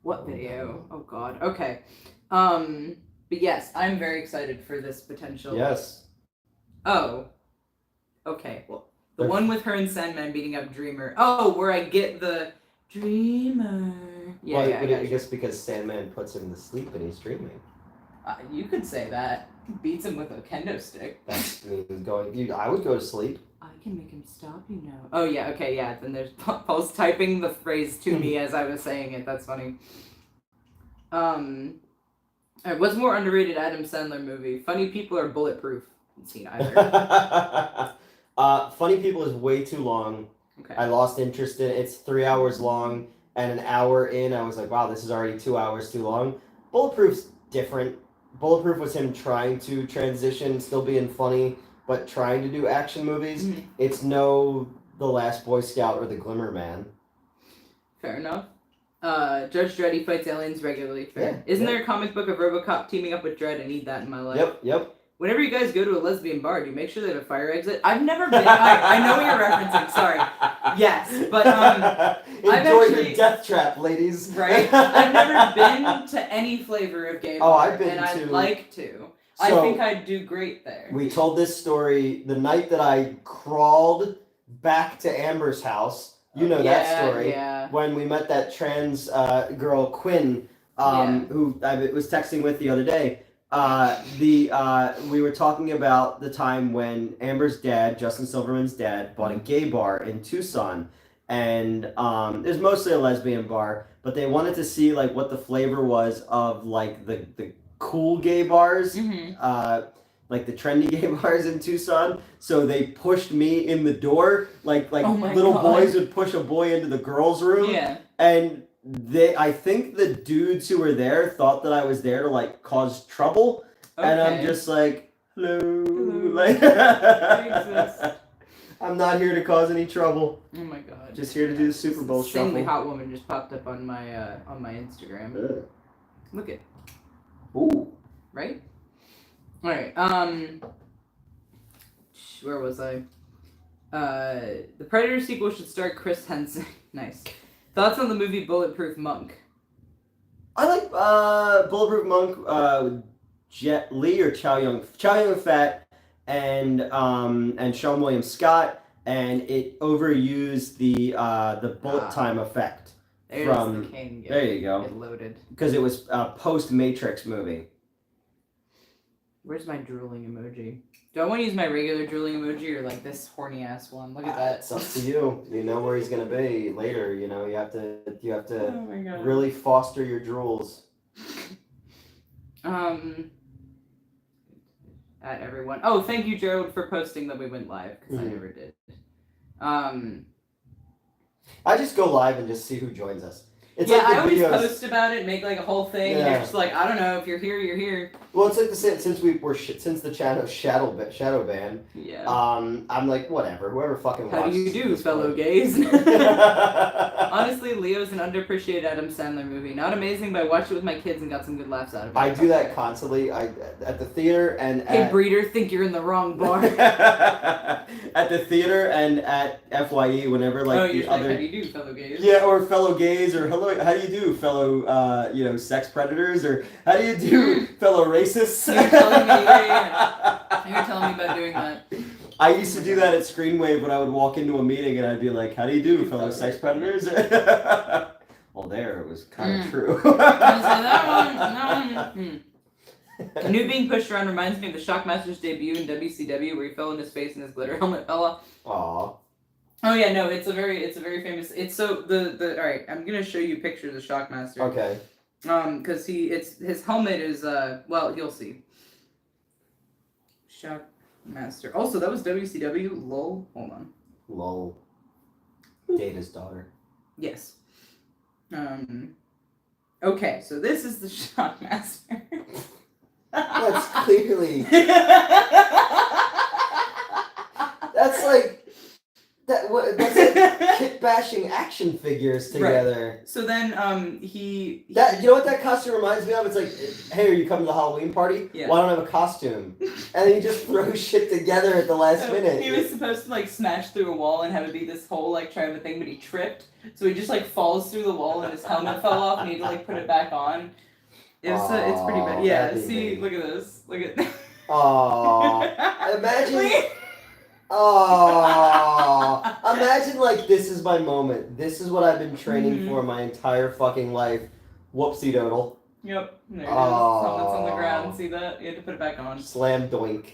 What video? Oh god. Okay. But yes, I'm very excited for this potential. Yes. Oh. Okay. Well, the one with her and Sandman beating up Dreamer. Oh, where I get the Dreamer. Yeah, well, yeah, I guess because Sandman puts him to sleep and he's dreaming. You could say that. Beats him with a kendo stick. That means going. I would go to sleep. I can make him stop, you know. Oh yeah, okay, yeah. Then there's Paul's typing the phrase to me as I was saying it. That's funny. Alright, what's more underrated Adam Sandler movie? Funny People or Bulletproof? Haven't seen either. Funny People is way too long. Okay. I lost interest in it. It's 3 hours long, and an hour in, I was like, wow, this is already 2 hours too long. Bulletproof's different. Bulletproof was him trying to transition, still being funny, but trying to do action movies. Mm-hmm. It's no The Last Boy Scout or The Glimmer Man. Fair enough. Judge Dredd fights aliens regularly. Fair. Yeah, Isn't there a comic book of RoboCop teaming up with Dredd? I need that in my life. Yep. Whenever you guys go to a lesbian bar, do you make sure they have a fire exit? I've never been. I know what you're referencing. Sorry. Yes, but enjoy your death trap, ladies. Right. I've never been to any flavor of gay bar. Oh, I've been and to. I'd like to. So, I think I'd do great there. We told this story the night that I crawled back to Amber's house. You know that story. Yeah. When we met that trans girl, Quinn, who I was texting with the other day. We were talking about the time when Amber's dad, Justin Silverman's dad, bought a gay bar in Tucson, and it was mostly a lesbian bar, but they wanted to see like what the flavor was of like the cool gay bars, like the trendy gay bars in Tucson. So they pushed me in the door, like little boys would push a boy into the girls' room, and. I think the dudes who were there thought that I was there to like cause trouble, and I'm just like, hello. Like, I'm not here to cause any trouble. Oh my god! Just here to do the Super Bowl shuffle. Insanely hot woman just popped up on my Instagram. Look it. Ooh. Right. All right. Where was I? The Predator sequel should star Chris Henson. Nice. Thoughts on the movie Bulletproof Monk? I like Bulletproof Monk, Jet Li or Chow Yun-Fat, and Sean William Scott, and it overused the bullet time effect. There you go. Get loaded. Because it was a post-Matrix movie. Where's my drooling emoji? Do I want to use my regular drooling emoji or like this horny ass one? Look at that. It's up to you. You know where he's gonna be later. You know you have to really foster your drools. At everyone. Oh, thank you, Gerald, for posting that we went live because I never did. I just go live and just see who joins us. It's I always post about it, make like a whole thing, and you're just like, I don't know, if you're here, you're here. Well, it's like since the shadow ban. Yeah. I'm like, whatever, whoever fucking watches. How do you do, fellow gays? Honestly, Leo's an underappreciated Adam Sandler movie. Not amazing, but I watched it with my kids and got some good laughs out of it. I do that constantly. At the theater and Hey, breeder, think you're in the wrong bar. At the theater and at FYE, whenever like the other. Like, how do you do, fellow gays? Yeah, or fellow gays, or hello. How do you do, fellow, sex predators, or how do you do, fellow racists? You're telling me, You're telling me about doing that. I used to do that at Screenwave when I would walk into a meeting and I'd be like, how do you do, fellow sex predators? Well, there, it was kind of true. That one. Canoe being pushed around reminds me of the Shockmaster's debut in WCW where he fell on his face and his glitter helmet fell off. Aww. Oh yeah, no, it's a very famous. It's so the all right. I'm gonna show you pictures of Shockmaster. Okay. Because his helmet is well, you'll see. Shockmaster. Also, that was WCW. Lol. Hold on. Lol. Data's daughter. Yes. Okay, so this is the Shockmaster. That's clearly. That's like. That's like kit bashing action figures together. Right. So then you know what that costume reminds me of? It's like, hey, are you coming to the Halloween party? Yeah. Well, I don't have a costume. And then he just throws shit together at the last minute. He was supposed to like smash through a wall and have it be this whole like triumphant thing, but he tripped. So he just like falls through the wall and his helmet fell off and he had to like put it back on. It's pretty bad. Yeah, see, look at this. Look at Imagine Imagine, like, this is my moment. This is what I've been training for my entire fucking life. Whoopsie doodle. Yep. There it is. Helmet's on the ground. See that? You had to put it back on. Slam doink.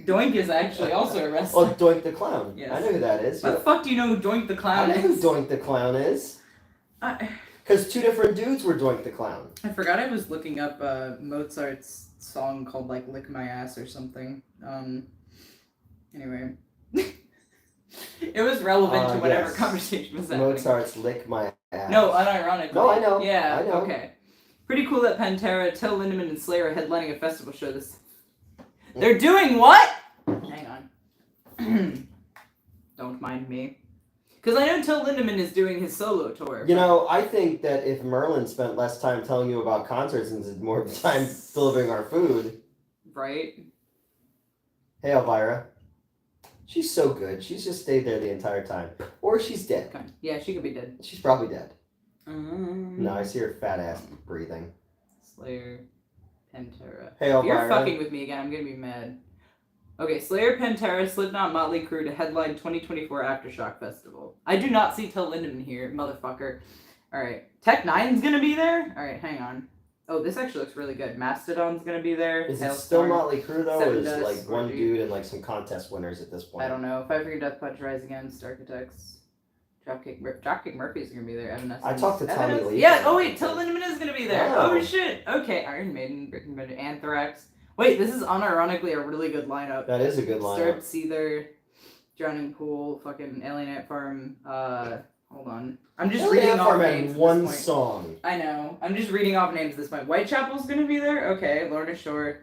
Doink is actually also a wrestler. Oh, Doink the Clown. Yes. I know who that is. Why the fuck do you know who Doink the Clown I know who is? Doink the Clown is. Because two different dudes were Doink the Clown. I forgot I was looking up Mozart's song called like "Lick My Ass" or something. Anyway, it was relevant to whatever conversation was happening. Mozart's "Lick My Ass." No, unironically. No, I know. Yeah. I know. Okay. Pretty cool that Pantera, Till Lindemann, and Slayer are headlining a festival show this. They're doing what? Hang on. Don't mind me. Because I know Till Lindemann is doing his solo tour. You know, I think that if Merlin spent less time telling you about concerts and did more time delivering our food. Right? Hey, Elvira. She's so good. She's just stayed there the entire time. Or she's dead. Okay. Yeah, she could be dead. She's probably dead. No, I see her fat ass breathing. Slayer, Pantera. Hey, If Elvira. you're fucking with me again, I'm gonna be mad. Okay, Slayer, Pantera, Slipknot, Motley Crue to headline 2024 Aftershock Festival. I do not see Till Lindemann here, motherfucker. Alright, Tech Nine's gonna be there? Alright, hang on. Oh, this actually looks really good. Mastodon's gonna be there. Is it Hailstorm, still Motley Crue, though? Or is Seven it like Dust, one Orgy. dude and like some contest winners at this point? I don't know. Five Finger Death Punch, Rise Against, Architects. Dropkick Murphys gonna be there. Evanescence. I talked to Tommy Lee. Yeah, oh wait, Till Lindemann is gonna be there. Oh. Oh shit. Okay, Iron Maiden, Breaking Bad, Anthrax. Wait, this is unironically a really good lineup. That is a good lineup. Disturbed, Seether, Drowning Pool, fucking Alien Ant Farm. Hold on. I'm just reading off names. At one this point. song. I know. I'm just reading off names at this point. Whitechapel's gonna be there. Okay, Lorna Shore.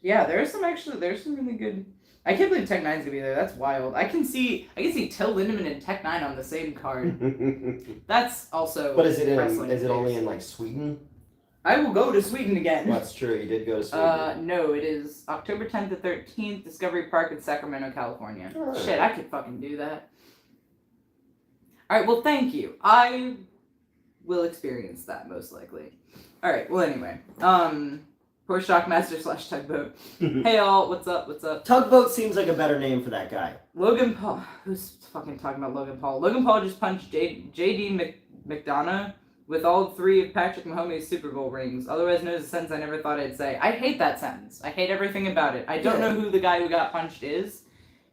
Yeah, there's some really good. I can't believe Tech Nine's gonna be there. That's wild. I can see Till Lindemann and Tech Nine on the same card. That's also. But is it wrestling only based. in like Sweden? I will go to Sweden again. That's true. You did go to Sweden. No, it is October 10th to 13th, Discovery Park in Sacramento, California. Alright. Shit, I could fucking do that. Alright, well, thank you. I will experience that, most likely. Alright, well, anyway. Poor Shockmaster / Tugboat. Hey, all, what's up, what's up? Tugboat seems like a better name for that guy. Logan Paul. Who's fucking talking about Logan Paul? Logan Paul just punched J.D. McDonough with all 3 of Patrick Mahomes' Super Bowl rings. Otherwise known as a sentence I never thought I'd say. I hate that sentence. I hate everything about it. I don't know who the guy who got punched is.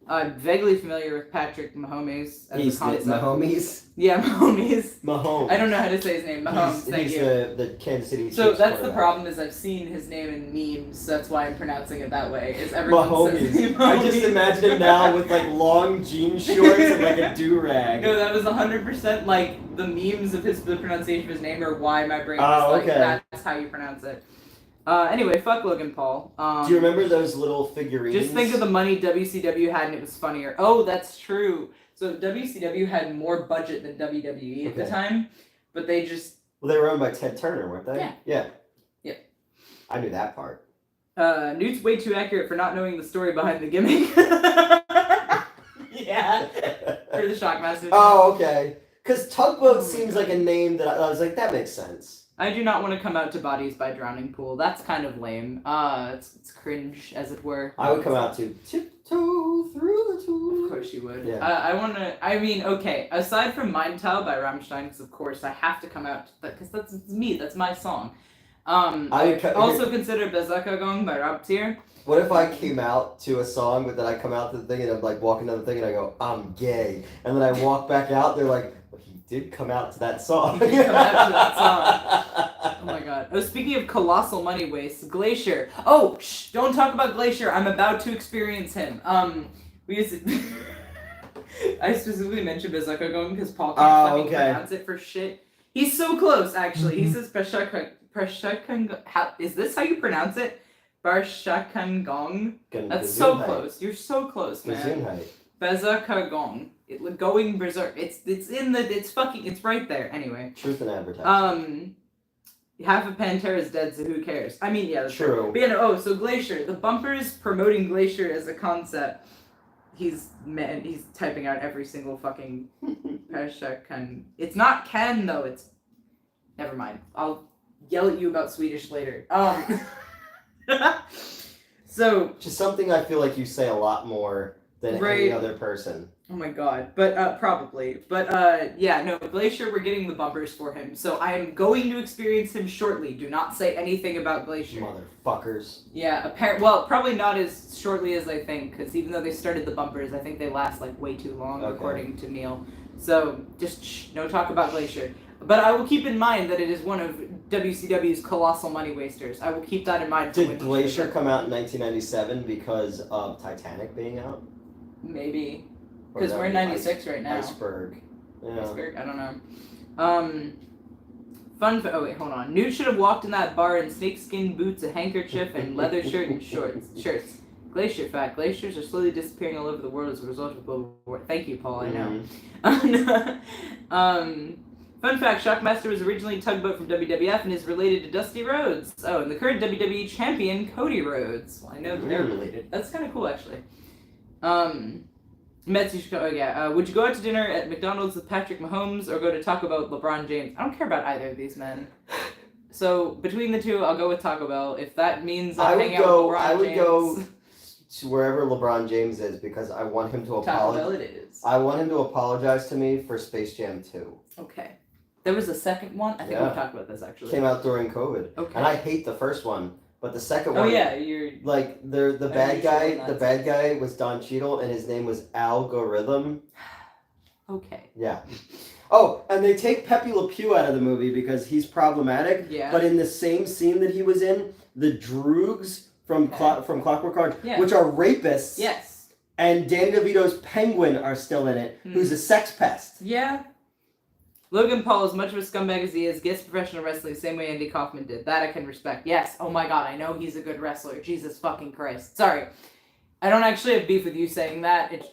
I'm vaguely familiar with Patrick Mahomes as He's a concept. Mahomes. Yeah, Mahomes. Mahomes. I don't know how to say his name. Mahomes, thank he's you. the Kansas City Chiefs So that's the quarterback. problem is I've seen his name in memes, so that's why I'm pronouncing it that way. Is everyone says Mahomes. Mahomes. I just imagine him now with like long jean shorts and like a do-rag. No, that was 100% like the memes of the pronunciation of his name or why my brain Oh, was like, okay. that's how you pronounce it. Anyway, fuck Logan Paul. Do you remember those little figurines? Just think of the money WCW had and it was funnier. Oh, that's true. So WCW had more budget than WWE at the time, but they just... Well, they were owned by Ted Turner, weren't they? Yeah. Yeah. I knew that part. Newt's way too accurate for not knowing the story behind the gimmick. Yeah. For the Shockmaster. Oh, okay. Because Tugboat seems like a name that I was like, that makes sense. I do not want to come out to Bodies by Drowning Pool. That's kind of lame. It's cringe, as it were. I would come out to Tiptoe Through the Tulips. Of course you would. Yeah. I want to... I mean, okay, aside from Mein Tao by Rammstein, because of course I have to come out to that, because that's me, that's my song. I also consider Bezaka Gong by Raptir. What if I came out to a song, but then I come out to the thing and I'm like walking down the thing and I go, I'm gay. And then I walk back out, they're like, well, he did come out to that song. He did come out to that song. Oh my god. Oh, speaking of colossal money waste, Glacier. Oh, shh, don't talk about Glacier. I'm about to experience him. We used to... I specifically mentioned Bezaka Gong because Paul can't fucking pronounce it for shit. He's so close, actually. He says Prashakang... How is this how you pronounce it? Barshakangong. That's so close. You're so close, man. Bezakagong. Going berserk. It's right there. Anyway. Truth in advertising. Half of Pantera's dead, so who cares? I mean, yeah, that's true. But yeah, so Glacier. The bumper's promoting Glacier as a concept. He's typing out every single fucking Barshakang. It's not Ken though. It's never mind. I'll yell at you about Swedish later. So, which is something I feel like you say a lot more than any other person. Oh my god, but probably. But yeah, no, Glacier, we're getting the bumpers for him. So I am going to experience him shortly. Do not say anything about Glacier. Motherfuckers. Yeah, well, probably not as shortly as I think, because even though they started the bumpers, I think they last like way too long, according to Neil. So just no talk about Glacier. But I will keep in mind that it is one of WCW's colossal money wasters. I will keep that in mind. Did Glacier come out in 1997 because of Titanic being out? Maybe. Because we're in 96 right now. Iceberg. Yeah. Iceberg? I don't know. Oh wait, hold on. Newt should have walked in that bar in snakeskin boots, a handkerchief, and leather shirt and shirts. Glacier fact. Glaciers are slowly disappearing all over the world as a result of global warming. Thank you, Paul, I know. Fun fact, Shockmaster was originally a tugboat from WWF and is related to Dusty Rhodes. Oh, and the current WWE champion, Cody Rhodes. Well, I know they're related. That's kind of cool, actually. Would you go out to dinner at McDonald's with Patrick Mahomes or go to Taco Bell with LeBron James? I don't care about either of these men. So, between the two, I'll go with Taco Bell. If that means I'll hang out with LeBron James. I would go to wherever LeBron James is because I want him to apologize. Taco Bell it is. I want him to apologize to me for Space Jam 2. Okay. There was a second one? I think we talked about this, actually. Came out during COVID. Okay. And I hate the first one. But the second one... Oh, yeah, you're... Like, the bad guy was Don Cheadle, and his name was Algorithm. Okay. Yeah. Oh, and they take Pepe Le Pew out of the movie because he's problematic. Yeah. But in the same scene that he was in, the Droogs from Clockwork Orange, which are rapists. Yes. And Danny DeVito's Penguin are still in it, who's a sex pest. Yeah. Logan Paul, as much of a scumbag as he is, gets professional wrestling the same way Andy Kaufman did. That I can respect. Yes. Oh my god, I know he's a good wrestler. Jesus fucking Christ. Sorry. I don't actually have beef with you saying that. It's,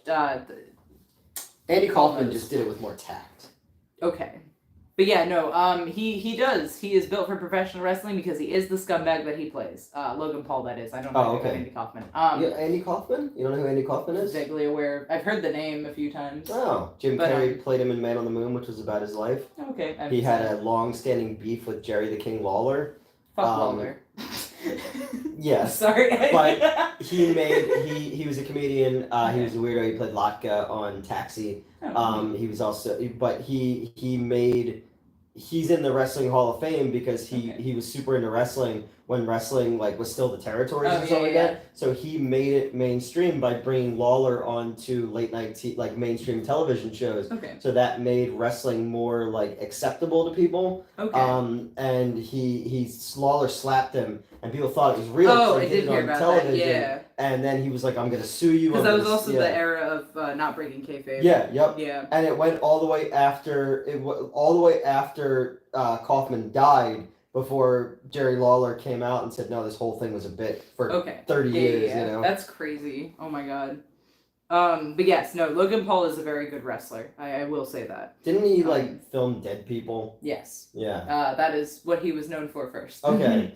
Andy Kaufman just did it with more tact. Okay. But yeah, no, he does. He is built for professional wrestling because he is the scumbag that he plays. Logan Paul, that is. I don't know Andy Kaufman. Andy Kaufman? You don't know who Andy Kaufman is? Vaguely aware. I've heard the name a few times. Oh. Jim Carrey played him in Man on the Moon, which was about his life. Okay. He had a long-standing beef with Jerry the King Lawler. Fuck Lawler. Yes. Sorry. But he was a comedian. He was a weirdo. He played Latka on Taxi. He was also, but he's in the Wrestling Hall of Fame because he was super into wrestling when wrestling was still the territories and stuff like that. So he made it mainstream by bringing Lawler onto late night mainstream television shows. Okay. So that made wrestling more acceptable to people. Okay. And Lawler slapped him, and people thought it was real. Oh, I did hear about television. That. Yeah. And then he was like, "I'm gonna sue you." Because that was also the era of not breaking kayfabe. Yeah. Yep. Yeah. And it went all the way after Kaufman died. Before Jerry Lawler came out and said, no, this whole thing was a bit for 30 years, you know? That's crazy. Oh my god. But yes, no, Logan Paul is a very good wrestler. I will say that. Didn't he, film dead people? Yes. Yeah. That is what he was known for first. Okay.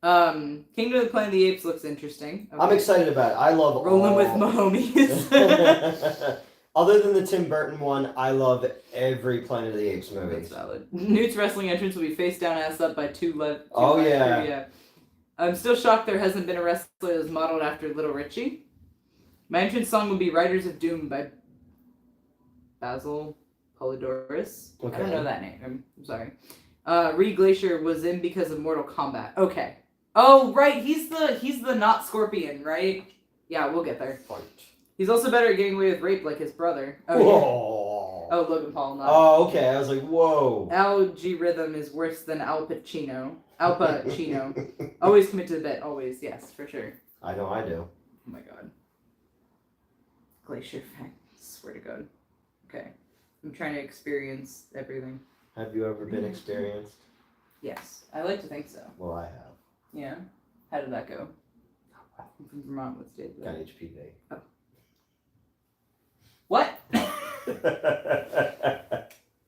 Kingdom of the Planet of the Apes looks interesting. Okay. I'm excited about it. I love Rolling with my homies. Other than the Tim Burton one, I love every Planet of the Apes movie. That's valid. Newt's wrestling entrance will be face down, ass up by two. Yeah. I'm still shocked there hasn't been a wrestler that's modeled after Little Richie. My entrance song will be Riders of Doom by Basil Polidorus. Okay. I don't know that name. I'm sorry. Reed Glacier was in because of Mortal Kombat. Okay. Oh, right. He's the not Scorpion, right? Yeah, we'll get there. Fight. He's also better at getting away with rape like his brother. Oh, yeah. Oh, Logan Paul, not. Oh, okay. I was like, whoa. Al G Rhythm is worse than Al Pacino. Al Pacino. Always commit to the bit. Always, yes, for sure. I know I do. Oh my god. Glacier fact. Swear to God. Okay. I'm trying to experience everything. Have you ever been experienced? Yes. I like to think so. Well, I have. Yeah? How did that go? I'm from Vermont. What state? Got HPV. Oh. What?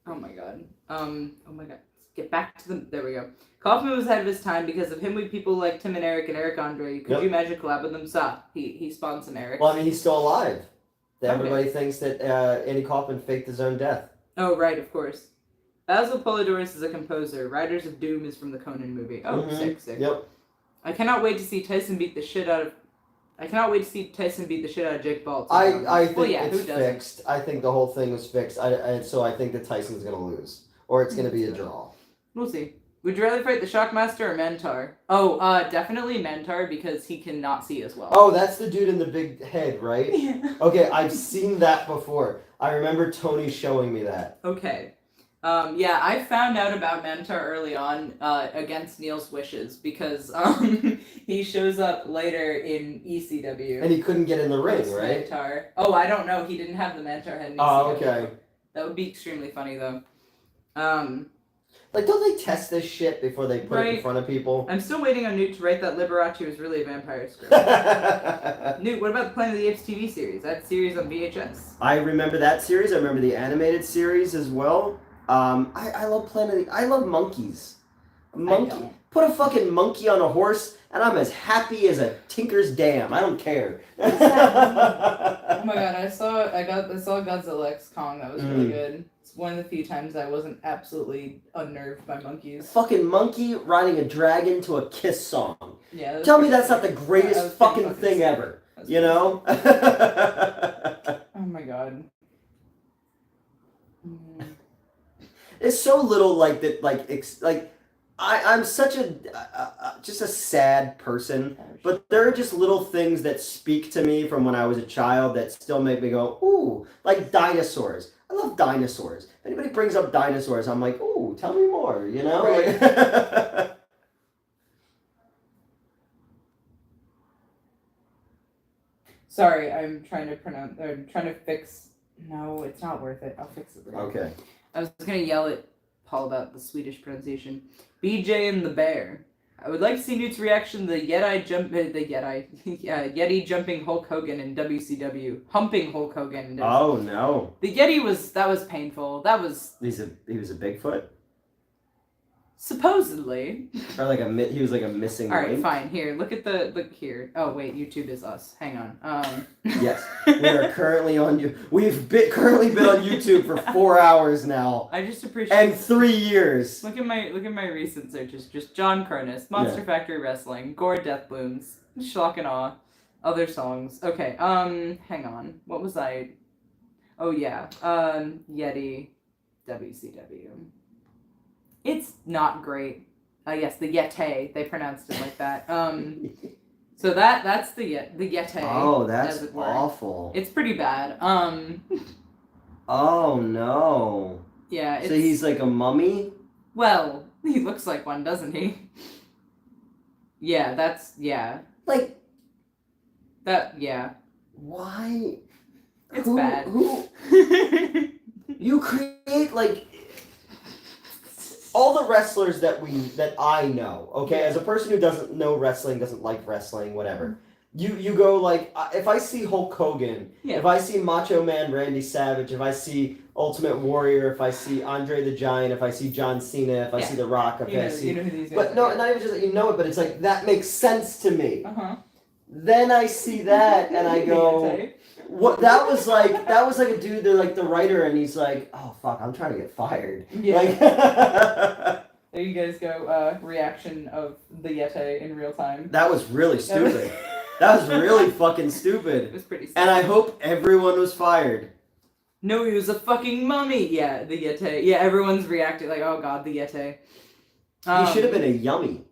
Oh my god. Oh my god. Let's get back to the... There we go. Kaufman was ahead of his time. Because of him, we people like Tim and Eric Andre. Could you imagine a collab with them? Stop. He spawned some Eric. Well, I mean, he's still alive. Everybody thinks that Andy Kaufman faked his own death. Oh, right, of course. Basil Polidorus is a composer. Riders of Doom is from the Conan movie. Oh, sick. Yep. I cannot wait to see Tyson beat the shit out of I cannot wait to see Tyson beat the shit out of Jake Paul. I think yeah, it's fixed. I think the whole thing was fixed. So I think that Tyson's gonna lose, or it's gonna be a draw. We'll see. Would you rather fight the Shockmaster or Mentar? Oh, definitely Mentar because he cannot see as well. Oh, that's the dude in the big head, right? Yeah. Okay, I've seen that before. I remember Tony showing me that. Okay. Yeah, I found out about Mentar early on against Neil's wishes because he shows up later in ECW. And he couldn't get in the ring, right? Mentar. Oh, I don't know. He didn't have the Mentar head in ECW. Oh, okay. That would be extremely funny, though. Like, don't they test this shit before they put it in front of people? I'm still waiting on Newt to write that Liberace was really a vampire script. Newt, what about the Planet of the Apes TV series? That series on VHS. I remember that series. I remember the animated series as well. I love I love monkeys. Monkey. Put a fucking monkey on a horse, and I'm as happy as a tinker's dam. I don't care. Oh my god, I saw Godzilla X Kong. That was really good. It's one of the few times I wasn't absolutely unnerved by monkeys. Fucking monkey riding a dragon to a Kiss song. Yeah. Tell me that's not the greatest fucking thing ever. You know? Oh my god. There's so little like that, I'm such just a sad person, but there are just little things that speak to me from when I was a child that still make me go, ooh, like dinosaurs. I love dinosaurs. If anybody brings up dinosaurs, I'm like, ooh, tell me more, you know? Right. Sorry, I'm trying to fix. No, it's not worth it. I'll fix it later. Okay. I was gonna yell at Paul about the Swedish pronunciation. BJ and the Bear. I would like to see Newt's reaction to the Yeti jumping Hulk Hogan in WCW, humping Hulk Hogan in WCW. Oh no. The Yeti was painful. He was a Bigfoot? Supposedly. Or he was like a missing link? Alright, fine. Here, look here. Oh wait, YouTube is us. Hang on. Yes. We are currently on currently been on YouTube for 4 hours now. I just appreciate and 3 years. Look at my recent searches. Just John Cronus, Monster Factory Wrestling, Gore Death Blooms, Schlock and Awe, other songs. Okay, hang on. What was I? Oh yeah. Yeti WCW. It's not great. Yes, the Yeti. They pronounced it like that. So that's the Yeti. Oh, that's awful. It's pretty bad. Oh no. Yeah. So he's like a mummy? Well, he looks like one, doesn't he? Yeah, Like that. Yeah. Why? It's bad. You create all the wrestlers that I know, okay, as a person who doesn't know wrestling, doesn't like wrestling, whatever, you go if I see Hulk Hogan, if I see Macho Man Randy Savage, if I see Ultimate Warrior, if I see Andre the Giant, if I see John Cena, if I see The Rock, if I see, you know who these guys but no, not even just that you know it, but it's like that makes sense to me. Then I see that and I go, what? That was like a dude. They're like the writer, and he's like, "Oh fuck, I'm trying to get fired." Yeah. There you guys go. Reaction of the Yeti in real time. That was really stupid. That was really fucking stupid. It was pretty stupid. And I hope everyone was fired. No, he was a fucking mummy. Yeah, the Yeti. Yeah, everyone's reacting like, "Oh god, the Yeti." He should have been a yummy.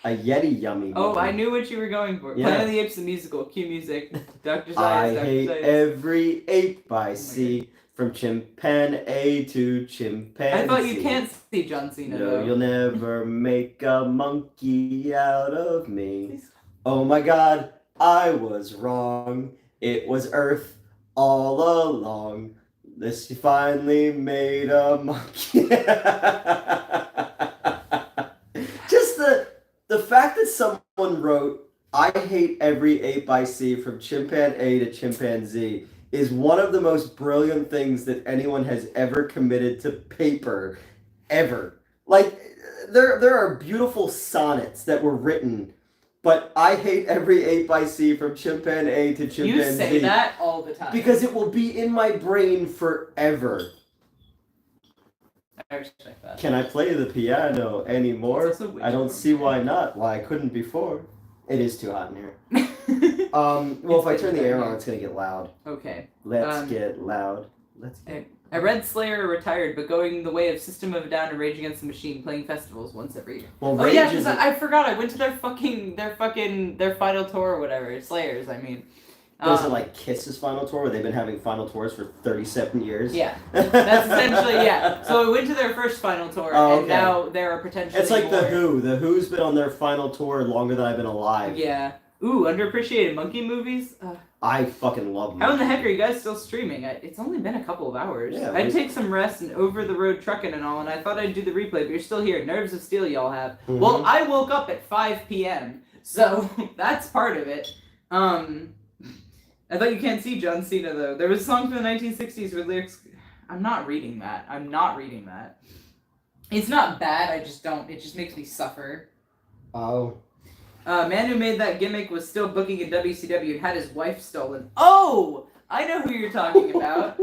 A Yeti yummy. Oh, I knew what you were going for. Yeah. Planet of the Apes, the musical. Cue music. Dr. Zayas, I hate every ape I see, from chimpanzee to chimpanzee. I thought you can't see John Cena, No, though. You'll never make a monkey out of me. Oh my god, I was wrong. It was Earth all along. This finally made a monkey. The fact that someone wrote, I hate every ape I see from chimpanzee to chimpanzee is one of the most brilliant things that anyone has ever committed to paper, ever. There are beautiful sonnets that were written, but I hate every ape I see from chimpanzee to chimpanzee. You say that all the time. Because it will be in my brain forever. I respect that. Can I play the piano anymore? I don't see why not. Why I couldn't before. It is too hot in here. Well, if I turn the air on, it's gonna get loud. Okay. Let's get loud. I read Slayer retired, but going the way of System of a Down and Rage Against the Machine, playing festivals once every year. Well, oh yeah, because I forgot. I went to their final tour or whatever. Slayers, I mean. Was it like Kiss's final tour, where they've been having final tours for 37 years? Yeah, that's essentially, yeah. So I went to their first final tour, and now there are potentially It's like more. The Who. The Who's been on their final tour longer than I've been alive. Yeah. Ooh, underappreciated monkey movies? I fucking love them. How in the heck are you guys still streaming? It's only been a couple of hours. Yeah, I'd take some rest and over-the-road trucking and all, and I thought I'd do the replay, but you're still here. Nerves of steel y'all have. Mm-hmm. Well, I woke up at 5 p.m., so that's part of it. I thought you can't see John Cena, though. There was a song from the 1960s with lyrics... I'm not reading that. It's not bad, it just makes me suffer. Oh. Man who made that gimmick was still booking in WCW and had his wife stolen. Oh! I know who you're talking about.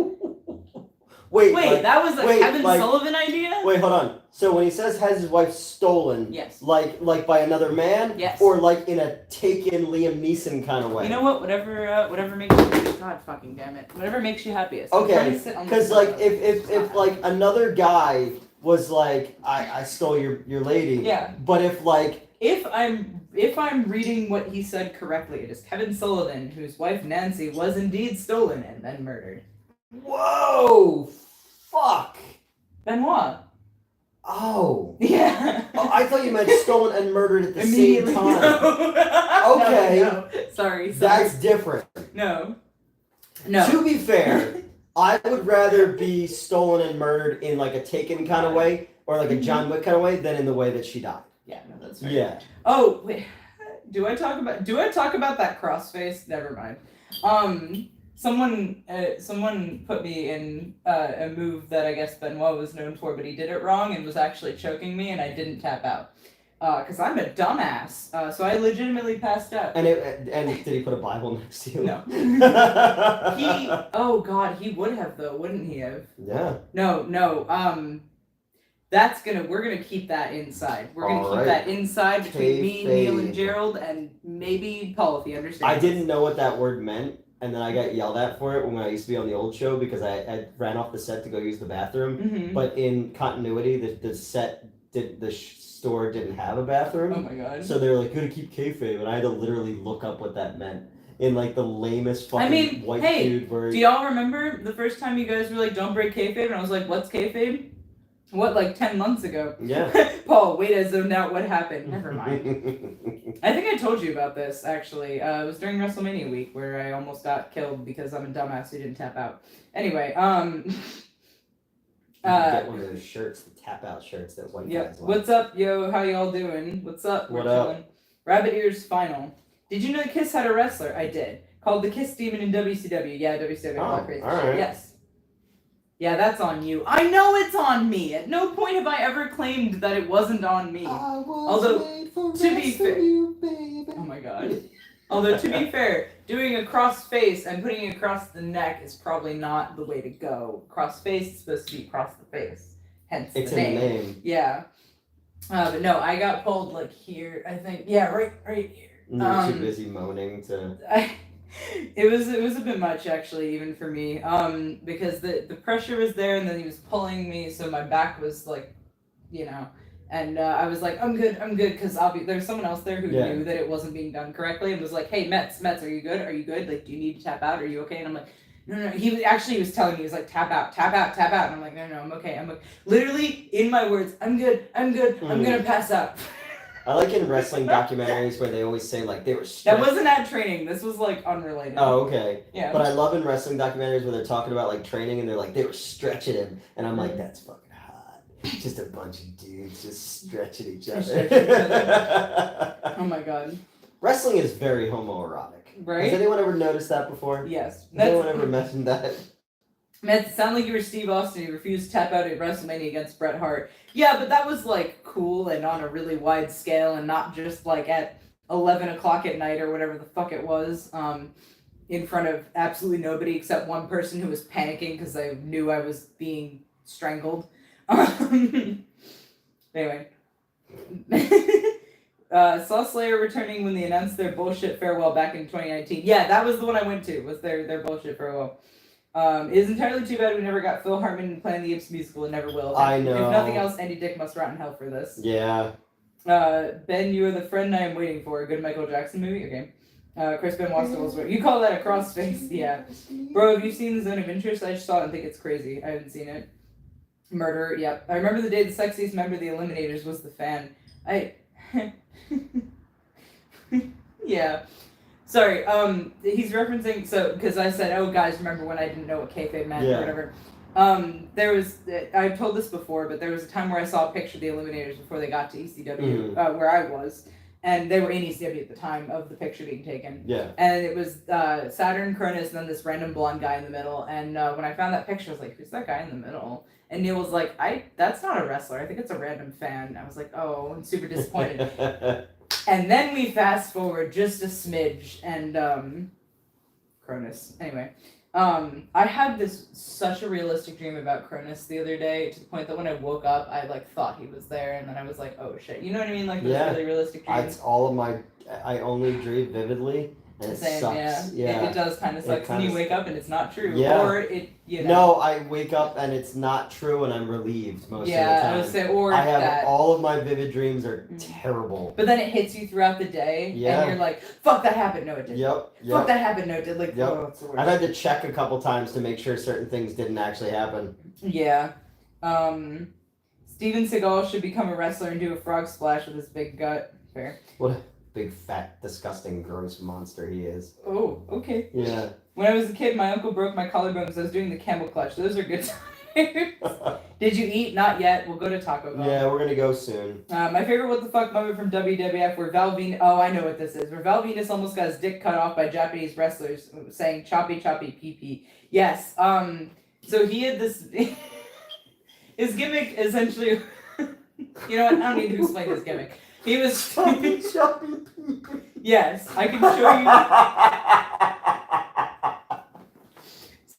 Wait, that was a Kevin Sullivan idea? Wait, hold on. So when he says has his wife stolen, yes, like by another man, yes, or like in a Taken Liam Neeson kind of way. You know what? Whatever makes you God fucking damn it. Whatever makes you happiest. Okay, because like if like another guy was like I stole your lady. Yeah. But if I'm reading what he said correctly, it is Kevin Sullivan whose wife Nancy was indeed stolen and then murdered. Whoa! Fuck! Benoit. Oh. Yeah. Oh, I thought you meant stolen and murdered at the same time. No. Okay. No. Sorry. That's different. No. To be fair, I would rather be stolen and murdered in like a Taken kind of way, or like a John Wick kind of way, than in the way that she died. Yeah, no, that's fair. Yeah. Oh, wait. Do I talk about that crossface? Never mind. Someone put me in a move that I guess Benoit was known for, but he did it wrong and was actually choking me, and I didn't tap out. Because I'm a dumbass. So I legitimately passed out. And did he put a Bible next to you? No. He would have though, wouldn't he have? Yeah. No. We're gonna keep that inside. We're gonna keep that inside between me, Neil, and Gerald, and maybe Paul, if he understands. I didn't know what that word meant, and then I got yelled at for it when I used to be on the old show because I ran off the set to go use the bathroom. Mm-hmm. But in continuity, the store didn't have a bathroom. Oh my god. So they were like, gotta keep kayfabe, and I had to literally look up what that meant. In like the lamest fucking white dude word. Do y'all remember the first time you guys were like, don't break kayfabe? And I was like, what's kayfabe? What, like 10 months ago? Yeah. Paul, wait, I zoned out. What happened? Never mind. I think I told you about this, actually. It was during WrestleMania week where I almost got killed because I'm a dumbass who didn't tap out. Anyway, get one of those shirts, the tap out shirts that white guys like. What's up, yo? How y'all doing? What's up? What up? Chilling. Rabbit Ears Final. Did you know Kiss had a wrestler? I did. Called the Kiss Demon in WCW. Yeah, WCW. Oh, crazy all shit. right. Yes. Yeah, that's on you. I know it's on me. At no point have I ever claimed that it wasn't on me. Although, to be fair, oh my god. Although, to be fair, doing a cross face and putting it across the neck is probably not the way to go. Cross face is supposed to be across the face. Hence it's the name. in the name. Yeah. But no, I got pulled like here, I think. Yeah, right here. You're too busy moaning to... It was a bit much actually, even for me, because the pressure was there, and then he was pulling me, so my back was like, and I was like, I'm good, because there's someone else there who knew that it wasn't being done correctly, and was like, hey, Mets, are you good? Like, do you need to tap out? Are you okay? And I'm like, no. He was telling me, he was like, tap out, and I'm like, no, I'm okay. I'm like, literally in my words, I'm good, I'm gonna pass out. I like in wrestling documentaries where they always say like they were stretched. That wasn't at training. This was like unrelated. Oh, okay. Yeah. But I love in wrestling documentaries where they're talking about like training and they're like they were stretching him, and I'm like, that's fucking hot. Just a bunch of dudes just stretching each other. Oh my god. Wrestling is very homoerotic. Right? Has anyone ever noticed that before? Yes. Has anyone ever mentioned that? Man, it sounded like you were Steve Austin. You refused to tap out at WrestleMania against Bret Hart. Yeah, but that was like cool and on a really wide scale, and not just like at 11 o'clock at night or whatever the fuck it was, in front of absolutely nobody except one person who was panicking because I knew I was being strangled. Anyway. Saw Slayer returning when they announced their bullshit farewell back in 2019. Yeah, that was the one I went to, was their bullshit farewell. It is entirely too bad we never got Phil Hartman playing the Yips musical and never will. I know. If nothing else, Andy Dick must rot in hell for this. Yeah. Ben, you are the friend I am waiting for. A good Michael Jackson movie? Okay. Chris Ben Wassel. You call that a crossface? Yeah. Bro, have you seen The Zone of Interest? I just saw it and think it's crazy. I haven't seen it. Murder, yep. I remember the day the sexiest member of the Eliminators was the fan. Yeah. Sorry, he's referencing, because I said, oh guys, remember when I didn't know what kayfabe meant or whatever. I've told this before, but there was a time where I saw a picture of the Eliminators before they got to ECW, where I was, and they were in ECW at the time of the picture being taken. Yeah. And it was Saturn, Cronus, and then this random blonde guy in the middle, and when I found that picture, I was like, who's that guy in the middle? And Neil was like, that's not a wrestler, I think it's a random fan. I was like, oh, I'm super disappointed. And then we fast forward just a smidge, and Cronus. Anyway, I had such a realistic dream about Cronus the other day, to the point that when I woke up, I thought he was there, and then I was like, oh shit, you know what I mean? Like those really realistic dreams. It's all of I only dream vividly, and it sucks. Yeah. It does kind of suck when you wake up and it's not true. Yeah. Or it, No, I wake up and it's not true, and I'm relieved most of the time. I would say, or I have that. all of my vivid dreams are terrible. But then it hits you throughout the day, and you're like, fuck, that happened. No, it didn't. Yep. Fuck, that happened. No, it did. Like, oh, it's the worst. I've had to check a couple times to make sure certain things didn't actually happen. Yeah. Steven Seagal should become a wrestler and do a frog splash with his big gut. Fair. What a big, fat, disgusting, gross monster he is. Oh, okay. Yeah. When I was a kid, my uncle broke my collarbone because I was doing the camel clutch. Those are good times. Did you eat? Not yet. We'll go to Taco Bell. Yeah, we're gonna go soon. My favorite what the fuck moment from WWF where Val Venus... Oh, I know what this is. Where Val Venus almost got his dick cut off by Japanese wrestlers saying choppy choppy pee pee. Yes. So he had this... His gimmick essentially... You know what? I don't need to explain his gimmick. He was... Choppy choppy pee pee. Yes, I can show you...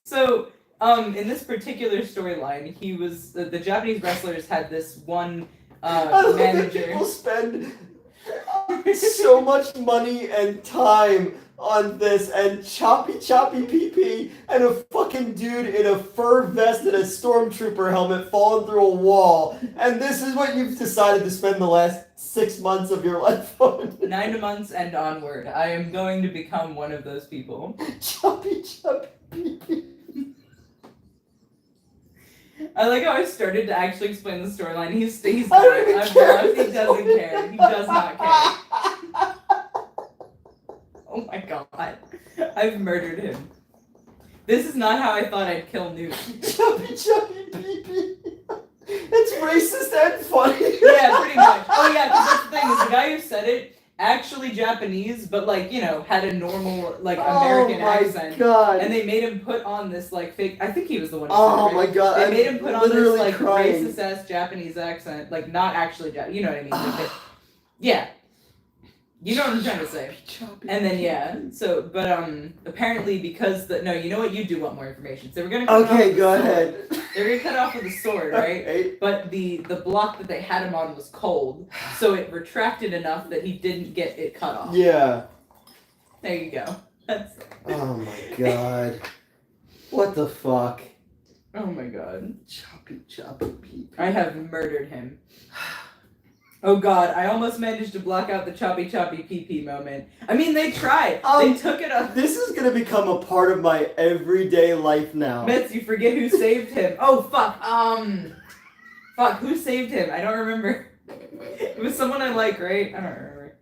So... in this particular storyline, he was the Japanese wrestlers had this one manager. People spend so much money and time on this, and choppy pee pee, and a fucking dude in a fur vest and a stormtrooper helmet falling through a wall, and this is what you've decided to spend the last 6 months of your life on. 9 months and onward, I am going to become one of those people. Choppy pee pee. I like how I started to actually explain the storyline. He's I don't even care. He doesn't care. He does not care. Oh my god. I've murdered him. This is not how I thought I'd kill Newt. Choppy pee pee. It's racist and funny. Yeah, pretty much. Oh yeah, because that's the thing, is the guy who said it actually Japanese, but had a normal American accent. God. And they made him put on this fake. I think he was the one. Oh my god. They made him put on this crying. racist ass Japanese accent, not actually Japanese. You know what I mean? Yeah. You know what I'm trying to say. And then so apparently because you know what, you do want more information. So we're gonna cut off go ahead. They're gonna cut off with a sword, right? Okay. But the block that they had him on was cold, so it retracted enough that he didn't get it cut off. Yeah. There you go. Oh my god. What the fuck? Oh my god. Choppy pee. I have murdered him. Oh god, I almost managed to block out the choppy pee pee moment. I mean, they tried. They took it up. This is gonna become a part of my everyday life now. Bets, you forget who saved him. Oh fuck. Fuck, who saved him? I don't remember. It was someone I like, right? I don't remember.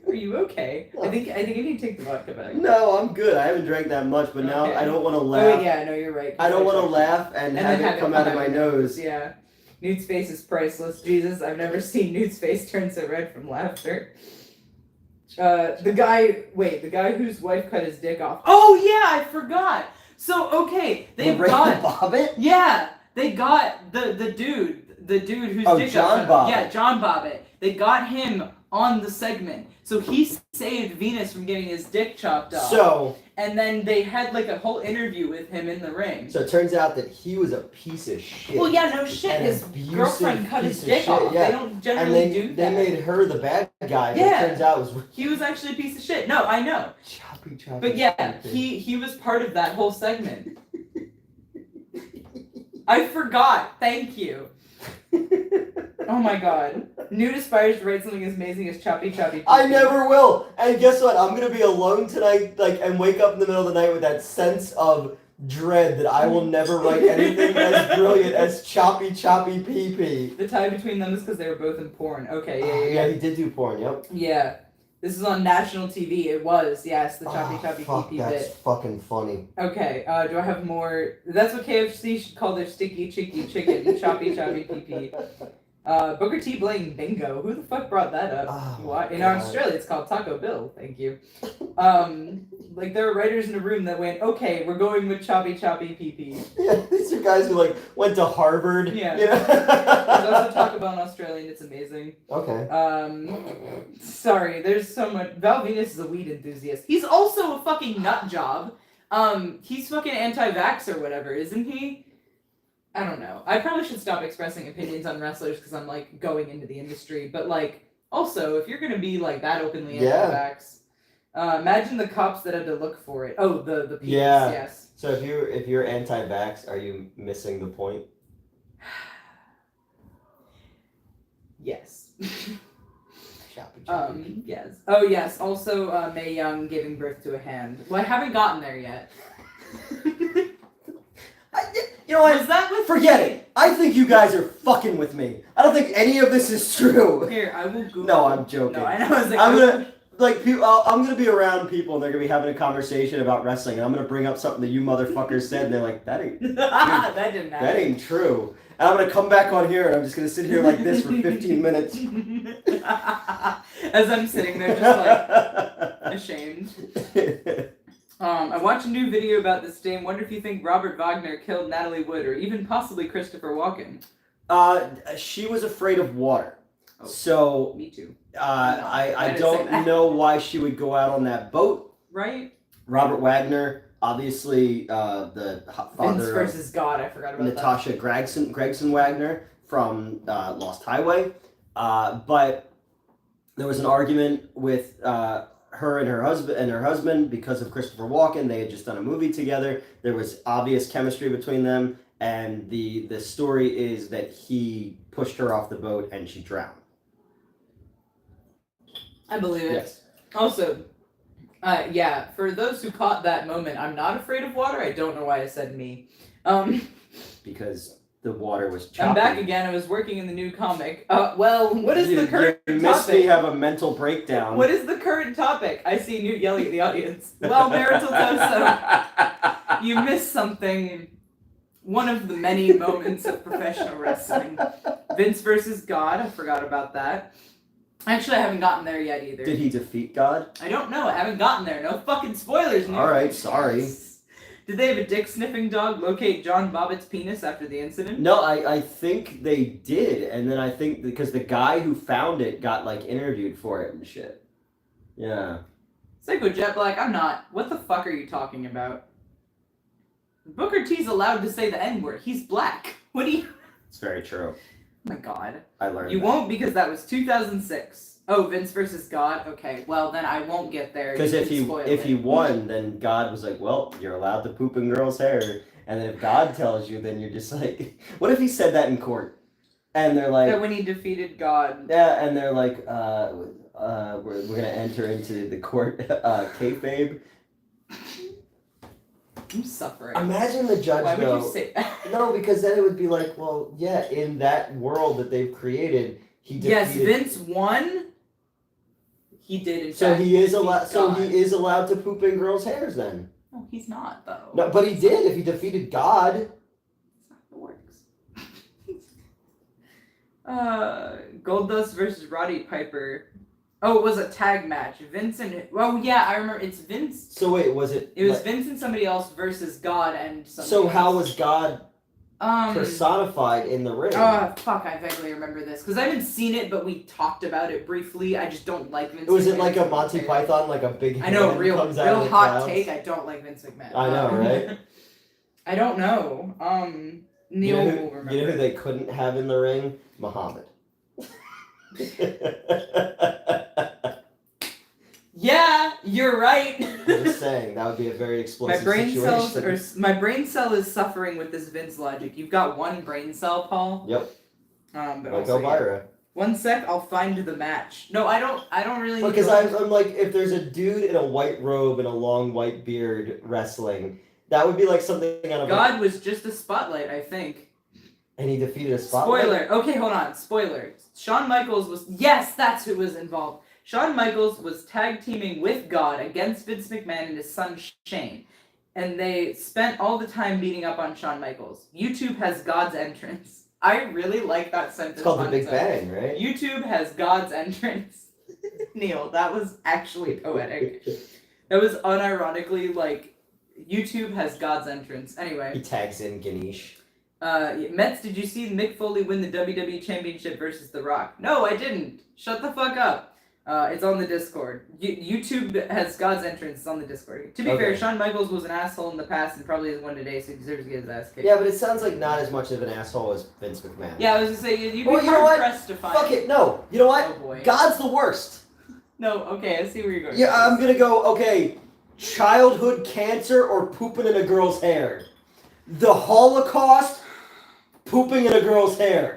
Are you okay? I think I need to take the vodka back. No, I'm good. I haven't drank that much, but now I don't want to laugh. Oh yeah, no, you're right. I don't want to laugh and have it come out of my nose. Yeah. Newt's face is priceless. Jesus, I've never seen Newt's face turn so red from laughter. The guy whose wife cut his dick off. Oh yeah, I forgot. So okay, they got Bobbitt. Yeah, they got the dude whose dick John got cut. Bobbitt. Yeah, John Bobbitt. They got him on the segment. So he saved Venus from getting his dick chopped off. So, and then they had like a whole interview with him in the ring. So it turns out that he was a piece of shit. Well, yeah, no shit. His girlfriend cut his dick off. Yeah. They don't generally do that. They made her the bad guy. But Yeah. It turns out it was... He was actually a piece of shit. No, I know. Choppy. But yeah, he was part of that whole segment. I forgot. Thank you. Oh my god. Newt aspires to write something as amazing as Choppy. I never will. And guess what? I'm gonna be alone tonight, and wake up in the middle of the night with that sense of dread that I will never write anything as brilliant as Choppy PP. The tie between them is because they were both in porn. Okay, yeah, he did do porn. Yep. Yeah. This is on national TV. It was, yes, the Choppy PP that's bit. fucking funny. Okay, do I have more? That's what KFC should call their sticky chicky chicken, Choppy PP. Booker T playing bingo. Who the fuck brought that up? Oh, in Australia, it's called Taco Bill. Thank you. Like there were writers in a room that went, okay, we're going with Choppy PP. Yeah, these are guys who went to Harvard. Yeah. You know? There's also Taco Bell in Australia, and it's amazing. Okay. Sorry, there's so much. Val Venus is a weed enthusiast. He's also a fucking nut job. He's fucking anti-vax or whatever, isn't he? I don't know. I probably should stop expressing opinions on wrestlers because I'm going into the industry. But also, if you're gonna be that openly anti-vax, imagine the cops that had to look for it. Oh, the penis, yes. So if you're anti-vax, are you missing the point? Yes. Choppy. Yes. Oh yes. Also, Mae Young giving birth to a hand. Well, I haven't gotten there yet. You know what? Was that with Forget it. I think you guys are fucking with me. I don't think any of this is true. Here, I will Google. No, I'm joking. No, I know. I was I'm gonna be around people and they're gonna be having a conversation about wrestling, and I'm gonna bring up something that you motherfuckers said, and they're like, "That ain't that didn't happen. That ain't true." And I'm gonna come back on here, and I'm just gonna sit here like this for 15 minutes, as I'm sitting there just ashamed. I watched a new video about this day and wonder if you think Robert Wagner killed Natalie Wood or even possibly Christopher Walken. She was afraid of water. Oh, so me too. I don't know why she would go out on that boat. Right. Robert Wagner, obviously, the father Vince versus God. I forgot about Natasha Gregson Wagner from Lost Highway. But there was an argument with her and her husband because of Christopher Walken. They had just done a movie together. There was obvious chemistry between them, and the story is that he pushed her off the boat and she drowned. I believe it. Yes. Also, for those who caught that moment, I'm not afraid of water. I don't know why I said me. Because the water was choppy. I'm back again. I was working in the new comic. What is the current topic? You missed me have a mental breakdown. What is the current topic? I see Newt yelling at the audience. Well, marital toast. You missed something. One of the many moments of professional wrestling. Vince versus God. I forgot about that. Actually, I haven't gotten there yet either. Did he defeat God? I don't know. I haven't gotten there. No fucking spoilers, Newt. Alright, sorry. Did they have a dick-sniffing dog locate John Bobbitt's penis after the incident? No, I think they did, and then I think because the guy who found it got interviewed for it and shit. Yeah. Psycho Jet Black, I'm not. What the fuck are you talking about? Booker T's allowed to say the N-word. He's black. What do you... It's very true. Oh my god. I learned You that. won't because that was 2006. Oh, Vince versus God? Okay, well then I won't get there. Because if he won, then God was like, well, you're allowed to poop in girls' hair. And then if God tells you, then you're just like... What if he said that in court? And they're like... That when he defeated God. Yeah, and they're like, we're going to enter into the court kayfabe. I'm suffering. Imagine the judge, Why though. would you say that? No, because then it would be like, well, yeah, in that world that they've created, he defeated... Yes, Vince won. He did, in So fact, he is allowed. God. So he is allowed to poop in girls' hairs then. No, he's not though. No, but he did. If he defeated God. That's not how it works. Goldust versus Roddy Piper. Oh, it was a tag match. Vince and yeah, I remember. It's Vince. So wait, was it? It was Vince and somebody else versus God and somebody So else. how was God personified in the ring. Oh, fuck, I vaguely remember this. Because I haven't seen it, but we talked about it briefly. I just don't like Vince McMahon. Was it like a Monty Python, like a big hand I know, real comes out of the hot clouds? take, I don't like Vince McMahon. I know, right? I don't know. Neil will remember. You know who they couldn't have in the ring? Muhammad. Yeah, you're right. I'm just saying, that would be a very explosive my brain cell is suffering with this Vince logic. You've got one brain cell, Paul. Yep. But like Elvira. One sec, I'll find the match. No, I don't really. Because I'm like, if there's a dude in a white robe and a long white beard wrestling, that would be like something out of. God was just a spotlight, I think. And he defeated a spotlight. Spoiler. Okay, hold on. Spoiler. Shawn Michaels was. Yes, that's who was involved. Shawn Michaels was tag teaming with God against Vince McMahon and his son Shane. And they spent all the time beating up on Shawn Michaels. YouTube has God's entrance. I really like that sentence. It's called the Big Bang, right? YouTube has God's entrance. Neil, that was actually poetic. That was unironically like, YouTube has God's entrance. Anyway. He tags in Ganesh. Mets, did you see Mick Foley win the WWE Championship versus The Rock? No, I didn't. Shut the fuck up. It's on the Discord. YouTube has God's entrance. It's on the Discord. To be fair, Shawn Michaels was an asshole in the past and probably is one today, so he deserves to get his ass kicked. Yeah, but it sounds like not as much of an asshole as Vince McMahon. Yeah, I was gonna say, you'd be hard-pressed to find. Fuck it, no. You know what? Oh boy. God's the worst. No, okay, I see where you're going. Yeah, I'm gonna go, okay, childhood cancer or pooping in a girl's hair? The Holocaust, pooping in a girl's hair.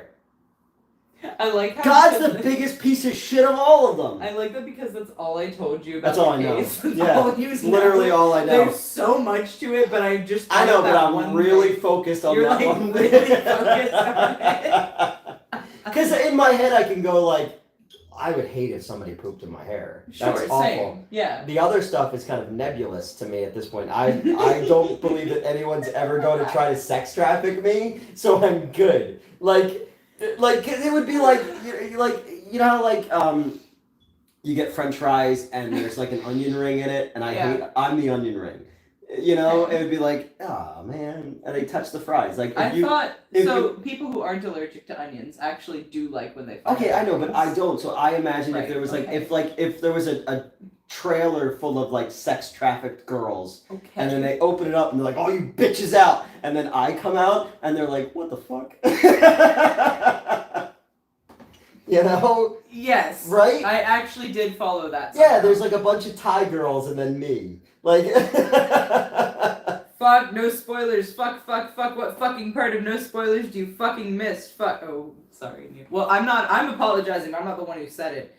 I like how God's the biggest piece of shit of all of them. I like that because that's all I told you about. That's all I know. Yeah, literally all I know. There's so much to it, but I just. I know, but I'm really focused on that one. You're really focused on it. Because in my head I can go like, I would hate if somebody pooped in my hair. That's awful. Same. Yeah. The other stuff is kind of nebulous to me at this point. I don't believe that anyone's ever going to try to sex traffic me, so I'm good. Like it would be like you know how like you get French fries and there's like an onion ring in it, and I'm the onion ring. You know, it would be like, oh man, and they touch the fries. Like people who aren't allergic to onions actually do like when they. Okay, I know, but I don't. So I imagine if there was like if there was a trailer full of like sex trafficked girls, and then they open it up and they're like, "Oh, you bitches out!" and then I come out and they're like, "What the fuck?" You know? Yes. Right? I actually did follow that. Yeah, there's like a bunch of Thai girls and then me. Like. Fuck, no spoilers. Fuck. What fucking part of no spoilers do you fucking miss? Fuck. Oh, sorry. Well, I'm apologizing. I'm not the one who said it.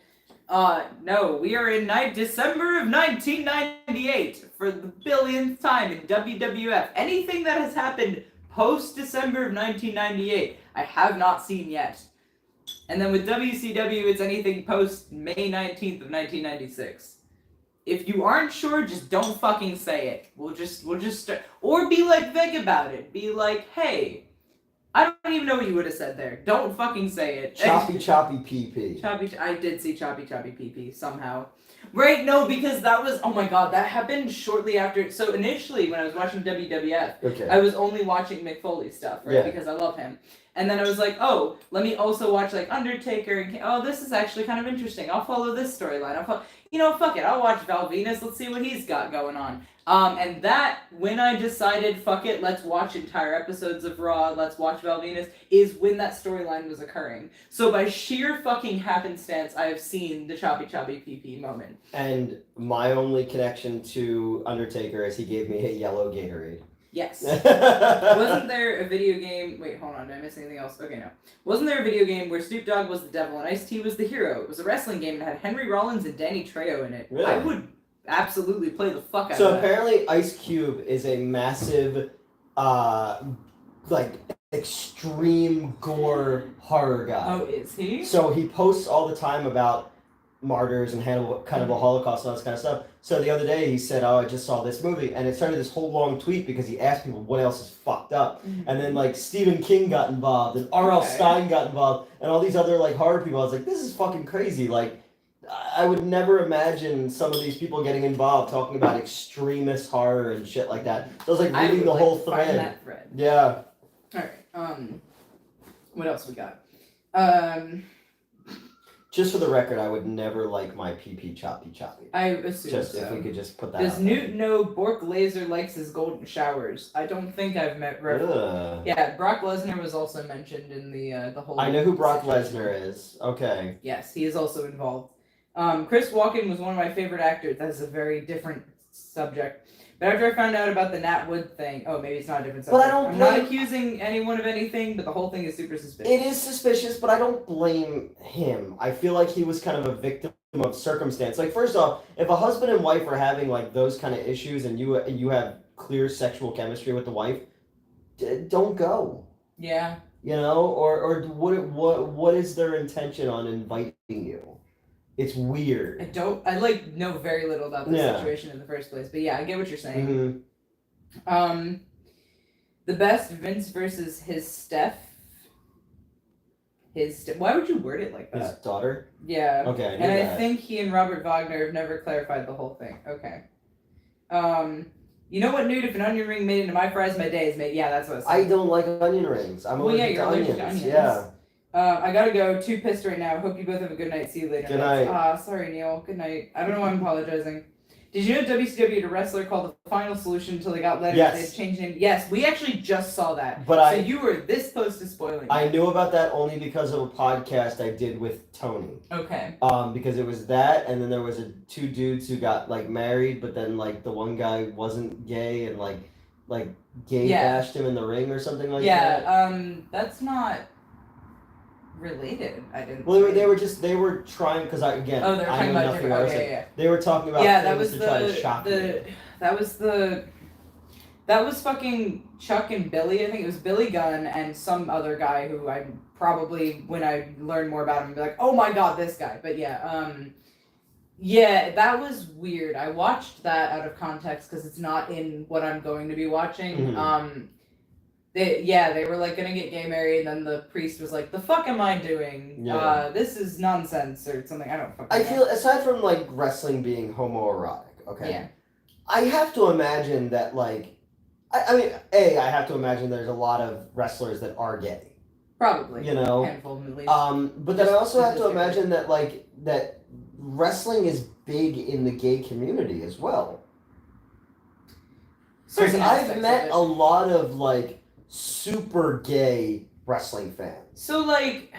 No, we are in December of 1998 for the billionth time in WWF. Anything that has happened post-December of 1998, I have not seen yet. And then with WCW, it's anything post-May 19th of 1996. If you aren't sure, just don't fucking say it. We'll just start, or be like Vic about it. Be like, hey, I don't even know what you would have said there. Don't fucking say it. Choppy PP. I did see choppy PP somehow. Right, no, because that was, oh my god, that happened shortly after. So initially, when I was watching WWF, I was only watching Mick Foley stuff, right? Yeah. Because I love him. And then I was like, oh, let me also watch like Undertaker. And oh, this is actually kind of interesting. I'll follow this storyline. Fuck it. I'll watch Val Venus. Let's see what he's got going on. And that, when I decided, fuck it, let's watch entire episodes of Raw, let's watch Val Venus, is when that storyline was occurring. So by sheer fucking happenstance, I have seen the choppy PP moment. And my only connection to Undertaker is he gave me a yellow Gatorade. Yes. Wasn't there a video game... Wait, hold on. Did I miss anything else? Okay, no. Wasn't there a video game where Snoop Dogg was the devil and Ice-T was the hero? It was a wrestling game and had Henry Rollins and Danny Trejo in it. Really? I would absolutely play the fuck out of that. So apparently Ice Cube is a massive, extreme gore horror guy. Oh, is he? So he posts all the time about martyrs and Cannibal Holocaust and all this kind of stuff. So the other day he said, oh, I just saw this movie. And it started this whole long tweet because he asked people what else is fucked up. Mm-hmm. And then like Stephen King got involved and R.L. Stein got involved and all these other like horror people. I was like, this is fucking crazy. Like, I would never imagine some of these people getting involved talking about extremist horror and shit like that. So I was like reading the whole thread. That thread. Yeah. Alright. What else we got? Just for the record, I would never like my pee choppy. I assume Just so. if we could just put that. Does Newt know Bork Laser likes his golden showers? I don't think I've met. Yeah, Brock Lesnar was also mentioned in the whole. I know who Brock Lesnar is. Okay. Yes, he is also involved. Chris Walken was one of my favorite actors. That's a very different subject. But after I found out about the Nat Wood thing, maybe it's not a different subject. But I'm not accusing anyone of anything, but the whole thing is super suspicious. It is suspicious, but I don't blame him. I feel like he was kind of a victim of circumstance. Like, first off, if a husband and wife are having like those kind of issues, and you have clear sexual chemistry with the wife, don't go. Yeah. You know, or what is their intention on inviting you? It's weird. I know very little about this situation in the first place, but yeah, I get what you're saying. Mm-hmm. The best Vince versus his Steph. Why would you word it like that? His daughter? Yeah. Okay. I think he and Robert Wagner have never clarified the whole thing. Okay. You know what, Newt? If an onion ring made into my fries, my day is made. Yeah, that's what I was saying. I don't like onion rings. I'm allergic to onions. Yeah. I gotta go. Too pissed right now. Hope you both have a good night. See you later. Good night. Sorry, Neil. Good night. I don't know why I'm apologizing. Did you know WCW had a wrestler called The Final Solution until they got letters? Yes. They changed name. Yes, we actually just saw that. But so you were this close to spoiling. I knew about that only because of a podcast I did with Tony. Okay. Because it was that, and then there was two dudes who got like married, but then like the one guy wasn't gay and like gay bashed him in the ring or something like that. Yeah. That's not related. I didn't. Well, they were trying because I they were talking know about nothing about it. Yeah. They were talking about things to try to shock me. That was fucking Chuck and Billy. I think it was Billy Gunn and some other guy who I probably, when I learn more about him, be like, oh my god, this guy. But yeah, that was weird. I watched that out of context because it's not in what I'm going to be watching. Mm-hmm. They were like gonna get gay married, and then the priest was like, "The fuck am I doing? Yeah. This is nonsense," or something. I don't fucking know. I feel, aside from like wrestling being homoerotic, okay. Yeah. I have to imagine that like, I have to imagine there's a lot of wrestlers that are gay. Probably. You know. Handful at least. But then I also have to imagine that like that wrestling is big in the gay community as well. Because I've met a lot of like super gay wrestling fans. So like,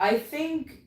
I think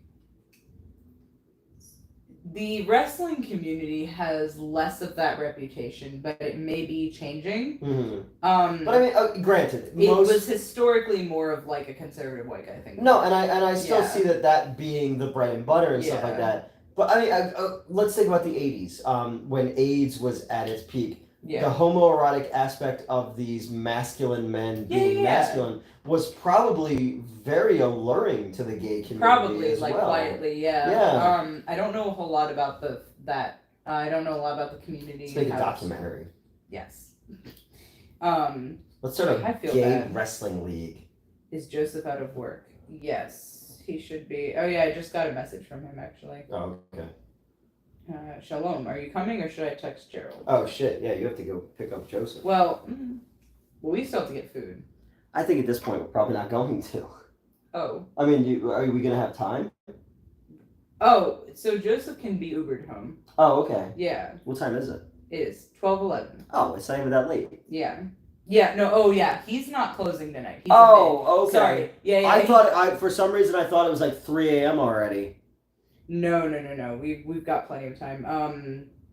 the wrestling community has less of that reputation, but it may be changing. Mm-hmm. But I mean, granted, it was historically more of like a conservative white guy thing. No, and I still see that being the bread and butter and stuff like that. But I mean, let's think about the '80s, when AIDS was at its peak. Yeah. The homoerotic aspect of these masculine men being masculine was probably very alluring to the gay community. Probably, as like well. quietly, yeah. I don't know a whole lot about that. I don't know a lot about the community. Let's make a documentary. Yes. Let's start a gay wrestling league. Is Joseph out of work? Yes, he should be. Oh yeah, I just got a message from him actually. Oh, okay. Shalom, are you coming or should I text Gerald? Oh shit, yeah, you have to go pick up Joseph. Well, we still have to get food. I think at this point we're probably not going to. Oh. I mean, are we going to have time? Oh, so Joseph can be Ubered home. Oh, okay. Yeah. What time is it? It is 12:11. Oh, it's not even that late. Yeah. Yeah, no, he's not closing tonight. He's okay. Sorry. Yeah, I thought, for some reason, I thought it was like 3 a.m. already. No. We've got plenty of time.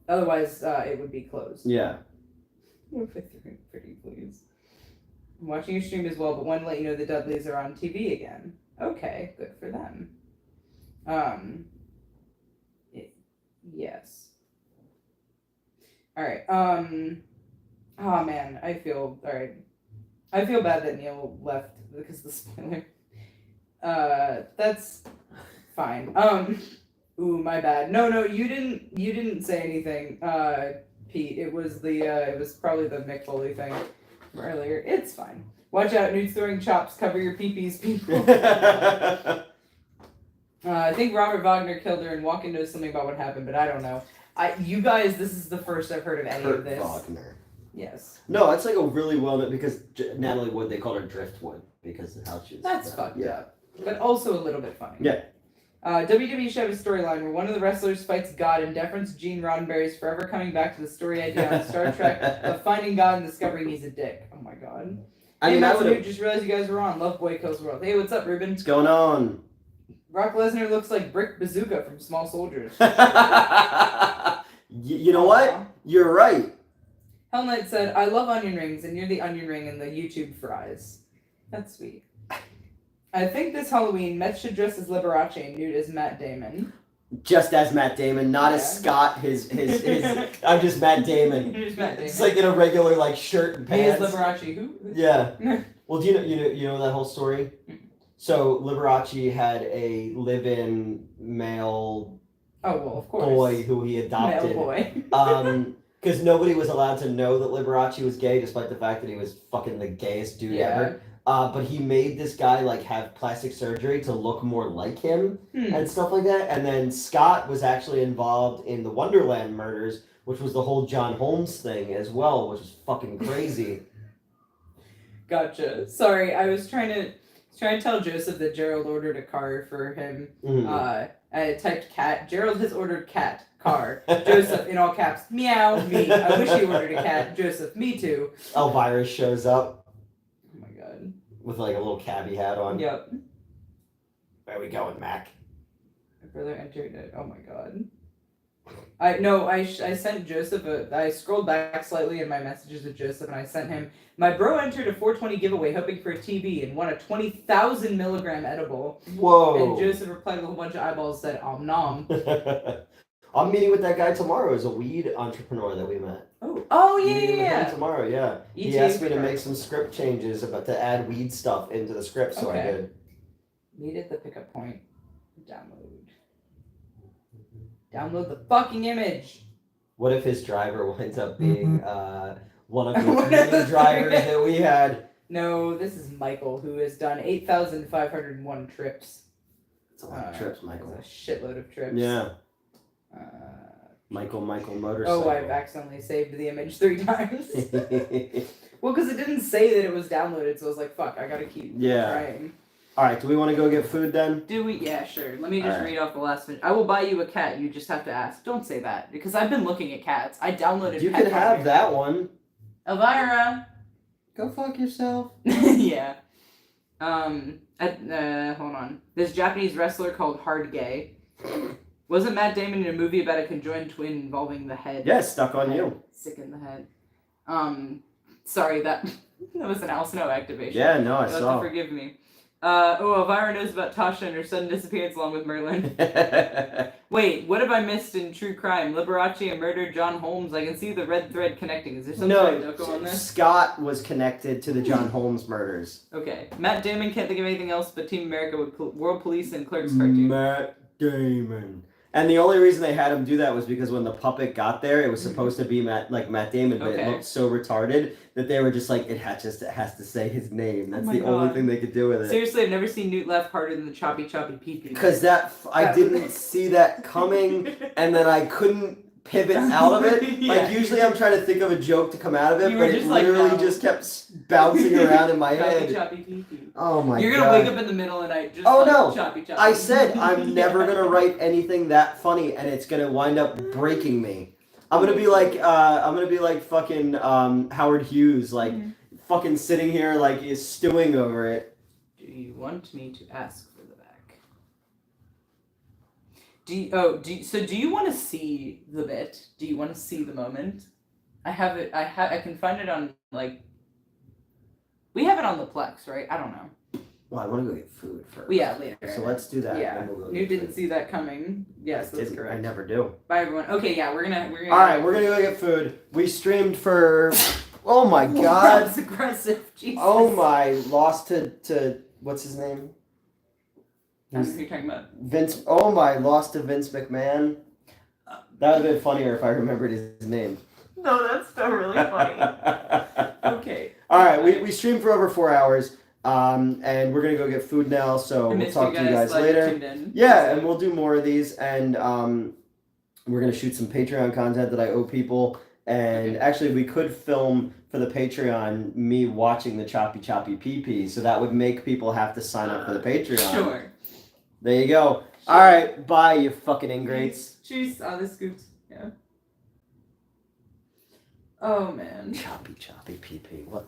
Otherwise, it would be closed. Yeah. Pretty please. I'm watching your stream as well, but wanted to let you know the Dudleys are on TV again. Okay, good for them. Yes. All right. Oh man, I feel bad that Neil left because of the spoiler. That's fine. Ooh, my bad. No, you didn't say anything, Pete. It was probably the Mick Foley thing from earlier. It's fine. Watch out, Newt's throwing chops. Cover your peepees, people. I think Robert Wagner killed her, and Walken knows something about what happened, but I don't know. You guys, this is the first I've heard of any of this. Wagner. Yes. No, it's like a really well-known, because Natalie Wood, they called her Driftwood. because of how she was. That's fucked up, but also a little bit funny. Yeah. WWE should have a storyline where one of the wrestlers fights God in deference to Gene Roddenberry's forever coming back to the story idea on Star Trek of finding God and discovering he's a dick. Oh my god. Hey, Matthew, just realized you guys were on. Love Boy Kills World. Hey, what's up, Ruben? What's going on? Brock Lesnar looks like Brick Bazooka from Small Soldiers. You know what? You're right. Hell Knight said, I love onion rings, and you're the onion ring in the YouTube fries. That's sweet. I think this Halloween, Met should dress as Liberace and nude as Matt Damon. Just as Matt Damon, not as Scott. His. I'm just Matt Damon. Just Matt Damon. It's like in a regular like shirt and pants. He is Liberace. Who? Yeah. Well, do you know that whole story? So Liberace had a live-in male. Oh well, of course. Boy who he adopted. Male boy. Because nobody was allowed to know that Liberace was gay, despite the fact that he was fucking the gayest dude ever. But he made this guy like have plastic surgery to look more like him and stuff like that. And then Scott was actually involved in the Wonderland murders, which was the whole John Holmes thing as well, which was fucking crazy. Gotcha. Sorry, I was trying to tell Joseph that Gerald ordered a car for him. I typed cat. Gerald has ordered cat car. Joseph in all caps. Meow. Me. I wish he ordered a cat. Joseph. Me too. Elvira shows up. With like a little cabbie hat on. Yep. Where are we going, Mac? My brother entered it. Oh my god. I sent Joseph I scrolled back slightly in my messages with Joseph and I sent him, my bro entered a 420 giveaway hoping for a TV and won a 20,000 milligram edible. Whoa. And Joseph replied with a whole bunch of eyeballs said, om nom. I'm meeting with that guy tomorrow as a weed entrepreneur that we met. Oh yeah. Tomorrow, yeah. He asked me to make some script changes to add weed stuff into the script, so I did. Meet at the pickup point. Download the fucking image. What if his driver winds up being one of the drivers that we had? No, this is Michael, who has done 8,501 trips. That's a lot of trips, Michael. That's a shitload of trips. Yeah. Michael motorcycle. Oh, I've accidentally saved the image 3 times. Well, because it didn't say that it was downloaded, so I was like, fuck, I gotta keep trying. Alright, do we want to go get food then? Do we? Yeah, sure. Let me just read off the last one. I will buy you a cat, you just have to ask. Don't say that, because I've been looking at cats. I downloaded You can have that one. Elvira! Go fuck yourself. Yeah. Hold on. This Japanese wrestler called Hard Gay. Wasn't Matt Damon in a movie about a conjoined twin involving the head? Yeah, Stuck on You. Sick in the head. Sorry, that was an Al Snow activation. Yeah, no, I saw. Forgive me. Elvira knows about Tasha and her sudden disappearance along with Merlin. Wait, what have I missed in true crime? Liberace and murdered John Holmes. I can see the red thread connecting. Is there some sort of on this? Scott was connected to the John Holmes murders. Okay. Matt Damon can't think of anything else but Team America with World Police and Clerks cartoon. Matt Damon. And the only reason they had him do that was because when the puppet got there, it was supposed to be Matt Damon, but it looked so retarded that they were just like, it has to say his name. That's the only thing they could do with it. Seriously, I've never seen Newt laugh harder than the choppy pee-pee. Because I didn't see that coming, and then I couldn't pivot out of it. Like, usually I'm trying to think of a joke to come out of it, but it literally just kept bouncing around in my head. Choppy pee-pee. Oh my god. You're gonna wake up in the middle of the night just choppy. I said I'm never gonna write anything that funny, and it's gonna wind up breaking me. I'm gonna be like fucking Howard Hughes, like fucking sitting here like is stewing over it. Do you want me to ask for the back? Do you want to see the bit? Do you want to see the moment? I have it. I can find it on like. We have it on the Plex, right? I don't know. Well, I want to go get food first. Well, yeah, later. So let's do that. Yeah. You didn't see that coming. Yes, that's correct. I never do. Bye, everyone. Okay, yeah, we're gonna. All right, we're gonna go get food. We streamed for. Oh my god. That's aggressive. Jesus. Oh my! Lost to what's his name? I don't know who you're talking about. Vince. Oh my! Lost to Vince McMahon. That would have been funnier if I remembered his name. No, that's still really funny. Okay. All right, we streamed for over 4 hours, and we're gonna go get food now. So we'll talk to you guys later. Yeah, and we'll do more of these, and we're gonna shoot some Patreon content that I owe people, And actually, we could film for the Patreon me watching the choppy pee pee, so that would make people have to sign up for the Patreon. Sure. There you go. Sure. All right, bye, you fucking ingrates. Tschüss, alles gut. Yeah. Oh man. Choppy pee pee. What?